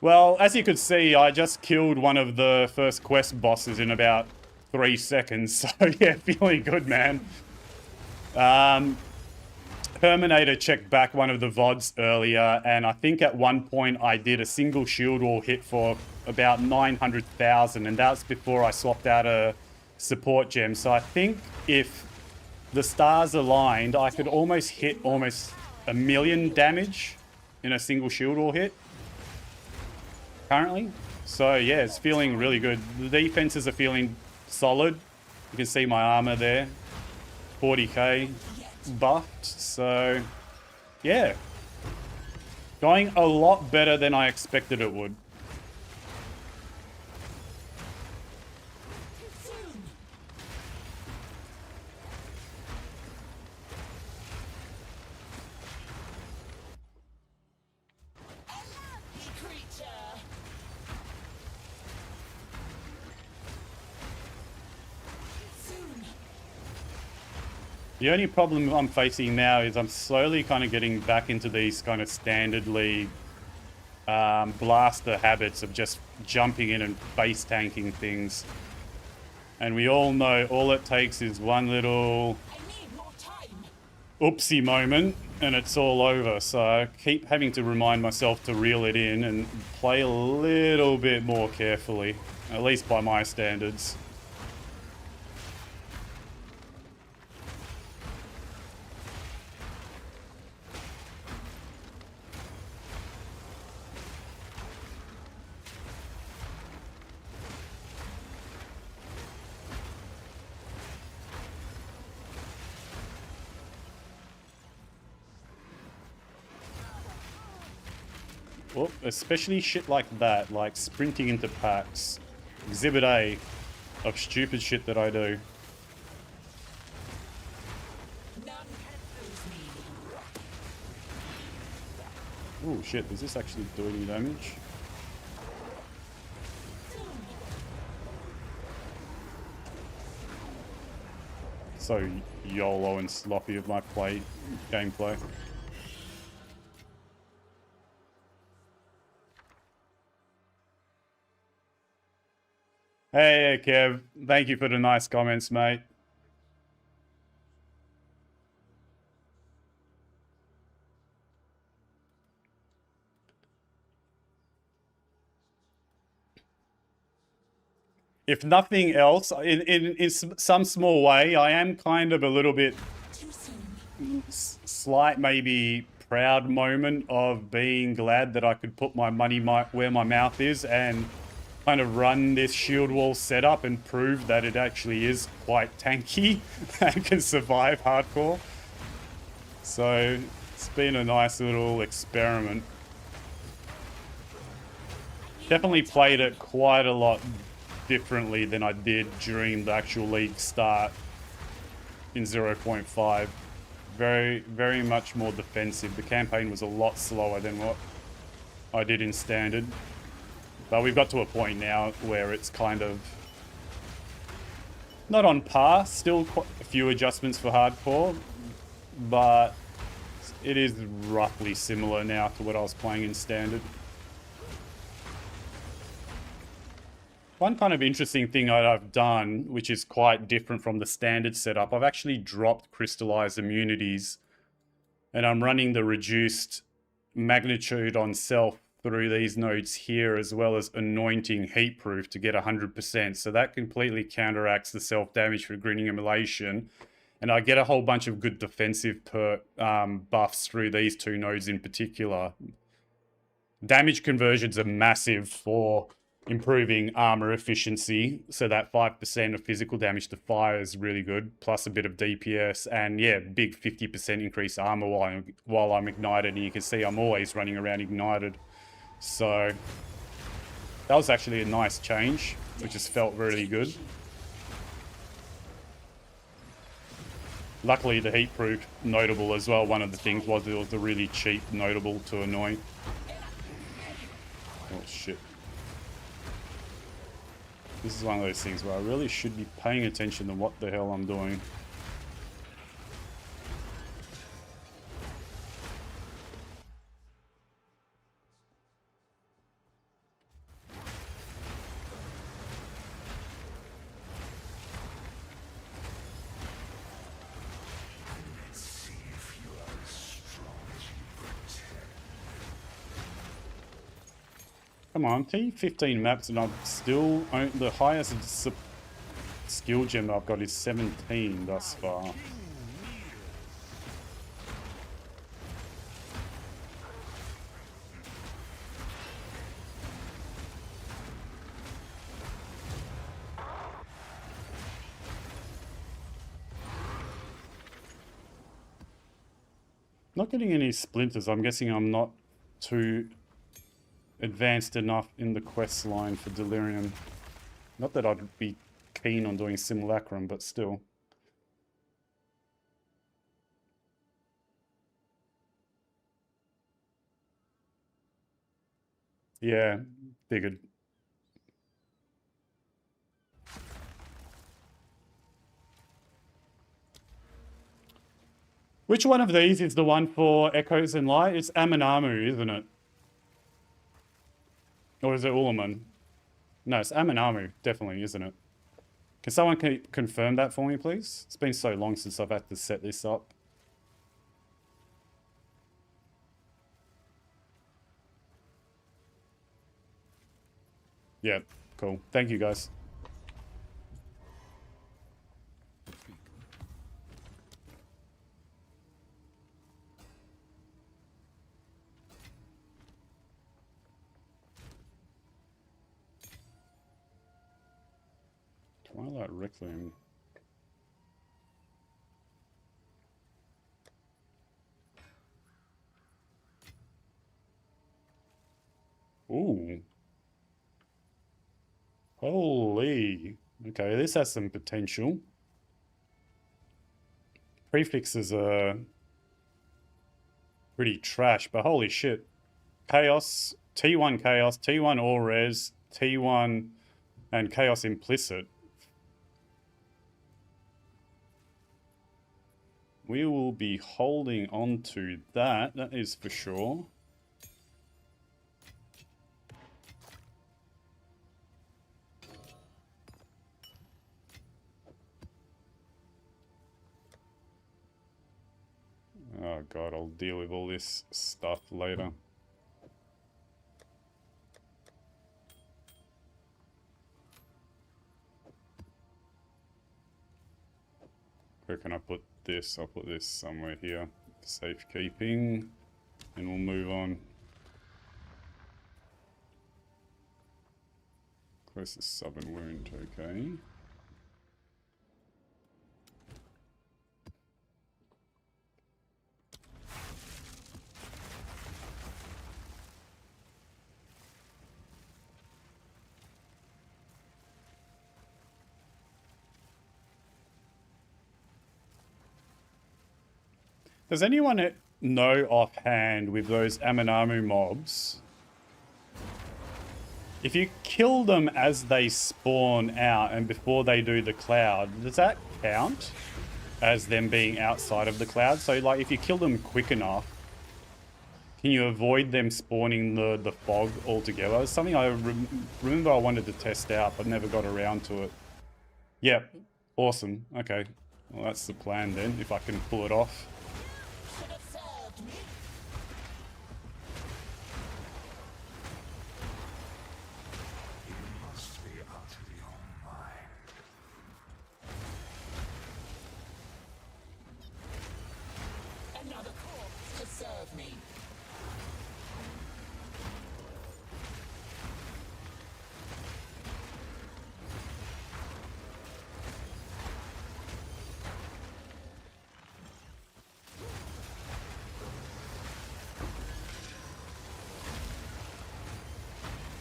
Well, as you could see, I just killed one of the first quest bosses in about 3 seconds. So yeah, feeling good, man. Terminator checked back one of the VODs earlier, and I think at one point I did a single shield wall hit for about 900,000, and that was before I swapped out a support gem. So I think if the stars aligned, I could almost hit almost 1 million damage in a single shield wall hit currently. So yeah, it's feeling really good. The defenses are feeling solid. You can see my armor there, 40k buffed. So yeah, going a lot better than I expected it would. The only problem I'm facing now is I'm slowly kind of getting back into these kind of standard league blaster habits of just jumping in and base tanking things. And we all know all it takes is one little oopsie moment and it's all over. So I keep having to remind myself to reel it in and play a little bit more carefully, at least by my standards. Well, especially shit like that, like sprinting into packs. Exhibit A of stupid shit that I do. Oh shit, does this actually do any damage? So YOLO and sloppy of my gameplay. Hey, Kev. Thank you for the nice comments, mate. If nothing else, in some small way, I am kind of a little bit slight, maybe proud moment of being glad that I could put my money where my mouth is and kind of run this shield wall setup and prove that it actually is quite tanky and can survive hardcore. So it's been a nice little experiment. Definitely played it quite a lot differently than I did during the actual league start in 0.5. Very, very much more defensive. The campaign was a lot slower than what I did in standard. But we've got to a point now where it's kind of not on par. Still quite a few adjustments for hardcore, but it is roughly similar now to what I was playing in Standard. One kind of interesting thing that I've done, which is quite different from the Standard setup, I've actually dropped crystallized immunities, and I'm running the reduced magnitude on self through these nodes here, as well as anointing heat proof to get 100%. So that completely counteracts the self damage for grinning immolation, and I get a whole bunch of good defensive buffs through these two nodes in particular. Damage conversions are massive for improving armor efficiency, so that 5% of physical damage to fire is really good, plus a bit of DPS, and yeah, big 50% increase armor while I'm ignited, and you can see I'm always running around ignited. So that was actually a nice change, which just felt really good. Luckily the heat proof notable as well. One of the things was it was a really cheap notable to anoint. Oh shit. This is one of those things where I really should be paying attention to what the hell I'm doing. Come on, T13 maps, and I'm still the highest skill gem that I've got is 17 thus far. Not getting any splinters. I'm guessing I'm not too advanced enough in the quest line for Delirium. Not that I'd be keen on doing Simulacrum, but still. Yeah, figured. Which one of these is the one for Echoes and Light? It's Aminamu, isn't it? Or is it Ulaman? No, it's Aminamu, definitely, isn't it? Can someone confirm that for me, please? It's been so long since I've had to set this up. Yeah, cool. Thank you, guys. Twilight Requiem. Ooh. Holy. Okay, this has some potential. Prefixes are pretty trash, but holy shit. Chaos, T1 Chaos, T1 All Res, T1 and Chaos Implicit. We will be holding on to that, that is for sure. Oh god, I'll deal with all this stuff later. Where can I put this? I'll put this somewhere here. Safekeeping. And we'll move on. Closest southern wound, okay. Does anyone know offhand with those Aminamu mobs, if you kill them as they spawn out and before they do the cloud, does that count? as them being outside of the cloud. So like if you kill them quick enough, can you avoid them spawning the fog altogether? It's something I remember I wanted to test out, but never got around to it. Yep. Awesome. Okay. Well, that's the plan then, if I can pull it off. Should have served me. You must be utterly on mine. Another corpse to serve me.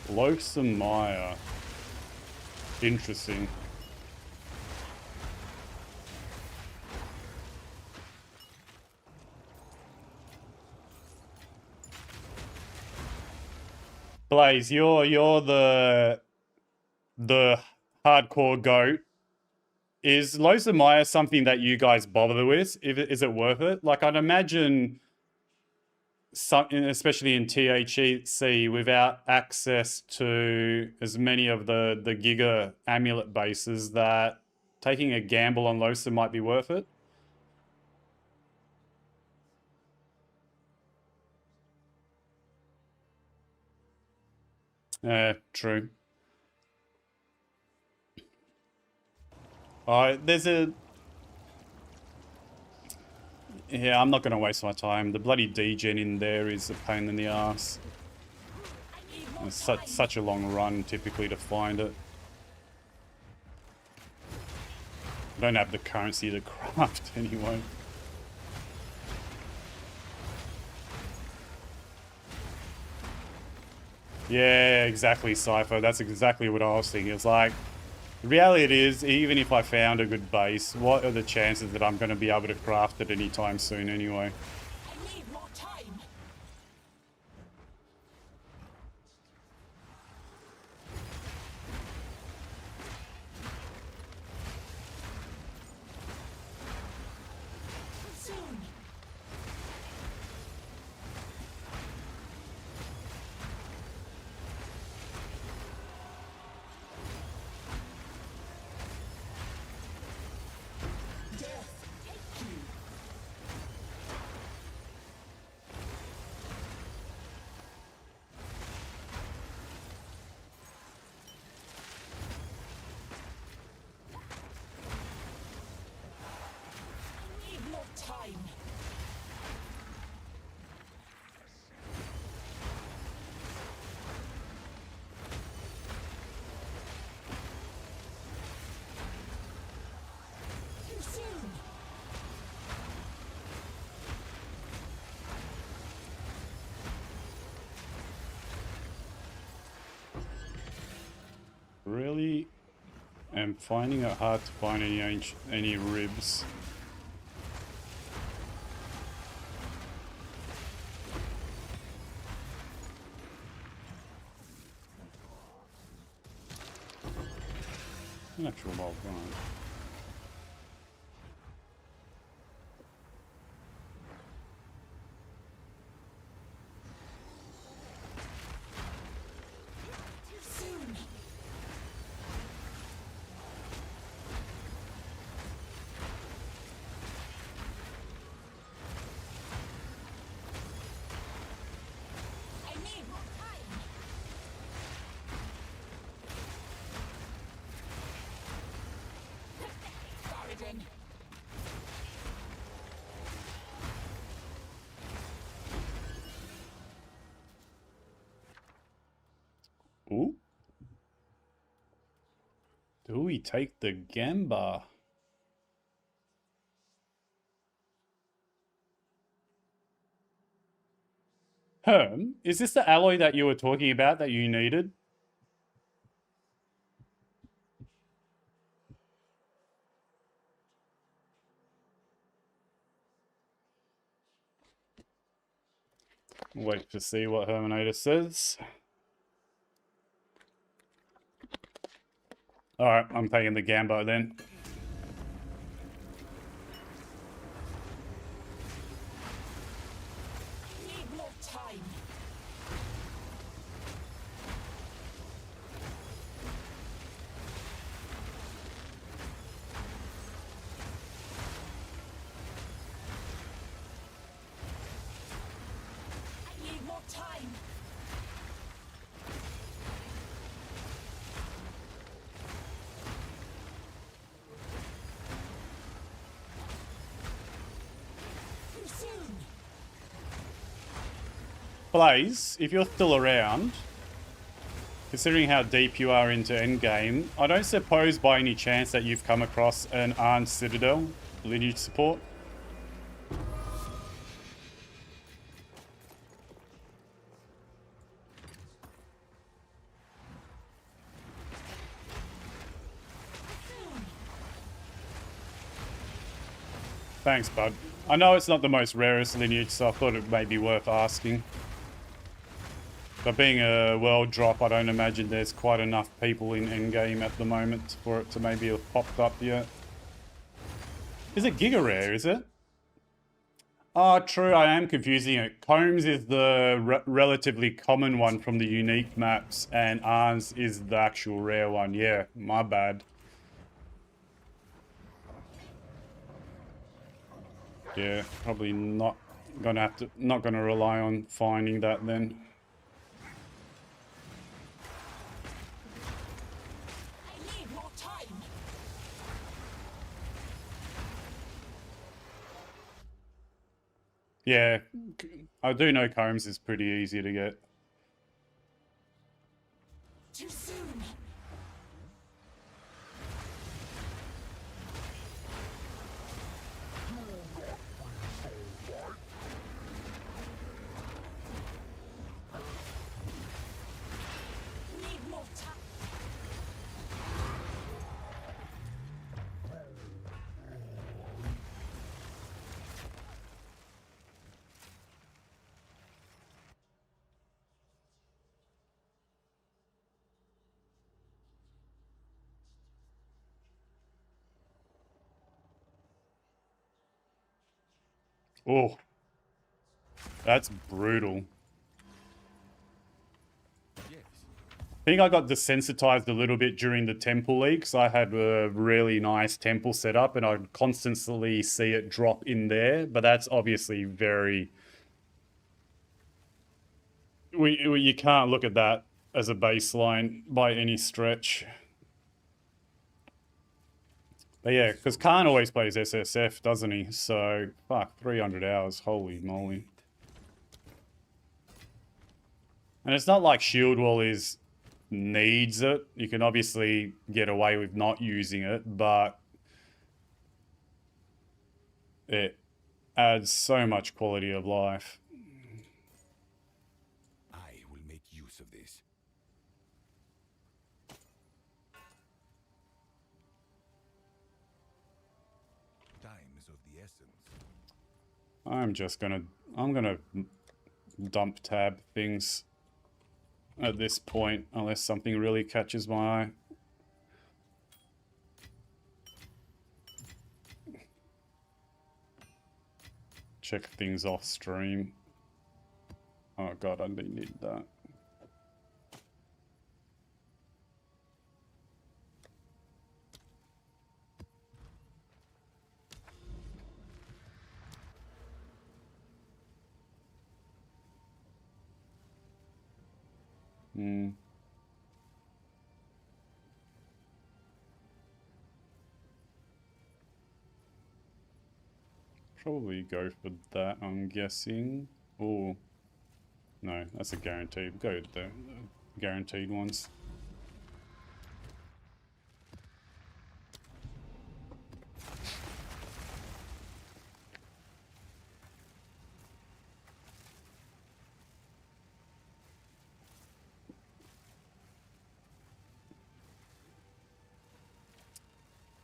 Loathsome Mire. Interesting. Blaze, you're the hardcore goat. Is Loathsome Mire something that you guys bother with? Is it worth it? Like I'd imagine something, especially in THC, without access to as many of the Giga amulet bases, that taking a gamble on Loathsome might be worth it. True. There's a... Yeah, I'm not going to waste my time. The bloody degen in there is a pain in the ass. It's such a long run, typically, to find it. I don't have the currency to craft anyway. Yeah, exactly, Cypher. That's exactly what I was thinking. It's like, the reality is, even if I found a good base, what are the chances that I'm going to be able to craft it anytime soon anyway? I need more time. Soon. Death, take you. I need more time. Too soon. Really am finding it hard to find any ribs. Natural wild run. Too soon. I need more time. Thoradin. Ooh. Do we take the Gamba? Herm, is this the alloy that you were talking about that you needed? Wait to see what Herminator says. Alright, I'm taking the Gambo then. Blaze, if you're still around, considering how deep you are into endgame, I don't suppose by any chance that you've come across an Arn Citadel lineage support? Thanks, bud. I know it's not the most rarest lineage, so I thought it may be worth asking. But being a world drop, I don't imagine there's quite enough people in endgame at the moment for it to maybe have popped up yet. Is it Giga Rare, is it? Oh, true, I am confusing it. Combs is the relatively common one from the unique maps, and Arns is the actual rare one. Yeah, my bad. Yeah, probably not gonna rely on finding that then. I need more time. Yeah, I do know Combs is pretty easy to get. Too soon. Need more time. Oh, that's brutal. I think I got desensitized a little bit during the temple leaks. I had a really nice temple setup and I'd constantly see it drop in there, but that's obviously very... You can't look at that as a baseline by any stretch. But yeah, because Khan always plays SSF, doesn't he? So, fuck, 300 hours, holy moly. And it's not like Shield Wall needs it. You can obviously get away with not using it, but it adds so much quality of life. I will make use of this. Time is of the essence. I'm gonna dump tab things at this point, unless something really catches my eye. Check things off stream. Oh god, I didn't need that. Probably go for that, I'm guessing. Oh, no, that's a guaranteed. Go with the guaranteed ones.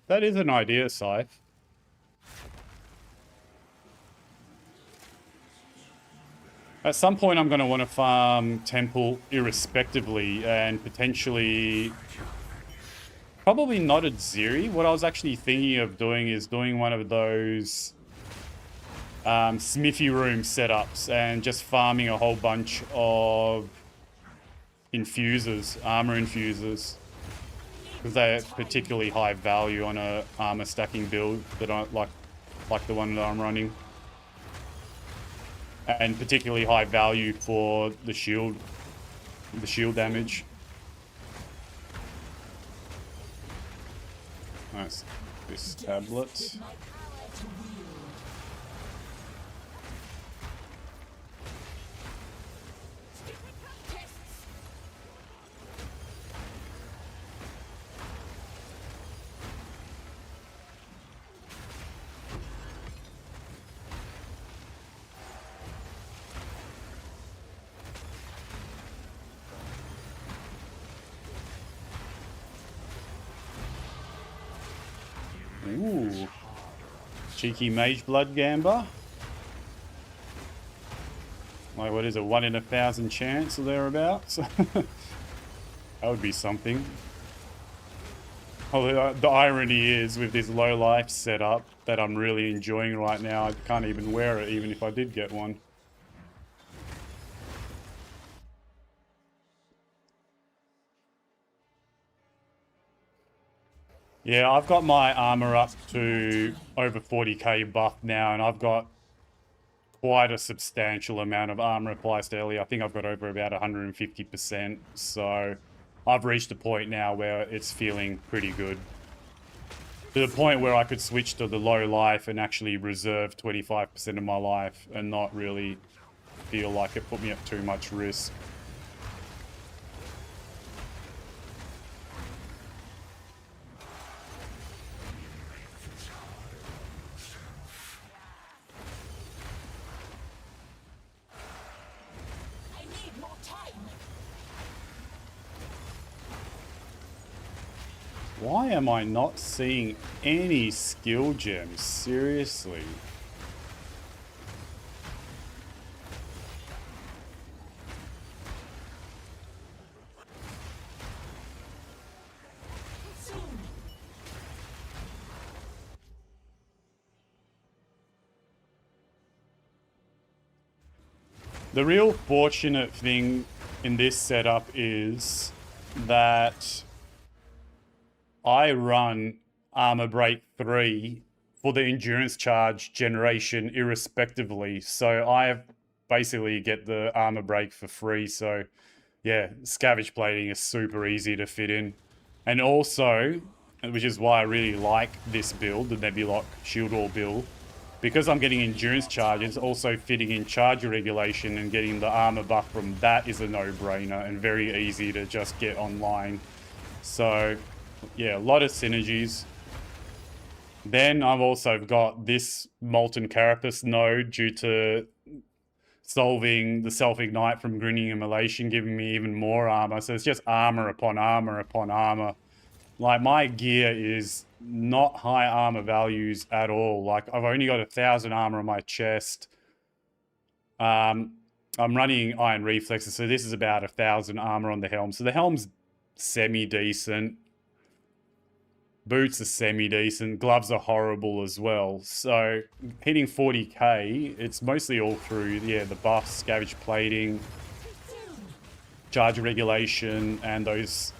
That is an idea, Scythe. At some point, I'm going to want to farm Temple irrespectively and potentially... Probably not at Ziri. What I was actually thinking of doing is doing one of those Smithy room setups and just farming a whole bunch of infusers, armor infusers. Because they're particularly high value on a armor stacking build that I like the one that I'm running. And particularly high value for the shield damage. Nice. This tablet. Ooh. Cheeky Mage Blood Gamba. Like, what is it, 1 in 1,000 chance or thereabouts? That would be something. Although the irony is, with this low life setup that I'm really enjoying right now, I can't even wear it, even if I did get one. Yeah, I've got my armor up to over 40k buff now, and I've got quite a substantial amount of armor applies daily. I think I've got over about 150%, so I've reached a point now where it's feeling pretty good. To the point where I could switch to the low life and actually reserve 25% of my life and not really feel like it put me at too much risk. Why am I not seeing any skill gems? Seriously. The real fortunate thing in this setup is that I run Armor Break 3 for the endurance charge generation irrespectively. So I basically get the Armor Break for free. So yeah, Scavenge Plating is super easy to fit in. And also, which is why I really like this build, the Nebulock Shield Wall build, because I'm getting endurance charges, also fitting in charge regulation and getting the armor buff from that is a no-brainer and very easy to just get online. So yeah, a lot of synergies. Then I've also got this Molten Carapace node due to solving the self-ignite from Grinning Immolation, giving me even more armor. So it's just armor upon armor upon armor. Like, my gear is not high armor values at all. Like, I've only got 1,000 armor on my chest. I'm running Iron Reflexes, so this is about 1,000 armor on the helm. So the helm's semi-decent. Boots are semi-decent. Gloves are horrible as well. So hitting 40k, it's mostly all through, yeah, the buffs, Scavenge Plating, charge regulation, and those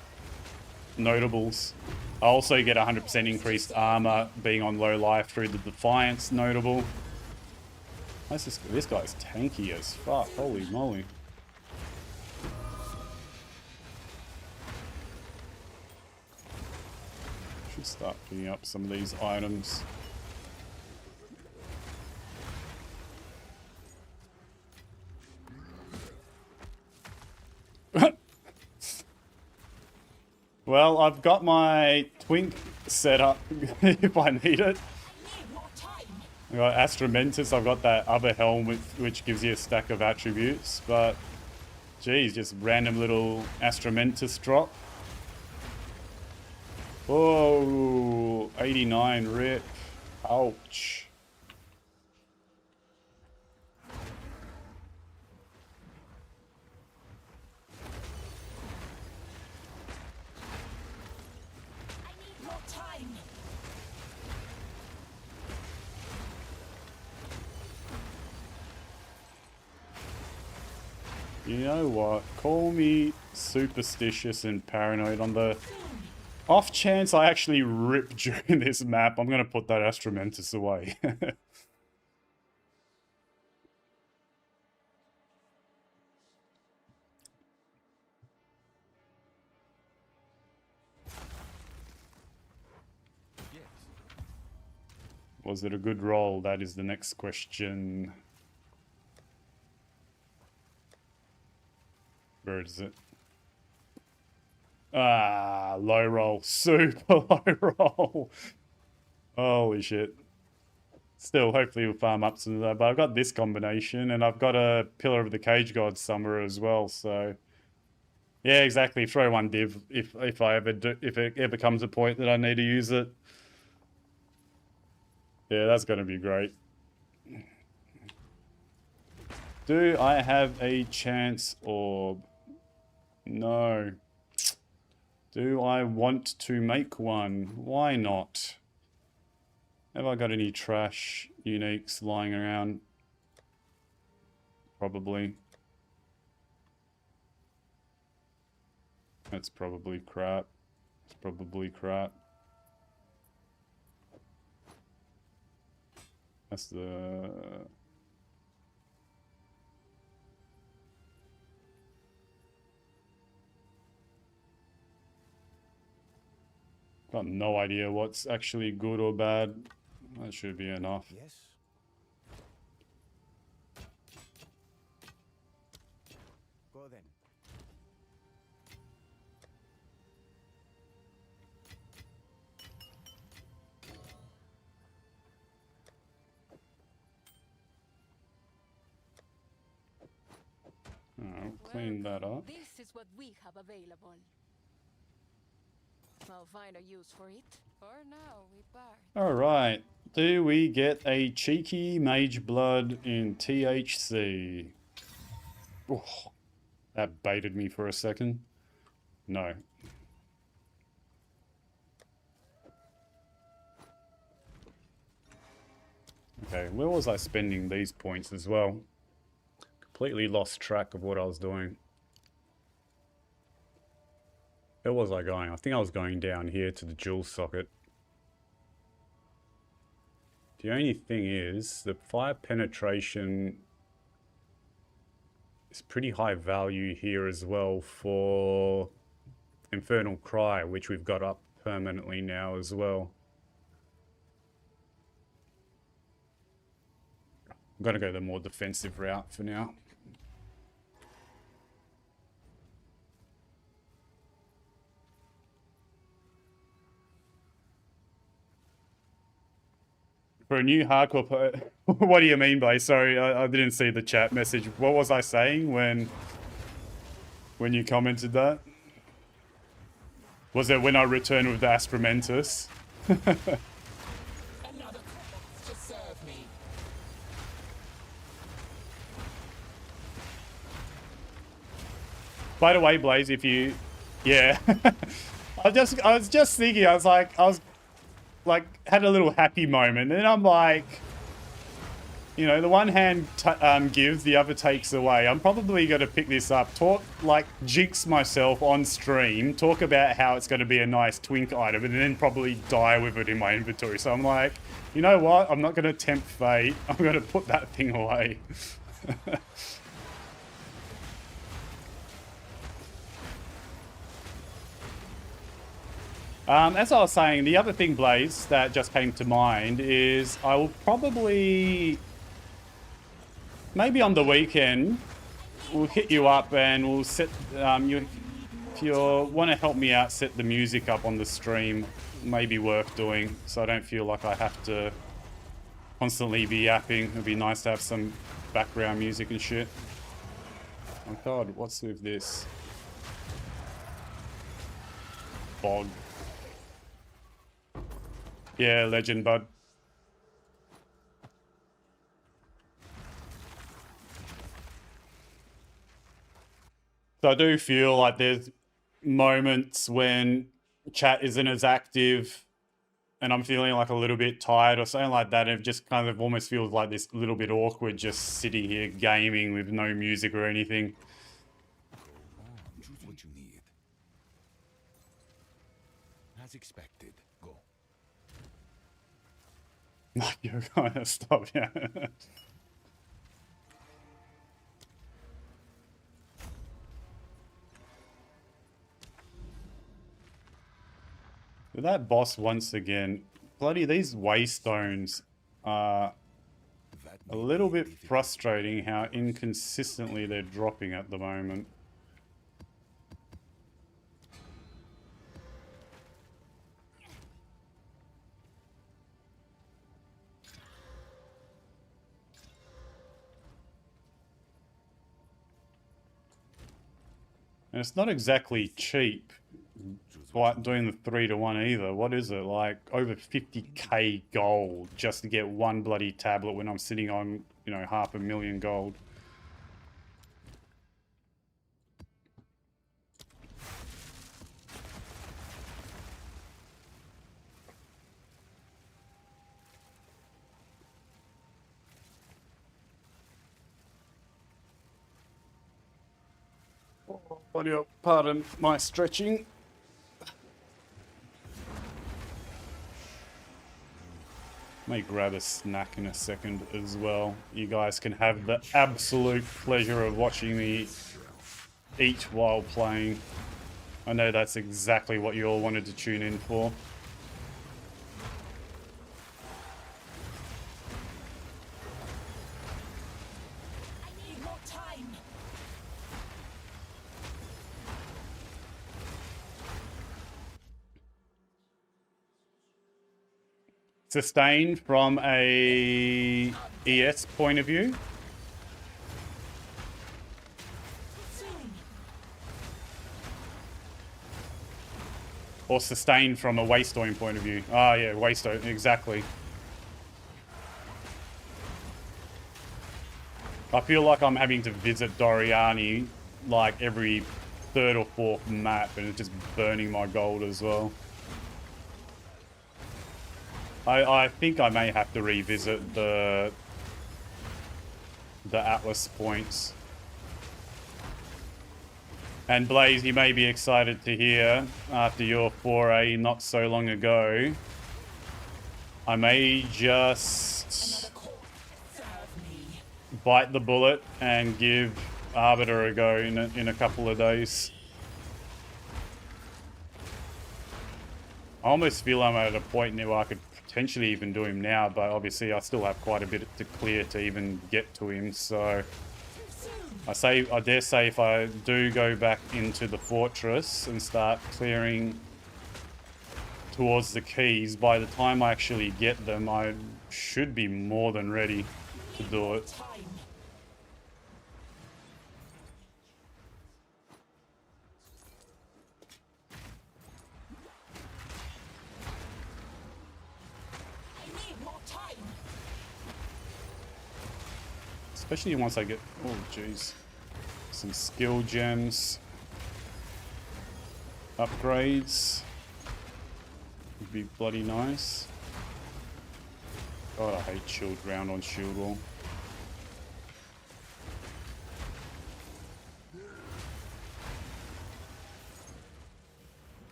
notables. I also get 100% increased armor being on low life through the Defiance notable. This guy's tanky as fuck. Holy moly. Should start picking up some of these items. Well, I've got my Twink set up if I need it. I've got Astramentus, I've got that other helm which gives you a stack of attributes, but geez, just random little Astramentus drop. Whoa, 89 rip. Ouch. You know what? Call me superstitious and paranoid. On the off chance I actually rip during this map, I'm going to put that Astramentus away. Was it a good roll? That is the next question. Where is it? Ah, low roll. Super low roll. Holy shit. Still, hopefully we'll farm up some of that. But I've got this combination, and I've got a Pillar of the Cage God somewhere as well, so... Yeah, exactly. Throw one div if it ever comes a point that I need to use it. Yeah, that's going to be great. Do I have a chance orb? No. Do I want to make one? Why not? Have I got any trash uniques lying around? Probably. That's probably crap. It's probably crap. That's the... Got no idea what's actually good or bad. That should be enough. Yes. Go then. I'll clean that up. This is what we have available. I'll find a use for it. For now, we part. Alright. Do we get a cheeky mage blood in THC? Oh, that baited me for a second. No. Okay, where was I spending these points as well? Completely lost track of what I was doing. Where was I going? I think I was going down here to the jewel socket. The only thing is, the fire penetration is pretty high value here as well for Infernal Cry, which we've got up permanently now as well. I'm going to go the more defensive route for now. For a new hardcore what do you mean by... Sorry, I didn't see the chat message. What was I saying when you commented that? Was it when I returned with the Astromentus? Another cause to serve me. By the way, Blaze, if you... Yeah. I was just thinking, I was like, had a little happy moment, and I'm like, you know, the one hand gives, the other takes away. I'm probably going to pick this up, jinx myself on stream, talk about how it's going to be a nice twink item, and then probably die with it in my inventory. So I'm like, you know what? I'm not going to tempt fate. I'm going to put that thing away. As I was saying, the other thing, Blaze, that just came to mind is I will probably, maybe on the weekend, we'll hit you up and we'll set, if you want to help me out, set the music up on the stream, maybe worth doing, so I don't feel like I have to constantly be yapping. It'd be nice to have some background music and shit. Oh god, what's with this? Bog. Yeah, legend, bud. So I do feel like there's moments when chat isn't as active and I'm feeling like a little bit tired or something like that. And it just kind of almost feels like this little bit awkward just sitting here gaming with no music or anything. Choose what you need. As expected. Go. Like, you're gonna stop, yeah. That boss once again. Bloody, these waystones are a little bit frustrating how inconsistently they're dropping at the moment. And it's not exactly cheap. doing the 3-to-1 either. What is it? Like over 50k gold just to get one bloody tablet when I'm sitting on, you know, 500,000 gold. Pardon my stretching. May grab a snack in a second as well. You guys can have the absolute pleasure of watching me eat while playing. I know that's exactly what you all wanted to tune in for. I need more time. Sustained from a ES point of view. Soon. Or sustained from a wasteoin point of view. Ah, yeah, wasteoin, exactly. I feel like I'm having to visit Doriani like every third or fourth map, and it's just burning my gold as well. I think I may have to revisit the Atlas points. And Blaze, you may be excited to hear, after your foray not so long ago, I may just bite the bullet and give Arbiter a go in a couple of days. I almost feel I'm at a point now where I could potentially even do him now, but obviously I still have quite a bit to clear to even get to him, so I dare say if I do go back into the fortress and start clearing towards the keys, by the time I actually get them, I should be more than ready to do it. Especially once I get, oh jeez, some skill gems, upgrades, would be bloody nice. God, I hate shield round on shield wall.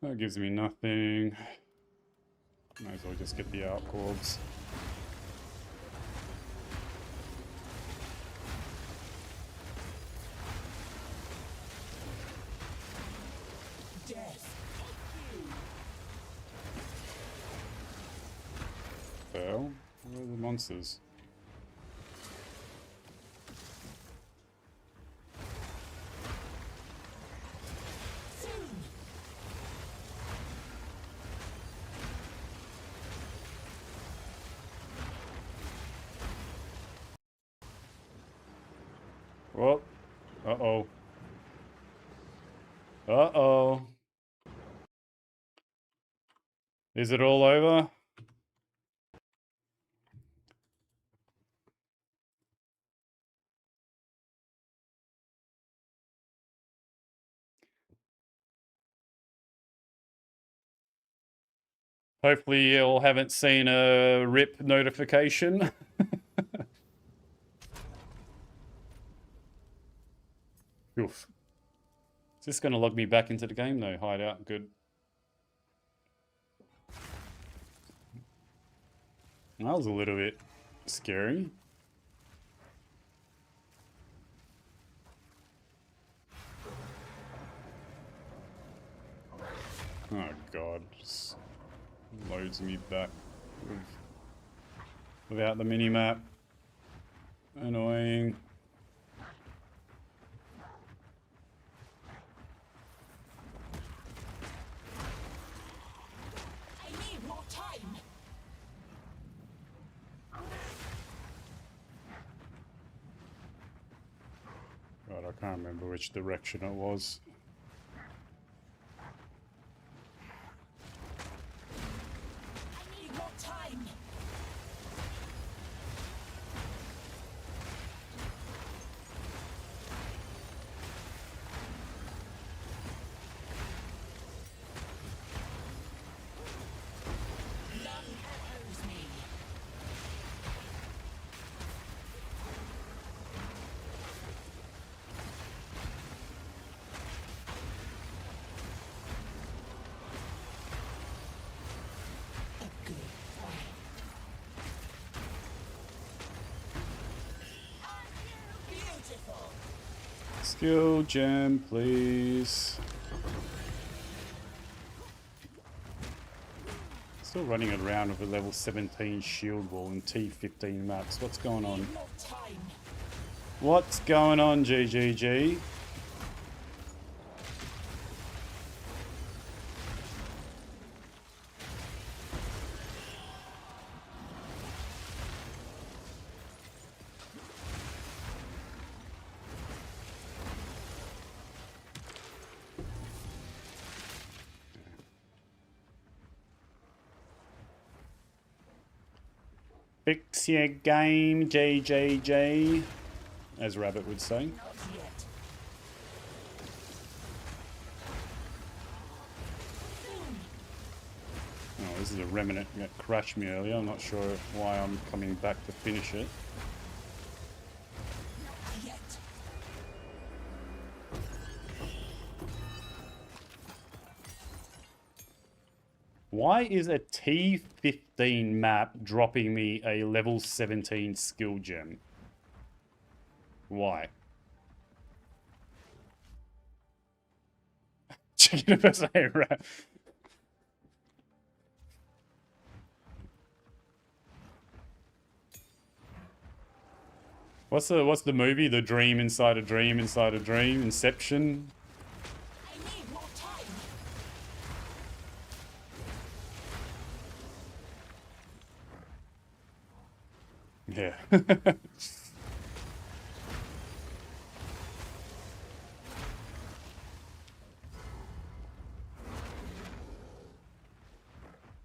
That gives me nothing. Might as well just get the out corbs. Well, where are the monsters? Well, uh-oh. Uh-oh. Is it all over? Hopefully you all haven't seen a RIP notification. Oof. Is this going to log me back into the game? No, hideout. Good. That was a little bit scary. Oh god, just loads me back without the minimap. Annoying. I need more time. God, I can't remember which direction it was. I need more time. None oppose me. A good fight. Beautiful. Skill gem, please. Still running around with a level 17 shield wall and T13 maps. What's going on? More time. What's going on, GGG? Fix your game, JJJ, as Rabbit would say. Not yet. Oh, this is a remnant that crashed me earlier. I'm not sure why I'm coming back to finish it. Not yet. Why is a T15 map dropping me a level 17 skill gem? Why? Chicken if I say right. What's the movie? The Dream Inside a Dream Inside a Dream? Inception? I need more time. Yeah.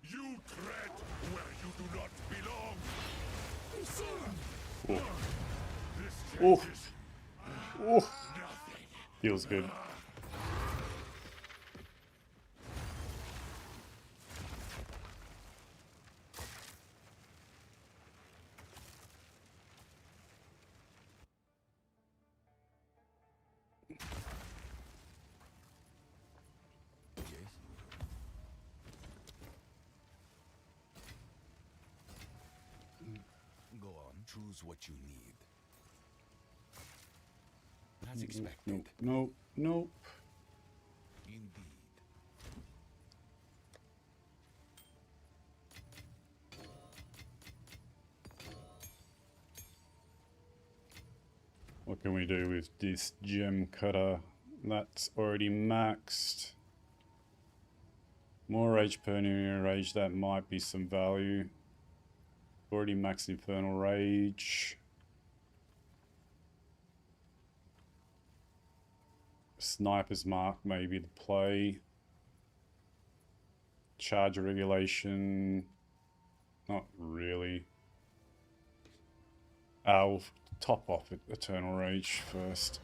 You tread where you do not belong. Too soon. Oh. This Oh. changes Oh. nothing. Feels good. Go on, choose what you need. As expected. Nope. Nope. Indeed. What can we do with this gem cutter? That's already maxed. More rage per new rage, that might be some value. Already maxed Infernal Rage. Sniper's Mark may be the play. Charge regulation. Not really. I'll top off Eternal Rage first.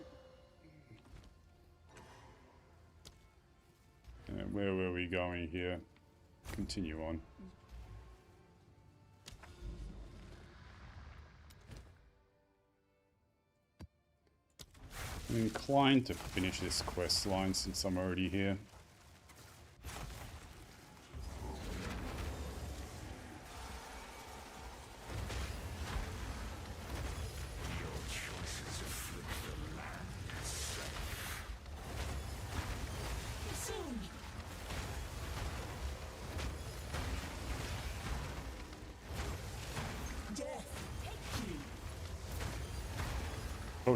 Where were we going here? Continue on. I'm inclined to finish this quest line since I'm already here. Too soon.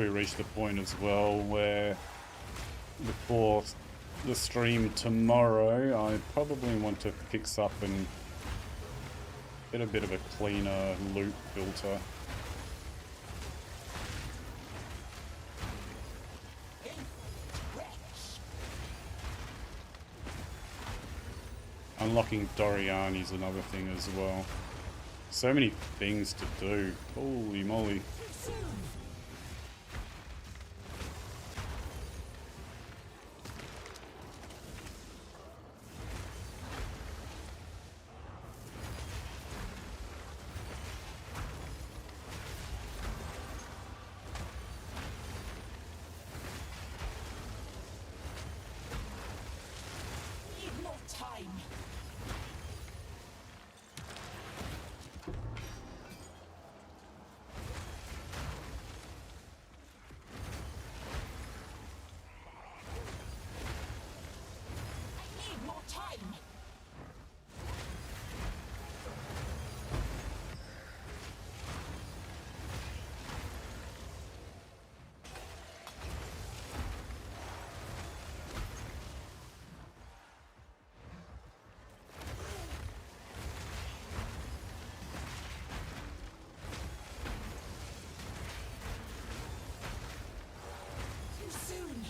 probably reached the point as well where before the stream tomorrow, I probably want to fix up and get a bit of a cleaner loot filter. Unlocking Doriani is another thing as well. So many things to do. Holy moly. Need more time. I need more time. Too soon.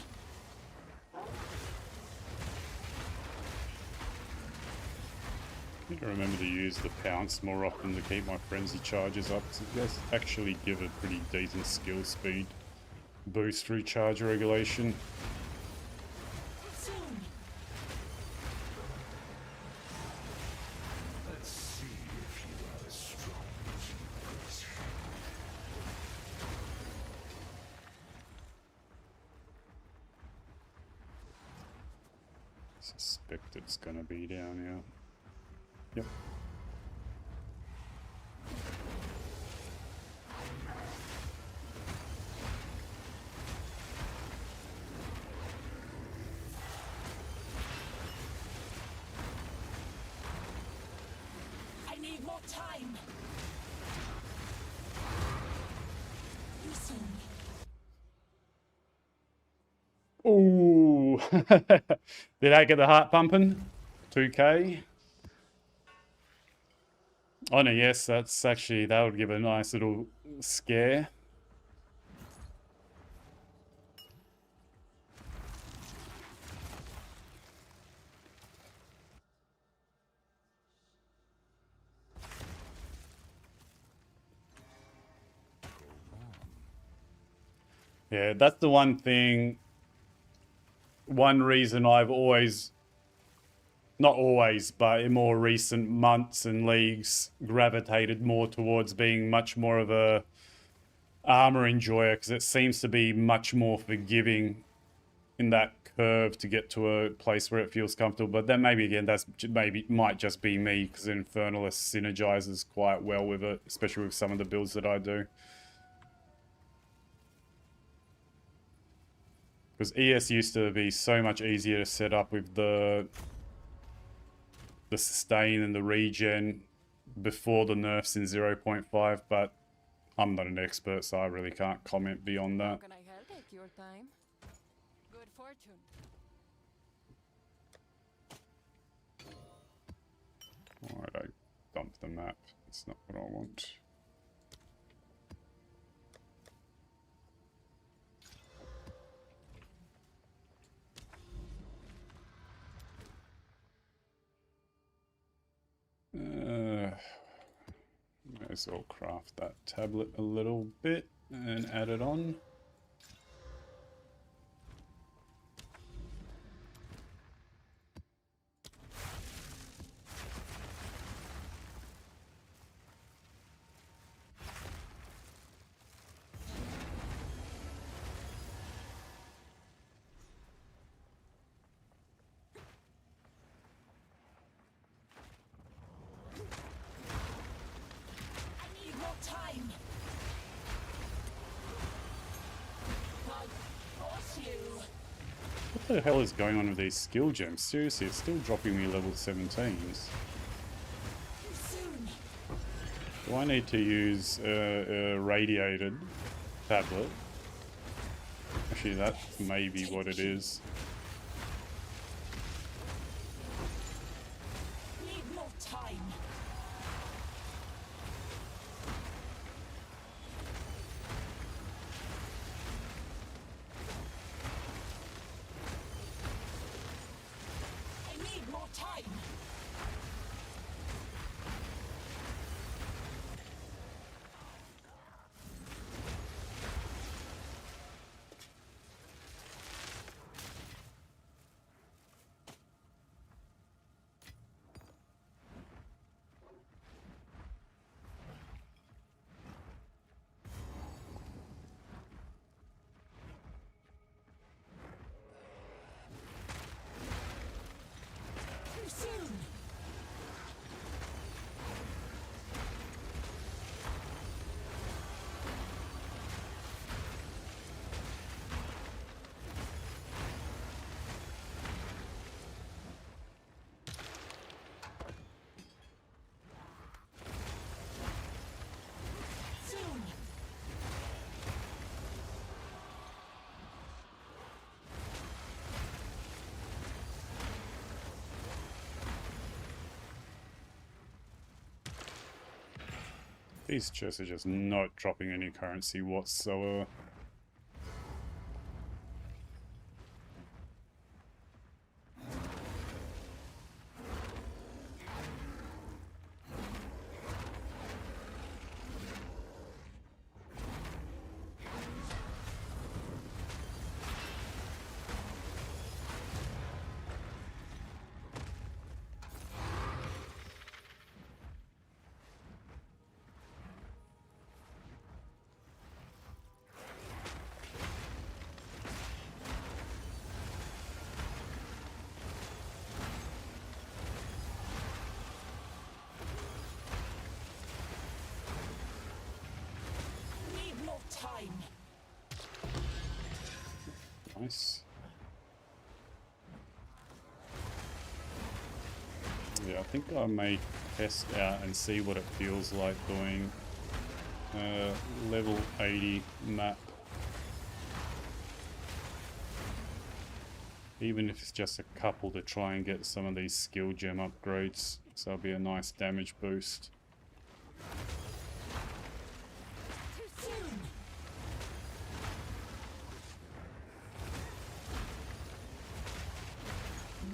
I need to remember to use the pounce more often to keep my frenzy charges up. So it does actually give a pretty decent skill speed boost through charge regulation. Soon. Let's see if you are as strong as you pretend. Suspect it's gonna be down here. Yep. I need more time. Too soon. Ooh! Did I get the heart pumping? 2k? Oh no, yes, that's actually, that would give a nice little scare. Yeah, that's the one thing, one reason I've always, not always, but in more recent months and leagues, gravitated more towards being much more of a armor enjoyer, because it seems to be much more forgiving in that curve to get to a place where it feels comfortable. But then maybe again, that's maybe might just be me, because Infernalist synergizes quite well with it, especially with some of the builds that I do. Because ES used to be so much easier to set up with the sustain and the regen before the nerfs in 0.5, but I'm not an expert, so I really can't comment beyond How that. can I help? Take your time. Good fortune. Alright, I dumped the map. It's not what I want. May as well craft that tablet a little bit and add it on. I need more time. I'll force you. What the hell is going on with these skill gems? Seriously, it's still dropping me level 17s. Too soon. Do I need to use a radiated tablet? Actually, that may be what it is. Need more time. I need more time. Too soon. Soon. These chests are just not dropping any currency whatsoever. Need more time. Nice. Yeah, I think I may test out and see what it feels like doing level 80 map. Even if it's just a couple to try and get some of these skill gem upgrades. So it'll be a nice damage boost. Too soon.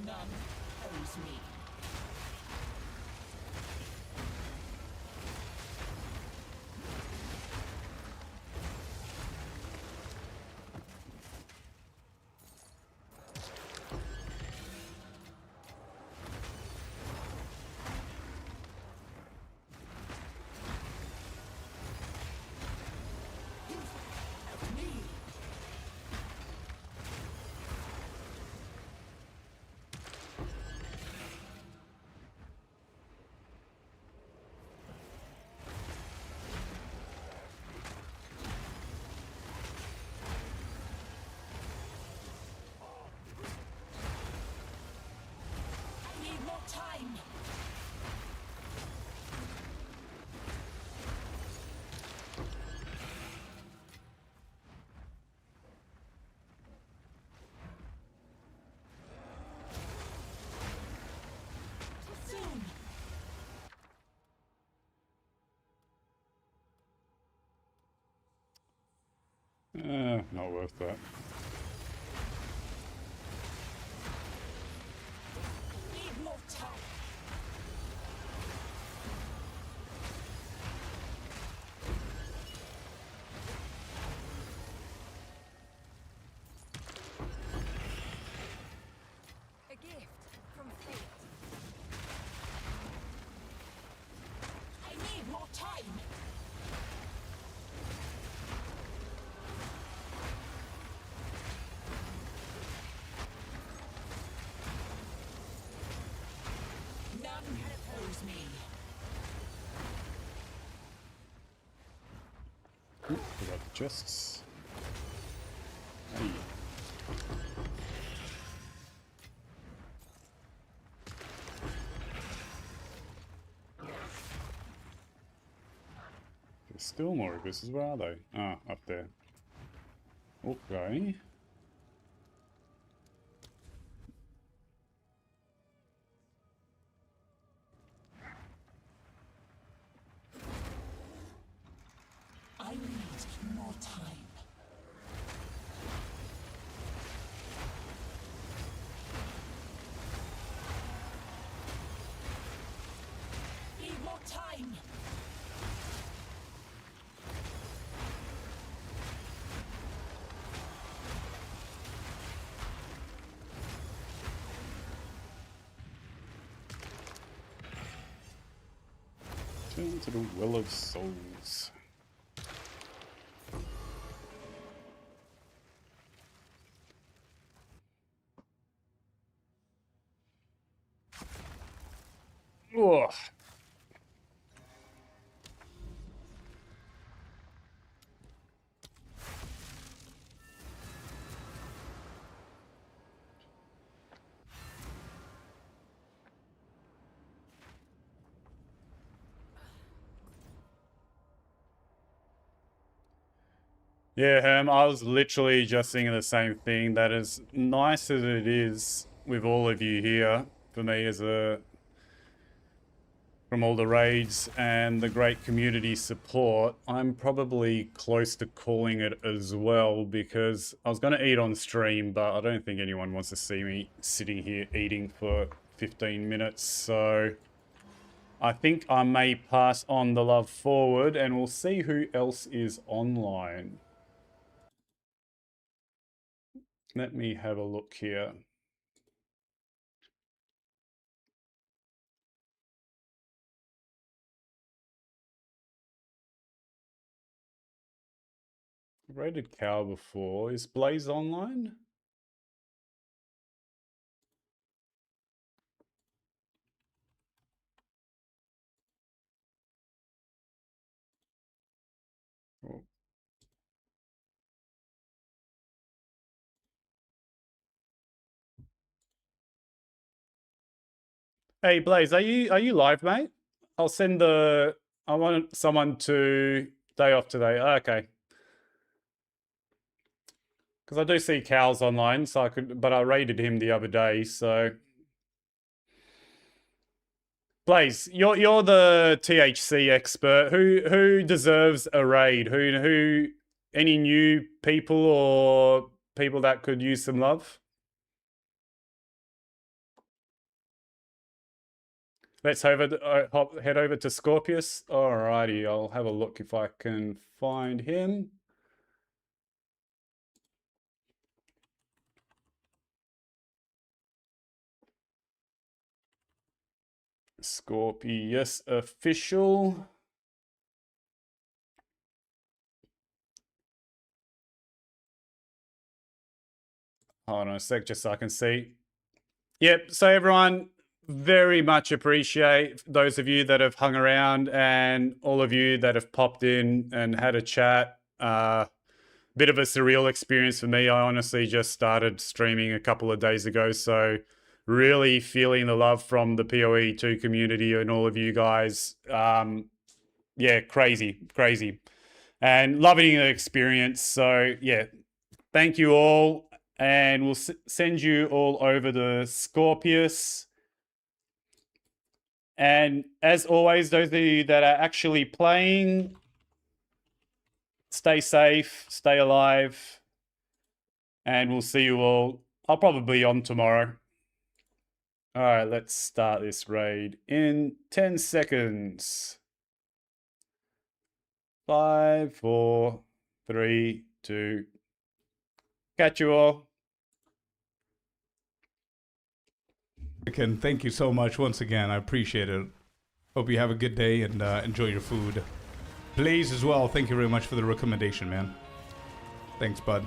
None owes me. Me. I need more time. Too soon. Not worth that. Need more time. A gift from fate. I need more time. None oppose me. Forgot the chests. Hey. There's still more abysses. Where are they? Ah, up there. Okay. Turn to the Well of Souls. Ugh. Yeah, Herm, I was literally just thinking the same thing. That as nice as it is with all of you here, for me as a from all the raids and the great community support, I'm probably close to calling it as well, because I was going to eat on stream, but I don't think anyone wants to see me sitting here eating for 15 minutes, so I think I may pass on the love forward and we'll see who else is online. Let me have a look here. Rated Cow before. Is Blaze online? Oh. Hey Blaze, are you live, mate? I'll send the I want someone to day off today. Okay. Because I do see Cow's online, so I could, but I raided him the other day, so Blaze, you're the THC expert. Who deserves a raid? Who any new people or people that could use some love? Let's head over to Scorpius. Alrighty, I'll have a look if I can find him. Scorpius official. Hold on a sec, just so I can see. Yep, so everyone, very much appreciate those of you that have hung around and all of you that have popped in and had a chat. Bit of a surreal experience for me. I honestly just started streaming a couple of days ago, so really feeling the love from the PoE2 community and all of you guys. Yeah, crazy. And loving the experience. So yeah, thank you all. And we'll send you all over to Scorpius. And as always, those of you that are actually playing, stay safe, stay alive, and we'll see you all. I'll probably be on tomorrow. All right, let's start this raid in 10 seconds. 5, 4, 3, 2. Catch you all. Ken, thank you so much once again. I appreciate it. Hope you have a good day and enjoy your food. Blaze as well. Thank you very much for the recommendation, man. Thanks, bud.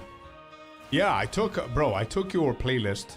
Yeah, I took your playlist